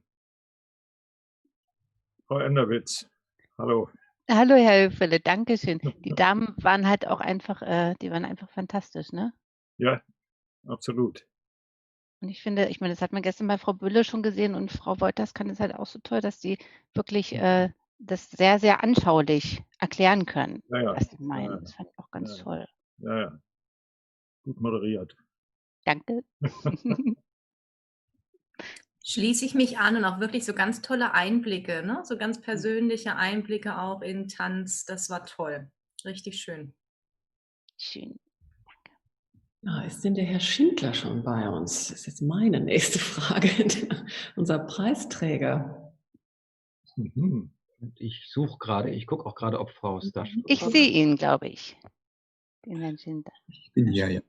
S2: Frau Enderwitz, hallo.
S15: Hallo, Herr Höfele, danke schön. Die Damen waren halt auch einfach, die waren einfach fantastisch, ne?
S2: Ja, absolut.
S15: Und ich finde, ich meine, das hat man gestern bei Frau Bülle schon gesehen und Frau Wolters kann es halt auch so toll, dass die wirklich das sehr, sehr anschaulich erklären können,
S2: Ja, ja.
S15: was sie meinen. Das fand ich auch ganz toll.
S2: Ja, ja. Gut moderiert.
S15: Danke.
S4: Schließe ich mich an und auch wirklich so ganz tolle Einblicke, ne? So ganz persönliche Einblicke auch in Tanz. Das war toll. Richtig schön.
S15: Schön.
S16: Ja, ist denn der Herr Schindler schon bei uns? Das ist jetzt meine nächste Frage. Unser Preisträger.
S1: Ich suche gerade, ich gucke auch gerade, ob Frau Stasch.
S15: Ich sehe ihn, glaube ich. Den Herrn Schindler.
S10: Ich bin hier, ja.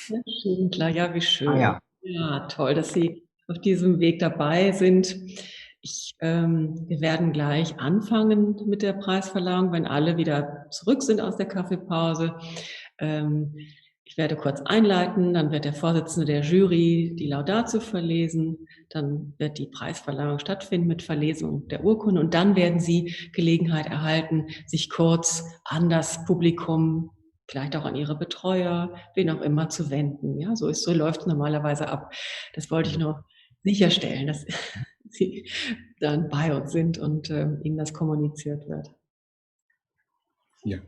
S16: Herr Schindler, ja, wie schön.
S1: Ah, ja.
S16: Ja, toll, dass Sie auf diesem Weg dabei sind. Wir werden gleich anfangen mit der Preisverleihung, wenn alle wieder zurück sind aus der Kaffeepause. Ich werde kurz einleiten, dann wird der Vorsitzende der Jury die Laudatio verlesen, dann wird die Preisverleihung stattfinden mit Verlesung der Urkunde und dann werden Sie Gelegenheit erhalten, sich kurz an das Publikum, vielleicht auch an Ihre Betreuer, wen auch immer zu wenden. Ja, so läuft es normalerweise ab. Das wollte ich noch sicherstellen, dass Sie dann bei uns sind und Ihnen das kommuniziert wird.
S10: Ja.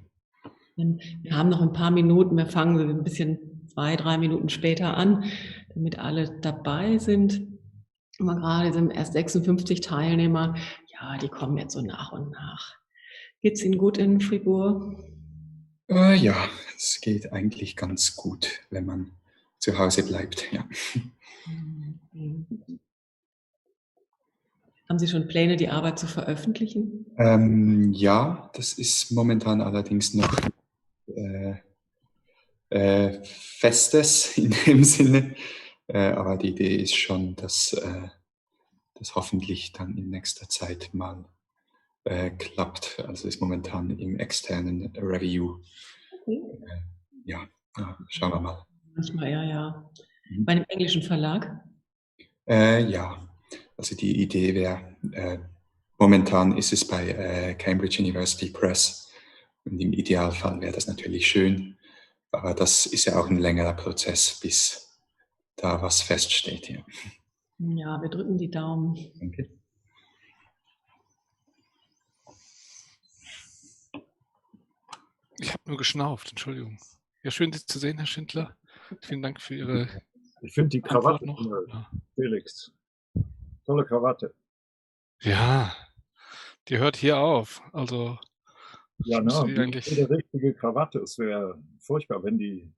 S16: Wir haben noch ein paar Minuten, wir fangen so ein bisschen 2-3 Minuten später an, damit alle dabei sind. Aber gerade sind erst 56 Teilnehmer, ja, die kommen jetzt so nach und nach. Geht's Ihnen gut in Fribourg?
S10: Ja, es geht eigentlich ganz gut, wenn man zu Hause bleibt, ja.
S16: Haben Sie schon Pläne, die Arbeit zu veröffentlichen?
S10: Ja, das ist momentan allerdings noch Festes in dem Sinne. Aber die Idee ist schon, dass das hoffentlich dann in nächster Zeit mal klappt. Also ist momentan im externen Review.
S16: Okay.
S10: Ja, schauen wir mal.
S16: Manchmal, ja. Bei einem englischen Verlag?
S10: Ja, also die Idee wäre, momentan ist es bei Cambridge University Press und im Idealfall wäre das natürlich schön, aber das ist ja auch ein längerer Prozess, bis da was feststeht. Ja,
S16: Ja, wir drücken die Daumen.
S10: danke.
S14: Ich habe nur geschnauft, Entschuldigung. Ja, schön, Sie zu sehen, Herr Schindler. Vielen Dank für Ihre
S2: Ich finde die Krawatte
S14: noch. Ja.
S2: Felix. Tolle Krawatte.
S14: Ja, die hört hier auf. Also
S2: Ja,
S14: ich müsste
S2: ne,
S14: die eigentlich.
S2: die richtige Krawatte. Es wäre furchtbar, wenn die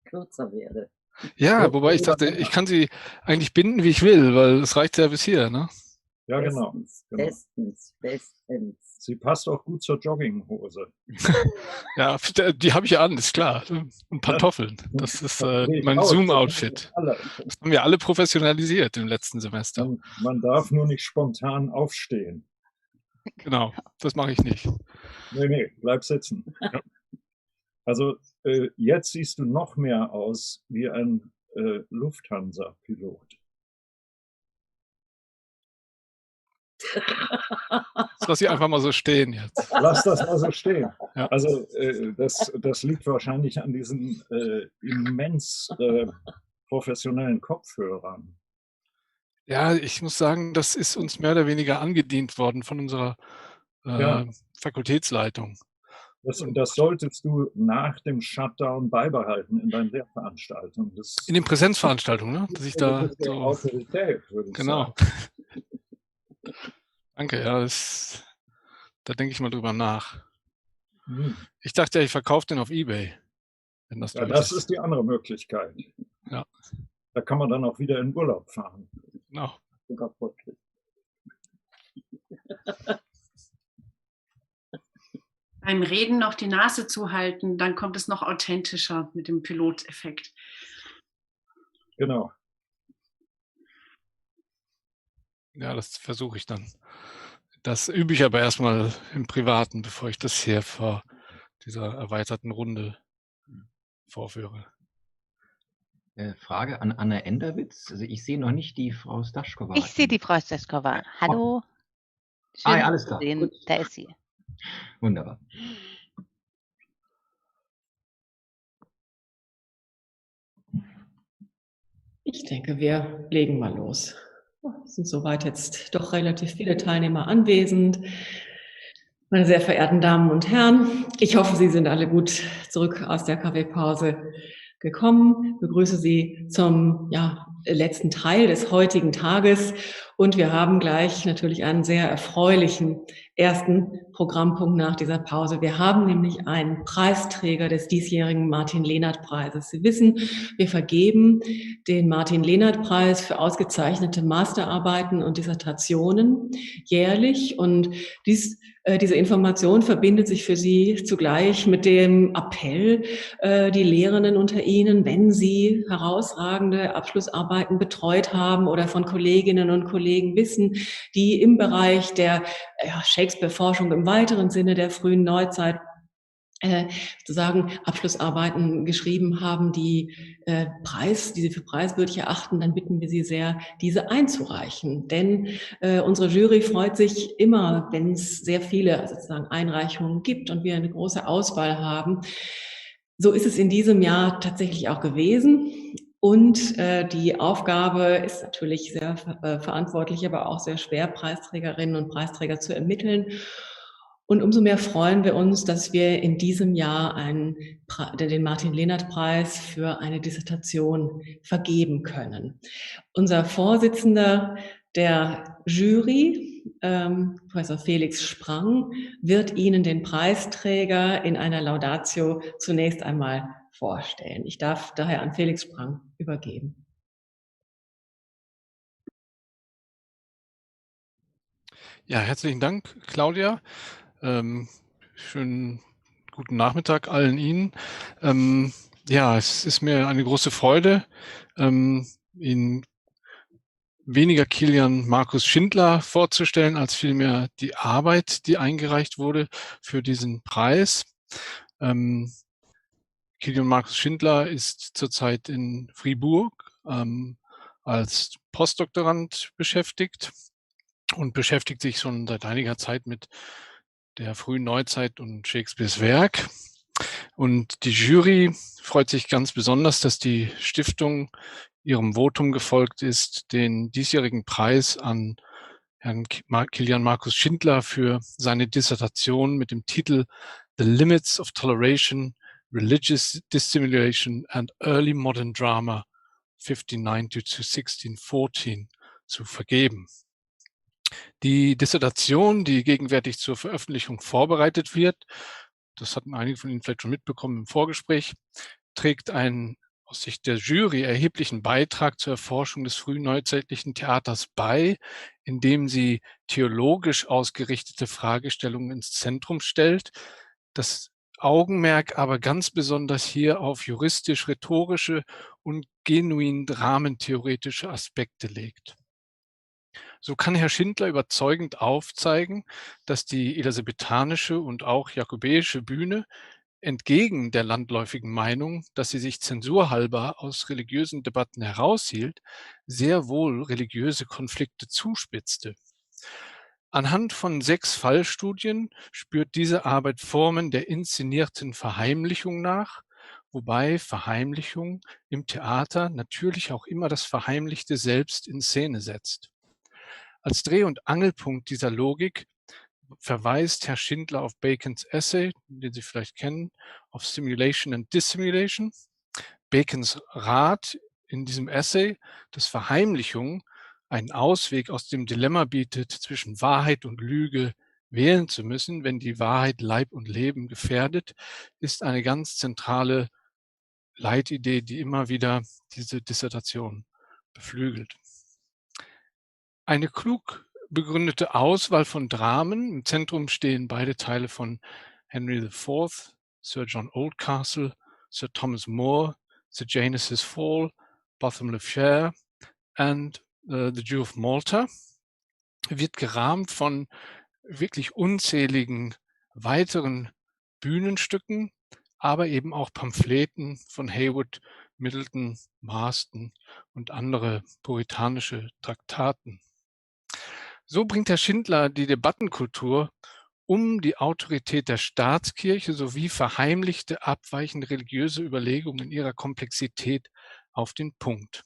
S9: kürzer wäre.
S14: Ja, wobei ich dachte, ich kann sie eigentlich binden, wie ich will, weil es reicht ja bis hier, ne?
S2: Ja, genau.
S9: Bestens.
S2: Sie passt auch gut zur Jogginghose.
S14: Ja, die habe ich ja an, ist klar. Und Pantoffeln. Das ist mein Zoom-Outfit. Das haben wir alle professionalisiert im letzten Semester.
S2: Man darf nur nicht spontan aufstehen.
S14: Genau, das mache ich nicht.
S2: Nee, bleib sitzen. Also jetzt siehst du noch mehr aus wie ein Lufthansa-Pilot.
S14: Das lasse ich einfach mal so stehen jetzt.
S2: Lass das mal so stehen.
S14: Ja.
S2: Also das liegt wahrscheinlich an diesen immens professionellen Kopfhörern.
S14: Ja, ich muss sagen, das ist uns mehr oder weniger angedient worden von unserer Fakultätsleitung.
S2: Das solltest du nach dem Shutdown beibehalten in deinen Lehrveranstaltungen.
S14: In den Präsenzveranstaltungen, ne? Dass ich da so.
S2: Autorität, würde ich
S14: genau.
S2: sagen.
S14: Danke, ja, da denke ich mal drüber nach. Ich dachte ja, ich verkaufe den auf eBay. Wenn das
S2: das ist die andere Möglichkeit.
S14: Ja.
S2: Da kann man dann auch wieder in Urlaub fahren.
S14: Genau.
S22: Beim Reden noch die Nase zuhalten, dann kommt es noch authentischer mit dem Piloteffekt.
S2: Genau.
S14: Ja, das versuche ich dann. Das übe ich aber erstmal im Privaten, bevor ich das hier vor dieser erweiterten Runde vorführe.
S1: Frage an Anna Enderwitz. Also ich sehe noch nicht die Frau Staschkova.
S15: Ich sehe die Frau Staschkova. Hallo.
S1: Ah,
S15: Schön,
S1: ja,
S15: Sie
S1: alles
S15: zu
S1: klar.
S15: sehen.
S1: Gut.
S15: Da ist sie.
S1: Wunderbar.
S16: Ich denke, wir legen mal los. Es sind soweit jetzt doch relativ viele Teilnehmer anwesend. Meine sehr verehrten Damen und Herren, ich hoffe, Sie sind alle gut zurück aus der Kaffeepause gekommen. Ich begrüße Sie zum letzten Teil des heutigen Tages und wir haben gleich natürlich einen sehr erfreulichen ersten Programmpunkt nach dieser Pause. Wir haben nämlich einen Preisträger des diesjährigen Martin-Lehnert-Preises. Sie wissen, wir vergeben den Martin-Lehnert-Preis für ausgezeichnete Masterarbeiten und Dissertationen jährlich und diese Information verbindet sich für Sie zugleich mit dem Appell, die Lehrenden unter Ihnen, wenn Sie herausragende Abschlussarbeiten betreut haben oder von Kolleginnen und Kollegen wissen, die im Bereich der Shakespeare-Forschung im weiteren Sinne der frühen Neuzeit sozusagen Abschlussarbeiten geschrieben haben, die Sie für preiswürdig erachten, dann bitten wir Sie sehr, diese einzureichen. Denn unsere Jury freut sich immer, wenn es sehr viele sozusagen Einreichungen gibt und wir eine große Auswahl haben. So ist es in diesem Jahr tatsächlich auch gewesen. Und die Aufgabe ist natürlich sehr verantwortlich, aber auch sehr schwer, Preisträgerinnen und Preisträger zu ermitteln. Und umso mehr freuen wir uns, dass wir in diesem Jahr den Martin-Lehnert-Preis für eine Dissertation vergeben können. Unser Vorsitzender der Jury, Professor Felix Sprang, wird Ihnen den Preisträger in einer Laudatio zunächst einmal vorstellen. Ich darf daher an Felix Sprang übergeben.
S14: Ja, herzlichen Dank, Claudia. Schönen guten Nachmittag allen Ihnen. Ja, es ist mir eine große Freude, Ihnen weniger Kilian Markus Schindler vorzustellen, als vielmehr die Arbeit, die eingereicht wurde für diesen Preis. Kilian Markus Schindler ist zurzeit in Fribourg als Postdoktorand beschäftigt und beschäftigt sich schon seit einiger Zeit mit der frühen Neuzeit und Shakespeares Werk. Und die Jury freut sich ganz besonders, dass die Stiftung ihrem Votum gefolgt ist, den diesjährigen Preis an Herrn Kilian Markus Schindler für seine Dissertation mit dem Titel The Limits of Toleration, Religious Dissimulation and Early Modern Drama 1590 to 1614 zu vergeben. Die Dissertation, die gegenwärtig zur Veröffentlichung vorbereitet wird, das hatten einige von Ihnen vielleicht schon mitbekommen im Vorgespräch, trägt einen aus Sicht der Jury erheblichen Beitrag zur Erforschung des frühneuzeitlichen Theaters bei, indem sie theologisch ausgerichtete Fragestellungen ins Zentrum stellt, das Augenmerk aber ganz besonders hier auf juristisch-rhetorische und genuin dramentheoretische Aspekte legt. So kann Herr Schindler überzeugend aufzeigen, dass die elisabethanische und auch jakobäische Bühne entgegen der landläufigen Meinung, dass sie sich zensurhalber aus religiösen Debatten heraushielt, sehr wohl religiöse Konflikte zuspitzte. Anhand von 6 Fallstudien spürt diese Arbeit Formen der inszenierten Verheimlichung nach, wobei Verheimlichung im Theater natürlich auch immer das Verheimlichte selbst in Szene setzt. Als Dreh- und Angelpunkt dieser Logik verweist Herr Schindler auf Bacons Essay, den Sie vielleicht kennen, auf Simulation and Dissimulation. Bacons Rat in diesem Essay, dass Verheimlichung einen Ausweg aus dem Dilemma bietet, zwischen Wahrheit und Lüge wählen zu müssen, wenn die Wahrheit Leib und Leben gefährdet, ist eine ganz zentrale Leitidee, die immer wieder diese Dissertation beflügelt. Eine klug begründete Auswahl von Dramen. Im Zentrum stehen beide Teile von Henry IV, Sir John Oldcastle, Sir Thomas More, The Janus's Fall, Botham le Fier and The Jew of Malta, wird gerahmt von wirklich unzähligen weiteren Bühnenstücken, aber eben auch Pamphleten von Heywood, Middleton, Marston und andere puritanische Traktaten. So bringt Herr Schindler die Debattenkultur um die Autorität der Staatskirche sowie verheimlichte, abweichende religiöse Überlegungen in ihrer Komplexität auf den Punkt.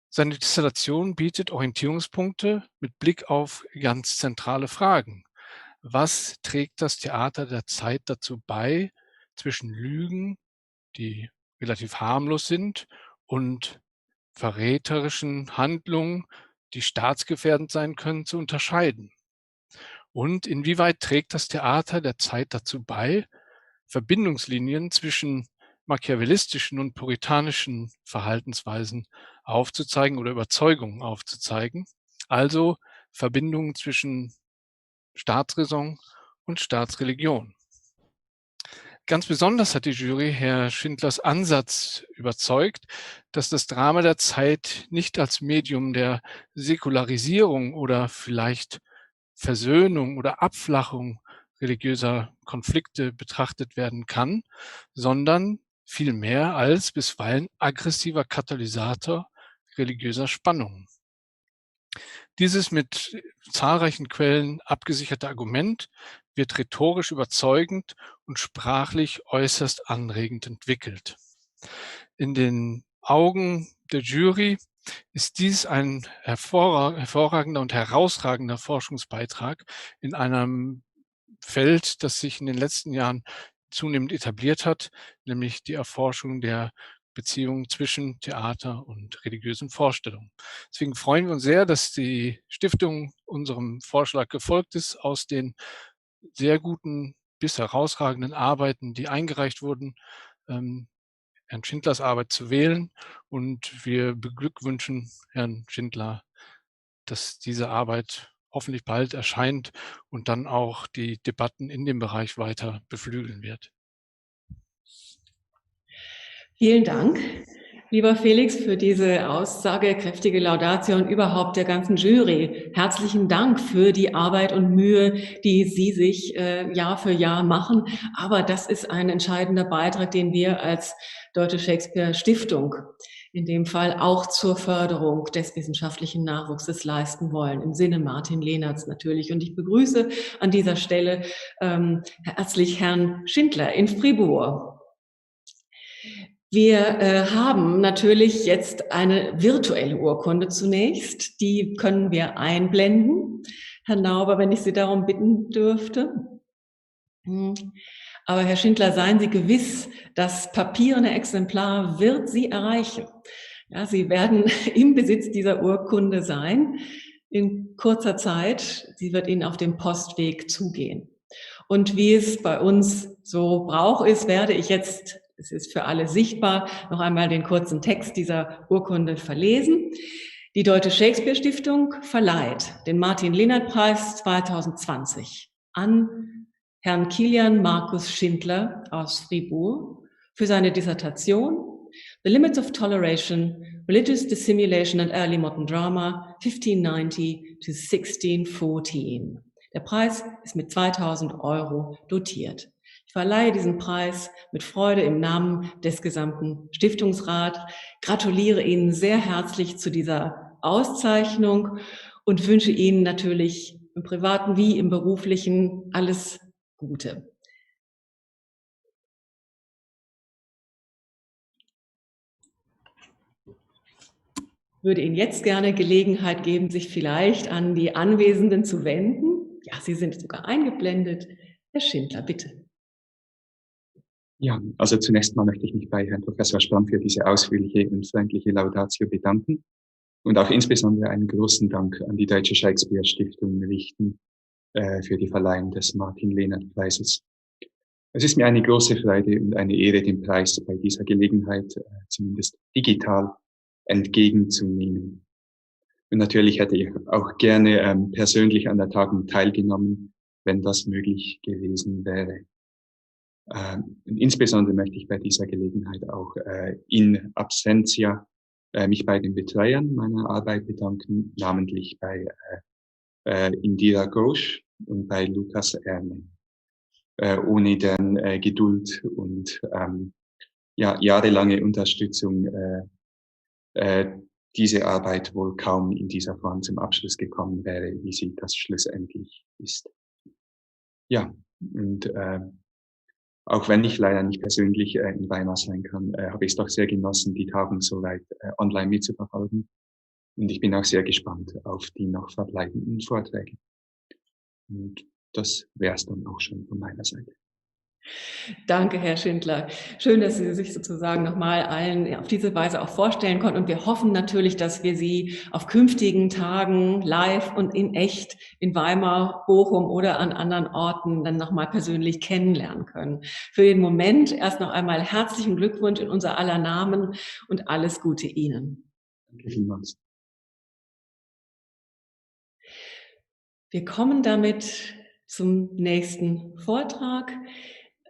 S14: Seine Dissertation bietet Orientierungspunkte mit Blick auf ganz zentrale Fragen. Was trägt das Theater der Zeit dazu bei, zwischen Lügen, die relativ harmlos sind, und verräterischen Handlungen, die staatsgefährdend sein können, zu unterscheiden? Und inwieweit trägt das Theater der Zeit dazu bei, Verbindungslinien zwischen machiavellistischen und puritanischen Verhaltensweisen aufzuzeigen oder Überzeugungen aufzuzeigen, also Verbindungen zwischen Staatsräson und Staatsreligion? Ganz besonders hat die Jury Herr Schindlers Ansatz überzeugt, dass das Drama der Zeit nicht als Medium der Säkularisierung oder vielleicht Versöhnung oder Abflachung religiöser Konflikte betrachtet werden kann, sondern vielmehr als bisweilen aggressiver Katalysator religiöser Spannungen. Dieses mit zahlreichen Quellen abgesicherte Argument wird rhetorisch überzeugend und sprachlich äußerst anregend entwickelt. In den Augen der Jury ist dies ein hervorragender und herausragender Forschungsbeitrag in einem Feld, das sich in den letzten Jahren zunehmend etabliert hat, nämlich die Erforschung der Beziehungen zwischen Theater und religiösen Vorstellungen. Deswegen freuen wir uns sehr, dass die Stiftung unserem Vorschlag gefolgt ist, aus den sehr guten bis herausragenden Arbeiten, die eingereicht wurden, Herrn Schindlers Arbeit zu wählen, und wir beglückwünschen Herrn Schindler, dass diese Arbeit hoffentlich bald erscheint und dann auch die Debatten in dem Bereich weiter beflügeln wird.
S16: Vielen Dank, lieber Felix, für diese aussagekräftige Laudatio und überhaupt der ganzen Jury. Herzlichen Dank für die Arbeit und Mühe, die Sie sich Jahr für Jahr machen. Aber das ist ein entscheidender Beitrag, den wir als Deutsche Shakespeare-Stiftung in dem Fall auch zur Förderung des wissenschaftlichen Nachwuchses leisten wollen, im Sinne Martin Lehnerts natürlich. Und ich begrüße an dieser Stelle herzlich Herrn Schindler in Fribourg. Wir haben natürlich jetzt eine virtuelle Urkunde zunächst. Die können wir einblenden. Herr Nauber, wenn ich Sie darum bitten dürfte. Aber Herr Schindler, seien Sie gewiss, das papierne Exemplar wird Sie erreichen. Ja, Sie werden im Besitz dieser Urkunde sein in kurzer Zeit. Sie wird Ihnen auf dem Postweg zugehen. Und wie es bei uns so Brauch ist, werde ich jetzt, es ist für alle sichtbar, noch einmal den kurzen Text dieser Urkunde verlesen. Die Deutsche Shakespeare-Stiftung verleiht den Martin-Lehnert-Preis 2020 an Herrn Kilian Markus Schindler aus Fribourg für seine Dissertation The Limits of Toleration, Religious Dissimulation and Early Modern Drama, 1590 to 1614. Der Preis ist mit 2.000 € dotiert. Ich verleihe diesen Preis mit Freude im Namen des gesamten Stiftungsrats, gratuliere Ihnen sehr herzlich zu dieser Auszeichnung und wünsche Ihnen natürlich im privaten wie im beruflichen alles Gute. Ich würde Ihnen jetzt gerne Gelegenheit geben, sich vielleicht an die Anwesenden zu wenden. Ja, Sie sind sogar eingeblendet. Herr Schindler, bitte.
S10: Ja, also zunächst mal möchte ich mich bei Herrn Professor Spramm für diese ausführliche und freundliche Laudatio bedanken und auch insbesondere einen großen Dank an die Deutsche Shakespeare-Stiftung richten für die Verleihung des Martin-Lehnert-Preises. Es ist mir eine große Freude und eine Ehre, den Preis bei dieser Gelegenheit zumindest digital entgegenzunehmen. Und natürlich hätte ich auch gerne persönlich an der Tagung teilgenommen, wenn das möglich gewesen wäre. Insbesondere möchte ich bei dieser Gelegenheit auch in absentia mich bei den Betreuern meiner Arbeit bedanken, namentlich bei Indira Ghosh und bei Lukas Erne. Ohne deren Geduld und jahrelange Unterstützung diese Arbeit wohl kaum in dieser Form zum Abschluss gekommen wäre, wie sie das schlussendlich ist. Ja, und auch wenn ich leider nicht persönlich in Weimar sein kann, habe ich es doch sehr genossen, die Tagung soweit online mitzuverfolgen. Und ich bin auch sehr gespannt auf die noch verbleibenden Vorträge. Und das wäre es dann auch schon von meiner Seite.
S16: Danke, Herr Schindler. Schön, dass Sie sich sozusagen nochmal allen auf diese Weise auch vorstellen konnten. Und wir hoffen natürlich, dass wir Sie auf künftigen Tagen live und in echt in Weimar, Bochum oder an anderen Orten dann nochmal persönlich kennenlernen können. Für den Moment erst noch einmal herzlichen Glückwunsch in unser aller Namen und alles Gute Ihnen.
S10: Danke vielmals.
S16: Wir kommen damit zum nächsten Vortrag.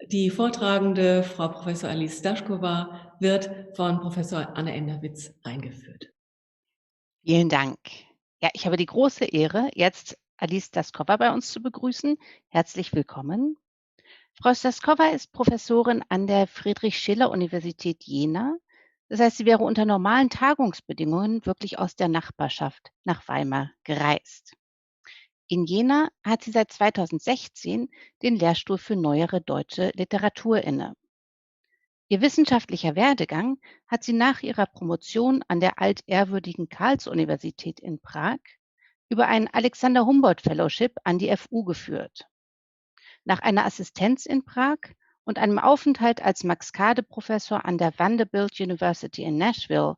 S16: Die Vortragende, Frau Professor Alice Stašková, wird von Professor Anne Enderwitz eingeführt.
S15: Vielen Dank. Ja, ich habe die große Ehre, jetzt Alice Stašková bei uns zu begrüßen. Herzlich willkommen. Frau Stašková ist Professorin an der Friedrich-Schiller-Universität Jena. Das heißt, sie wäre unter normalen Tagungsbedingungen wirklich aus der Nachbarschaft nach Weimar gereist. In Jena hat sie seit 2016 den Lehrstuhl für neuere deutsche Literatur inne. Ihr wissenschaftlicher Werdegang hat sie nach ihrer Promotion an der altehrwürdigen Karls-Universität in Prag über ein Alexander Humboldt Fellowship an die FU geführt. Nach einer Assistenz in Prag und einem Aufenthalt als Max-Kade-Professor an der Vanderbilt University in Nashville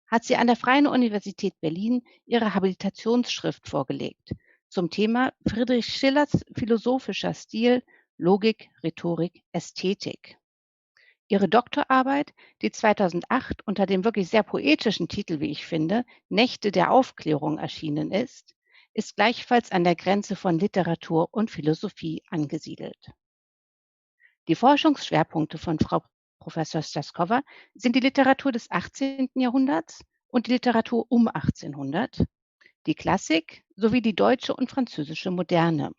S15: hat sie an der Freien Universität Berlin ihre Habilitationsschrift vorgelegt zum Thema Friedrich Schillers philosophischer Stil, Logik, Rhetorik, Ästhetik. Ihre Doktorarbeit, die 2008 unter dem wirklich sehr poetischen Titel, wie ich finde, Nächte der Aufklärung erschienen ist gleichfalls an der Grenze von Literatur und Philosophie angesiedelt. Die Forschungsschwerpunkte von Frau Professor Stašková sind die Literatur des 18. Jahrhunderts und die Literatur um 1800, die Klassik sowie die deutsche und französische Moderne.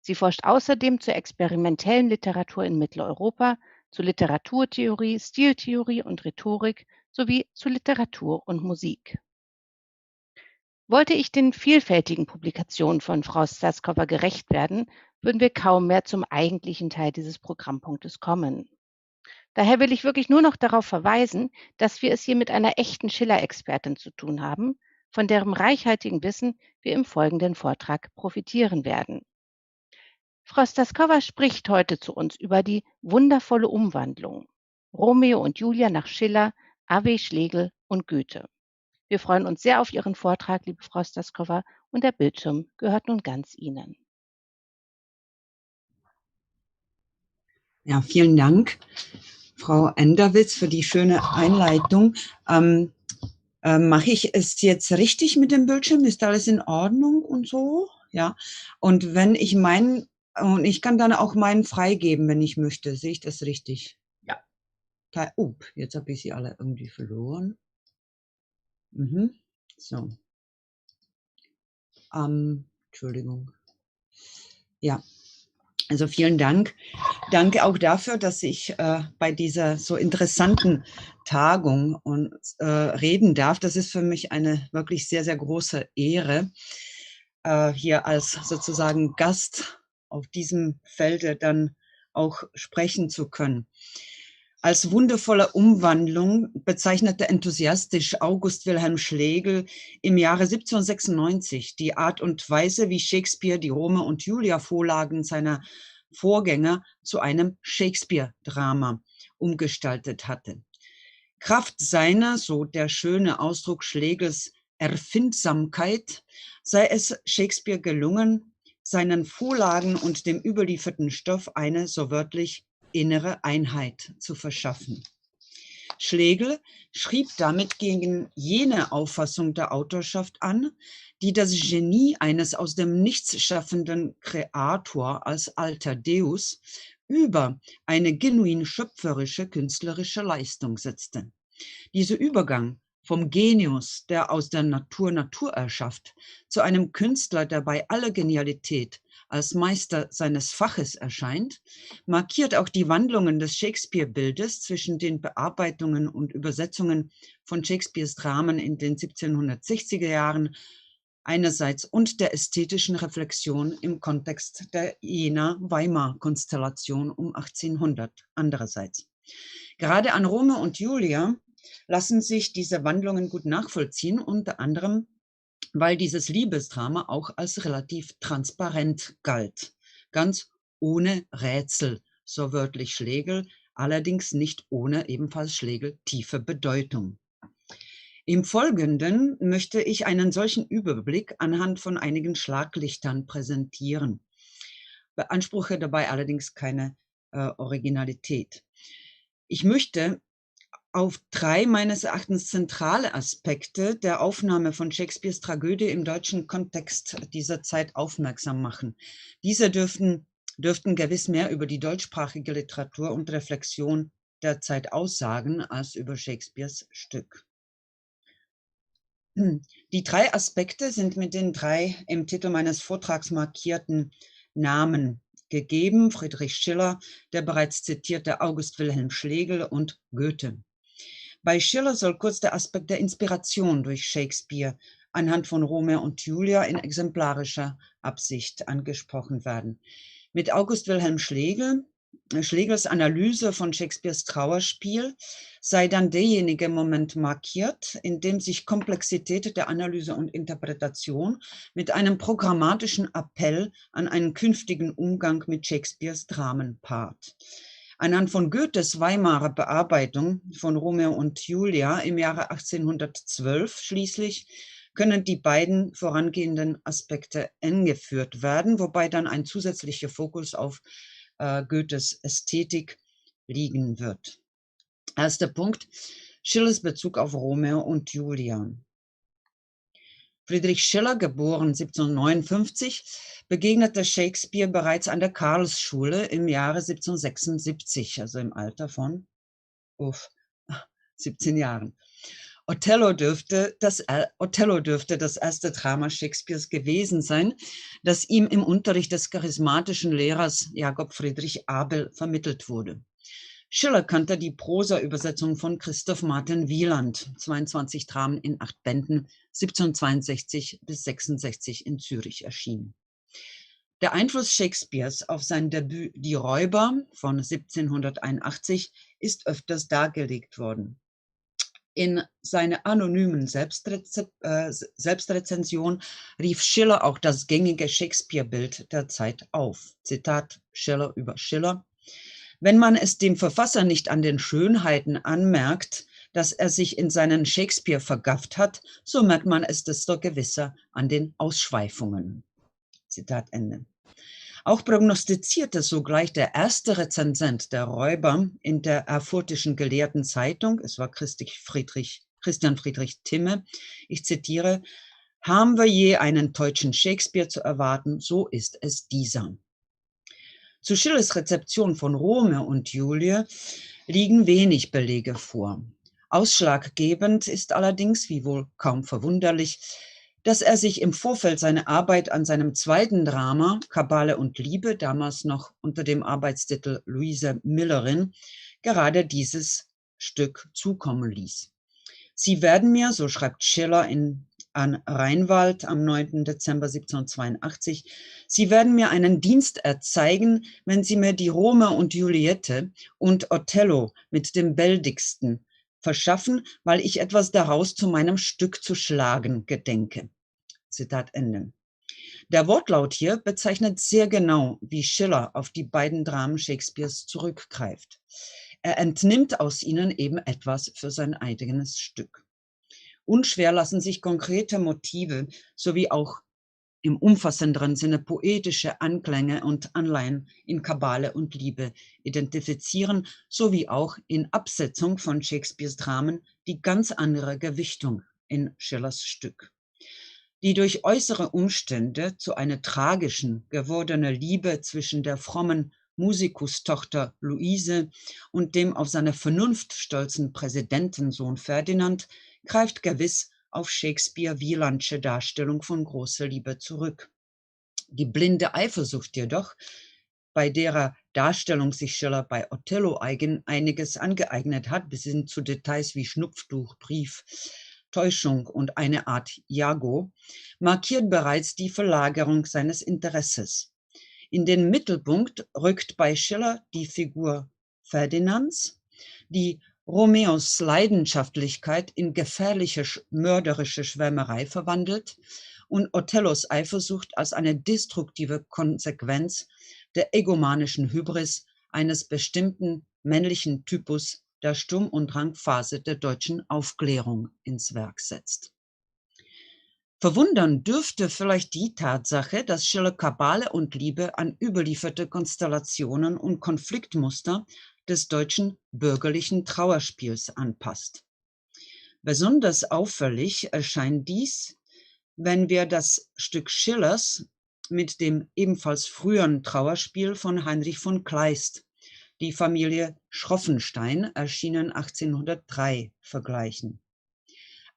S15: Sie forscht außerdem zur experimentellen Literatur in Mitteleuropa, zur Literaturtheorie, Stiltheorie und Rhetorik sowie zu Literatur und Musik. Wollte ich den vielfältigen Publikationen von Frau Stašková gerecht werden, würden wir kaum mehr zum eigentlichen Teil dieses Programmpunktes kommen. Daher will ich wirklich nur noch darauf verweisen, dass wir es hier mit einer echten Schiller-Expertin zu tun haben, von deren reichhaltigen Wissen wir im folgenden Vortrag profitieren werden. Frau Stašková spricht heute zu uns über die wundervolle Umwandlung. Romeo und Julia nach Schiller, A.W. Schlegel und Goethe. Wir freuen uns sehr auf Ihren Vortrag, liebe Frau Stašková, und der Bildschirm gehört nun ganz Ihnen.
S6: Ja, vielen Dank, Frau Enderwitz, für die schöne Einleitung. Mache ich es jetzt richtig mit dem Bildschirm? Ist alles in Ordnung und so? Ja. Und wenn ich und ich kann dann auch meinen freigeben, wenn ich möchte. Sehe ich das richtig? Ja. Jetzt habe ich sie alle irgendwie verloren. So. Entschuldigung. Ja. Also vielen Dank. Danke auch dafür, dass ich bei dieser so interessanten Tagung reden darf. Das ist für mich eine wirklich sehr, sehr große Ehre, hier als sozusagen Gast auf diesem Felde dann auch sprechen zu können. Als wundervolle Umwandlung bezeichnete enthusiastisch August Wilhelm Schlegel im Jahre 1796 die Art und Weise, wie Shakespeare die Romeo und Julia Vorlagen seiner Vorgänger zu einem Shakespeare-Drama umgestaltet hatte. Kraft seiner, so der schöne Ausdruck Schlegels, Erfindsamkeit sei es Shakespeare gelungen, seinen Vorlagen und dem überlieferten Stoff eine, so wörtlich, innere Einheit zu verschaffen. Schlegel schrieb damit gegen jene Auffassung der Autorschaft an, die das Genie eines aus dem Nichts schaffenden Kreator als alter Deus über eine genuin schöpferische künstlerische Leistung setzte. Dieser Übergang vom Genius, der aus der Natur Natur erschafft, zu einem Künstler, der bei aller Genialität als Meister seines Faches erscheint, markiert auch die Wandlungen des Shakespeare-Bildes zwischen den Bearbeitungen und Übersetzungen von Shakespeares Dramen in den 1760er Jahren einerseits und der ästhetischen Reflexion im Kontext der Jena-Weimar-Konstellation um 1800 andererseits. Gerade an Romeo und Julia lassen sich diese Wandlungen gut nachvollziehen, unter anderem, weil dieses Liebesdrama auch als relativ transparent galt, ganz ohne Rätsel, so wörtlich Schlegel, allerdings nicht ohne ebenfalls Schlegel tiefe Bedeutung. Im Folgenden möchte ich einen solchen Überblick anhand von einigen Schlaglichtern präsentieren, beanspruche dabei allerdings keine Originalität. Ich möchte auf 3 meines Erachtens zentrale Aspekte der Aufnahme von Shakespeares Tragödie im deutschen Kontext dieser Zeit aufmerksam machen. Diese dürften gewiss mehr über die deutschsprachige Literatur und Reflexion der Zeit aussagen als über Shakespeares Stück. Die 3 Aspekte sind mit den 3 im Titel meines Vortrags markierten Namen gegeben: Friedrich Schiller, der bereits zitierte August Wilhelm Schlegel und Goethe. Bei Schiller soll kurz der Aspekt der Inspiration durch Shakespeare anhand von Romeo und Julia in exemplarischer Absicht angesprochen werden. Mit August Wilhelm Schlegels Analyse von Shakespeares Trauerspiel sei dann derjenige Moment markiert, in dem sich Komplexität der Analyse und Interpretation mit einem programmatischen Appell an einen künftigen Umgang mit Shakespeares Dramen paart. Anhand von Goethes Weimarer Bearbeitung von Romeo und Julia im Jahre 1812 schließlich können die beiden vorangehenden Aspekte eng geführt werden, wobei dann ein zusätzlicher Fokus auf Goethes Ästhetik liegen wird. Erster Punkt: Schillers Bezug auf Romeo und Julia. Friedrich Schiller, geboren 1759, begegnete Shakespeare bereits an der Karlsschule im Jahre 1776, also im Alter von 17 Jahren. Othello dürfte das erste Drama Shakespeares gewesen sein, das ihm im Unterricht des charismatischen Lehrers Jakob Friedrich Abel vermittelt wurde. Schiller kannte die Prosa-Übersetzung von Christoph Martin Wieland, 22 Dramen in 8 Bänden, 1762 bis 66 in Zürich erschienen. Der Einfluss Shakespeares auf sein Debüt Die Räuber von 1781 ist öfters dargelegt worden. In seiner anonymen Selbstrezension rief Schiller auch das gängige Shakespeare-Bild der Zeit auf. Zitat Schiller über Schiller: Wenn man es dem Verfasser nicht an den Schönheiten anmerkt, dass er sich in seinen Shakespeare vergafft hat, so merkt man es desto gewisser an den Ausschweifungen. Zitat Ende. Auch prognostizierte sogleich der erste Rezensent der Räuber in der Erfurtischen Gelehrten Zeitung, es war Christian Friedrich Timme, ich zitiere: Haben wir je einen deutschen Shakespeare zu erwarten, so ist es dieser. Zu Schillers Rezeption von Romeo und Julie liegen wenig Belege vor. Ausschlaggebend ist allerdings, wie wohl kaum verwunderlich, dass er sich im Vorfeld seiner Arbeit an seinem zweiten Drama Kabale und Liebe, damals noch unter dem Arbeitstitel Luise Millerin, gerade dieses Stück zukommen ließ. Sie werden mir, so schreibt Schiller an Rheinwald am 9. Dezember 1782, Sie werden mir einen Dienst erzeigen, wenn Sie mir die Romeo und Juliette und Othello mit dem Bäldigsten verschaffen, weil ich etwas daraus zu meinem Stück zu schlagen gedenke. Zitat Ende. Der Wortlaut hier bezeichnet sehr genau, wie Schiller auf die beiden Dramen Shakespeares zurückgreift. Er entnimmt aus ihnen eben etwas für sein eigenes Stück. Unschwer lassen sich konkrete Motive sowie auch im umfassenderen Sinne poetische Anklänge und Anleihen in Kabale und Liebe identifizieren, sowie auch in Absetzung von Shakespeares Dramen die ganz andere Gewichtung in Schillers Stück. Die durch äußere Umstände zu einer tragischen gewordene Liebe zwischen der frommen Musikustochter Luise und dem auf seine Vernunft stolzen Präsidentensohn Ferdinand greift gewiss auf Shakespeare-Wielandsche Darstellung von großer Liebe zurück. Die blinde Eifersucht jedoch, bei derer Darstellung sich Schiller bei Othello einiges angeeignet hat, bis hin zu Details wie Schnupftuch, Brief, Täuschung und eine Art Iago, markiert bereits die Verlagerung seines Interesses. In den Mittelpunkt rückt bei Schiller die Figur Ferdinands, die Romeos Leidenschaftlichkeit in gefährliche, mörderische Schwärmerei verwandelt und Othellos Eifersucht als eine destruktive Konsequenz der egomanischen Hybris eines bestimmten männlichen Typus der Sturm- und Drangphase der deutschen Aufklärung ins Werk setzt. Verwundern dürfte vielleicht die Tatsache, dass Schiller Kabale und Liebe an überlieferte Konstellationen und Konfliktmuster des deutschen bürgerlichen Trauerspiels anpasst. Besonders auffällig erscheint dies, wenn wir das Stück Schillers mit dem ebenfalls früheren Trauerspiel von Heinrich von Kleist, die Familie Schroffenstein, erschienen 1803, vergleichen.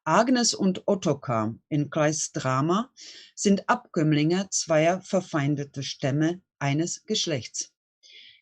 S6: Agnes und Ottokar in Kleists Drama sind Abkömmlinge zweier verfeindeter Stämme eines Geschlechts.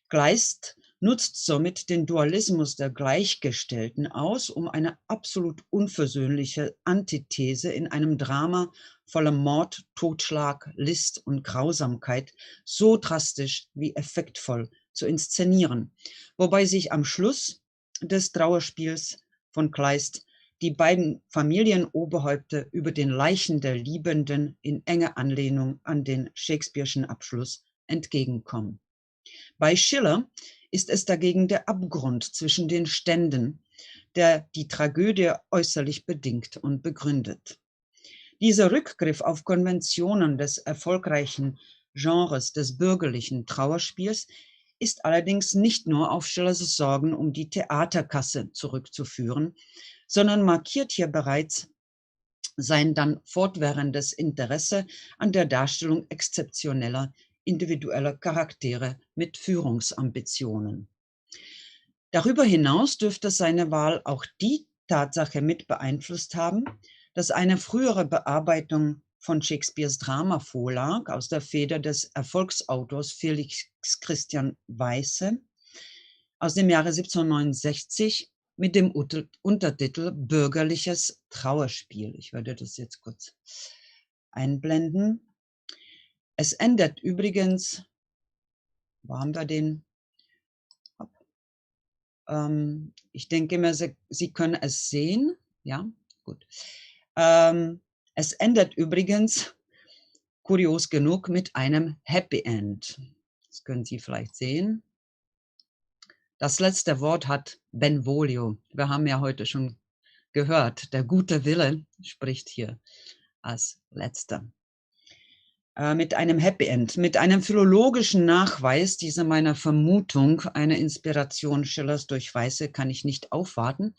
S6: Kleist nutzt somit den Dualismus der Gleichgestellten aus, um eine absolut unversöhnliche Antithese in einem Drama voller Mord, Totschlag, List und Grausamkeit so drastisch wie effektvoll zu inszenieren, wobei sich am Schluss des Trauerspiels von Kleist die beiden Familienoberhäupter über den Leichen der Liebenden in enger Anlehnung an den Shakespeare'schen Abschluss entgegenkommen. Bei Schiller ist es dagegen der Abgrund zwischen den Ständen, der die Tragödie äußerlich bedingt und begründet. Dieser Rückgriff auf Konventionen des erfolgreichen Genres des bürgerlichen Trauerspiels ist allerdings nicht nur auf Schillers Sorgen um die Theaterkasse zurückzuführen, sondern markiert hier bereits sein dann fortwährendes Interesse an der Darstellung exzeptioneller, individueller Charaktere mit Führungsambitionen. Darüber hinaus dürfte seine Wahl auch die Tatsache mit beeinflusst haben, dass eine frühere Bearbeitung von Shakespeares Drama vorlag, aus der Feder des Erfolgsautors Felix Christian Weisse, aus dem Jahre 1769, mit dem Untertitel Bürgerliches Trauerspiel. Ich werde das jetzt kurz einblenden. Es endet übrigens, wo haben wir den? Ich denke mir, Sie können es sehen. Ja, gut. Es endet übrigens, kurios genug, mit einem Happy End. Das können Sie vielleicht sehen. Das letzte Wort hat Benvolio. Wir haben ja heute schon gehört, der gute Wille spricht hier als letzter. Mit einem Happy End, mit einem philologischen Nachweis dieser meiner Vermutung, eine Inspiration Schillers durch Weisse, kann ich nicht aufwarten.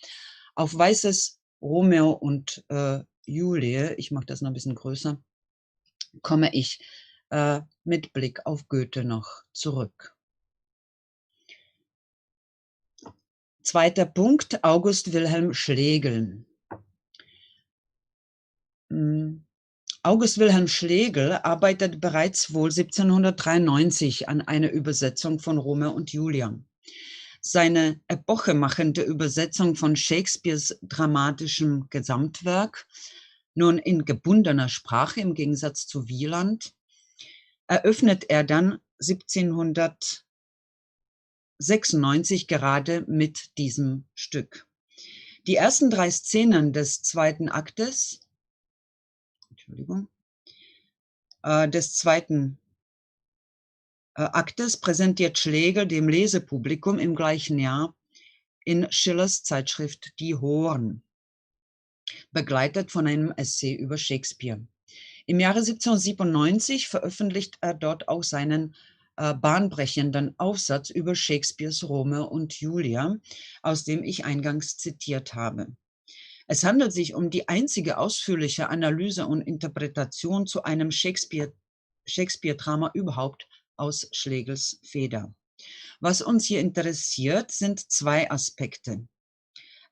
S6: Auf Weisses Romeo und Julie, ich mache das noch ein bisschen größer, komme ich mit Blick auf Goethe noch zurück. Zweiter Punkt, August Wilhelm Schlegel. August Wilhelm Schlegel arbeitet bereits wohl 1793 an einer Übersetzung von Romeo und Julia. Seine epochemachende Übersetzung von Shakespeares dramatischem Gesamtwerk, nun in gebundener Sprache im Gegensatz zu Wieland, eröffnet er dann 1796 gerade mit diesem Stück. Die ersten 3 Szenen des zweiten Aktes, präsentiert Schlegel dem Lesepublikum im gleichen Jahr in Schillers Zeitschrift Die Horen, begleitet von einem Essay über Shakespeare. Im Jahre 1797 veröffentlicht er dort auch seinen bahnbrechenden Aufsatz über Shakespeares Romeo und Julia, aus dem ich eingangs zitiert habe. Es handelt sich um die einzige ausführliche Analyse und Interpretation zu einem Shakespeare-Drama überhaupt aus Schlegels Feder. Was uns hier interessiert, sind 2 Aspekte.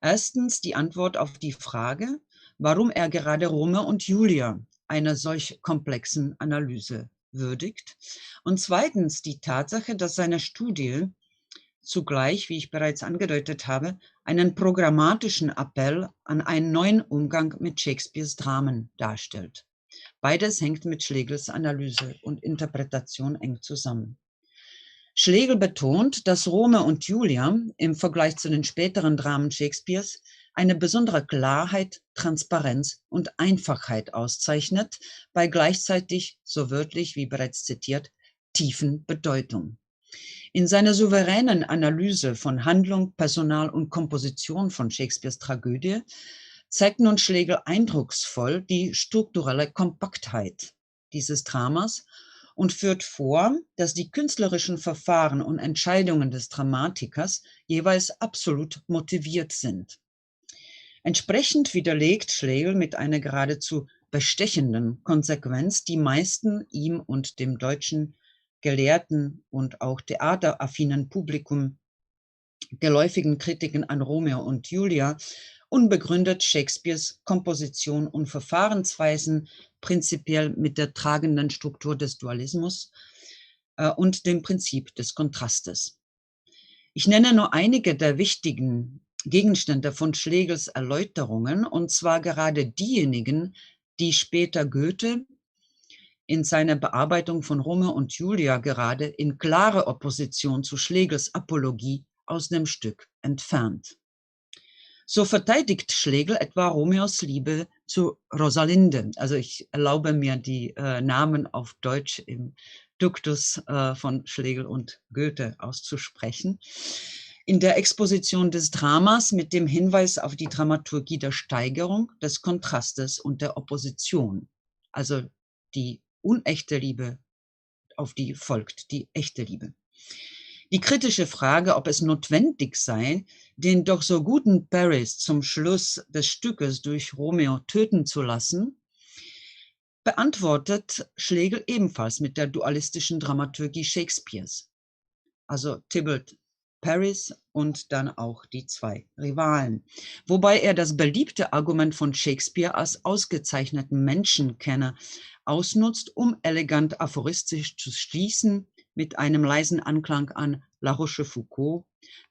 S6: Erstens die Antwort auf die Frage, warum er gerade Romeo und Julia einer solch komplexen Analyse würdigt. Und zweitens die Tatsache, dass seine Studie zugleich, wie ich bereits angedeutet habe, einen programmatischen Appell an einen neuen Umgang mit Shakespeares Dramen darstellt. Beides hängt mit Schlegels Analyse und Interpretation eng zusammen. Schlegel betont, dass Romeo und Julia im Vergleich zu den späteren Dramen Shakespeares eine besondere Klarheit, Transparenz und Einfachheit auszeichnet, bei gleichzeitig, so wörtlich wie bereits zitiert, tiefen Bedeutung. In seiner souveränen Analyse von Handlung, Personal und Komposition von Shakespeares Tragödie zeigt nun Schlegel eindrucksvoll die strukturelle Kompaktheit dieses Dramas und führt vor, dass die künstlerischen Verfahren und Entscheidungen des Dramatikers jeweils absolut motiviert sind. Entsprechend widerlegt Schlegel mit einer geradezu bestechenden Konsequenz die meisten ihm und dem deutschen Gelehrten und auch theateraffinen Publikum geläufigen Kritiken an Romeo und Julia unbegründet Shakespeares Komposition und Verfahrensweisen prinzipiell mit der tragenden Struktur des Dualismus und dem Prinzip des Kontrastes. Ich nenne nur einige der wichtigen Gegenstände von Schlegels Erläuterungen, und zwar gerade diejenigen, die später Goethe in seiner Bearbeitung von Romeo und Julia gerade in klare Opposition zu Schlegels Apologie aus dem Stück entfernt. So verteidigt Schlegel etwa Romeos Liebe zu Rosalinde. Also ich erlaube mir, die Namen auf Deutsch im Duktus von Schlegel und Goethe auszusprechen. In der Exposition des Dramas mit dem Hinweis auf die Dramaturgie der Steigerung, des Kontrastes und der Opposition. Also die unechte Liebe, auf die folgt die echte Liebe. Die kritische Frage, ob es notwendig sei, den doch so guten Paris zum Schluss des Stückes durch Romeo töten zu lassen, beantwortet Schlegel ebenfalls mit der dualistischen Dramaturgie Shakespeares. Also Tybalt, Paris und dann auch die zwei Rivalen. Wobei er das beliebte Argument von Shakespeare als ausgezeichneten Menschenkenner ausnutzt, um elegant aphoristisch zu schließen, mit einem leisen Anklang an La Rochefoucauld.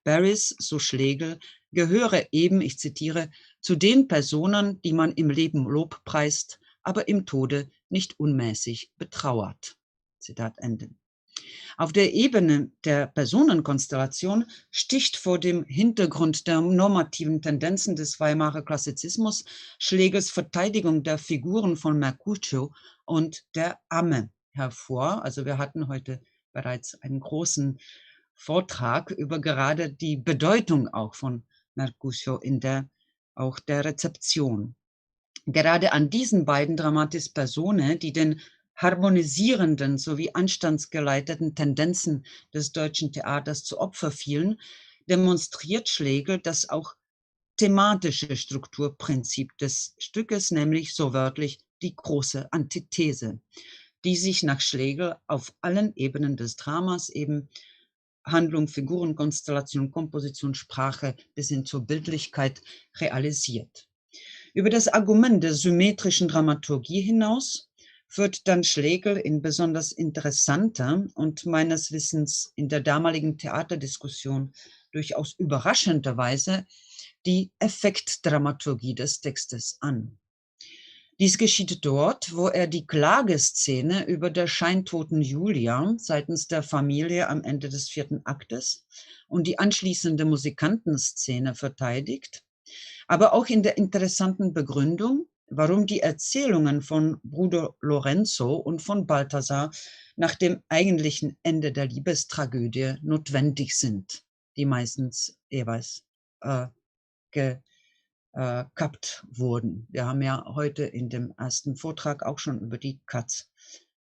S6: Paris, so Schlegel, gehöre eben, ich zitiere, zu den Personen, die man im Leben lobpreist, aber im Tode nicht unmäßig betrauert. Zitat Ende. Auf der Ebene der Personenkonstellation sticht vor dem Hintergrund der normativen Tendenzen des Weimarer Klassizismus Schlegels Verteidigung der Figuren von Mercutio und der Amme hervor. Also wir hatten heute bereits einen großen Vortrag über gerade die Bedeutung auch von Mercutio in der Rezeption. Gerade an diesen beiden Dramatis Personae, die den harmonisierenden sowie anstandsgeleiteten Tendenzen des deutschen Theaters zu Opfer fielen, demonstriert Schlegel das auch thematische Strukturprinzip des Stückes, nämlich so wörtlich die große Antithese, die sich nach Schlegel auf allen Ebenen des Dramas, eben Handlung, Figurenkonstellation, Komposition, Sprache bis hin zur Bildlichkeit realisiert. Über das Argument der symmetrischen Dramaturgie hinaus führt dann Schlegel in besonders interessanter und meines Wissens in der damaligen Theaterdiskussion durchaus überraschender Weise die Effektdramaturgie des Textes an. Dies geschieht dort, wo er die Klageszene über der scheintoten Julia seitens der Familie am Ende des 4. Aktes und die anschließende Musikantenszene verteidigt, aber auch in der interessanten Begründung, warum die Erzählungen von Bruder Lorenzo und von Balthasar nach dem eigentlichen Ende der Liebestragödie notwendig sind, die meistens jeweils gekappt wurden. Wir haben ja heute in dem ersten Vortrag auch schon über die Cuts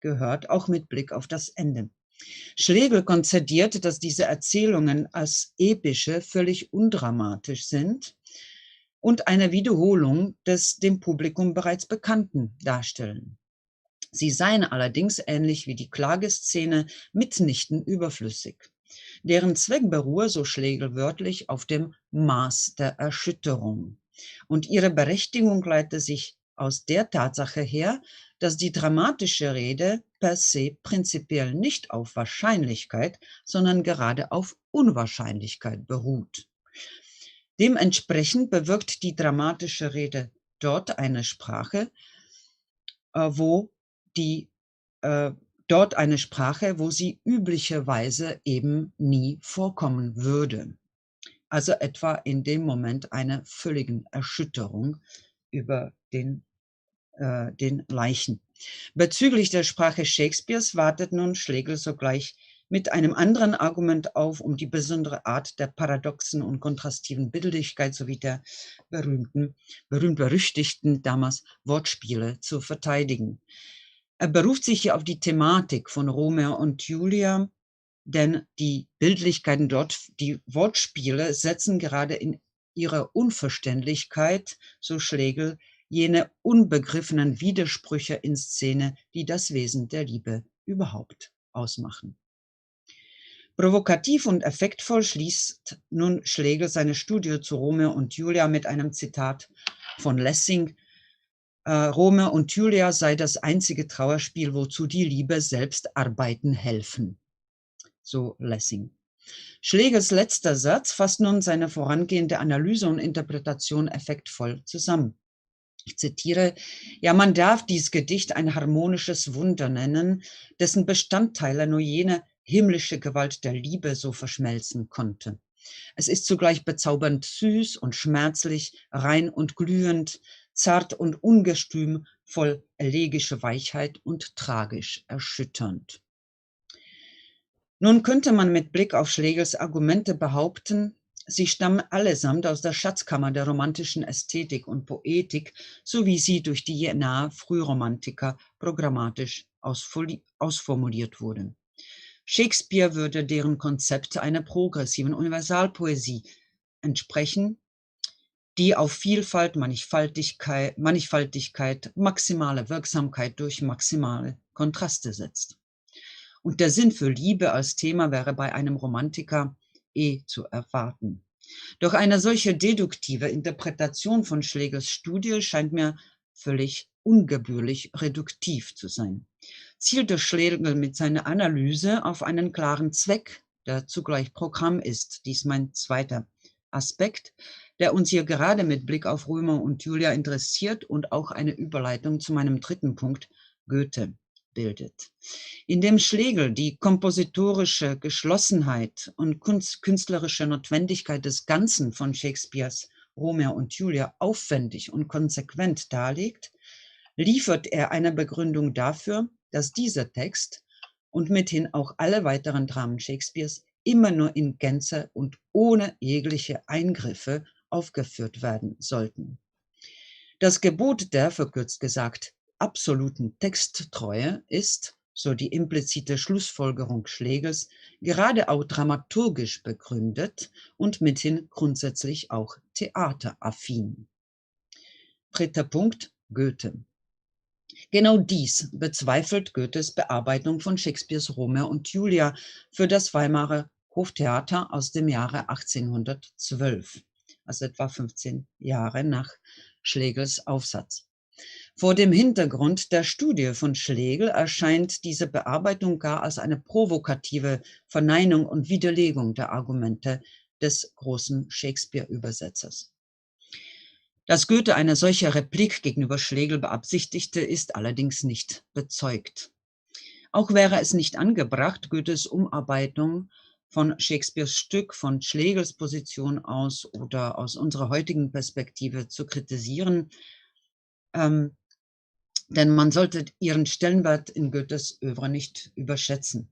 S6: gehört, auch mit Blick auf das Ende. Schlegel konzediert, dass diese Erzählungen als epische völlig undramatisch sind und eine Wiederholung des dem Publikum bereits Bekannten darstellen. Sie seien allerdings, ähnlich wie die Klageszene, mitnichten überflüssig. Deren Zweck beruhe, so Schlegel wörtlich, auf dem Maß der Erschütterung. Und ihre Berechtigung leite sich aus der Tatsache her, dass die dramatische Rede per se prinzipiell nicht auf Wahrscheinlichkeit, sondern gerade auf Unwahrscheinlichkeit beruht. Dementsprechend bewirkt die dramatische Rede dort eine Sprache, wo sie üblicherweise eben nie vorkommen würde. Also etwa in dem Moment einer völligen Erschütterung über den Leichen. Bezüglich der Sprache Shakespeares wartet nun Schlegel sogleich mit einem anderen Argument auf, um die besondere Art der paradoxen und kontrastiven Bildlichkeit sowie der berühmt-berüchtigten damals Wortspiele zu verteidigen. Er beruft sich hier auf die Thematik von Romeo und Julia, denn die Bildlichkeiten dort, die Wortspiele, setzen gerade in ihrer Unverständlichkeit, so Schlegel, jene unbegriffenen Widersprüche in Szene, die das Wesen der Liebe überhaupt ausmachen. Provokativ und effektvoll schließt nun Schlegel seine Studie zu Romeo und Julia mit einem Zitat von Lessing: Romeo und Julia sei das einzige Trauerspiel, wozu die Liebe selbst arbeiten helfen. So Lessing. Schlegels letzter Satz fasst nun seine vorangehende Analyse und Interpretation effektvoll zusammen. Ich zitiere: Ja, man darf dies Gedicht ein harmonisches Wunder nennen, dessen Bestandteile nur jene himmlische Gewalt der Liebe so verschmelzen konnte. Es ist zugleich bezaubernd süß und schmerzlich, rein und glühend, zart und ungestüm, voll elegische Weichheit und tragisch erschütternd. Nun könnte man mit Blick auf Schlegels Argumente behaupten, sie stammen allesamt aus der Schatzkammer der romantischen Ästhetik und Poetik, so wie sie durch die nahe Frühromantiker programmatisch ausformuliert wurden. Shakespeare würde deren Konzept einer progressiven Universalpoesie entsprechen, die auf Vielfalt, Mannigfaltigkeit, maximale Wirksamkeit durch maximale Kontraste setzt. Und der Sinn für Liebe als Thema wäre bei einem Romantiker zu erwarten. Doch eine solche deduktive Interpretation von Schlegels Studie scheint mir völlig ungebührlich reduktiv zu sein. Zielte Schlegel mit seiner Analyse auf einen klaren Zweck, der zugleich Programm ist, dies mein zweiter Aspekt, der uns hier gerade mit Blick auf Romeo und Julia interessiert und auch eine Überleitung zu meinem dritten Punkt, Goethe, bildet. Indem Schlegel die kompositorische Geschlossenheit und künstlerische Notwendigkeit des Ganzen von Shakespeares Romeo und Julia aufwendig und konsequent darlegt, liefert er eine Begründung dafür, dass dieser Text und mithin auch alle weiteren Dramen Shakespeares immer nur in Gänze und ohne jegliche Eingriffe aufgeführt werden sollten. Das Gebot der, verkürzt gesagt, absoluten Texttreue ist, so die implizite Schlussfolgerung Schlegels, gerade auch dramaturgisch begründet und mithin grundsätzlich auch theateraffin. Dritter Punkt, Goethe. Genau dies bezweifelt Goethes Bearbeitung von Shakespeares Romeo und Julia für das Weimarer Hoftheater aus dem Jahre 1812, also etwa 15 Jahre nach Schlegels Aufsatz. Vor dem Hintergrund der Studie von Schlegel erscheint diese Bearbeitung gar als eine provokative Verneinung und Widerlegung der Argumente des großen Shakespeare-Übersetzers. Dass Goethe eine solche Replik gegenüber Schlegel beabsichtigte, ist allerdings nicht bezeugt. Auch wäre es nicht angebracht, Goethes Umarbeitung von Shakespeares Stück von Schlegels Position aus oder aus unserer heutigen Perspektive zu kritisieren, denn man sollte ihren Stellenwert in Goethes Œuvre nicht überschätzen.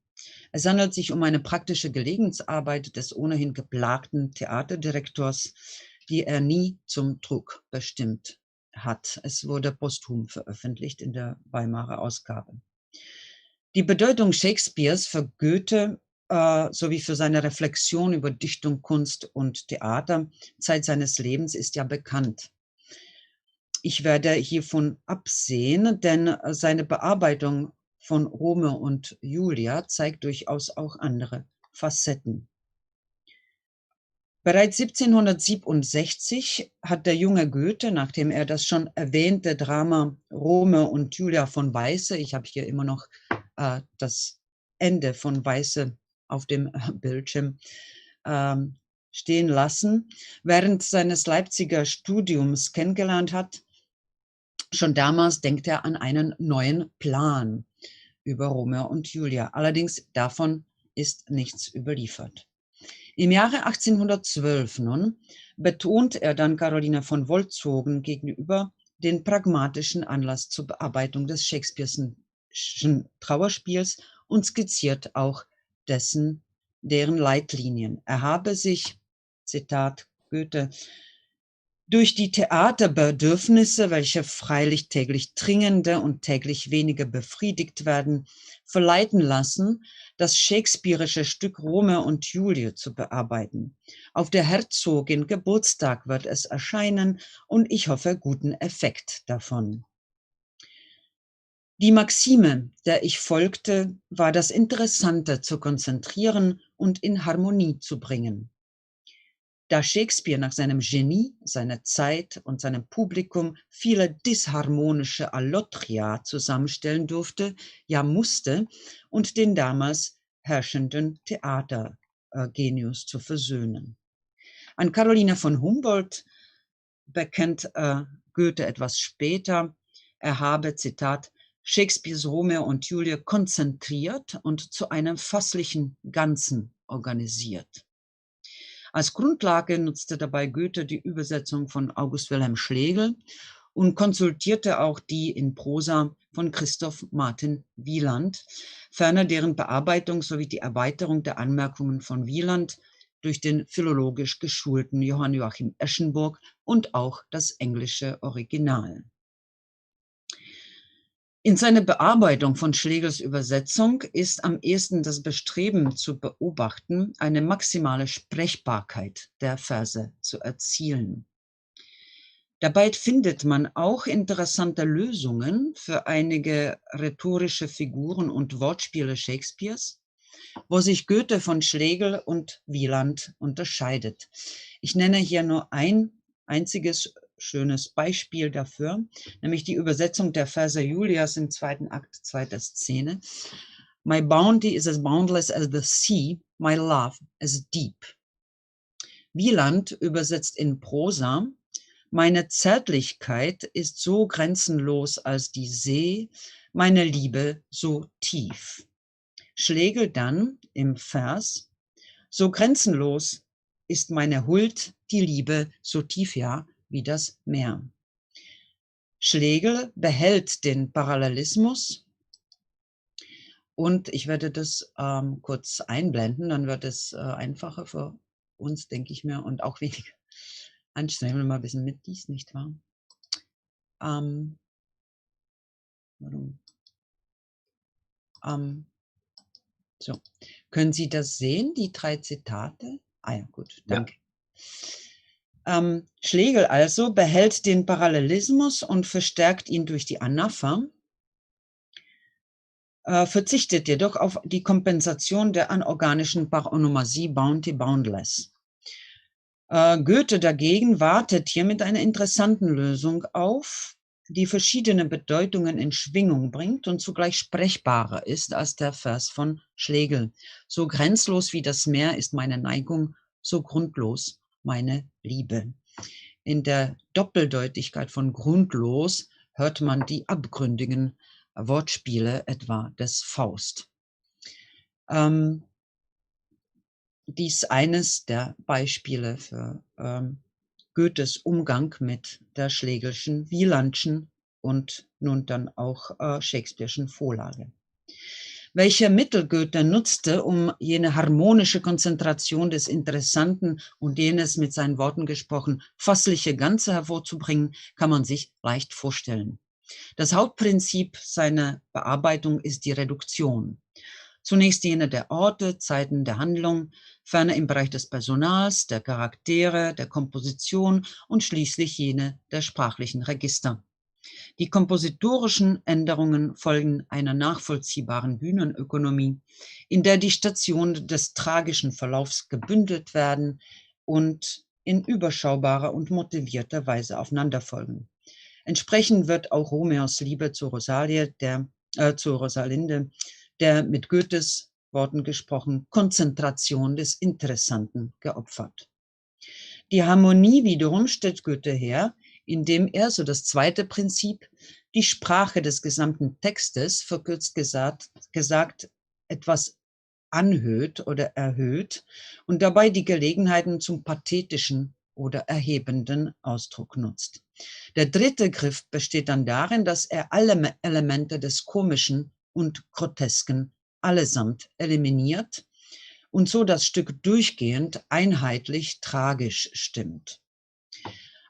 S6: Es handelt sich um eine praktische Gelegenheitsarbeit des ohnehin geplagten Theaterdirektors, die er nie zum Druck bestimmt hat. Es wurde posthum veröffentlicht in der Weimarer Ausgabe. Die Bedeutung Shakespeares für Goethe sowie für seine Reflexion über Dichtung, Kunst und Theater Zeit seines Lebens ist ja bekannt. Ich werde hiervon absehen, denn seine Bearbeitung von Romeo und Julia zeigt durchaus auch andere Facetten Bereits 1767 hat der junge Goethe, nachdem er das schon erwähnte Drama Romeo und Julia von Weisse, ich habe hier immer noch das Ende von Weisse auf dem Bildschirm stehen lassen, während seines Leipziger Studiums kennengelernt hat. Schon damals denkt er an einen neuen Plan über Romeo und Julia. Allerdings davon ist nichts überliefert. Im Jahre 1812 nun betont er dann Caroline von Wolzogen gegenüber den pragmatischen Anlass zur Bearbeitung des Shakespeare'schen Trauerspiels und skizziert auch deren Leitlinien. Er habe sich, Zitat Goethe, durch die Theaterbedürfnisse, welche freilich täglich dringender und täglich weniger befriedigt werden, verleiten lassen, das shakespearische Stück Romeo und Julie zu bearbeiten. Auf der Herzogin Geburtstag wird es erscheinen und ich hoffe guten Effekt davon. Die Maxime, der ich folgte, war das Interessante zu konzentrieren und in Harmonie zu bringen. Da Shakespeare nach seinem Genie, seiner Zeit und seinem Publikum viele disharmonische Allotria zusammenstellen durfte, ja musste, und den damals herrschenden Theatergenius zu versöhnen. An Caroline von Humboldt bekennt Goethe etwas später, er habe, Zitat, Shakespeares Romeo und Julie konzentriert und zu einem fasslichen Ganzen organisiert. Als Grundlage nutzte dabei Goethe die Übersetzung von August Wilhelm Schlegel und konsultierte auch die in Prosa von Christoph Martin Wieland, ferner deren Bearbeitung sowie die Erweiterung der Anmerkungen von Wieland durch den philologisch geschulten Johann Joachim Eschenburg und auch das englische Original. In seiner Bearbeitung von Schlegels Übersetzung ist am ehesten das Bestreben zu beobachten, eine maximale Sprechbarkeit der Verse zu erzielen. Dabei findet man auch interessante Lösungen für einige rhetorische Figuren und Wortspiele Shakespeares, wo sich Goethe von Schlegel und Wieland unterscheidet. Ich nenne hier nur ein einziges schönes Beispiel dafür, nämlich die Übersetzung der Verse Julias im zweiten Akt, zweiter Szene. My bounty is as boundless as the sea, my love as deep. Wieland übersetzt in Prosa, meine Zärtlichkeit ist so grenzenlos als die See, meine Liebe so tief. Schlegel dann im Vers, so grenzenlos ist meine Huld, die Liebe so tief, ja, wie das Meer. Schlegel behält den Parallelismus und ich werde das kurz einblenden, dann wird es einfacher für uns, denke ich mir, und auch weniger anstrengend, wenn man ein bisschen mitliest, nicht wahr? So, können Sie das sehen, die 3 Zitate? Ah ja, gut, danke. Ja. Schlegel also behält den Parallelismus und verstärkt ihn durch die Anapher, verzichtet jedoch auf die Kompensation der anorganischen Paronomasie Bounty Boundless. Goethe dagegen wartet hier mit einer interessanten Lösung auf, die verschiedene Bedeutungen in Schwingung bringt und zugleich sprechbarer ist als der Vers von Schlegel. So grenzlos wie das Meer ist meine Neigung, so grundlos meine Liebe. In der Doppeldeutigkeit von grundlos hört man die abgründigen Wortspiele etwa des Faust. Dies eines der Beispiele für Goethes Umgang mit der Schlegelschen, Wielandschen und nun dann auch Shakespeare'schen Vorlage. Welche Mittel Goethe nutzte, um jene harmonische Konzentration des Interessanten und jenes mit seinen Worten gesprochen fassliche Ganze hervorzubringen, kann man sich leicht vorstellen. Das Hauptprinzip seiner Bearbeitung ist die Reduktion. Zunächst jene der Orte, Zeiten der Handlung, ferner im Bereich des Personals, der Charaktere, der Komposition und schließlich jene der sprachlichen Register. Die kompositorischen Änderungen folgen einer nachvollziehbaren Bühnenökonomie, in der die Stationen des tragischen Verlaufs gebündelt werden, und in überschaubarer und motivierter Weise aufeinanderfolgen. Entsprechend wird auch Romeos Liebe zu Rosalinde, der mit Goethes Worten gesprochen Konzentration des Interessanten geopfert. Die Harmonie wiederum stellt Goethe her, indem er, so das zweite Prinzip, die Sprache des gesamten Textes, verkürzt gesagt etwas anhöht oder erhöht und dabei die Gelegenheiten zum pathetischen oder erhebenden Ausdruck nutzt. Der dritte Griff besteht dann darin, dass er alle Elemente des Komischen und Grotesken allesamt eliminiert und so das Stück durchgehend einheitlich tragisch stimmt.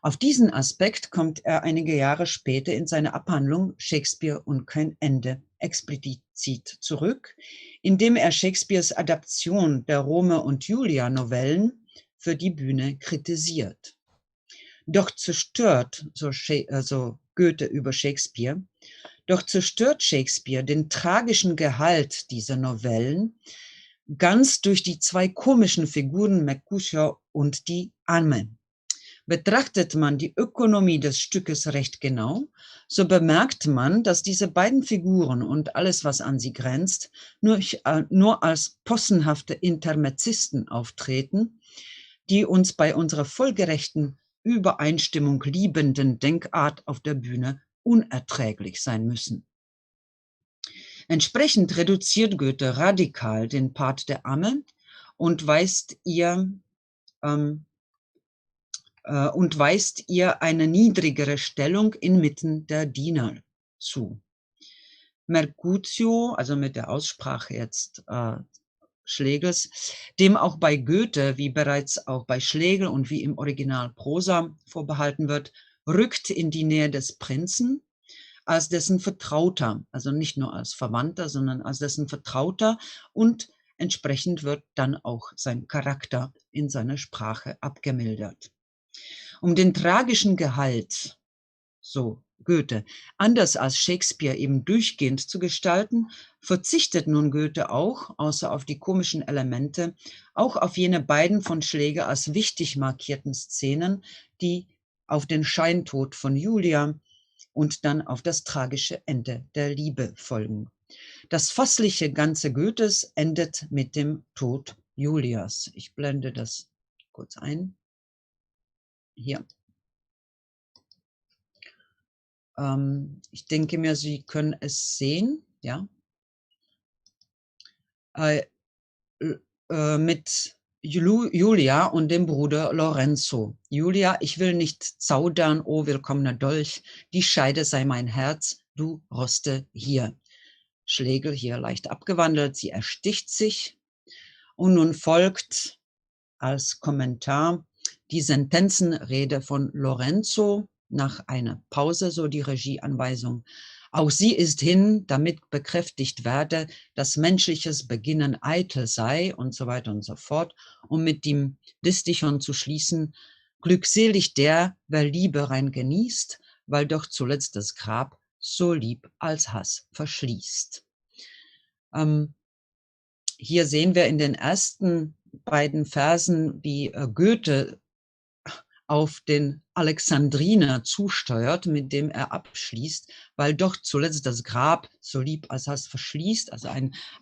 S6: Auf diesen Aspekt kommt er einige Jahre später in seiner Abhandlung Shakespeare und kein Ende explizit zurück, indem er Shakespeares Adaption der Romeo und Julia Novellen für die Bühne kritisiert. Doch zerstört, so Goethe über Shakespeare, doch zerstört Shakespeare den tragischen Gehalt dieser Novellen ganz durch die zwei komischen Figuren Mercutio und die Amme. Betrachtet man die Ökonomie des Stückes recht genau, so bemerkt man, dass diese beiden Figuren und alles, was an sie grenzt, nur als possenhafte Intermezzisten auftreten, die uns bei unserer folgerechten Übereinstimmung liebenden Denkart auf der Bühne unerträglich sein müssen. Entsprechend reduziert Goethe radikal den Part der Amme und weist ihr eine niedrigere Stellung inmitten der Diener zu. Mercutio, also mit der Aussprache jetzt Schlegels, dem auch bei Goethe, wie bereits auch bei Schlegel und wie im Original Prosa vorbehalten wird, rückt in die Nähe des Prinzen als dessen Vertrauter, also nicht nur als Verwandter, sondern als dessen Vertrauter, und entsprechend wird dann auch sein Charakter in seiner Sprache abgemildert. Um den tragischen Gehalt, so Goethe, anders als Shakespeare eben durchgehend zu gestalten, verzichtet nun Goethe auch, außer auf die komischen Elemente, auch auf jene beiden von Schlegel als wichtig markierten Szenen, die auf den Scheintod von Julia und dann auf das tragische Ende der Liebe folgen. Das fassliche Ganze Goethes endet mit dem Tod Julias. Ich blende das kurz ein. Hier. Ich denke mir, Sie können es sehen, ja. Mit Julia und dem Bruder Lorenzo. Julia, ich will nicht zaudern, o willkommener Dolch, die Scheide sei mein Herz, du roste hier. Schlegel hier leicht abgewandelt, sie ersticht sich. Und nun folgt als Kommentar die Sentenzenrede von Lorenzo nach einer Pause, so die Regieanweisung. Auch sie ist hin, damit bekräftigt werde, dass menschliches Beginnen eitel sei und so weiter und so fort, um mit dem Distichon zu schließen, glückselig der, wer Liebe rein genießt, weil doch zuletzt das Grab so lieb als Hass verschließt. Hier sehen wir in den ersten beiden Versen, wie Goethe auf den Alexandriner zusteuert, mit dem er abschließt, weil doch zuletzt das Grab so lieb als Hass verschließt, also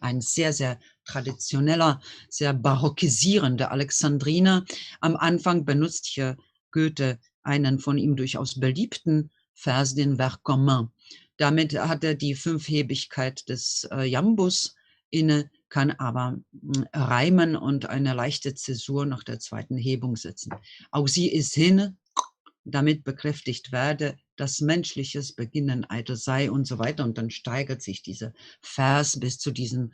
S6: ein sehr, sehr traditioneller, sehr barockisierender Alexandriner. Am Anfang benutzt hier Goethe einen von ihm durchaus beliebten Vers, den Vers commun. Damit hat er die Fünfhebigkeit des Jambus inne, kann aber reimen und eine leichte Zäsur nach der zweiten Hebung setzen. Auch sie ist hin, damit bekräftigt werde, dass menschliches Beginnen eitel sei und so weiter. Und dann steigert sich dieser Vers bis zu diesem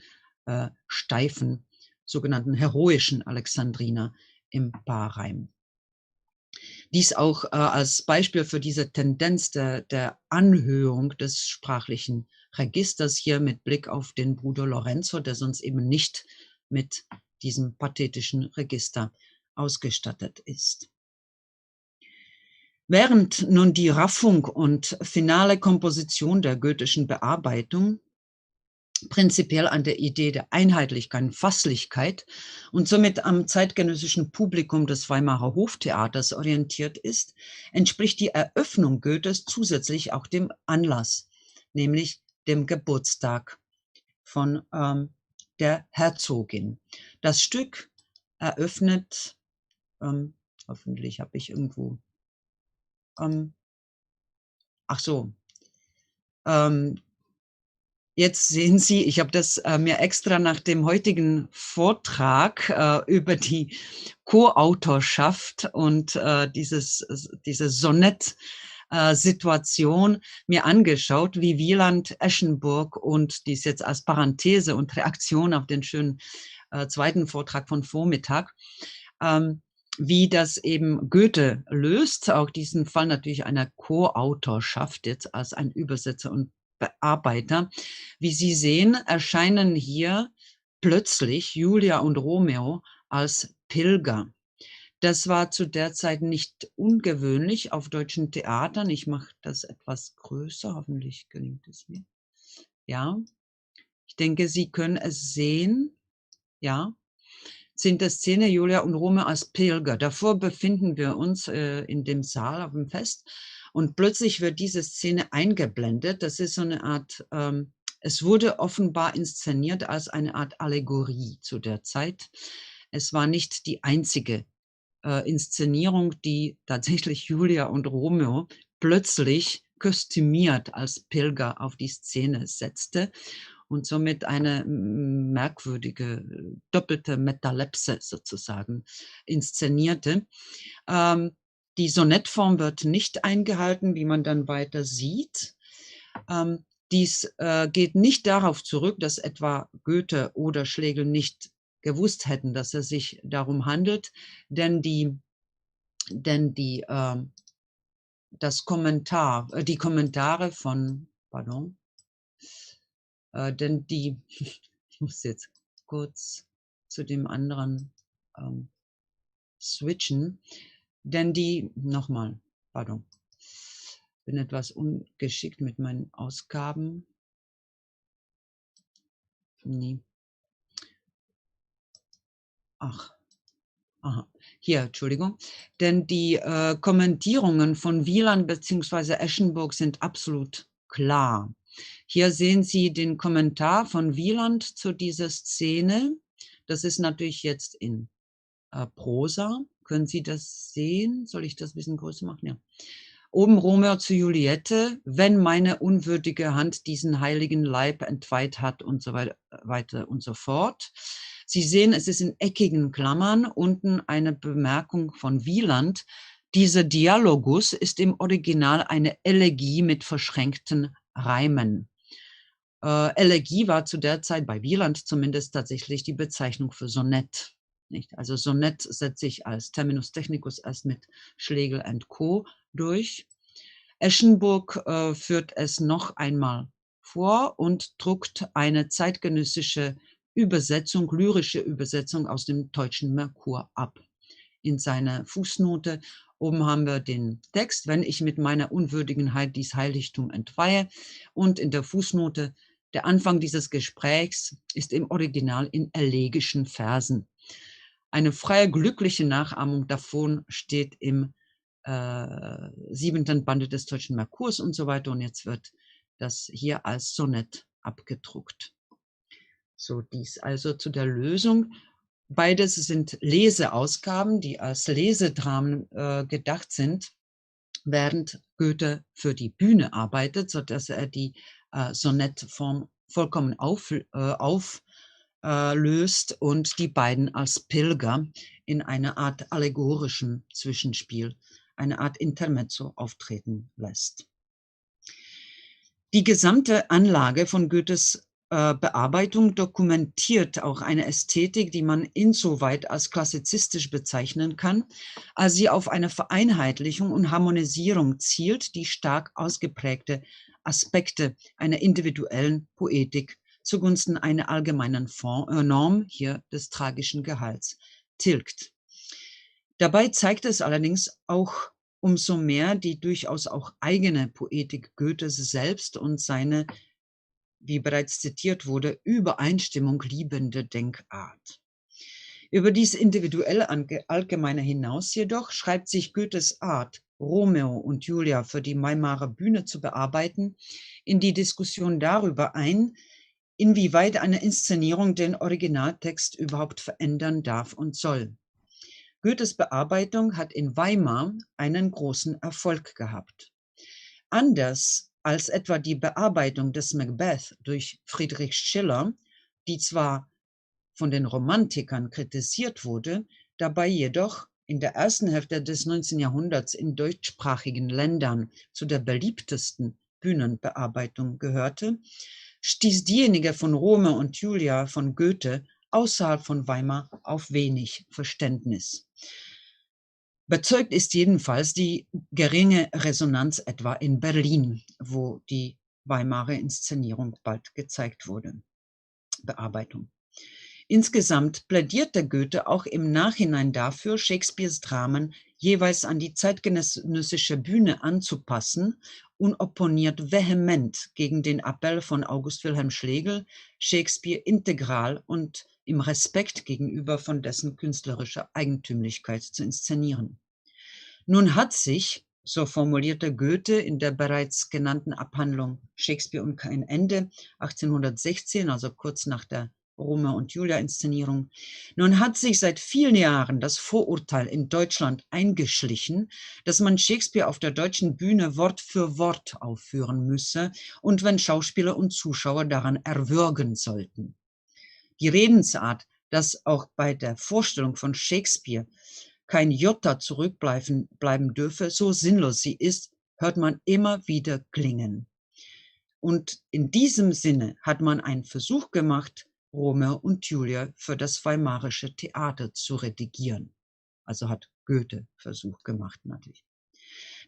S6: steifen, sogenannten heroischen Alexandriner im Paarreim. Dies auch als Beispiel für diese Tendenz der Anhöhung des sprachlichen Registers hier mit Blick auf den Bruder Lorenzo, der sonst eben nicht mit diesem pathetischen Register ausgestattet ist. Während nun die Raffung und finale Komposition der goethischen Bearbeitung prinzipiell an der Idee der Einheitlichkeit, Fasslichkeit und somit am zeitgenössischen Publikum des Weimarer Hoftheaters orientiert ist, entspricht die Eröffnung Goethes zusätzlich auch dem Anlass, nämlich dem Geburtstag von der Herzogin. Das Stück eröffnet, hoffentlich habe ich irgendwo, ach so, jetzt sehen Sie, ich habe das mir extra nach dem heutigen Vortrag über die Co-Autorschaft und diese Sonett-Situation mir angeschaut, wie Wieland, Eschenburg und dies jetzt als Parenthese und Reaktion auf den schönen zweiten Vortrag von Vormittag, wie das eben Goethe löst, auch diesen Fall natürlich einer Co-Autorschaft jetzt als ein Übersetzer und Bearbeiter. Wie Sie sehen, erscheinen hier plötzlich Julia und Romeo als Pilger. Das war zu der Zeit nicht ungewöhnlich auf deutschen Theatern. Ich mache das etwas größer, hoffentlich gelingt es mir. Ja, ich denke, Sie können es sehen. Ja, sind der Szene Julia und Romeo als Pilger. Davor befinden wir uns in dem Saal auf dem Fest. Und plötzlich wird diese Szene eingeblendet. Das ist so eine Art, es wurde offenbar inszeniert als eine Art Allegorie zu der Zeit. Es war nicht die einzige Inszenierung, die tatsächlich Julia und Romeo plötzlich kostümiert als Pilger auf die Szene setzte und somit eine merkwürdige doppelte Metalepse sozusagen inszenierte. Die Sonettform wird nicht eingehalten, wie man dann weiter sieht. Dies geht nicht darauf zurück, dass etwa Goethe oder Schlegel nicht gewusst hätten, dass es sich darum handelt, denn die Kommentare von, pardon, ich muss jetzt kurz zu dem anderen switchen. Denn pardon, bin etwas ungeschickt mit meinen Ausgaben. Nee. Hier, Entschuldigung. Denn die Kommentierungen von Wieland bzw. Eschenburg sind absolut klar. Hier sehen Sie den Kommentar von Wieland zu dieser Szene. Das ist natürlich jetzt in Prosa. Können Sie das sehen? Soll ich das ein bisschen größer machen? Ja. Oben Romeo zu Juliette, wenn meine unwürdige Hand diesen heiligen Leib entweiht hat und so weiter und so fort. Sie sehen, es ist in eckigen Klammern, unten eine Bemerkung von Wieland. Dieser Dialogus ist im Original eine Elegie mit verschränkten Reimen. Elegie war zu der Zeit bei Wieland zumindest tatsächlich die Bezeichnung für Sonett. Nicht? Also Sonett setzt sich als Terminus technicus erst mit Schlegel & Co. durch. Eschenburg führt es noch einmal vor und druckt eine zeitgenössische Übersetzung, lyrische Übersetzung aus dem Deutschen Merkur ab. In seiner Fußnote oben haben wir den Text, wenn ich mit meiner Unwürdigenheit dies Heiligtum entweihe, und in der Fußnote der Anfang dieses Gesprächs ist im Original in elegischen Versen. Eine freie, glückliche Nachahmung davon steht im 7. Bande des Deutschen Merkurs und so weiter. Und jetzt wird das hier als Sonett abgedruckt. So, dies also zu der Lösung. Beides sind Leseausgaben, die als Lesedramen gedacht sind, während Goethe für die Bühne arbeitet, sodass er die Sonettform vollkommen auflöst und die beiden als Pilger in einer Art allegorischen Zwischenspiel, eine Art Intermezzo auftreten lässt. Die gesamte Anlage von Goethes Bearbeitung dokumentiert auch eine Ästhetik, die man insoweit als klassizistisch bezeichnen kann, als sie auf eine Vereinheitlichung und Harmonisierung zielt, die stark ausgeprägte Aspekte einer individuellen Poetik zugunsten einer allgemeinen Norm, hier des tragischen Gehalts, tilgt. Dabei zeigt es allerdings auch umso mehr die durchaus auch eigene Poetik Goethes selbst und seine wie bereits zitiert wurde, Übereinstimmung liebende Denkart. Über dies individuelle Allgemeine hinaus jedoch schreibt sich Goethes Art, Romeo und Julia für die Weimarer Bühne zu bearbeiten, in die Diskussion darüber ein, inwieweit eine Inszenierung den Originaltext überhaupt verändern darf und soll. Goethes Bearbeitung hat in Weimar einen großen Erfolg gehabt. Anders als etwa die Bearbeitung des Macbeth durch Friedrich Schiller, die zwar von den Romantikern kritisiert wurde, dabei jedoch in der ersten Hälfte des 19. Jahrhunderts in deutschsprachigen Ländern zu der beliebtesten Bühnenbearbeitung gehörte, stieß diejenige von Romeo und Julia von Goethe außerhalb von Weimar auf wenig Verständnis. Bezeugt ist jedenfalls die geringe Resonanz etwa in Berlin, wo die Weimarer Inszenierung bald gezeigt wurde. Bearbeitung. Insgesamt plädierte Goethe auch im Nachhinein dafür, Shakespeares Dramen jeweils an die zeitgenössische Bühne anzupassen und opponiert vehement gegen den Appell von August Wilhelm Schlegel, Shakespeare integral und im Respekt gegenüber von dessen künstlerischer Eigentümlichkeit zu inszenieren. Nun hat sich, so formulierte Goethe in der bereits genannten Abhandlung Shakespeare und kein Ende, 1816, also kurz nach der Romeo und Julia Inszenierung. Nun hat sich seit vielen Jahren das Vorurteil in Deutschland eingeschlichen, dass man Shakespeare auf der deutschen Bühne Wort für Wort aufführen müsse und wenn Schauspieler und Zuschauer daran erwürgen sollten. Die Redensart, dass auch bei der Vorstellung von Shakespeare kein Jota zurückbleiben dürfe, so sinnlos sie ist, hört man immer wieder klingen. Und in diesem Sinne hat man einen Versuch gemacht, Romeo und Julia für das Weimarische Theater zu redigieren. Also hat Goethe Versuch gemacht natürlich.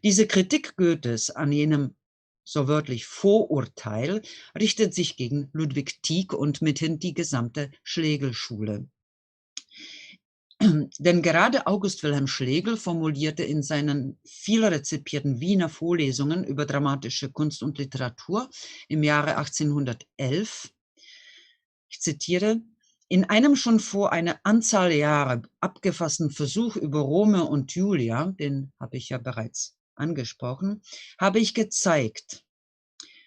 S6: Diese Kritik Goethes an jenem so wörtlich Vorurteil richtet sich gegen Ludwig Tieck und mithin die gesamte Schlegel-Schule. Denn gerade August Wilhelm Schlegel formulierte in seinen viel rezipierten Wiener Vorlesungen über dramatische Kunst und Literatur im Jahre 1811, ich zitiere, in einem schon vor einer Anzahl Jahre abgefassten Versuch über Romeo und Julia, den habe ich ja bereits angesprochen, habe ich gezeigt,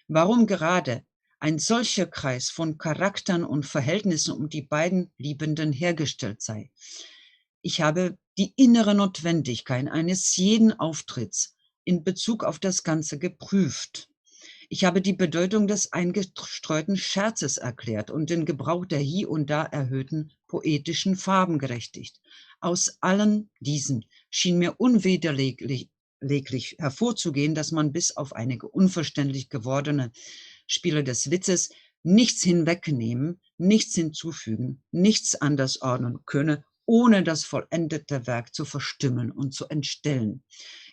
S6: warum gerade ein solcher Kreis von Charakteren und Verhältnissen um die beiden Liebenden hergestellt sei. Ich habe die innere Notwendigkeit eines jeden Auftritts in Bezug auf das Ganze geprüft. Ich habe die Bedeutung des eingestreuten Scherzes erklärt und den Gebrauch der hier und da erhöhten poetischen Farben gerechtigt. Aus allen diesen schien mir unwiderleglich hervorzugehen, dass man bis auf einige unverständlich gewordene Spiele des Witzes nichts hinwegnehmen, nichts hinzufügen, nichts anders ordnen könne, ohne das vollendete Werk zu verstimmen und zu entstellen.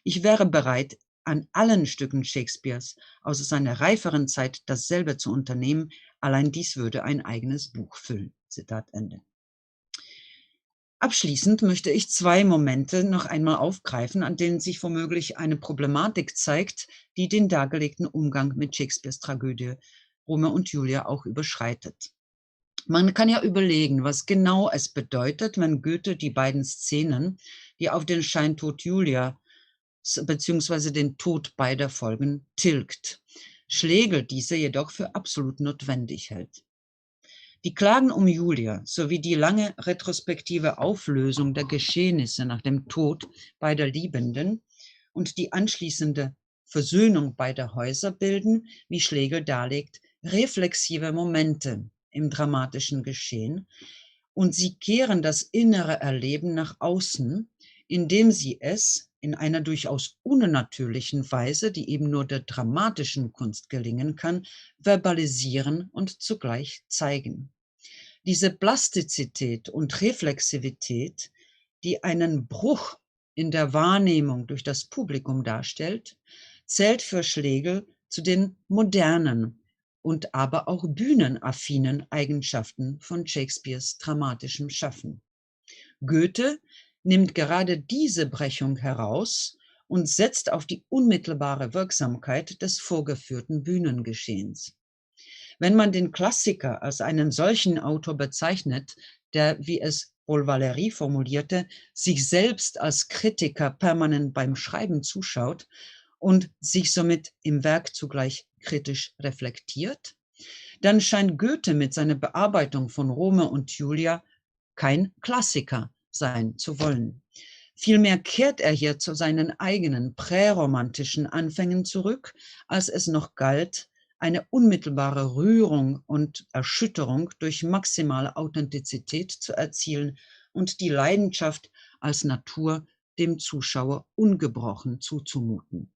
S6: Ich wäre bereit, an allen Stücken Shakespeares aus seiner reiferen Zeit dasselbe zu unternehmen, allein dies würde ein eigenes Buch füllen. Zitat Ende. Abschließend möchte ich zwei Momente noch einmal aufgreifen, an denen sich womöglich eine Problematik zeigt, die den dargelegten Umgang mit Shakespeares Tragödie Romeo und Julia auch überschreitet. Man kann ja überlegen, was genau es bedeutet, wenn Goethe die beiden Szenen, die auf den Scheintod Julia beziehungsweise den Tod beider folgen, tilgt. Schlegel diese jedoch für absolut notwendig hält. Die Klagen um Julia sowie die lange retrospektive Auflösung der Geschehnisse nach dem Tod beider Liebenden und die anschließende Versöhnung beider Häuser bilden, wie Schlegel darlegt, reflexive Momente im dramatischen Geschehen und sie kehren das innere Erleben nach außen, indem sie es in einer durchaus unnatürlichen Weise, die eben nur der dramatischen Kunst gelingen kann, verbalisieren und zugleich zeigen. Diese Plastizität und Reflexivität, die einen Bruch in der Wahrnehmung durch das Publikum darstellt, zählt für Schlegel zu den modernen und aber auch bühnenaffinen Eigenschaften von Shakespeares dramatischem Schaffen. Goethe nimmt gerade diese Brechung heraus und setzt auf die unmittelbare Wirksamkeit des vorgeführten Bühnengeschehens. Wenn man den Klassiker als einen solchen Autor bezeichnet, der, wie es Paul Valéry formulierte, sich selbst als Kritiker permanent beim Schreiben zuschaut und sich somit im Werk zugleich kritisch reflektiert, dann scheint Goethe mit seiner Bearbeitung von Romeo und Julia kein Klassiker sein zu wollen. Vielmehr kehrt er hier zu seinen eigenen präromantischen Anfängen zurück, als es noch galt, eine unmittelbare Rührung und Erschütterung durch maximale Authentizität zu erzielen und die Leidenschaft als Natur dem Zuschauer ungebrochen zuzumuten.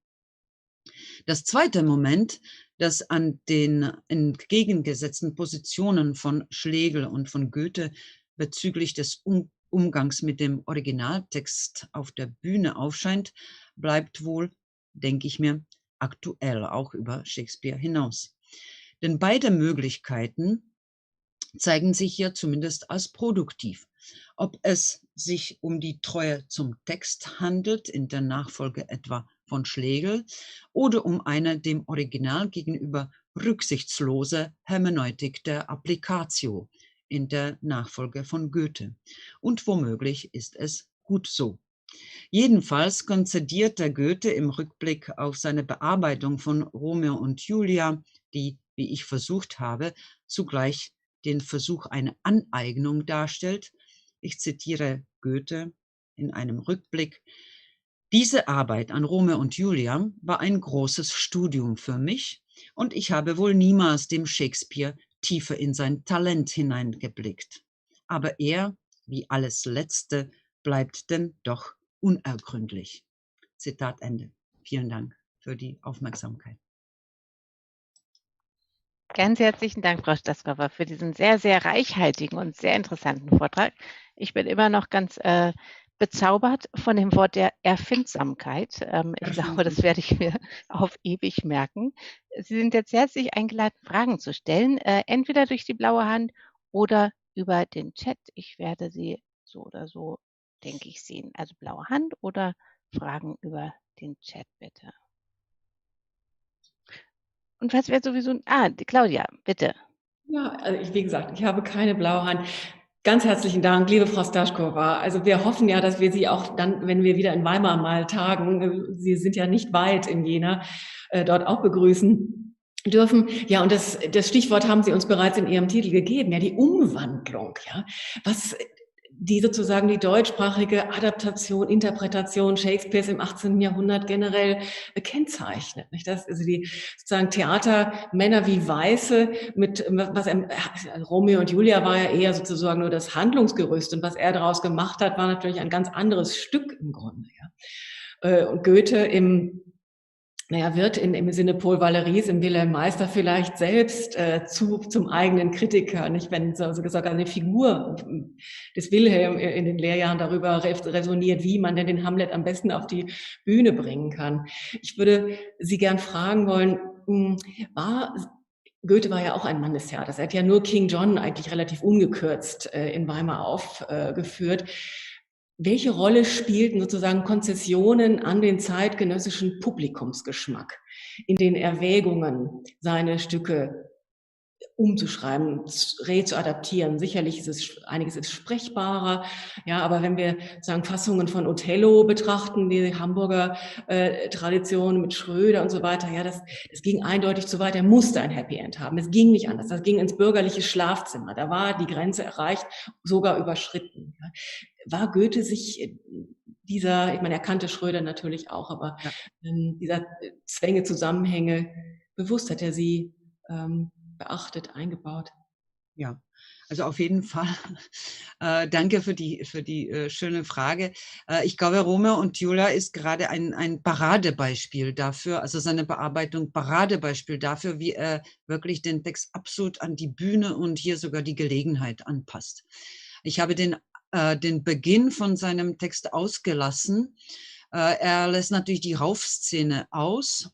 S6: Das zweite Moment, das an den entgegengesetzten Positionen von Schlegel und von Goethe bezüglich des Umgangs mit dem Originaltext auf der Bühne aufscheint, bleibt wohl, denke ich mir, aktuell auch über Shakespeare hinaus. Denn beide Möglichkeiten zeigen sich hier zumindest als produktiv. Ob es sich um die Treue zum Text handelt, in der Nachfolge etwa von Schlegel, oder um eine dem Original gegenüber rücksichtslose Hermeneutik der Applicatio in der Nachfolge von Goethe. Und womöglich ist es gut so. Jedenfalls konzediert der Goethe im Rückblick auf seine Bearbeitung von Romeo und Julia, die, wie ich versucht habe, zugleich den Versuch einer Aneignung darstellt. Ich zitiere Goethe in einem Rückblick: Diese Arbeit an Romeo und Julia war ein großes Studium für mich und ich habe wohl niemals dem Shakespeare tiefer in sein Talent hineingeblickt. Aber er, wie alles Letzte, bleibt denn doch unergründlich. Zitat Ende. Vielen Dank für die Aufmerksamkeit.
S15: Ganz herzlichen Dank, Frau Staskowa, für diesen sehr, sehr reichhaltigen und sehr interessanten Vortrag. Ich bin immer noch ganz bezaubert von dem Wort der Erfindsamkeit. Ich glaube, das werde ich mir auf ewig merken. Sie sind jetzt herzlich eingeladen, Fragen zu stellen, entweder durch die blaue Hand oder über den Chat. Ich werde Sie so oder so, denke ich, sehen. Also blaue Hand oder Fragen über den Chat, bitte. Und was wäre sowieso... die Claudia, bitte.
S16: Ja, also wie gesagt, ich habe keine blaue Hand. Ganz herzlichen Dank, liebe Frau Staskowa. Also wir hoffen ja, dass wir Sie auch dann, wenn wir wieder in Weimar mal tagen, Sie sind ja nicht weit in Jena, dort auch begrüßen dürfen. Ja, und das Stichwort haben Sie uns bereits in Ihrem Titel gegeben, ja, die Umwandlung, ja. Was die sozusagen die deutschsprachige Adaptation, Interpretation Shakespeares im 18. Jahrhundert generell kennzeichnet. Nicht? Das, also die sozusagen Theatermänner wie Weiße mit Romeo und Julia war ja eher sozusagen nur das Handlungsgerüst und was er daraus gemacht hat, war natürlich ein ganz anderes Stück im Grunde. Ja. Und Goethe wird im Sinne Paul Valéry's, im Wilhelm Meister vielleicht selbst zum eigenen Kritiker, nicht, wenn so gesagt eine Figur des Wilhelm in den Lehrjahren darüber resoniert, wie man denn den Hamlet am besten auf die Bühne bringen kann. Ich würde Sie gern fragen wollen, Goethe war ja auch ein Mann des Theaters. Er hat ja nur King John eigentlich relativ ungekürzt in Weimar aufgeführt. Welche Rolle spielten sozusagen Konzessionen an den zeitgenössischen Publikumsgeschmack in den Erwägungen, seine Stücke umzuschreiben, rezuadaptieren? Sicherlich ist einiges ist sprechbarer, ja, aber wenn wir sagen Fassungen von Othello betrachten, die Hamburger Tradition mit Schröder und so weiter, ja, das ging eindeutig zu weit. Er musste ein Happy End haben. Es ging nicht anders. Das ging ins bürgerliche Schlafzimmer. Da war die Grenze erreicht, sogar überschritten. Ja. War Goethe sich dieser, ich meine, er kannte Schröder natürlich auch, aber dieser Zwänge, Zusammenhänge bewusst, hat er sie beachtet, eingebaut?
S6: Ja, also auf jeden Fall. Danke für die schöne Frage. Ich glaube, Romeo und Julia ist gerade ein Paradebeispiel dafür, also seine Bearbeitung Paradebeispiel dafür, wie er wirklich den Text absolut an die Bühne und hier sogar die Gelegenheit anpasst. Ich habe den Beginn von seinem Text ausgelassen. Er lässt natürlich die Raufszene aus.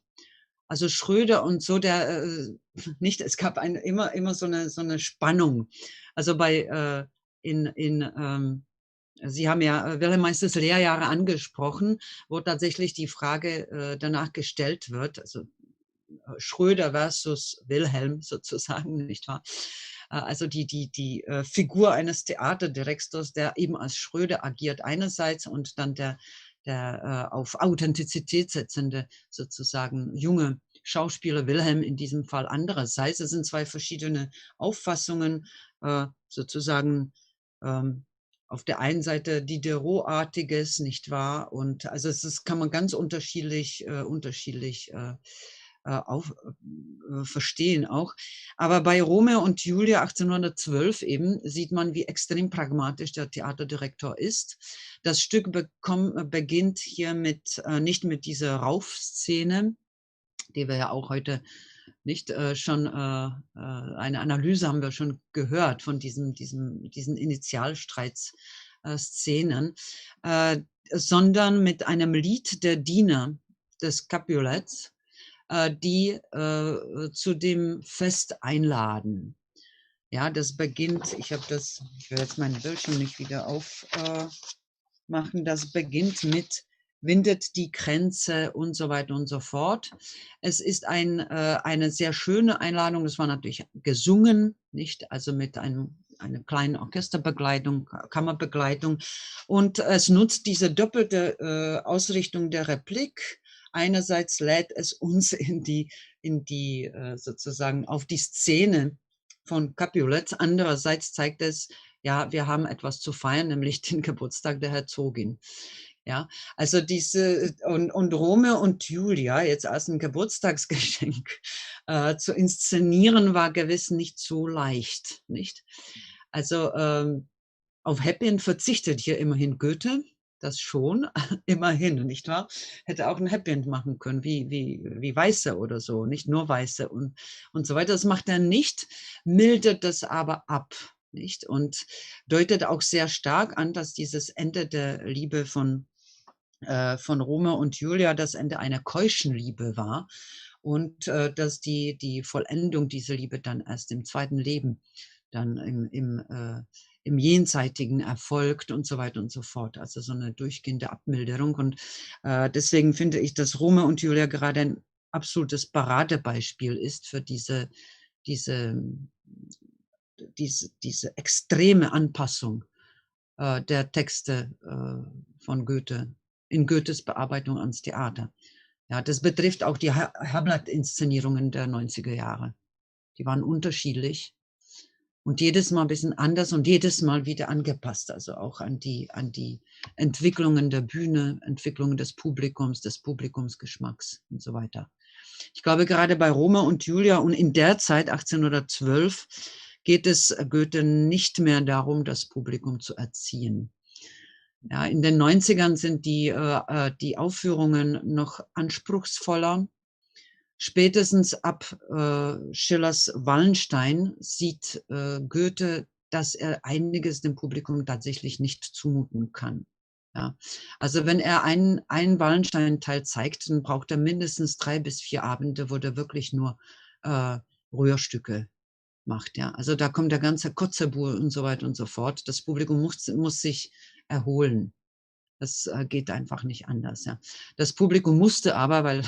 S6: Also Schröder und so, es gab immer so eine Spannung. Also Sie haben ja Wilhelm Meisters Lehrjahre angesprochen, wo tatsächlich die Frage danach gestellt wird, also Schröder versus Wilhelm sozusagen, nicht wahr? Also die Figur eines Theaterdirektors, der eben als Schröder agiert einerseits und dann der auf Authentizität setzende sozusagen junge Schauspieler Wilhelm in diesem Fall andererseits. Es sind zwei verschiedene Auffassungen, sozusagen auf der einen Seite Diderot-artiges, nicht wahr? Und also das kann man ganz unterschiedlich verstehen auch. Aber bei Romeo und Julia 1812 eben sieht man, wie extrem pragmatisch der Theaterdirektor ist. Das Stück beginnt hier nicht mit dieser Raufszene, die wir ja auch heute nicht schon eine Analyse haben wir schon gehört von diesen Initialstreitsszenen, sondern mit einem Lied der Diener des Capulets, die zu dem Fest einladen. Ja, das beginnt, ich will jetzt meinen Bildschirm nicht wieder aufmachen, das beginnt mit windet die Kränze und so weiter und so fort. Es ist eine sehr schöne Einladung, das war natürlich gesungen, nicht, also mit einer kleinen Orchesterbegleitung, Kammerbegleitung, und es nutzt diese doppelte Ausrichtung der Replik. Einerseits lädt es uns in die sozusagen auf die Szene von Capulet, andererseits zeigt es, ja, wir haben etwas zu feiern, nämlich den Geburtstag der Herzogin. Ja, also und Romeo und Julia jetzt als ein Geburtstagsgeschenk zu inszenieren, war gewiss nicht so leicht, nicht? Also auf Happy End verzichtet hier immerhin Goethe, das schon, immerhin, nicht wahr? Hätte auch ein Happy End machen können, wie Weiße oder so, nicht nur Weiße und so weiter. Das macht er nicht, mildert das aber ab, nicht? Und deutet auch sehr stark an, dass dieses Ende der Liebe von Romeo und Julia das Ende einer keuschen Liebe war und dass die Vollendung dieser Liebe dann erst im zweiten Leben dann im Jenseitigen erfolgt und so weiter und so fort. Also so eine durchgehende Abmilderung. Und deswegen finde ich, dass Romeo und Julia gerade ein absolutes Paradebeispiel ist für diese extreme Anpassung der Texte von Goethe in Goethes Bearbeitung ans Theater. Ja, das betrifft auch die Herbsttagsinszenierungen der 90er Jahre. Die waren unterschiedlich und jedes Mal ein bisschen anders und jedes Mal wieder angepasst, also auch an die Entwicklungen der Bühne, Entwicklungen des Publikumsgeschmacks und so weiter. Ich glaube, gerade bei Romeo und Julia und in der Zeit 1812 geht es Goethe nicht mehr darum, das Publikum zu erziehen. Ja, in den 90ern sind die Aufführungen noch anspruchsvoller. Spätestens ab Schillers Wallenstein sieht Goethe, dass er einiges dem Publikum tatsächlich nicht zumuten kann. Ja, also wenn er einen Wallenstein-Teil zeigt, dann braucht er mindestens 3 bis 4 Abende, wo er wirklich nur Rührstücke macht. Ja, also da kommt der ganze Kotzebue und so weiter und so fort. Das Publikum muss sich erholen. Das geht einfach nicht anders. Ja. Das Publikum musste aber, weil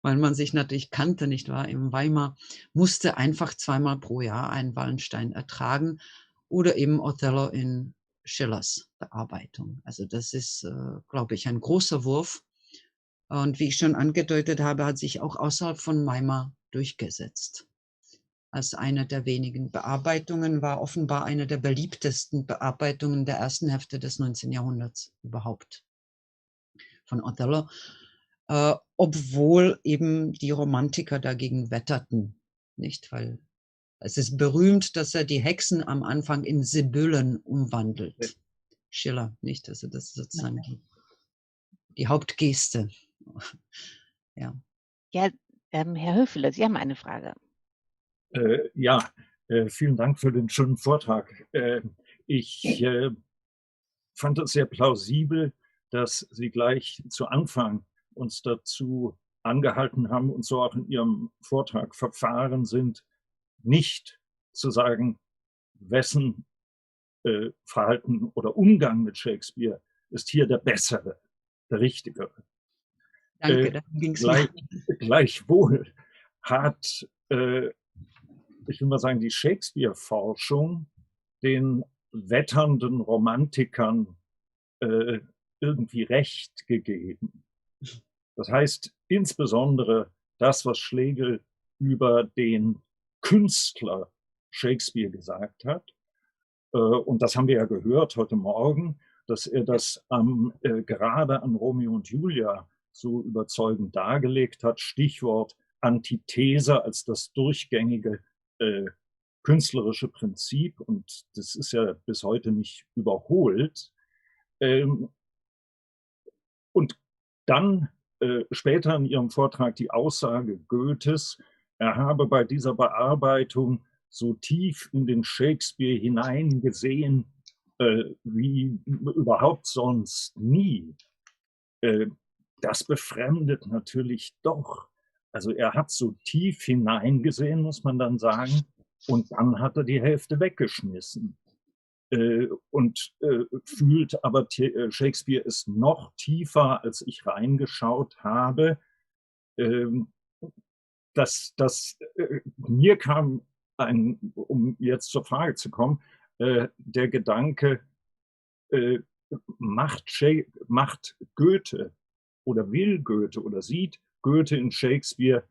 S6: man sich natürlich kannte, nicht wahr, im Weimar, musste einfach 2-mal pro Jahr einen Wallenstein ertragen oder eben Othello in Schillers Bearbeitung. Also das ist, glaube ich, ein großer Wurf. Und wie ich schon angedeutet habe, hat sich auch außerhalb von Weimar durchgesetzt. Als eine der wenigen Bearbeitungen, war offenbar eine der beliebtesten Bearbeitungen der ersten Hälfte des 19. Jahrhunderts überhaupt von Othello, obwohl eben die Romantiker dagegen wetterten, nicht? Weil es ist berühmt, dass er die Hexen am Anfang in Sibyllen umwandelt. Schiller, nicht? Also das ist sozusagen die Hauptgeste. Ja,
S15: Ja, Herr Höfele, Sie haben eine Frage.
S2: Ja, vielen Dank für den schönen Vortrag. Ich fand es sehr plausibel, dass Sie gleich zu Anfang uns dazu angehalten haben und so auch in Ihrem Vortrag verfahren sind, nicht zu sagen, wessen Verhalten oder Umgang mit Shakespeare ist hier der bessere, der richtigere.
S6: Danke, da ging's mir.
S2: Gleichwohl hat, ich will mal sagen, die Shakespeare-Forschung den wetternden Romantikern irgendwie recht gegeben. Das heißt, insbesondere das, was Schlegel über den Künstler Shakespeare gesagt hat, und das haben wir ja gehört heute Morgen, dass er das gerade an Romeo und Julia so überzeugend dargelegt hat. Stichwort Antithese als das durchgängige künstlerische Prinzip, und das ist ja bis heute nicht überholt. Und dann später in Ihrem Vortrag die Aussage Goethes, er habe bei dieser Bearbeitung so tief in den Shakespeare hineingesehen, wie überhaupt sonst nie. Das befremdet natürlich doch. Also er hat so tief hineingesehen, muss man dann sagen, und dann hat er die Hälfte weggeschmissen. Und fühlt aber, Shakespeare ist noch tiefer, als ich reingeschaut habe. Mir kam um jetzt zur Frage zu kommen, der Gedanke, macht Goethe oder will Goethe oder sieht Goethe in Shakespeare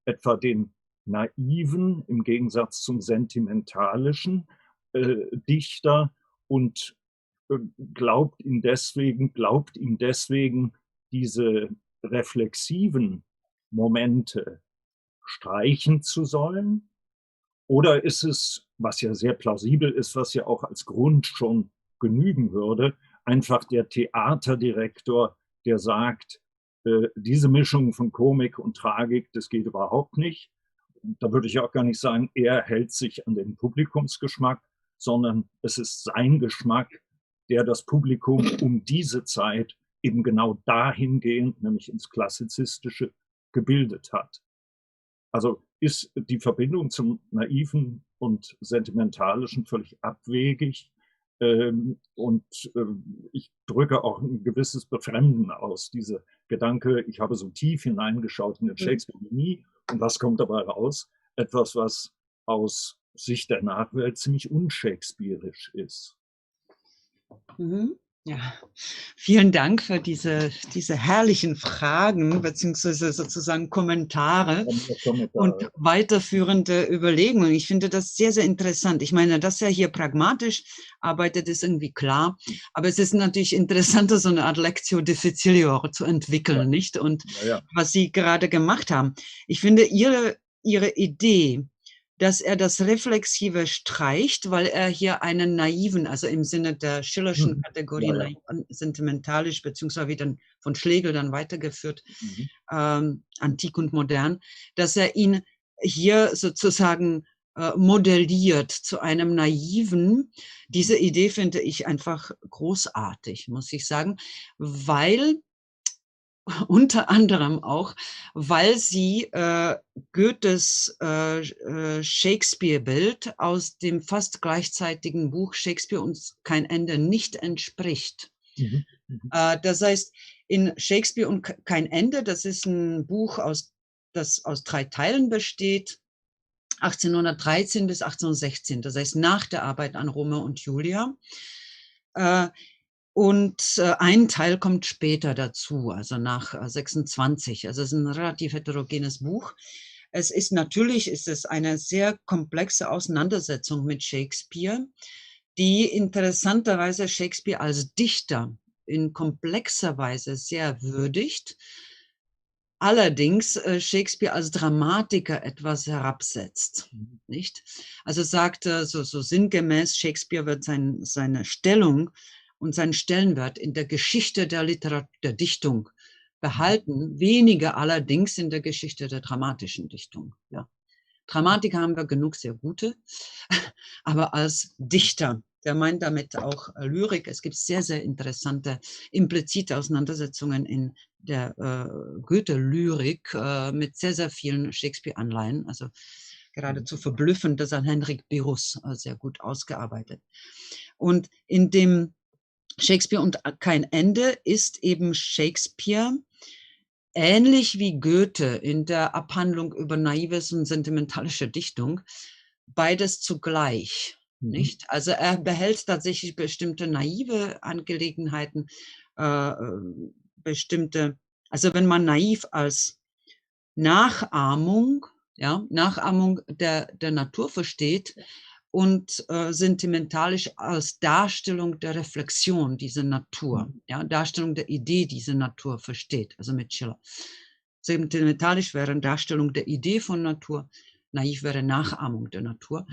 S2: etwa den naiven im Gegensatz zum sentimentalischen Dichter und glaubt ihm deswegen diese reflexiven Momente streichen zu sollen? Oder ist es, was ja sehr plausibel ist, was ja auch als Grund schon genügen würde, einfach der Theaterdirektor, der sagt, diese Mischung von Komik und Tragik, das geht überhaupt nicht. Da würde ich auch gar nicht sagen, er hält sich an den Publikumsgeschmack, sondern es ist sein Geschmack, der das Publikum um diese Zeit eben genau dahingehend, nämlich ins Klassizistische, gebildet hat. Also ist die Verbindung zum Naiven und Sentimentalischen völlig abwegig. Ich drücke auch ein gewisses Befremden aus, diese Gedanke, ich habe so tief hineingeschaut in den Shakespeare nie, und was kommt dabei raus? Etwas, was aus Sicht der Nachwelt ziemlich unshakespearisch ist.
S6: Mhm. Ja, vielen Dank für diese herrlichen Fragen beziehungsweise sozusagen Kommentare und weiterführende Überlegungen. Ich finde das sehr, sehr interessant. Ich meine, dass er hier pragmatisch arbeitet, ist irgendwie klar. Aber es ist natürlich interessanter, so eine Art Lectio difficilior zu entwickeln, nicht? Und was Sie gerade gemacht haben. Ich finde Ihre Idee, dass er das Reflexive streicht, weil er hier einen naiven, also im Sinne der Schillerschen Kategorie sentimentalisch, beziehungsweise dann von Schlegel dann weitergeführt, antik und modern, dass er ihn hier sozusagen modelliert zu einem naiven. Diese Idee finde ich einfach großartig, muss ich sagen, weil unter anderem auch, weil sie Goethes Shakespeare-Bild aus dem fast gleichzeitigen Buch Shakespeare und kein Ende nicht entspricht. Das heißt, in Shakespeare und kein Ende, das ist ein Buch, das aus 3 Teilen besteht, 1813 bis 1816, das heißt nach der Arbeit an Romeo und Julia. Und ein Teil kommt später dazu, also nach 26. Also es ist ein relativ heterogenes Buch. Es ist eine sehr komplexe Auseinandersetzung mit Shakespeare, die interessanterweise Shakespeare als Dichter in komplexer Weise sehr würdigt, allerdings Shakespeare als Dramatiker etwas herabsetzt, nicht? Also sagt so sinngemäß, Shakespeare wird seine Stellung und seinen Stellenwert in der Geschichte der Dichtung behalten, weniger allerdings in der Geschichte der dramatischen Dichtung. Ja. Dramatiker haben wir genug, sehr gute, aber als Dichter, der meint damit auch Lyrik. Es gibt sehr, sehr interessante implizite Auseinandersetzungen in der Goethe-Lyrik mit sehr, sehr vielen Shakespeare-Anleihen, also geradezu verblüffend, das hat Henrik Birus sehr gut ausgearbeitet. Und in dem Shakespeare und kein Ende ist eben Shakespeare ähnlich wie Goethe in der Abhandlung über naives und sentimentalische Dichtung, beides zugleich. Nicht? Also er behält tatsächlich bestimmte naive Angelegenheiten, bestimmte, also wenn man naiv als Nachahmung, ja, Nachahmung der Natur versteht und sentimentalisch als Darstellung der Reflexion dieser Natur, ja, Darstellung der Idee dieser Natur versteht, also mit Schiller. Sentimentalisch wäre Darstellung der Idee von Natur, naiv wäre Nachahmung der Natur.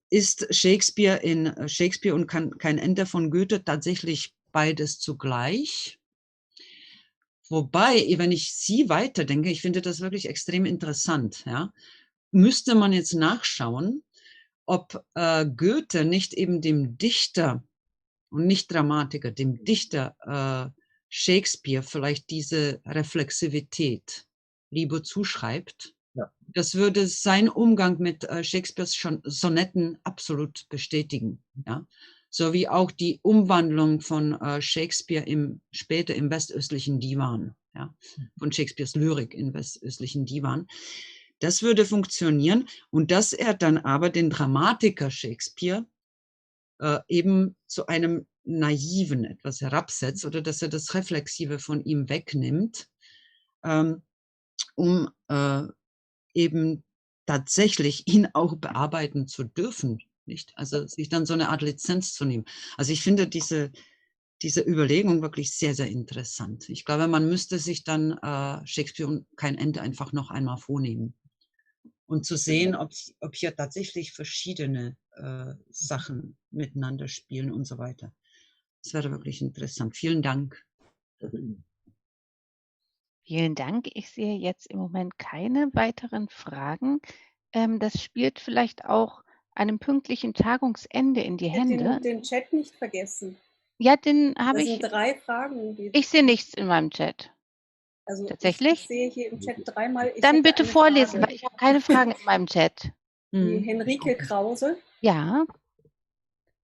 S6: Ist Shakespeare in Shakespeare und kein Ende von Goethe tatsächlich beides zugleich? Wobei, wenn ich Sie weiterdenke, ich finde das wirklich extrem interessant, ja, müsste man jetzt nachschauen, ob Goethe nicht eben dem Dichter und nicht Dramatiker, dem Dichter Shakespeare vielleicht diese Reflexivität lieber zuschreibt. Ja. Das würde sein Umgang mit Shakespeares Sonetten absolut bestätigen. Ja? So wie auch die Umwandlung von Shakespeare später im westöstlichen Divan, ja? Von Shakespeares Lyrik im westöstlichen Divan. Das würde funktionieren und dass er dann aber den Dramatiker Shakespeare eben zu einem Naiven etwas herabsetzt oder dass er das Reflexive von ihm wegnimmt, um eben tatsächlich ihn auch bearbeiten zu dürfen, nicht? Also sich dann so eine Art Lizenz zu nehmen. Also ich finde diese Überlegung wirklich sehr, sehr interessant. Ich glaube, man müsste sich dann Shakespeare und kein Ende einfach noch einmal vornehmen und zu sehen, ob hier tatsächlich verschiedene Sachen miteinander spielen und so weiter. Das wäre wirklich interessant. Vielen Dank.
S15: Vielen Dank. Ich sehe jetzt im Moment keine weiteren Fragen. Das spielt vielleicht auch einem pünktlichen Tagungsende in die Hände.
S7: Den Chat nicht vergessen.
S15: Ja, den habe ich.
S7: Das sind 3 Fragen.
S15: Ich sehe nichts in meinem Chat.
S7: Also
S15: tatsächlich?
S7: Ich sehe hier im Chat 3-mal.
S15: Dann bitte vorlesen, weil ich habe keine Fragen in meinem Chat.
S7: Die Henrike Krause.
S15: Ja.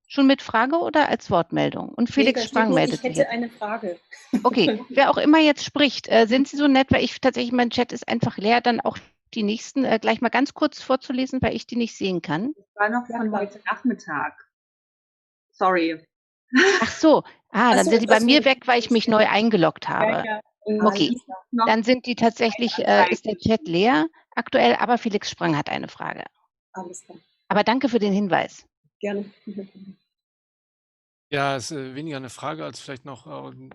S15: Schon mit Frage oder als Wortmeldung? Und Felix Sprang meldet sich.
S7: Ich hätte eine Frage.
S15: Okay, wer auch immer jetzt spricht, sind Sie so nett, weil ich tatsächlich, mein Chat ist einfach leer, dann auch die nächsten gleich mal ganz kurz vorzulesen, weil ich die nicht sehen kann.
S21: Das war noch von heute Nachmittag. Sorry.
S15: Ach so, dann sind die bei mir weg, weil ich mich neu eingeloggt habe.
S21: Ja.
S15: Okay, dann sind die tatsächlich, ist der Chat leer aktuell, aber Felix Sprang hat eine Frage.
S7: Alles klar.
S15: Aber danke für den Hinweis.
S7: Gerne.
S14: Ja, es ist weniger eine Frage als vielleicht noch eine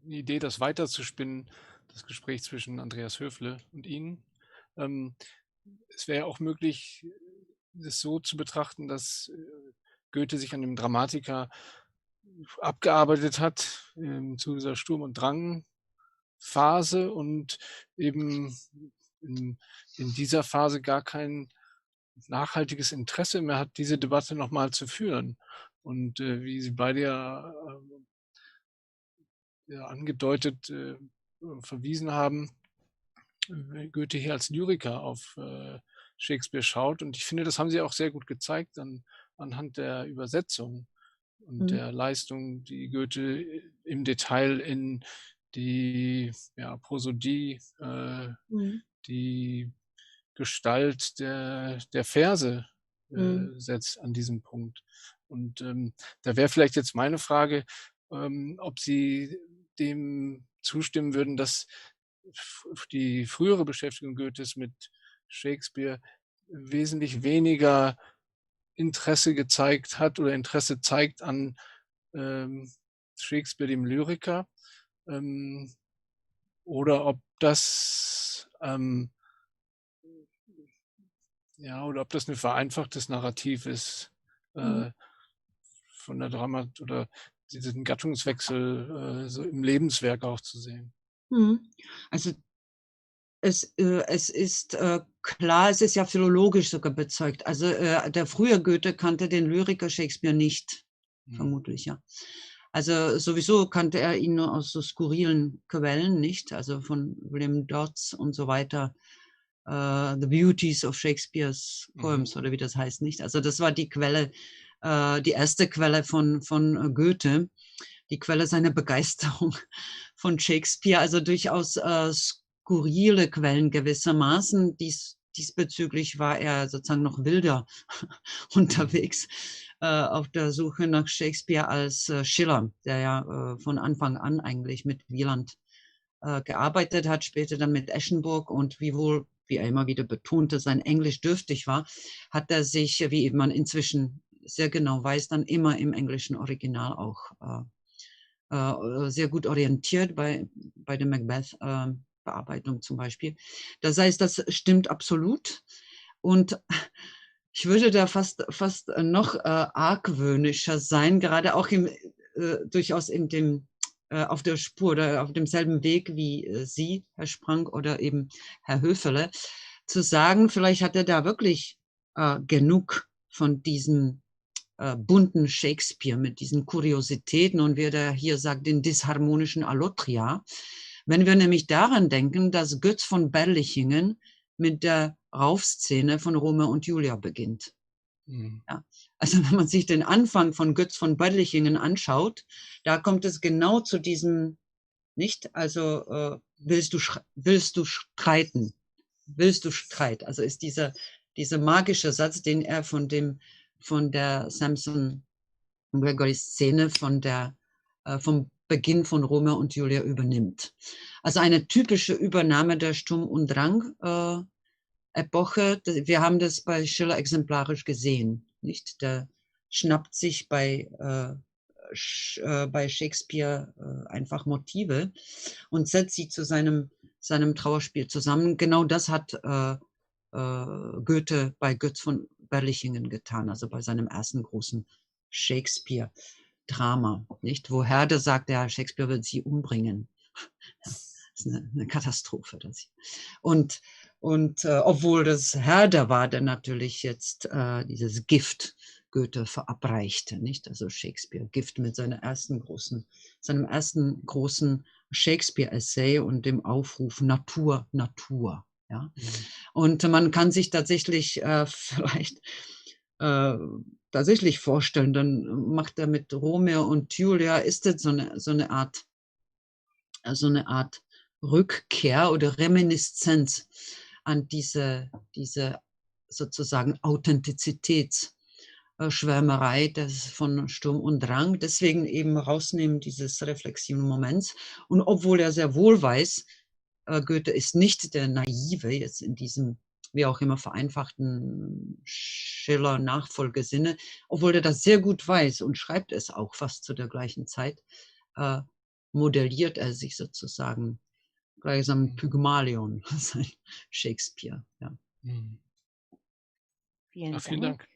S14: Idee, das weiterzuspinnen, das Gespräch zwischen Andreas Höfle und Ihnen. Es wäre auch möglich, das so zu betrachten, dass Goethe sich an dem Dramatiker abgearbeitet hat zu dieser Sturm- und Drang-Phase und eben in dieser Phase gar kein nachhaltiges Interesse mehr hat, diese Debatte nochmal zu führen. Und wie Sie beide ja angedeutet verwiesen haben, Goethe hier als Lyriker auf Shakespeare schaut. Und ich finde, das haben Sie auch sehr gut gezeigt anhand der Übersetzung und der Leistung, die Goethe im Detail in die Prosodie, die Gestalt der Verse setzt an diesem Punkt. Und da wäre vielleicht jetzt meine Frage, ob Sie dem zustimmen würden, dass die frühere Beschäftigung Goethes mit Shakespeare wesentlich weniger Interesse gezeigt hat oder Interesse zeigt an Shakespeare, dem Lyriker, oder ob das oder ob das ein vereinfachtes Narrativ ist von der Dramat oder diesen Gattungswechsel so im Lebenswerk auch zu sehen.
S6: Also es ist klar, es ist ja philologisch sogar bezeugt. Also der frühe Goethe kannte den Lyriker Shakespeare nicht, vermutlich, ja. Also sowieso kannte er ihn nur aus so skurrilen Quellen, nicht? Also von William Dodds und so weiter. The Beauties of Shakespeare's Poems oder wie das heißt, nicht? Also das war die Quelle, die erste Quelle von Goethe. die Quelle seiner Begeisterung von Shakespeare, also durchaus skurrile Quellen gewissermaßen. Diesbezüglich war er sozusagen noch wilder unterwegs auf der Suche nach Shakespeare als Schiller, der ja von Anfang an eigentlich mit Wieland gearbeitet hat, später dann mit Eschenburg, und wiewohl, wie er immer wieder betonte, sein Englisch dürftig war, hat er sich, wie man inzwischen sehr genau weiß, dann immer im englischen Original auch sehr gut orientiert bei der Macbeth-Bearbeitung zum Beispiel. Das heißt, das stimmt absolut. Und ich würde da fast noch argwöhnischer sein, gerade auch durchaus auf der Spur oder auf demselben Weg wie Sie, Herr Sprang, oder eben Herr Höfele, zu sagen, vielleicht hat er da wirklich genug von diesem bunten Shakespeare mit diesen Kuriositäten und wie er hier sagt, den disharmonischen Allotria. Wenn wir nämlich daran denken, dass Götz von Berlichingen mit der Raufszene von Romeo und Julia beginnt. Mhm. Ja. Also wenn man sich den Anfang von Götz von Berlichingen anschaut, da kommt es genau zu diesem, nicht? Also willst du streiten? Willst du Streit? Also ist dieser magische Satz, den er von der Samson Gregory Szene vom Beginn von Romeo und Julia übernimmt. Also eine typische Übernahme der Sturm- und Drang Epoche. Wir haben das bei Schiller exemplarisch gesehen, nicht? Der schnappt sich bei Shakespeare einfach Motive und setzt sie zu seinem Trauerspiel zusammen. Genau das hat Goethe bei Götz von Berlichingen getan, also bei seinem ersten großen Shakespeare-Drama, nicht? Wo Herde sagt, ja, Shakespeare wird sie umbringen. Das ist eine Katastrophe. Und obwohl das Herde war, der natürlich jetzt dieses Gift Goethe verabreichte, nicht? Also Shakespeare, Gift mit seinem ersten großen Shakespeare-Essay und dem Aufruf Natur, Natur. Ja? Mhm. Und man kann sich tatsächlich vielleicht tatsächlich vorstellen, dann macht er mit Romeo und Julia, ist das so eine Art Rückkehr oder Reminiszenz an diese sozusagen Authentizitätsschwärmerei von Sturm und Drang, deswegen eben rausnehmen dieses reflexiven Moments. Und obwohl er sehr wohl weiß, Goethe ist nicht der Naive, jetzt in diesem, wie auch immer, vereinfachten Schiller-Nachfolgesinne, obwohl er das sehr gut weiß und schreibt es auch fast zu der gleichen Zeit, modelliert er sich sozusagen gleichsam Pygmalion, sein Shakespeare. Ja.
S15: Vielen Dank.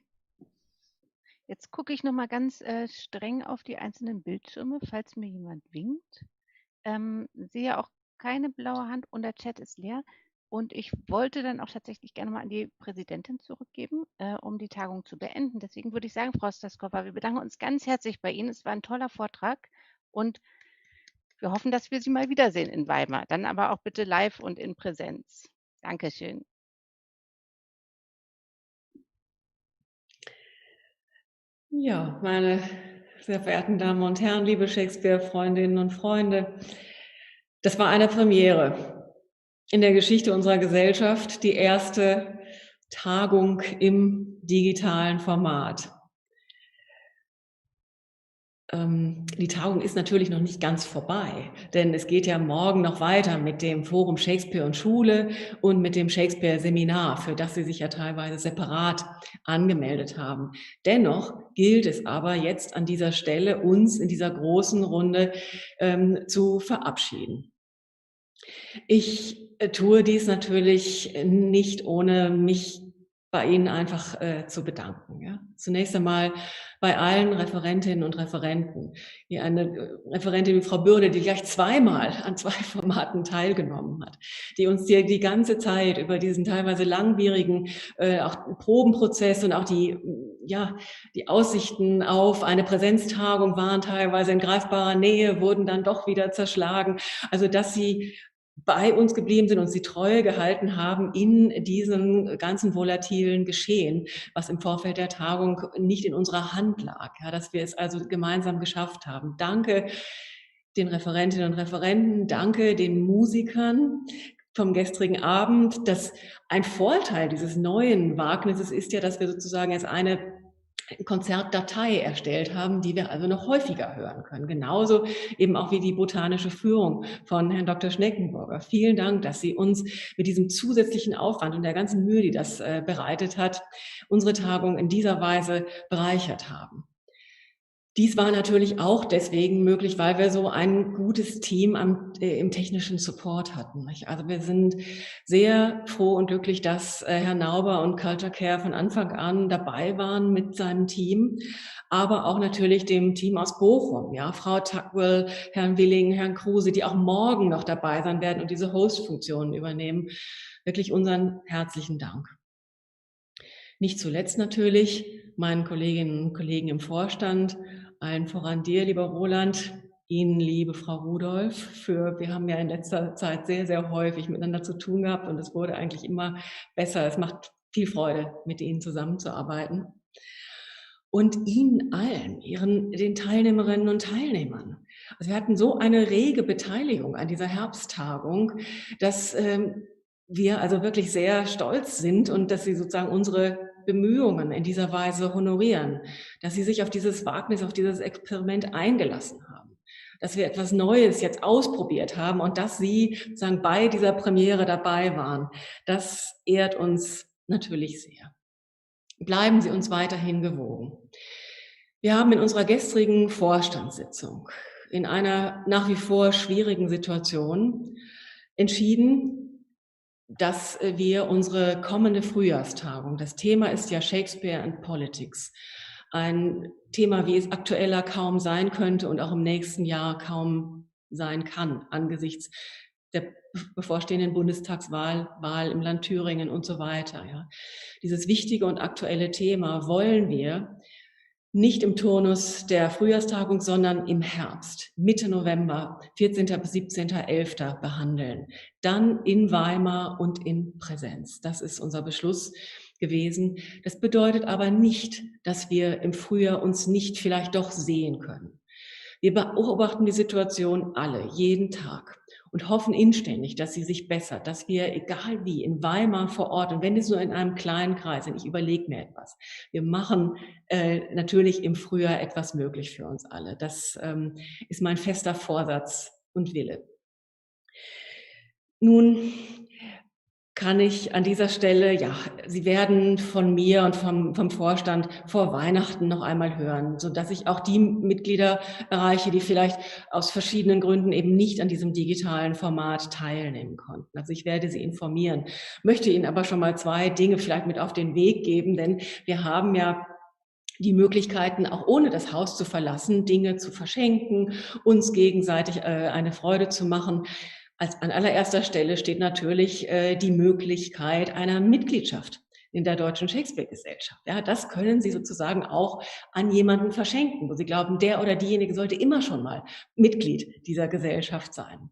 S15: Jetzt gucke ich noch mal ganz streng auf die einzelnen Bildschirme, falls mir jemand winkt. Sehe auch keine blaue Hand und der Chat ist leer. Und ich wollte dann auch tatsächlich gerne mal an die Präsidentin zurückgeben, um die Tagung zu beenden. Deswegen würde ich sagen, Frau Staskova, wir bedanken uns ganz herzlich bei Ihnen. Es war ein toller Vortrag und wir hoffen, dass wir Sie mal wiedersehen in Weimar. Dann aber auch bitte live und in Präsenz. Dankeschön.
S16: Ja, meine sehr verehrten Damen und Herren, liebe Shakespeare-Freundinnen und Freunde, das war eine Premiere in der Geschichte unserer Gesellschaft, die erste Tagung im digitalen Format. Die Tagung ist natürlich noch nicht ganz vorbei, denn es geht ja morgen noch weiter mit dem Forum Shakespeare und Schule und mit dem Shakespeare-Seminar, für das Sie sich ja teilweise separat angemeldet haben. Dennoch gilt es aber jetzt an dieser Stelle, uns in dieser großen Runde zu verabschieden. Ich tue dies natürlich nicht, ohne mich bei Ihnen einfach zu bedanken. Ja? Zunächst einmal bei allen Referentinnen und Referenten. Hier eine Referentin wie Frau Bürde, die gleich zweimal an 2 Formaten teilgenommen hat, die uns die ganze Zeit über diesen teilweise langwierigen auch Probenprozess und auch die Aussichten auf eine Präsenztagung waren teilweise in greifbarer Nähe, wurden dann doch wieder zerschlagen. Also dass sie bei uns geblieben sind, uns die Treue gehalten haben in diesem ganzen volatilen Geschehen, was im Vorfeld der Tagung nicht in unserer Hand lag, ja, dass wir es also gemeinsam geschafft haben. Danke den Referentinnen und Referenten, danke den Musikern vom gestrigen Abend. Ein Vorteil dieses neuen Wagnisses ist ja, dass wir sozusagen jetzt eine Konzertdatei erstellt haben, die wir also noch häufiger hören können. Genauso eben auch wie die botanische Führung von Herrn Dr. Schneckenburger. Vielen Dank, dass Sie uns mit diesem zusätzlichen Aufwand und der ganzen Mühe, die das bereitet hat, unsere Tagung in dieser Weise bereichert haben. Dies war natürlich auch deswegen möglich, weil wir so ein gutes Team im technischen Support hatten. Nicht? Also wir sind sehr froh und glücklich, dass Herr Nauber und Culture Care von Anfang an dabei waren mit seinem Team, aber auch natürlich dem Team aus Bochum, ja, Frau Tuckwell, Herrn Willing, Herrn Kruse, die auch morgen noch dabei sein werden und diese Host-Funktionen übernehmen. Wirklich unseren herzlichen Dank. Nicht zuletzt natürlich meinen Kolleginnen und Kollegen im Vorstand, allen voran dir, lieber Roland, Ihnen, liebe Frau Rudolph, wir haben ja in letzter Zeit sehr, sehr häufig miteinander zu tun gehabt und es wurde eigentlich immer besser. Es macht viel Freude, mit Ihnen zusammenzuarbeiten. Und Ihnen allen, den Teilnehmerinnen und Teilnehmern. Also wir hatten so eine rege Beteiligung an dieser Herbsttagung, dass wir also wirklich sehr stolz sind und dass Sie sozusagen unsere Bemühungen in dieser Weise honorieren, dass Sie sich auf dieses Wagnis, auf dieses Experiment eingelassen haben, dass wir etwas Neues jetzt ausprobiert haben und dass Sie sozusagen bei dieser Premiere dabei waren. Das ehrt uns natürlich sehr. Bleiben Sie uns weiterhin gewogen. Wir haben in unserer gestrigen Vorstandssitzung in einer nach wie vor schwierigen Situation entschieden, dass wir unsere kommende Frühjahrstagung, das Thema ist ja Shakespeare and Politics, ein Thema, wie es aktueller kaum sein könnte und auch im nächsten Jahr kaum sein kann, angesichts der bevorstehenden Bundestagswahl, Wahl im Land Thüringen und so weiter. Ja. Dieses wichtige und aktuelle Thema wollen wir nicht im Turnus der Frühjahrstagung, sondern im Herbst, Mitte November, 14. bis 17.11. behandeln. Dann in Weimar und in Präsenz. Das ist unser Beschluss gewesen. Das bedeutet aber nicht, dass wir im Frühjahr uns nicht vielleicht doch sehen können. Wir beobachten die Situation alle, jeden Tag und hoffen inständig, dass sie sich bessert, dass wir, egal wie, in Weimar vor Ort und wenn es nur in einem kleinen Kreis sind, ich überlege mir etwas, wir machen natürlich im Frühjahr etwas möglich für uns alle. Das ist mein fester Vorsatz und Wille. Nun kann ich an dieser Stelle, ja, Sie werden von mir und vom Vorstand vor Weihnachten noch einmal hören, sodass ich auch die Mitglieder erreiche, die vielleicht aus verschiedenen Gründen eben nicht an diesem digitalen Format teilnehmen konnten. Also ich werde Sie informieren, möchte Ihnen aber schon mal 2 Dinge vielleicht mit auf den Weg geben, denn wir haben ja die Möglichkeiten, auch ohne das Haus zu verlassen, Dinge zu verschenken, uns gegenseitig eine Freude zu machen. An allererster Stelle steht natürlich die Möglichkeit einer Mitgliedschaft in der Deutschen Shakespeare-Gesellschaft. Ja, das können Sie sozusagen auch an jemanden verschenken, wo Sie glauben, der oder diejenige sollte immer schon mal Mitglied dieser Gesellschaft sein.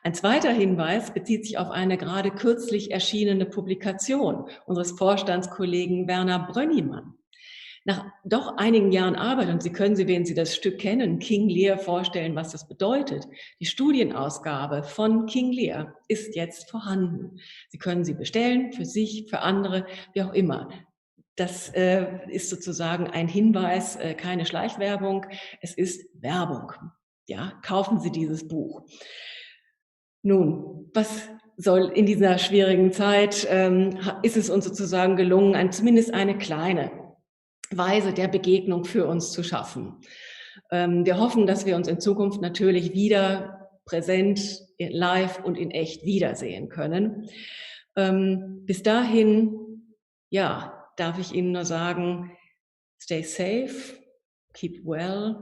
S16: Ein zweiter Hinweis bezieht sich auf eine gerade kürzlich erschienene Publikation unseres Vorstandskollegen Werner Brönnimann. Nach doch einigen Jahren Arbeit, und Sie können, wenn Sie das Stück kennen, King Lear, vorstellen, was das bedeutet. Die Studienausgabe von King Lear ist jetzt vorhanden. Sie können sie bestellen, für sich, für andere, wie auch immer. Das ist sozusagen ein Hinweis, keine Schleichwerbung, es ist Werbung. Ja, kaufen Sie dieses Buch. Nun, was soll in dieser schwierigen Zeit, ist es uns sozusagen gelungen, zumindest eine kleine Weise der Begegnung für uns zu schaffen. Wir hoffen, dass wir uns in Zukunft natürlich wieder präsent, live und in echt wiedersehen können. Bis dahin, ja, darf ich Ihnen nur sagen, stay safe, keep well,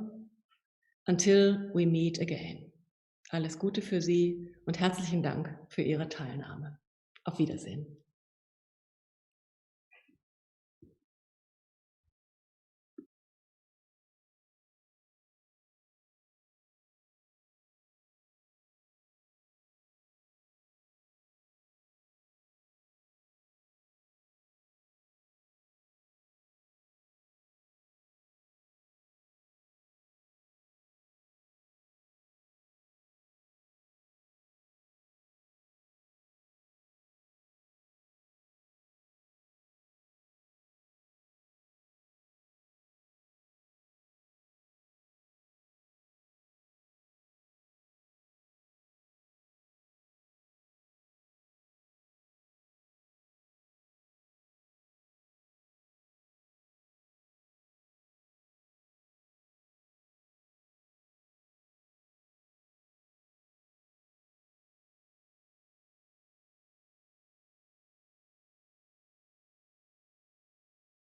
S16: until we meet again. Alles Gute für Sie und herzlichen Dank für Ihre Teilnahme. Auf Wiedersehen.